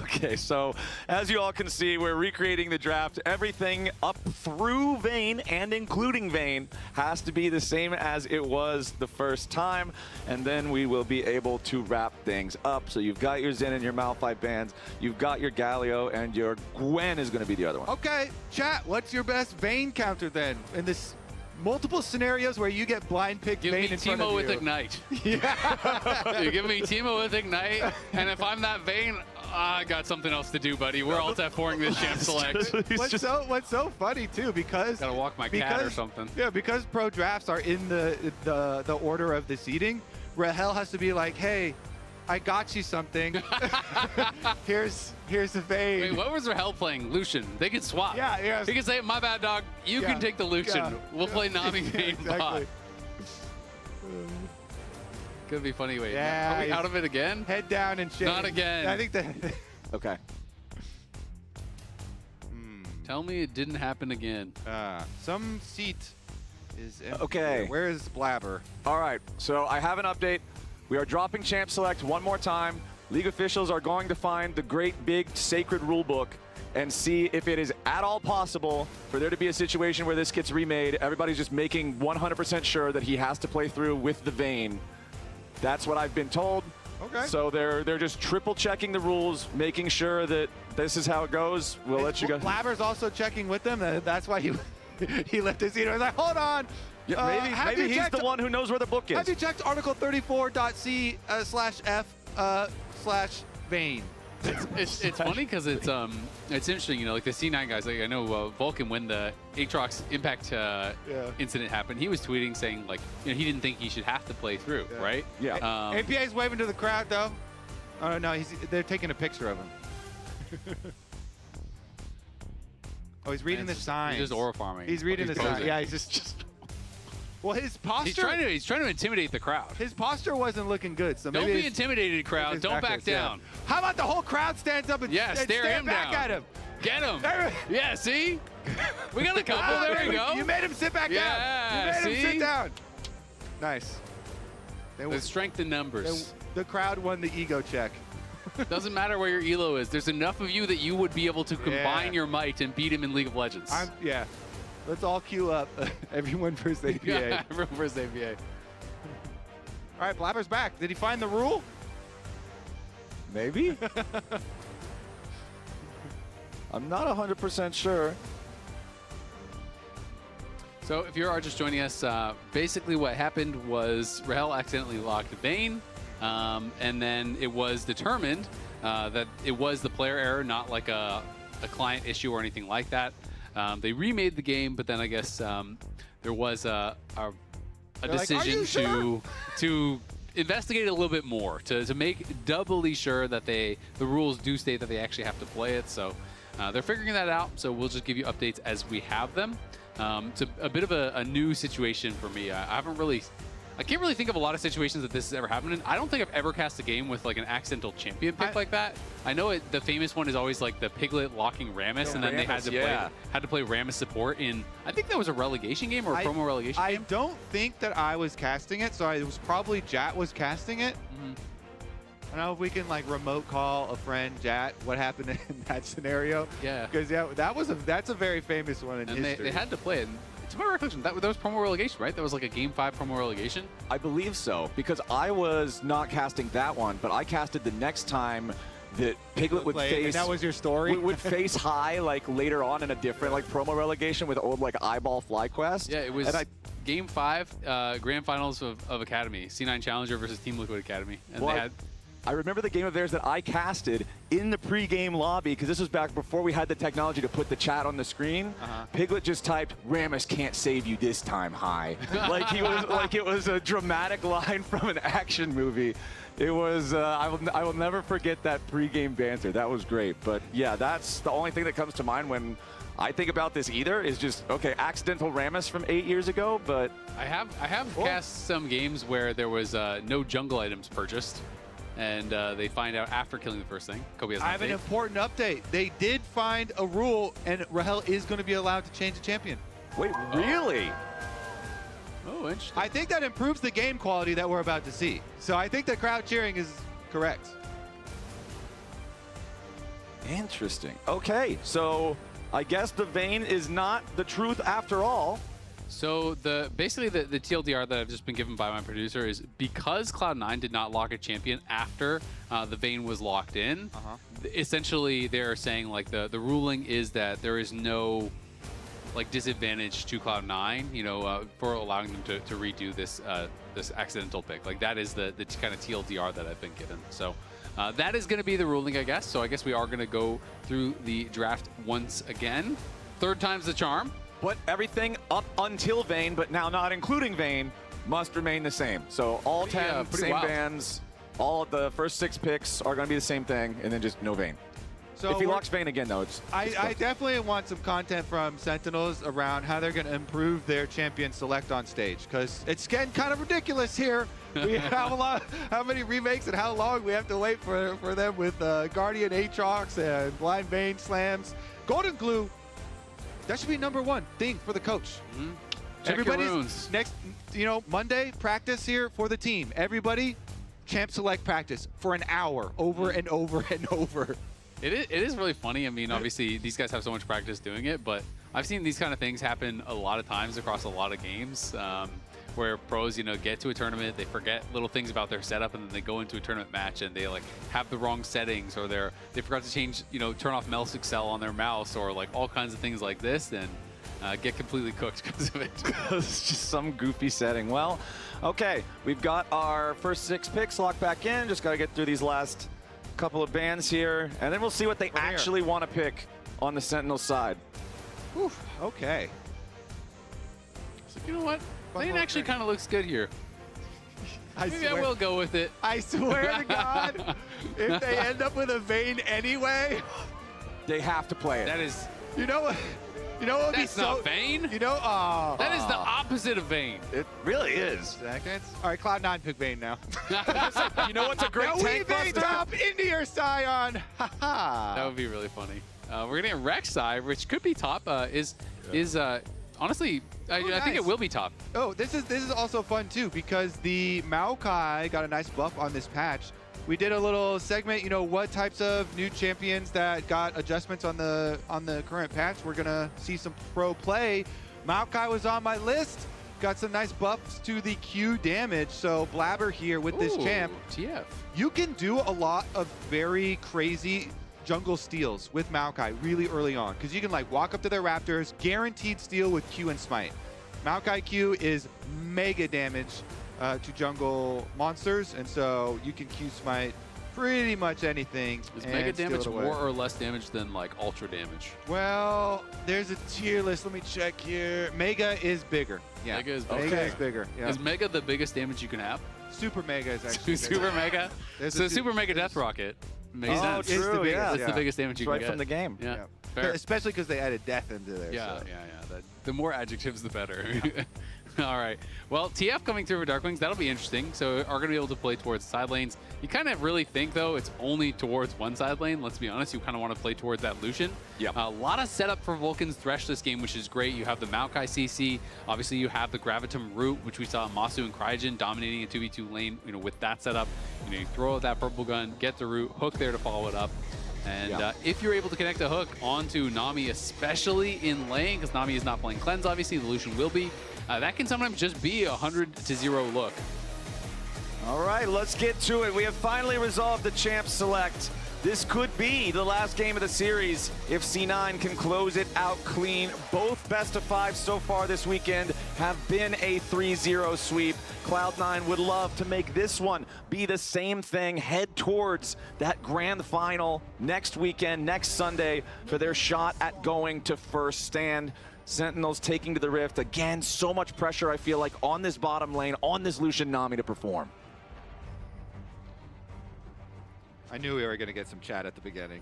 Okay, so as you all can see, we're recreating the draft. Everything up through Vayne and including Vayne has to be the same as it was the first time, and then we will be able to wrap things up. So you've got your Zen and your Malphite bands, you've got your Galio, and your Gwen is going to be the other one. Okay, chat, what's your best Vayne counter then? In this multiple scenarios where you get blind picked Vayne in front of you. Give me Teemo with Ignite. Yeah. You give me Teemo with Ignite, and if I'm that Vayne, I got something else to do, buddy. We're alt F4ing this champ select. What's so funny too, because gotta walk my cat or something. Yeah, because pro drafts are in the order of the seeding. Rahel has to be like, hey, I got you something. here's the Vayne. Wait, what was Rahel playing? Lucian. They can swap. Yeah, yeah. He can say, my bad, dog. You can take the Lucian. Yeah, we'll play Nami Vayne exactly. bot. Could be funny. Wait, yeah, are we out of it again? Head down and shit. Not again. I think that. Okay. Tell me it didn't happen again. Some seat is empty. Okay. Where is Blabber? All right, so I have an update. We are dropping Champ Select one more time. League officials are going to find the great big sacred rule book and see if it is at all possible for there to be a situation where this gets remade. Everybody's just making 100% sure that he has to play through with the Vayne. That's what I've been told. Okay. So they're just triple checking the rules, making sure that this is how it goes. We'll let you go. Blabber's also checking with them. That's why he left his seat. I was like, hold on. Yeah, maybe he's the one who knows where the book is. Have you checked article 34.c/f/Vayne? It's funny because it's interesting, you know, like the C9 guys. Like I know Vulcan, when the Aatrox Impact incident happened, he was tweeting saying like, you know, he didn't think he should have to play through, right? Yeah. APA's waving to the crowd though. Oh no, they're taking a picture of him. Oh, he's reading the signs. He's just aura farming. He's reading the signs. Yeah, he's just. Well, his posture. He's trying to intimidate the crowd. His posture wasn't looking good. So don't maybe be intimidated, crowd. Don't back down. Yeah. How about the whole crowd stands up and stare him back down. at him? Get him. Yeah, see? We got a couple. There we go. You made him sit back down. You made him sit down. Nice. There's strength in numbers. The crowd won the ego check. Doesn't matter where your elo is. There's enough of you that you would be able to combine your might and beat him in League of Legends. Yeah. Let's all queue up. Everyone versus APA. Yeah, everyone versus APA. All right, Blabber's back. Did he find the rule? Maybe. I'm not 100% sure. So if you're just joining us, basically what happened was Rahel accidentally locked Vayne, and then it was determined that it was the player error, not like a client issue or anything like that. They remade the game, but then I guess there was a decision to investigate a little bit more, to make doubly sure that the rules do state that they actually have to play it. So they're figuring that out. So we'll just give you updates as we have them. It's a bit of a new situation for me. I can't really think of a lot of situations that this has ever happened in. I don't think I've ever cast a game with like an accidental champion pick like that. I know the famous one is always like the Piglet locking Rammus, and then they had to play Rammus support in, I think that was a relegation game or a promo relegation game. I don't think that I was casting it, so it was probably Jat was casting it. I don't know if we can like remote call a friend, Jat, what happened in that scenario. Yeah. Because that's a very famous one in history. They had to play it. To my recollection, that was promo relegation, right? That was like a Game 5 promo relegation? I believe so, because I was not casting that one, but I casted the next time that Piglet would face... And that was your story? would face high, like, later on in a different, like, promo relegation with old, like, eyeball FlyQuest. Yeah, it was Game 5, Grand Finals of Academy. C9 Challenger versus Team Liquid Academy. And they had... I remember the game of theirs that I casted in the pre-game lobby, because this was back before we had the technology to put the chat on the screen. Piglet just typed, "Rammus can't save you this time, hi." Like it was a dramatic line from an action movie. It was, I will never forget that pre-game banter. That was great. But yeah, that's the only thing that comes to mind when I think about this either is just, okay, accidental Rammus from 8 years ago, but... I have cast some games where there was no jungle items purchased. and they find out after killing the first thing. Kobe has an I have an update. important update. They did find a rule, and Rahel is going to be allowed to change the champion. Wait, really? Oh, interesting. I think that improves the game quality that we're about to see. So I think the crowd cheering is correct. Interesting. Okay, so I guess the Vayne is not the truth after all. So basically the TLDR that I've just been given by my producer is because Cloud9 did not lock a champion after the Vayne was locked in, essentially they're saying like the ruling is that there is no like disadvantage to Cloud9, you know, for allowing them to redo this this accidental pick. Like that is the kind of TLDR that I've been given. So that is going to be the ruling, I guess. So I guess we are going to go through the draft once again. Third time's the charm. But everything up until Vayne, but now not including Vayne, must remain the same. So all 10 same wild. bands, all of the first 6 picks are going to be the same thing, and then just no Vayne. So if he locks Vayne again, though, it's I definitely want some content from Sentinels around how they're going to improve their champion select on stage, because it's getting kind of ridiculous here. We have a lot, how many remakes and how long we have to wait for them with Guardian Aatrox and Blind Vayne slams. Golden Glue, that should be #1 thing for the coach. Everybody's next, you know, Monday practice here for the team. Everybody, champ select practice for an hour, over and over and over. It is really funny. I mean, obviously, these guys have so much practice doing it, but I've seen these kind of things happen a lot of times across a lot of games where pros, you know, get to a tournament, they forget little things about their setup, and then they go into a tournament match and they, like, have the wrong settings, or they forgot to change, you know, turn off mouse excel on their mouse, or, like, all kinds of things like this, and get completely cooked because of it. It's just some goofy setting. Well, okay, we've got our first 6 picks locked back in. Just got to get through these last couple of bands here, and then we'll see what they actually want to pick on the Sentinel side. Whew, okay. So, you know what? Vayne actually kind of looks good here. Maybe I will go with it. I swear to God, if they end up with a Vayne anyway, they have to play it. That is. You know what? You know what would be so. That's not Vayne. You know, that is the opposite of Vayne. It really is. All right, Cloud9 pick Vayne now. You know what's a great tank Vayne buster? top into your Scion. That would be really funny. We're getting a Rek'Sai, which could be top. Honestly, I think it will be top. Oh, this is also fun too, because the Maokai got a nice buff on this patch. We did a little segment, you know, what types of new champions that got adjustments on the current patch. We're gonna see some pro play. Maokai was on my list. Got some nice buffs to the Q damage. So Blabber here with this champ. TF. You can do a lot of very crazy jungle steals with Maokai really early on, because you can like walk up to their Raptors, guaranteed steal with Q and Smite. Maokai Q is mega damage to jungle monsters, and so you can Q Smite pretty much anything. Is mega damage more or less damage than like ultra damage? Well, there's a tier list. Let me check here. Mega is bigger. Yeah, Mega is bigger. Mega is bigger. Yeah. Is Mega the biggest damage you can have? Super Mega is actually Super Mega? So Super Mega Death Rocket makes sense. It's the biggest, It's the biggest damage you can right get. from the game. Yeah. Yeah. Fair. Especially because they added death into there. Yeah, so. yeah. The more adjectives, the better. All right. Well, TF coming through for Darklings, that'll be interesting. So are going to be able to play towards side lanes. You kind of really think, though, it's only towards one side lane. Let's be honest. You kind of want to play towards that Lucian. Yeah. A lot of setup for Vulcan's Thresh this game, which is great. You have the Maokai CC. Obviously, you have the Gravitum Root, which we saw Masu and Cryogen dominating a 2v2 lane. You know, with that setup, you know, you throw out that purple gun, get the root, hook there to follow it up. And if you're able to connect a hook onto Nami, especially in lane, because Nami is not playing Cleanse, obviously, the Lucian will be, that can sometimes just be a 100-0 look. All right, let's get to it. We have finally resolved the champ select. This could be the last game of the series if C9 can close it out clean. Both best of 5 so far this weekend have been a 3-0 sweep. Cloud9 would love to make this one be the same thing, head towards that grand final next weekend, next Sunday, for their shot at going to first stand. Sentinels taking to the Rift. Again, so much pressure, I feel like, on this bottom lane, on this Lucian Nami to perform. I knew we were going to get some chat at the beginning.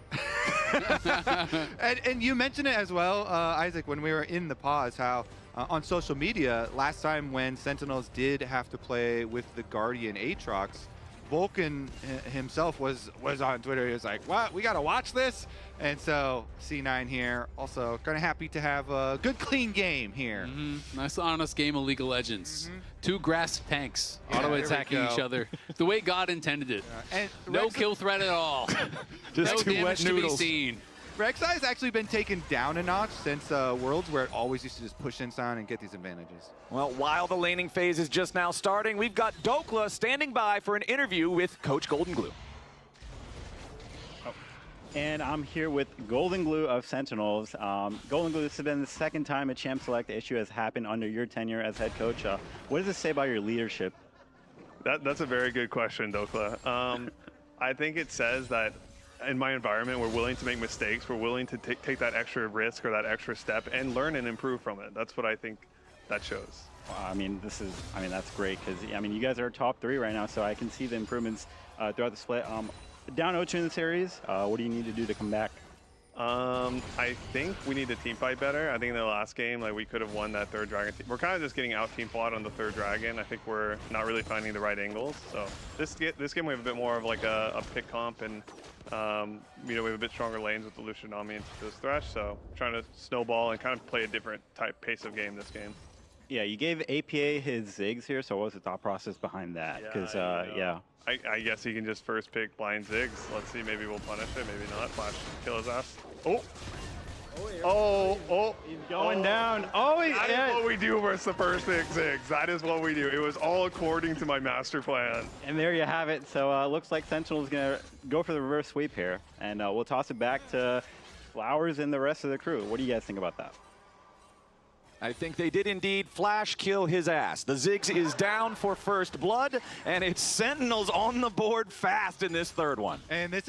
and you mentioned it as well, Isaac, when we were in the pause, how on social media, last time when Sentinels did have to play with the Guardian Aatrox, Vulcan himself was on Twitter. He was like, "What? We gotta watch this." And so C9 here also kind of happy to have a good, clean game here. Nice, honest game of League of Legends. Two grass tanks auto-attacking each other the way God intended it. And no kill threat at all. Just no two damage wet to be noodles. seen. Rek'Sai has actually been taken down a notch since Worlds, where it always used to just push inside and get these advantages. Well, while the laning phase is just now starting, we've got Dokla standing by for an interview with Coach Golden Glue. And I'm here with Golden Glue of Sentinels. Golden Glue, this has been the second time a Champ Select issue has happened under your tenure as head coach. What does this say about your leadership? That's a very good question, Dokla. I think it says that in my environment, we're willing to make mistakes. We're willing to take that extra risk or that extra step and learn and improve from it. That's what I think that shows. I mean, that's great because, you guys are top 3 right now, so I can see the improvements throughout the split. Down 0-2 in the series, what do you need to do to come back? I think we need to team fight better. I think in the last game, we could have won that third dragon. We're kind of just getting out team fought on the third dragon. I think we're not really finding the right angles. So this game we have a bit more of a pick comp, and we have a bit stronger lanes with the Lucian Nami into this Thresh. So trying to snowball and kind of play a different type pace of game this game. Yeah, you gave APA his Ziggs here, so what was the thought process behind that? Because, I guess he can just first pick blind Ziggs. Let's see, maybe we'll punish it, maybe not. Flash, kill his ass. He's going down. That is what we do versus the first pick Ziggs. That is what we do. It was all according to my master plan. And there you have it. So it looks like Sentinel is going to go for the reverse sweep here. And we'll toss it back to Flowers and the rest of the crew. What do you guys think about that? I think they did indeed flash kill his ass. The Ziggs is down for first blood, and it's Sentinels on the board fast in this third one. And this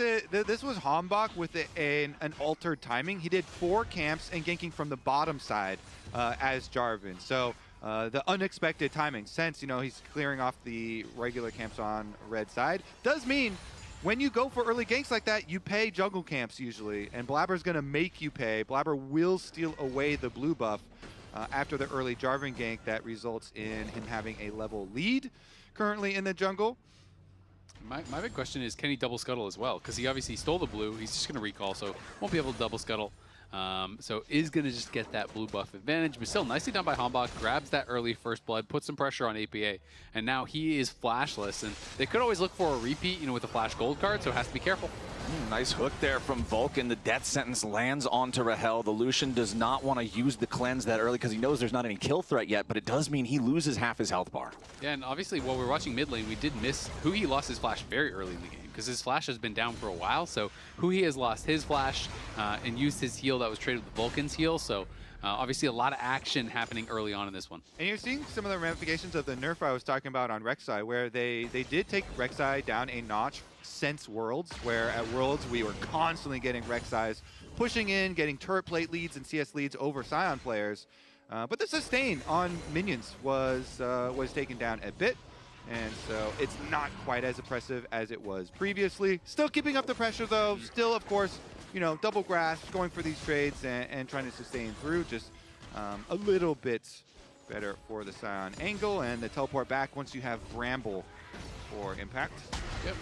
was Hambach with an altered timing. He did 4 camps and ganking from the bottom side as Jarvan. So the unexpected timing, since he's clearing off the regular camps on red side, does mean when you go for early ganks like that, you pay jungle camps usually, and Blabber's going to make you pay. Blabber will steal away the blue buff after the early Jarvan gank that results in him having a level lead currently in the jungle. My big question is, can he double scuttle as well? Because he obviously stole the blue. He's just going to recall, so won't be able to double scuttle. So is going to just get that blue buff advantage. But still, nicely done by Hambach. Grabs that early first blood, puts some pressure on APA. And now he is flashless. And they could always look for a repeat, with a flash gold card, so has to be careful. Nice hook there from Vulcan. The death sentence lands onto Rahel. The Lucian does not want to use the cleanse that early because he knows there's not any kill threat yet, but it does mean he loses half his health bar. Yeah, and obviously while we're watching mid lane, we did miss who he lost his flash very early in the game because his flash has been down for a while. So who he has lost his flash and used his heal that was traded with Vulcan's heal. So obviously a lot of action happening early on in this one. And you're seeing some of the ramifications of the nerf I was talking about on Rek'Sai, where they did take Rek'Sai down a notch since Worlds, where at Worlds we were constantly getting Rek'Sais pushing in, getting turret plate leads and CS leads over Scion players. But the sustain on minions was taken down a bit, and so it's not quite as oppressive as it was previously. Still keeping up the pressure though, still of course, double grasp, going for these trades and trying to sustain through, just a little bit better for the Scion angle and the teleport back once you have Bramble for impact. Yep.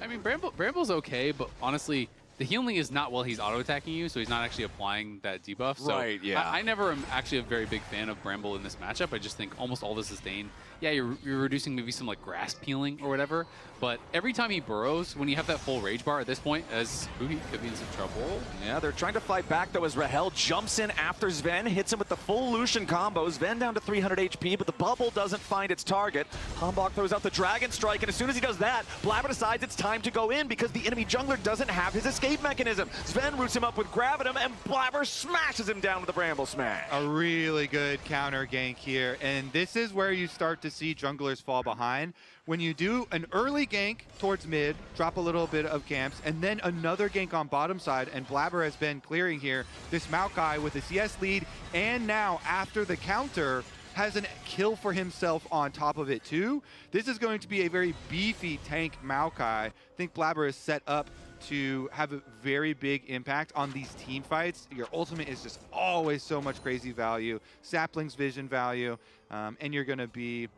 I mean, Bramble's okay, but honestly, the healing is not while he's auto-attacking you, so he's not actually applying that debuff. So right, yeah. I never am actually a very big fan of Bramble in this matchup. I just think almost all the sustain, yeah, you're reducing maybe some grasp healing or whatever, but every time he burrows, when you have that full rage bar at this point, as Huhi could be in some trouble. Yeah, they're trying to fight back though as Rahel jumps in after Sven, hits him with the full Lucian combo. Sven down to 300 HP, but the bubble doesn't find its target. Hambach throws out the Dragon Strike, and as soon as he does that, Blabber decides it's time to go in because the enemy jungler doesn't have his escape mechanism. Sven roots him up with Gravitum, and Blabber smashes him down with the Bramble Smash. A really good counter gank here, and this is where you start to see junglers fall behind. When you do an early gank towards mid, drop a little bit of camps, and then another gank on bottom side, and Blabber has been clearing here. This Maokai with the CS lead, and now after the counter, has a kill for himself on top of it too. This is going to be a very beefy tank Maokai. I think Blabber is set up to have a very big impact on these team fights. Your ultimate is just always so much crazy value, Sapling's vision value, and you're going to be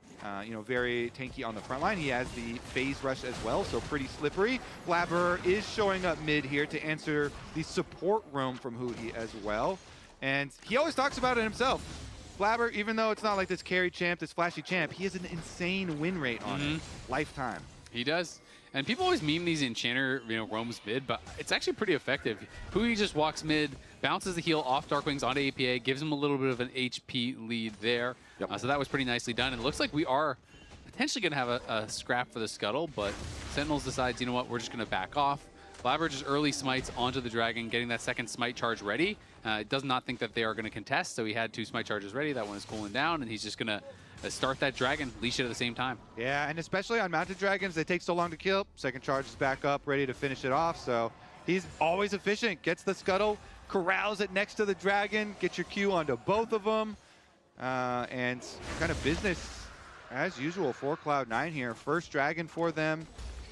very tanky on the front line. He has the phase rush as well, so pretty slippery. Blabber is showing up mid here to answer the support roam from Huhi as well. And he always talks about it himself. Blabber, even though it's not like this carry champ, this flashy champ, he has an insane win rate on it, lifetime. He does. And people always meme these Enchanter, roams mid, but it's actually pretty effective. Huhi just walks mid, bounces the heal off Darkwings onto APA, gives him a little bit of an HP lead there. So that was pretty nicely done. And it looks like we are potentially going to have a scrap for the Scuttle, but Sentinels decides, you know what, we're just going to back off. Blabber just early smites onto the Dragon, getting that second smite charge ready. Does not think that they are going to contest, so he had 2 smite charges ready. That one is cooling down, and he's just going to start that Dragon, leash it at the same time. Yeah, and especially on mounted dragons, they take so long to kill. Second charge is back up, ready to finish it off. So he's always efficient. Gets the Scuttle, corrals it next to the Dragon, get your Q onto both of them. And kind of business as usual for Cloud9 here. First Dragon for them,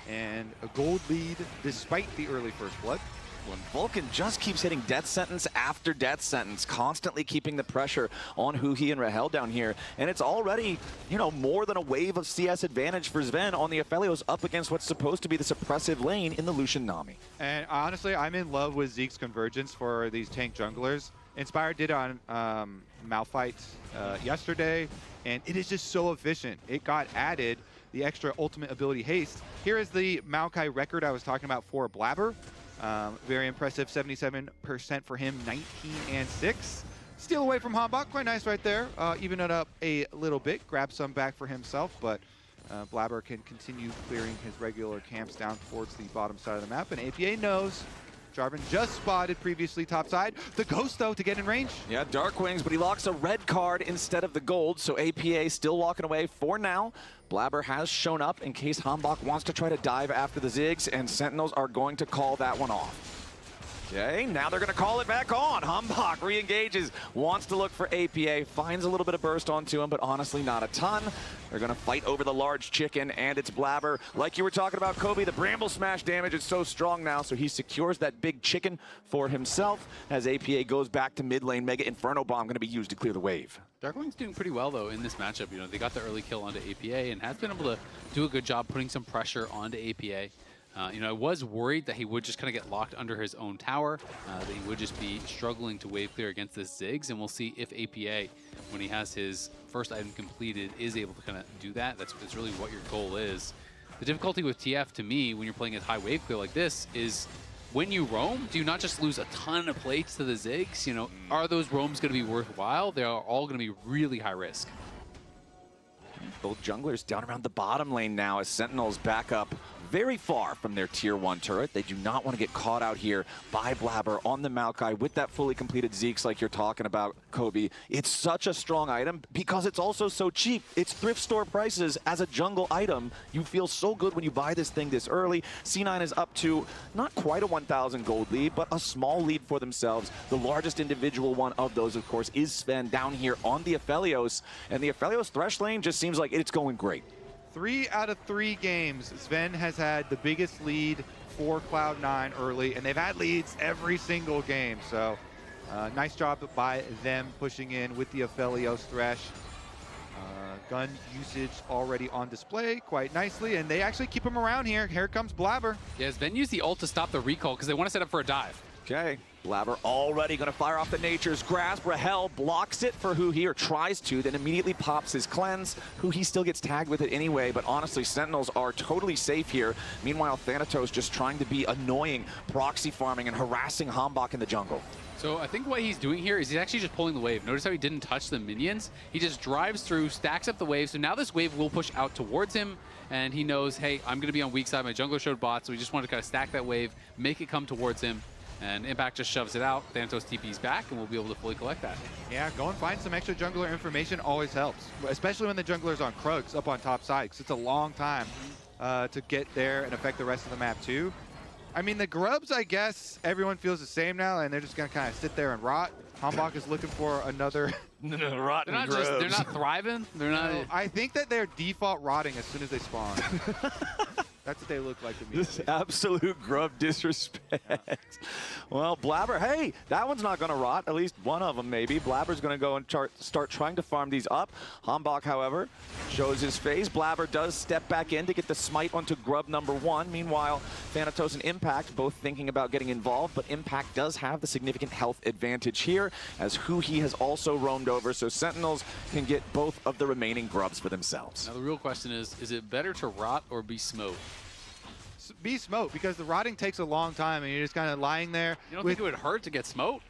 and a gold lead despite the early first blood. When Vulcan just keeps hitting death sentence after death sentence, constantly keeping the pressure on Huhi and Rahel down here. And it's already, more than a wave of CS advantage for Sven on the Aphelios up against what's supposed to be the suppressive lane in the Lucian Nami. And honestly, I'm in love with Zeke's convergence for these tank junglers. Inspire did on Malphite yesterday, and it is just so efficient. It got added, the extra ultimate ability haste. Here is the Maokai record I was talking about for Blabber. Very impressive, 77% for him, 19 and 6. Steal away from Hambach, quite nice right there. Even it up a little bit, grab some back for himself, but Blabber can continue clearing his regular camps down towards the bottom side of the map, and APA knows. Jarvan just spotted previously top side. The Ghost, though, to get in range. Yeah, Darkwings, but he locks a red card instead of the gold, so APA still walking away for now. Blabber has shown up in case Hambach wants to try to dive after the Ziggs, and Sentinels are going to call that one off. Okay, now they're going to call it back on. Hambach re-engages, wants to look for APA, finds a little bit of burst onto him, but honestly not a ton. They're going to fight over the large chicken, and it's Blabber. Like you were talking about, Kobe, the Bramble Smash damage is so strong now, so he secures that big chicken for himself as APA goes back to mid lane. Mega Inferno Bomb going to be used to clear the wave. Darkwing's doing pretty well, though, in this matchup. They got the early kill onto APA and has been able to do a good job putting some pressure onto APA. I was worried that he would just kind of get locked under his own tower, that he would just be struggling to wave clear against this Ziggs, and we'll see if APA, when he has his first item completed, is able to kind of do that. That's really what your goal is. The difficulty with TF, to me, when you're playing a high wave clear like this, is when you roam, do you not just lose a ton of plates to the Ziggs? Are those roams going to be worthwhile? They are all going to be really high risk. Both junglers down around the bottom lane now as Sentinels back up very far from their tier 1 turret. They do not want to get caught out here by Blabber on the Maokai with that fully completed Zeeks like you're talking about, Kobe. It's such a strong item because it's also so cheap. It's thrift store prices as a jungle item. You feel so good when you buy this thing this early. C9 is up to not quite a 1,000 gold lead, but a small lead for themselves. The largest individual one of those, of course, is Sven down here on the Aphelios. And the Aphelios Thresh lane just seems like it's going great. 3 out of 3 games, Sven has had the biggest lead for Cloud9 early, and they've had leads every single game. So nice job by them pushing in with the Aphelios Thresh. Gun usage already on display quite nicely, and they actually keep him around here. Here comes Blabber. Yeah, Sven used the ult to stop the recall because they want to set up for a dive. Okay, Blabber already going to fire off the Nature's Grasp. Rahel blocks it for Huhi, or tries to, then immediately pops his Cleanse. Huhi still gets tagged with it anyway, but honestly, Sentinels are totally safe here. Meanwhile, Thanatos just trying to be annoying, proxy farming and harassing Hambach in the jungle. So I think what he's doing here is he's actually just pulling the wave. Notice how he didn't touch the minions. He just drives through, stacks up the wave, so now this wave will push out towards him, and he knows, hey, I'm going to be on weak side. My jungler showed bot, so he just wanted to kind of stack that wave, make it come towards him. And Impact just shoves it out. Thanatos TP's back, and we'll be able to fully collect that. Yeah, go and find some extra jungler information always helps, especially when the jungler's on Krugs up on top side, because it's a long time to get there and affect the rest of the map too. I mean, the Grubs, I guess everyone feels the same now, and they're just going to kind of sit there and rot. Hambach is looking for another rotten they're not thriving. They're not. I think that they're default rotting as soon as they spawn. That's what they look like to me. This absolute grub disrespect. Yeah. Well, Blabber, hey, that one's not going to rot. At least one of them, maybe. Blabber's going to go and start trying to farm these up. Hambach, however, shows his face. Blabber does step back in to get the smite onto grub number 1. Meanwhile, Thanatos and Impact both thinking about getting involved, but Impact does have the significant health advantage here, as Huhi has also roamed over, so Sentinels can get both of the remaining grubs for themselves. Now, the real question is it better to rot or be smoked? Be smoked, because the rotting takes a long time and you're just kind of lying there. You don't think it would hurt to get smoked?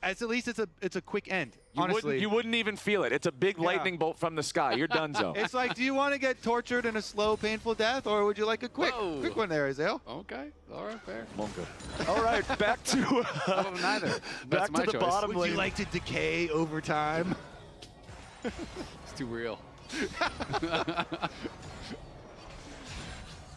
At least it's a quick end. You honestly, wouldn't even feel it. It's a big lightning bolt from the sky. You're donezo. It's like, do you want to get tortured in a slow, painful death, or would you like a quick one there, Azale? Okay, all right, fair. All right, back to neither. Back to the bottom lane. Would you like to decay over time? It's too real.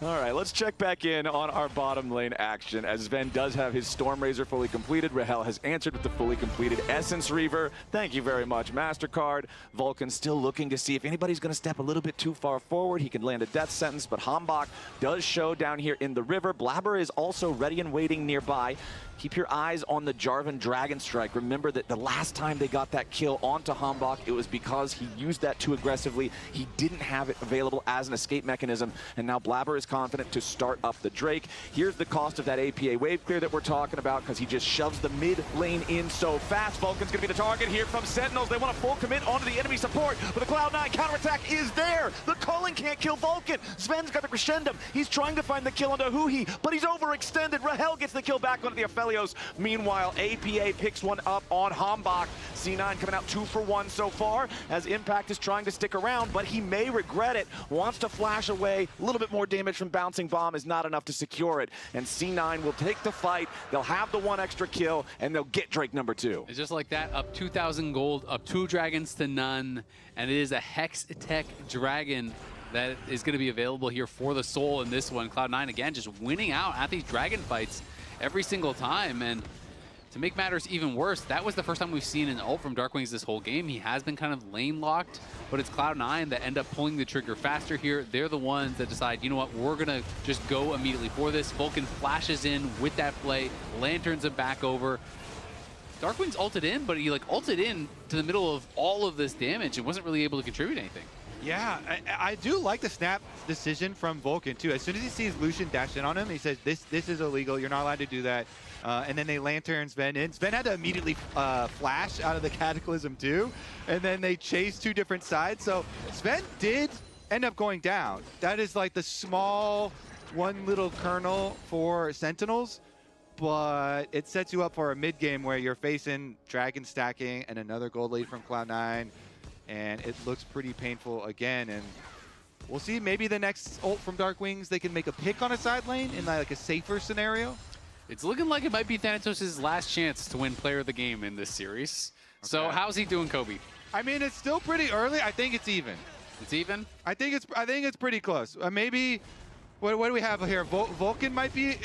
All right, let's check back in on our bottom lane action, as Sven does have his Storm Razor fully completed. Rahel has answered with the fully completed Essence Reaver. Thank you very much, MasterCard. Vulcan still looking to see if anybody's going to step a little bit too far forward. He can land a death sentence, but Hambach does show down here in the river. Blabber is also ready and waiting nearby. Keep your eyes on the Jarvan Dragon Strike. Remember that the last time they got that kill onto Hambach, it was because he used that too aggressively. He didn't have it available as an escape mechanism, and now Blabber is confident to start up the Drake. Here's the cost of that APA wave clear that we're talking about, because he just shoves the mid lane in so fast. Vulcan's going to be the target here from Sentinels. They want a full commit onto the enemy support, but the Cloud9 counterattack is there. The culling can't kill Vulcan. Sven's got the crescendum. He's trying to find the kill onto Huhi, but he's overextended. Rahel gets the kill back onto the Aphelios. Meanwhile, APA picks one up on Hambach. C9 coming out 2 for 1 so far, as Impact is trying to stick around, but he may regret it. Wants to flash away. A little bit more damage from Bouncing Bomb is not enough to secure it, and C9 will take the fight. They'll have the 1 extra kill, and they'll get Drake number 2. It's just like that, up 2,000 gold, up 2 dragons to none, and it is a Hex Tech Dragon that is going to be available here for the Soul in this one. Cloud9, again, just winning out at these dragon fights every single time, and to make matters even worse, that was the first time we've seen an ult from Darkwings this whole game. He has been kind of lane locked, but it's Cloud9 that end up pulling the trigger faster here. They're the ones that decide, you know what, we're gonna just go immediately for this. Vulcan flashes in with that play, lanterns him back over. Darkwings ulted in, but he like ulted in to the middle of all of this damage and wasn't really able to contribute anything. Yeah, I do like the snap decision from Vulcan too. As soon as he sees Lucian dash in on him, he says, this is illegal, you're not allowed to do that. And then they lantern Sven in. Sven had to immediately flash out of the Cataclysm too, and then they chased 2 different sides. So Sven did end up going down. That is like the small one little kernel for Sentinels, but it sets you up for a mid game where you're facing Dragon stacking and another gold lead from Cloud9. And it looks pretty painful again, and we'll see. Maybe the next ult from Darkwings, they can make a pick on a side lane in like a safer scenario. It's looking like it might be Thanatos' last chance to win player of the game in this series. Okay. So how's he doing, Kobe? I mean, it's still pretty early. I think it's even. It's even? I think it's pretty close. Maybe, what do we have here? Vulcan might be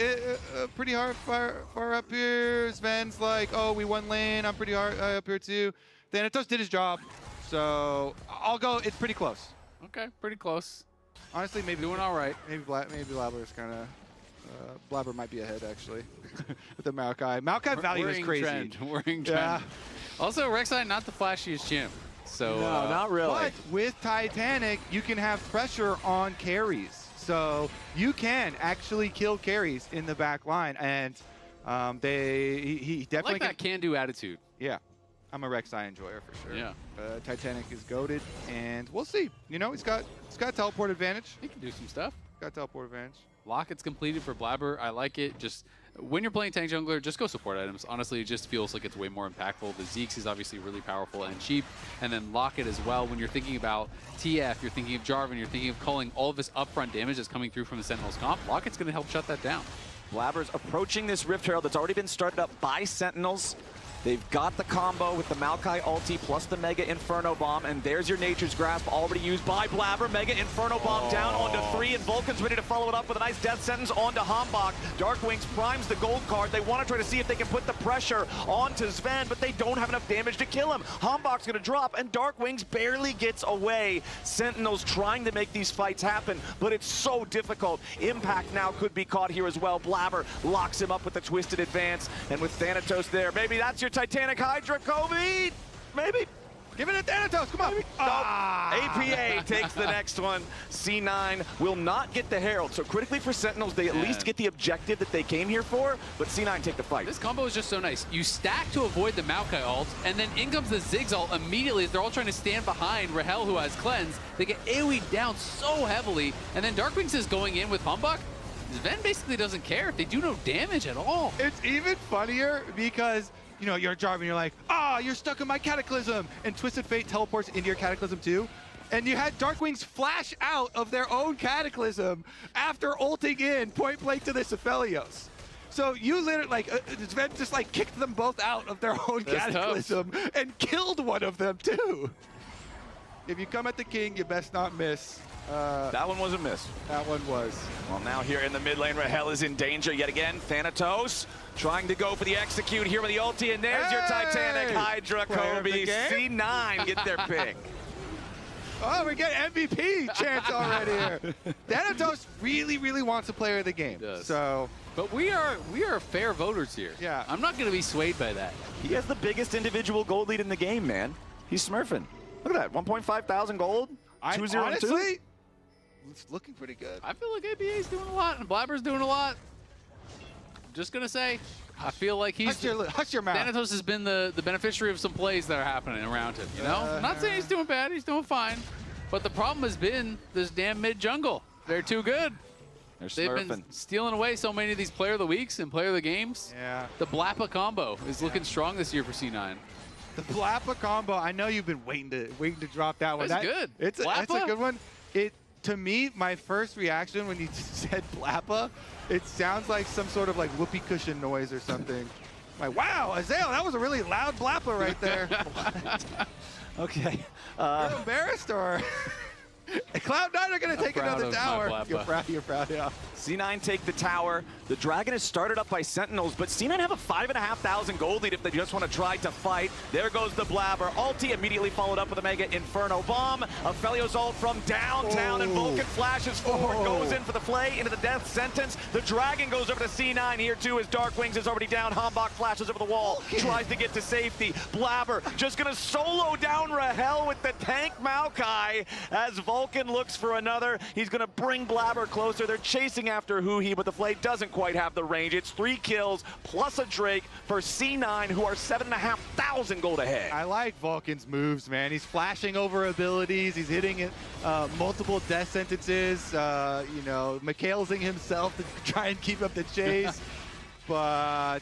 pretty far up here. Sven's like, oh, we won lane. I'm pretty hard up here too. Thanatos did his job. So I'll go. It's pretty close. Okay, pretty close. Honestly, maybe doing all right. Maybe Blabber's kind of. Blabber might be ahead actually with the Maokai. Maokai value is crazy. Worrying trend. Yeah. Also, Rek'Sai not the flashiest gym. So no, not really. But with Titanic, you can have pressure on carries. So you can actually kill carries in the back line, and he definitely I like that can-do attitude. Yeah. I'm a Rek'Sai enjoyer for sure. Yeah. Titanic is goated, and we'll see. You know, he's got teleport advantage. He can do some stuff. Got teleport advantage. Locket's completed for Blabber. I like it. Just when you're playing tank jungler, just go support items. Honestly, it just feels like it's way more impactful. The Zeke's is obviously really powerful and cheap, and then Locket as well. When you're thinking about TF, you're thinking of Jarvan, you're thinking of culling, all of this upfront damage that's coming through from the Sentinels comp. Locket's going to help shut that down. Blabber's approaching this Rift Herald that's already been started up by Sentinels. They've got the combo with the Maokai ulti plus the Mega Inferno Bomb, and there's your Nature's Grasp already used by Blabber. Mega Inferno Bomb down onto 3, and Vulcan's ready to follow it up with a nice Death Sentence onto Hambach. Darkwings primes the gold card. They want to try to see if they can put the pressure onto Sven, but they don't have enough damage to kill him. Hambach's going to drop, and Darkwings barely gets away. Sentinels trying to make these fights happen, but it's so difficult. Impact now could be caught here as well. Blabber locks him up with a twisted advance, and with Thanatos there, maybe that's your Titanic Hydra, Kobe? Maybe. Give it to Thanatos, come on. Nope. APA takes the next one. C9 will not get the Herald, so critically for Sentinels, they at least get the objective that they came here for, but C9 take the fight. This combo is just so nice. You stack to avoid the Maokai ult, and then in comes the Ziggs ult immediately as they're all trying to stand behind Rahel, who has Cleanse. They get AoE'd down so heavily, and then Darkwings is going in with Hambach. Sven basically doesn't care if they do no damage at all. It's even funnier because, you know, you're Jarvan, you're like, you're stuck in my Cataclysm, and Twisted Fate teleports into your Cataclysm too. And you had Darkwings flash out of their own Cataclysm after ulting in point blank to this Aphelios. So you literally, like, Sven just like kicked them both out of their own Cataclysm and killed one of them too. If you come at the king, you best not miss. That one was a miss. That one was. Well, now here in the mid lane, Rahel is in danger yet again. Thanatos trying to go for the execute here with the ulti, and there's your Titanic Hydra, Kobe. C9 get their pick. Oh, we get MVP chance already here. Thanatos really wants a player of the game. So, but we are fair voters here. Yeah. I'm not going to be swayed by that. He has the biggest individual gold lead in the game, man. He's smurfing. Look at that, 1.5 thousand gold. 2-0-2. Honestly, it's looking pretty good. I feel like ABA's doing a lot and Blabber's doing a lot. I'm just gonna say, I feel like he's hush your mouth. Thanatos has been the beneficiary of some plays that are happening around him. You know, I'm not saying he's doing bad. He's doing fine. But the problem has been this damn mid jungle. They're too good. They've been stealing away so many of these player of the weeks and player of the games. Yeah. The Blappa combo is looking strong this year for C9. The Blappa combo. I know you've been waiting to drop that one. That's good. It's a good one. To me, my first reaction when you said Blappa, it sounds like some sort of like whoopee cushion noise or something. Like, wow, Azael, that was a really loud Blappa right there. Okay. You're embarrassed, or Cloud9 are going to take another tower. You're proud, yeah. C9 take the tower. The Dragon is started up by Sentinels, but C9 have a 5,500 gold lead if they just want to try to fight. There goes the Blabber. Ulti immediately followed up with a Mega Inferno Bomb. Aphelios ult from downtown, and Vulcan flashes forward, goes in for the flay into the Death Sentence. The Dragon goes over to C9 here too as Darkwings is already down. Hambach flashes over the wall, tries to get to safety. Blabber just going to solo down Rahel with the tank Maokai as Vulcan looks for another. He's going to bring Blabber closer. They're chasing after Huhi, but the flay doesn't quite have the range. It's 3 kills plus a Drake for C9, who are 7,500 gold ahead. I like Vulcan's moves, man. He's flashing over abilities. He's hitting it, multiple death sentences. You know, Mikhailsing himself to try and keep up the chase. But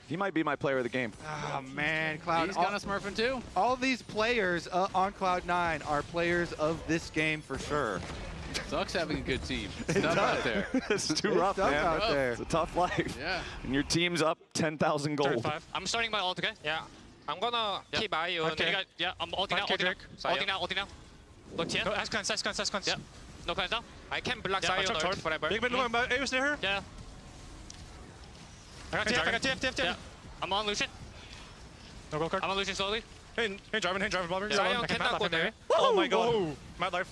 he might be my player of the game. Oh, man. Cloud. He's gonna smurfing too. All these players on Cloud9 are players of this game for sure. Sucks having a good team. It's tough out there. It's too rough, man. Out there. It's a tough life. Yeah. And your team's up 10,000 gold. 35. I'm starting my ult, okay? Yeah. I'm gonna keep eye on. Okay. Yeah, I'm ulting now, ulting now. Look here. Has cleanse. Yeah. No cleanse now. I can block Zion ult forever. Big mid, Ayo, stay here. Yeah. I got TF. Yeah. I'm on Lucian. No gold card. I'm on Lucian slowly. Hey, Jarvan, Blabber. Zion cannot go there. Oh my god. Mad life.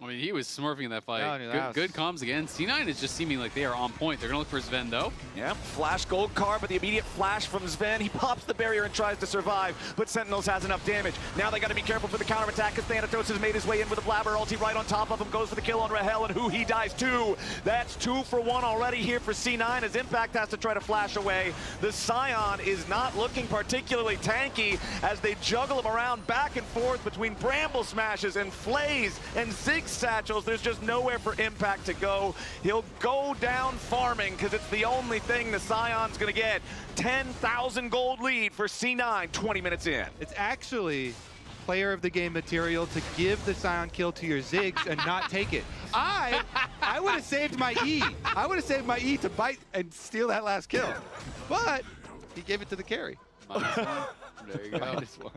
I mean, he was smurfing in that fight. Yeah, good comms again. C9 is just seeming like they are on point. They're going to look for Sven, though. Yeah, flash gold card, but the immediate flash from Sven. He pops the barrier and tries to survive, but Sentinels has enough damage. Now they got to be careful for the counterattack because Thanatos has made his way in with a Blabber ulti right on top of him. Goes for the kill on Rahel, and he dies too. That's 2 for 1 already here for C9 as Impact has to try to flash away. The Scion is not looking particularly tanky as they juggle him around back and forth between Bramble Smashes and Flays and Zig Satchels. There's just nowhere for Impact to go. He'll go down farming because it's the only thing the Scion's going to get. 10,000 gold lead for C9 20 minutes in. It's actually player of the game material to give the Scion kill to your Ziggs and not take it. I would have saved my E. I would have saved my E to bite and steal that last kill. But he gave it to the carry. -1. There you go. -1.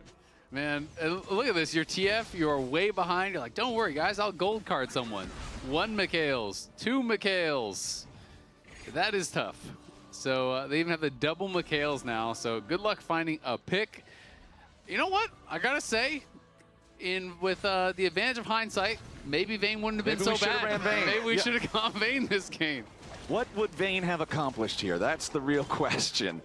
Man, look at this. Your TF, you're way behind. You're like, don't worry, guys. I'll gold card someone. 1 Mikhails, 2 Mikhails. That is tough. So they even have the double Mikhails now. So good luck finding a pick. You know what? I got to say, with the advantage of hindsight, maybe Vayne wouldn't have been so bad. Maybe we should have gone Vayne this game. What would Vayne have accomplished here? That's the real question.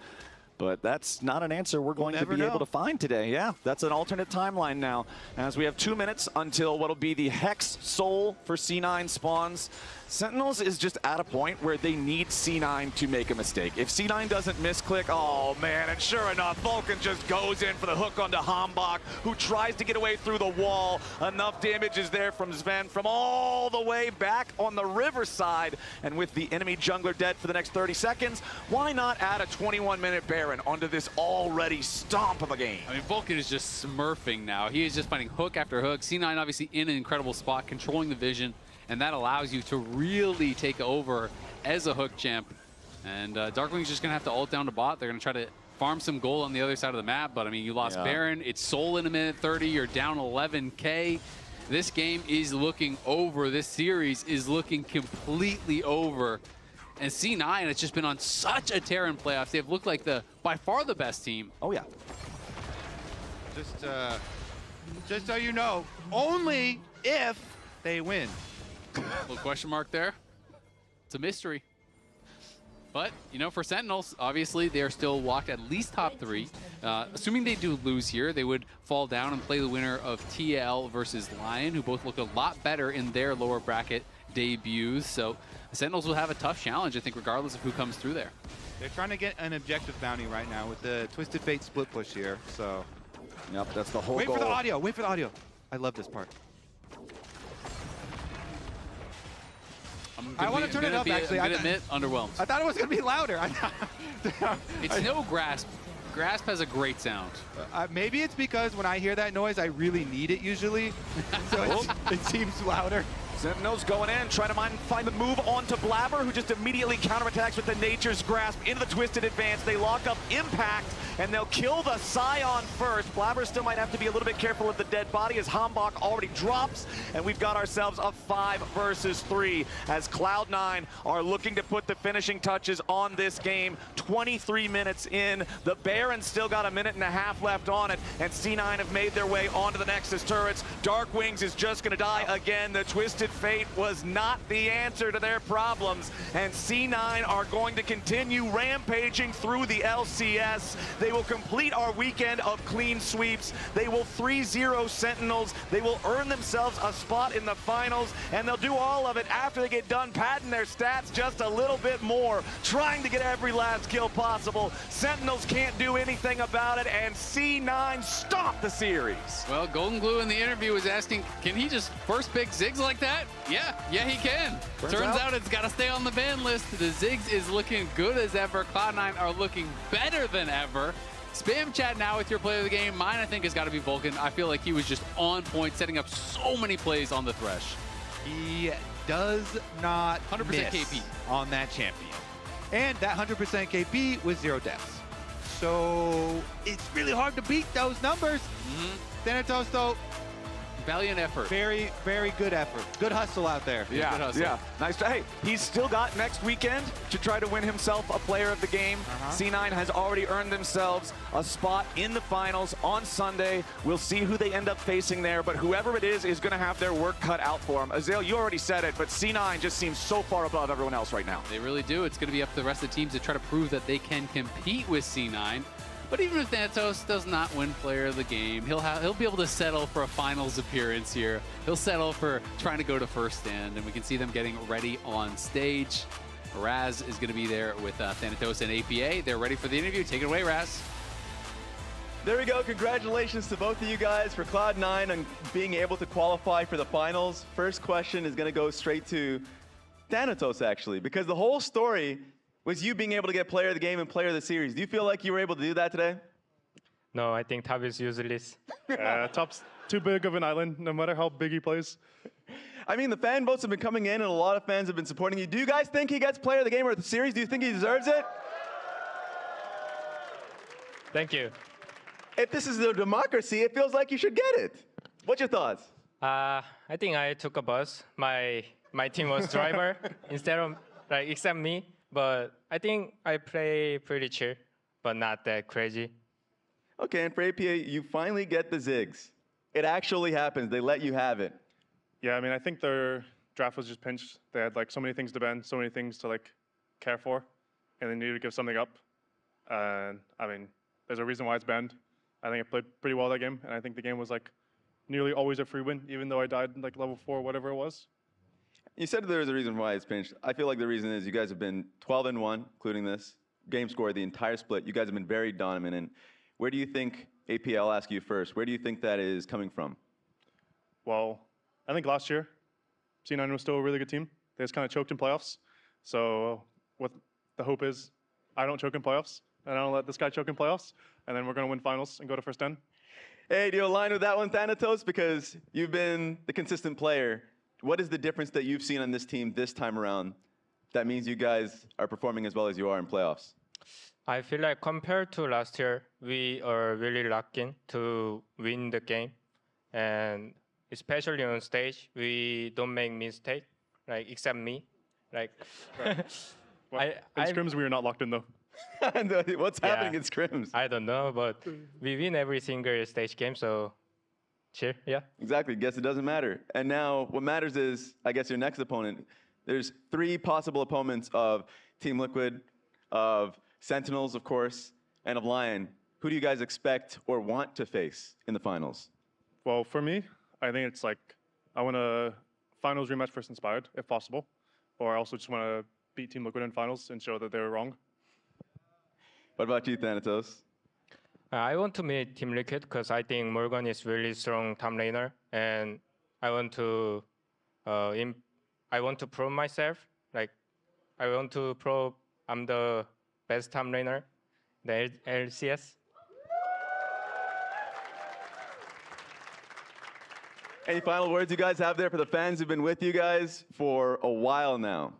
But that's not an answer we're going to be able to find today. Yeah, that's an alternate timeline now. As we have 2 minutes until what'll be the Hex Soul for C9 spawns. Sentinels is just at a point where they need C9 to make a mistake. If C9 doesn't misclick, oh man, and sure enough, Vulcan just goes in for the hook onto Hambach, who tries to get away through the wall. Enough damage is there from Sven from all the way back on the riverside. And with the enemy jungler dead for the next 30 seconds, why not add a 21-minute Baron onto this already stomp of a game? I mean, Vulcan is just smurfing now. He is just finding hook after hook. C9 obviously in an incredible spot, controlling the vision. And that allows you to really take over as a hook champ. And Darkwing's just going to have to ult down to bot. They're going to try to farm some gold on the other side of the map. But, I mean, you lost Baron. It's Soul in a minute 30. You're down 11K. This game is looking over. This series is looking completely over. And C9 has just been on such a tear in playoffs. They've looked like by far the best team. Oh, yeah. Just so you know, only if they win. Little question mark there. It's a mystery. But, you know, for Sentinels, obviously, they are still locked at least top 3. Assuming they do lose here, they would fall down and play the winner of TL versus Lyon, who both look a lot better in their lower bracket debuts. So the Sentinels will have a tough challenge, I think, regardless of who comes through there. They're trying to get an objective bounty right now with the Twisted Fate split push here, so. Yep, that's the whole goal. Wait for the audio, wait for the audio. I love this part. I want to turn it up, actually. I'm going to admit, underwhelmed. I thought it was going to be louder. It's no Grasp. Grasp has a great sound. Maybe it's because when I hear that noise, I really need it usually. So it seems louder. Sentinels going in, trying to find the move onto Blabber, who just immediately counterattacks with the Nature's Grasp into the Twisted Advance. They lock up Impact, and they'll kill the Scion first. Blabber still might have to be a little bit careful with the dead body as Hambach already drops, and we've got ourselves a 5 versus 3 as Cloud9 are looking to put the finishing touches on this game. 23 minutes in, the Baron's still got a minute and a half left on it, and C9 have made their way onto the Nexus turrets. Darkwings is just gonna die again. The Twisted Fate was not the answer to their problems, and C9 are going to continue rampaging through the LCS. They will complete our weekend of clean sweeps. They will 3-0 Sentinels. They will earn themselves a spot in the finals, and they'll do all of it after they get done padding their stats just a little bit more, trying to get every last kill possible. Sentinels can't do anything about it, and C9 stop the series. Well, Golden Glue in the interview was asking, can he just first pick Ziggs like that? Yeah, he can. Turns out it's got to stay on the ban list. The Ziggs is looking good as ever. Cloud9 are looking better than ever. Spam chat now with your play of the game. Mine, I think, has got to be Vulcan. I feel like he was just on point, setting up so many plays on the Thresh. He does not 100% miss KP on that champion. And that 100% KP was 0 deaths. So it's really hard to beat those numbers. Thanatos, though, valiant effort. Very, very good effort. Good hustle out there. Yeah, good hustle. Yeah. Nice. Hey, he's still got next weekend to try to win himself a player of the game. C9 has already earned themselves a spot in the finals on Sunday. We'll see who they end up facing there, but whoever it is going to have their work cut out for them. Azale, you already said it, but C9 just seems so far above everyone else right now. They really do. It's going to be up to the rest of the teams to try to prove that they can compete with C9. But even if Thanatos does not win player of the game, he'll be able to settle for a finals appearance here. He'll settle for trying to go to first stand, and we can see them getting ready on stage. Raz is going to be there with Thanatos and APA. They're ready for the interview. Take it away, Raz. There we go. Congratulations to both of you guys for Cloud9 and being able to qualify for the finals. First question is going to go straight to Thanatos, actually, because the whole story was you being able to get player of the game and player of the series. Do you feel like you were able to do that today? No, I think top is useless. Top's too big of an island, no matter how big he plays. I mean, the fan votes have been coming in, and a lot of fans have been supporting you. Do you guys think he gets player of the game or the series? Do you think he deserves it? Thank you. If this is a democracy, it feels like you should get it. What's your thoughts? I think I took a bus. My team was driver instead of except me. But I think I play pretty chill, but not that crazy. Okay, and for APA, you finally get the Ziggs. It actually happens. They let you have it. Yeah, I mean, I think their draft was just pinched. They had like so many things to bend, so many things to like care for, and they needed to give something up. And I mean, there's a reason why it's banned. I think I played pretty well that game, and I think the game was like nearly always a free win, even though I died like level 4, whatever it was. You said there was a reason why it's pinched. I feel like the reason is you guys have been 12-1, including this game score, the entire split. You guys have been very dominant. Where do you think, AP, I'll ask you first, where do you think that is coming from? Well, I think last year, C9 was still a really good team. They just kind of choked in playoffs. So what the hope is, I don't choke in playoffs, and I don't let this guy choke in playoffs, and then we're going to win finals and go to first 10. Hey, do you align with that one, Thanatos? Because you've been the consistent player. What is the difference that you've seen on this team this time around that means you guys are performing as well as you are in playoffs? I feel like compared to last year, we are really lucky to win the game. And especially on stage, we don't make mistake, like except me. Like, well, in scrims, we are not locked in though. What's happening in scrims? I don't know, but we win every single stage game, so chill, yeah. Exactly, guess it doesn't matter. And now what matters is, I guess, your next opponent. There's 3 possible opponents of Team Liquid, of Sentinels, of course, and of Lyon. Who do you guys expect or want to face in the finals? Well, for me, I think it's like, I want a finals rematch versus Inspired, if possible. Or I also just want to beat Team Liquid in finals and show that they were wrong. What about you, Thanatos? I want to meet Team Liquid because I think Morgan is really strong top laner, and I want to prove myself. Like, I want to prove I'm the best top laner, the LCS. Any final words you guys have there for the fans who've been with you guys for a while now?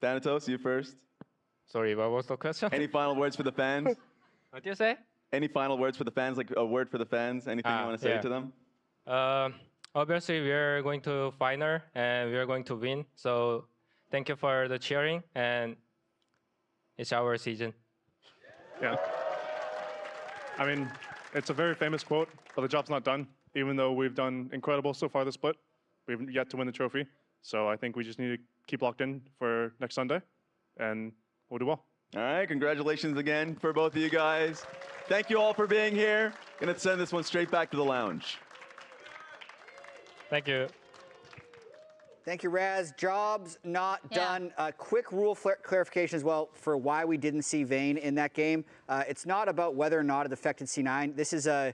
Thanatos, you first. Sorry, what was the question? Any final words for the fans? What do you say? Any final words for the fans, like a word for the fans? Anything you want to say to them? Obviously, we are going to final and we are going to win. So thank you for the cheering, and it's our season. Yeah. I mean, it's a very famous quote, but the job's not done. Even though we've done incredible so far this split, we've yet to win the trophy. So I think we just need to keep locked in for next Sunday, and we'll do well. All right, congratulations again for both of you guys. Thank you all for being here. Gonna send this one straight back to the lounge. Thank you. Thank you, Raz. Job's not done. Quick rule clarification as well for why we didn't see Vayne in that game. It's not about whether or not it affected C9. This is a...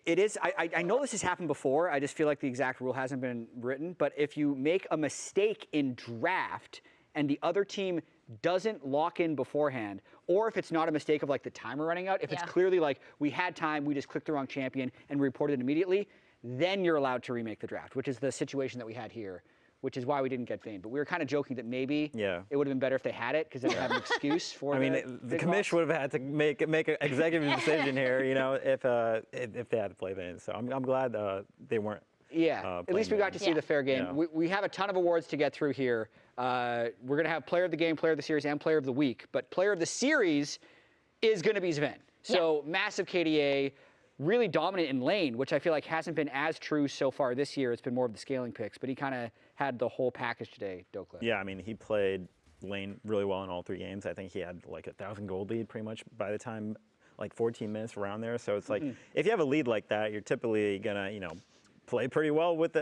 It is. I know this has happened before. I just feel like the exact rule hasn't been written. But if you make a mistake in draft and the other team doesn't lock in beforehand, or if it's not a mistake of like the timer running out, if it's clearly like we had time, we just clicked the wrong champion and reported it immediately, then you're allowed to remake the draft, which is the situation that we had here, which is why we didn't get Vayne. But we were kind of joking that maybe it would have been better if they had it, because then they have an excuse for the commission would have had to make an executive decision here, you know, if they had to play Vayne. So I'm glad they weren't. Yeah, at least we got to see the fair game. Yeah. We have a ton of awards to get through here. We're going to have Player of the Game, Player of the Series, and Player of the Week. But Player of the Series is going to be Sven. So massive KDA, really dominant in lane, which I feel like hasn't been as true so far this year. It's been more of the scaling picks, but he kind of had the whole package today, Dokla. Yeah, I mean, he played lane really well in all 3 games. I think he had like 1,000 gold lead pretty much by the time, like 14 minutes around there. So it's like, if you have a lead like that, you're typically gonna, you know, play pretty well with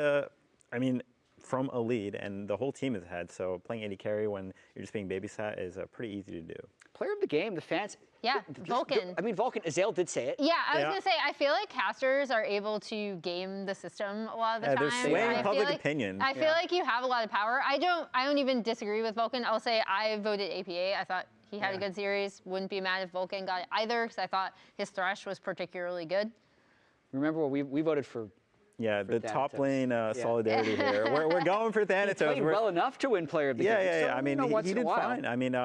from a lead, and the whole team is ahead. So playing AD carry when you're just being babysat is pretty easy to do. Player of the game, the fans. Yeah, Vulcan. I mean, Vulcan, Azale did say it. Yeah, I was going to say, I feel like casters are able to game the system a lot of the time. They're swaying public opinion. I feel like you have a lot of power. I don't even disagree with Vulcan. I'll say I voted APA. I thought He had a good series. Wouldn't be mad if Vulcan got it either, because I thought his Thresh was particularly good. Remember what we voted for? Yeah, the Thanatos. top lane solidarity here. We're going for Thanatos. He played well enough to win Player of the Game. Yeah. I mean, he did fine. I mean,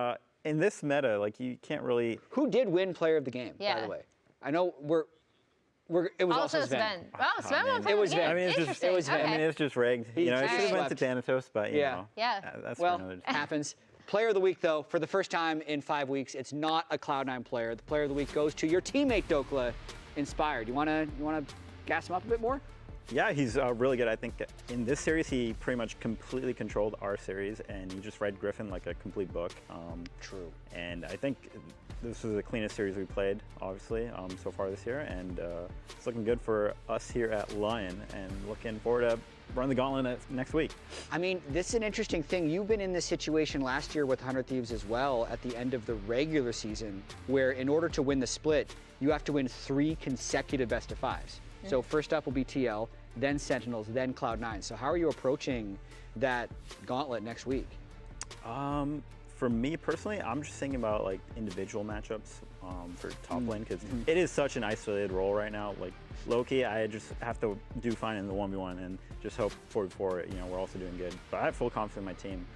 in this meta, like you can't really. Who did win Player of the Game? By the way, I know it was also Sven. Oh, Sven won It was Sven. I mean, it's just rigged. You know, it should have went to Thanatos, but you know, that's well, for another happens. Player of the Week, though, for the first time in 5 weeks, it's not a Cloud9 player. The Player of the Week goes to your teammate Dokla, Inspired. You wanna gas him up a bit more? Yeah, he's really good. I think in this series, he pretty much completely controlled our series, and he just read Griffin like a complete book. True. And I think this was the cleanest series we played, obviously, so far this year, and it's looking good for us here at Lyon, and looking forward to run the gauntlet next week. I mean, this is an interesting thing. You've been in this situation last year with 100 Thieves as well at the end of the regular season, where in order to win the split, you have to win 3 consecutive best of 5s. So first up will be TL, then Sentinels, then Cloud9. So how are you approaching that gauntlet next week? For me personally, I'm just thinking about like individual matchups for top lane, because it is such an isolated role right now. Like low-key, I just have to do fine in the 1v1 and just hope 4v4, you know, we're also doing good. But I have full confidence in my team,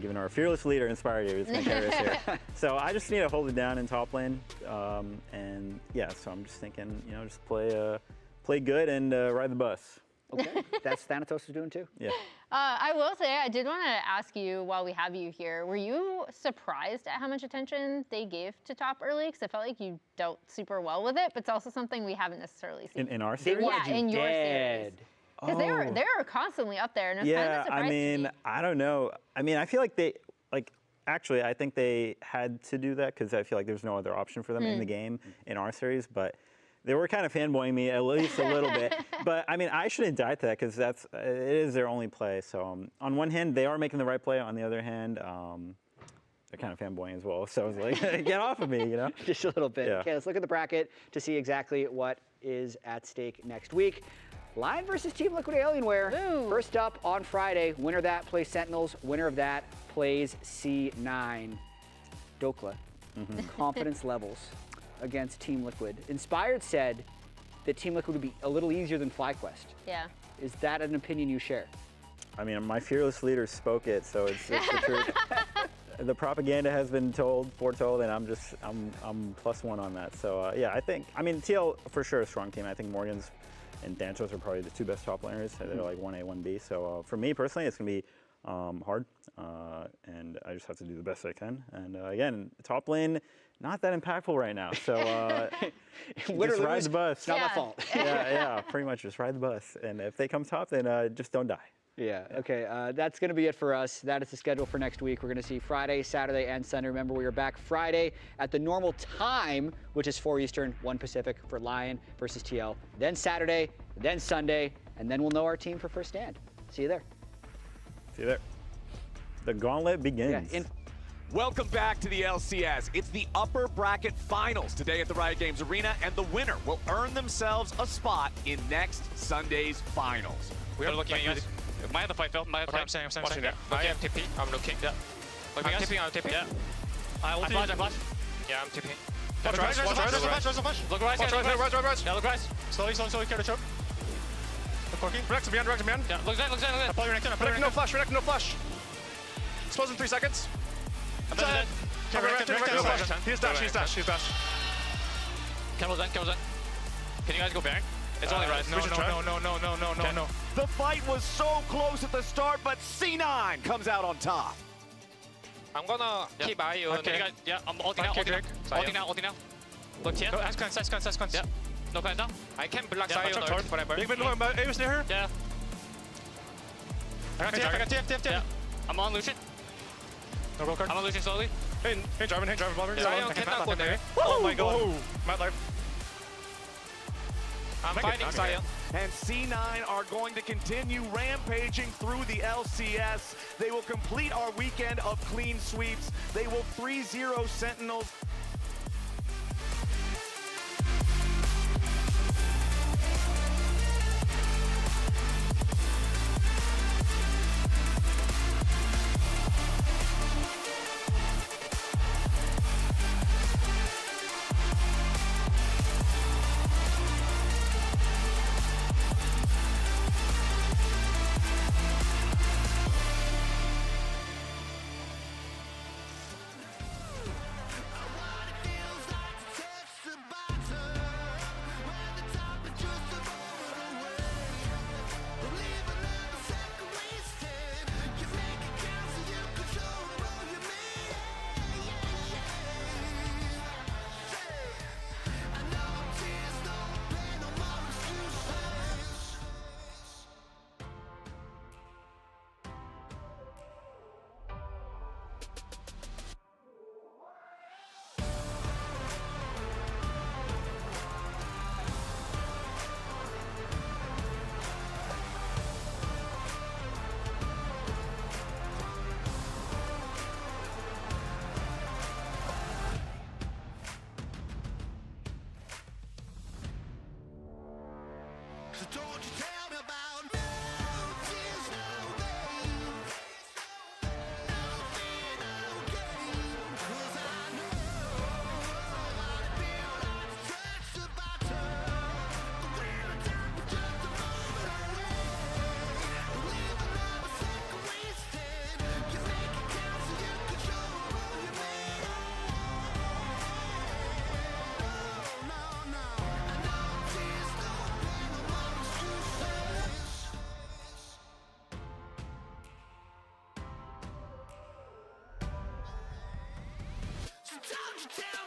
given our fearless leader, Inspired here, here. So I just need to hold it down in top lane. And yeah, so I'm just thinking, you know, just play good and ride the bus. Okay, that's Thanatos is doing too? Yeah. I will say, I did want to ask you while we have you here, were you surprised at how much attention they gave to top early? Because I felt like you dealt super well with it, but it's also something we haven't necessarily seen. In our series? Yeah, in your series. Because they were constantly up there, and it was kind of a surprise I mean, to me. I don't know. I mean, I feel like actually, I think they had to do that because I feel like there's no other option for them in the game in our series, but they were kind of fanboying me at least a little bit. But I mean, I shouldn't die to that because it is their only play. So on one hand, they are making the right play. On the other hand, they're kind of fanboying as well. So I was like, get off of me, you know? Just a little bit. Yeah. Okay, let's look at the bracket to see exactly what is at stake next week. Lyon versus Team Liquid Alienware. Ooh. First up on Friday, winner of that plays Sentinels. Winner of that plays C9. Dokla, confidence levels against Team Liquid. Inspired said that Team Liquid would be a little easier than FlyQuest. Yeah. Is that an opinion you share? I mean, my fearless leader spoke it, so it's the truth. The propaganda has been foretold, and I'm +1 on that. So yeah, I mean, TL for sure a strong team. I think Morgan's and Thanatos are probably the 2 best top laners. They're like 1A, 1B. So for me personally, it's gonna be hard, and I just have to do the best I can. And again, top lane, not that impactful right now. So just ride the bus. It's not my fault. yeah, pretty much just ride the bus. And if they come top, then just don't die. Yeah, okay, that's going to be it for us. That is the schedule for next week. We're going to see Friday, Saturday, and Sunday. Remember, we are back Friday at the normal time, which is 4 Eastern, 1 Pacific for Lyon versus TL. Then Saturday, then Sunday, and then we'll know our team for first stand. See you there. See you there. The gauntlet begins. Yeah, Welcome back to the LCS. It's the upper bracket finals today at the Riot Games Arena, and the winner will earn themselves a spot in next Sunday's finals. We are looking at you guys. Might have to fight, Phil. Might have to fight. I'm saying. Watching that. I am TP. I'm looking. Yeah. I'm TP. I'm TP. Yeah. I flash. Yeah, I'm TP. Watch rise. Look rise. Yeah, look rise. Slowly, care to choke. Look corking. Rex, behind. Yeah, look down. Apply your neck down. Renek, no flash. Expose in 3 seconds. I'm dead. He's dash. Camel's in. Can you guys go back? It's only rise. No. The fight was so close at the start, but C9 comes out on top. I'm gonna keep eye you. Okay. Yeah, I'm ulting now. Look here. No, ask cleanse. Yeah. No cleanse now. I can block Yeah, side touch. whatever. Big mid, Avis near her. Yeah. I got TF. Yeah. I'm on Lucian. No roll card. I'm on Lucian slowly. Hey, driving, Bobber. Zion cannot go there. Oh my god. Mad life. I'm fighting Zion. And C9 are going to continue rampaging through the LCS. They will complete our weekend of clean sweeps. They will 3-0 Sentinels. So don't you tell me about no tears, no rain. No fear, no gain. 'Cause I know how to feel like the tracks about to. When the time was just a moment away. Live another second wasted. You make it count so you can show your way. No, no, no tears, no pain, no more excuses. So don't you tell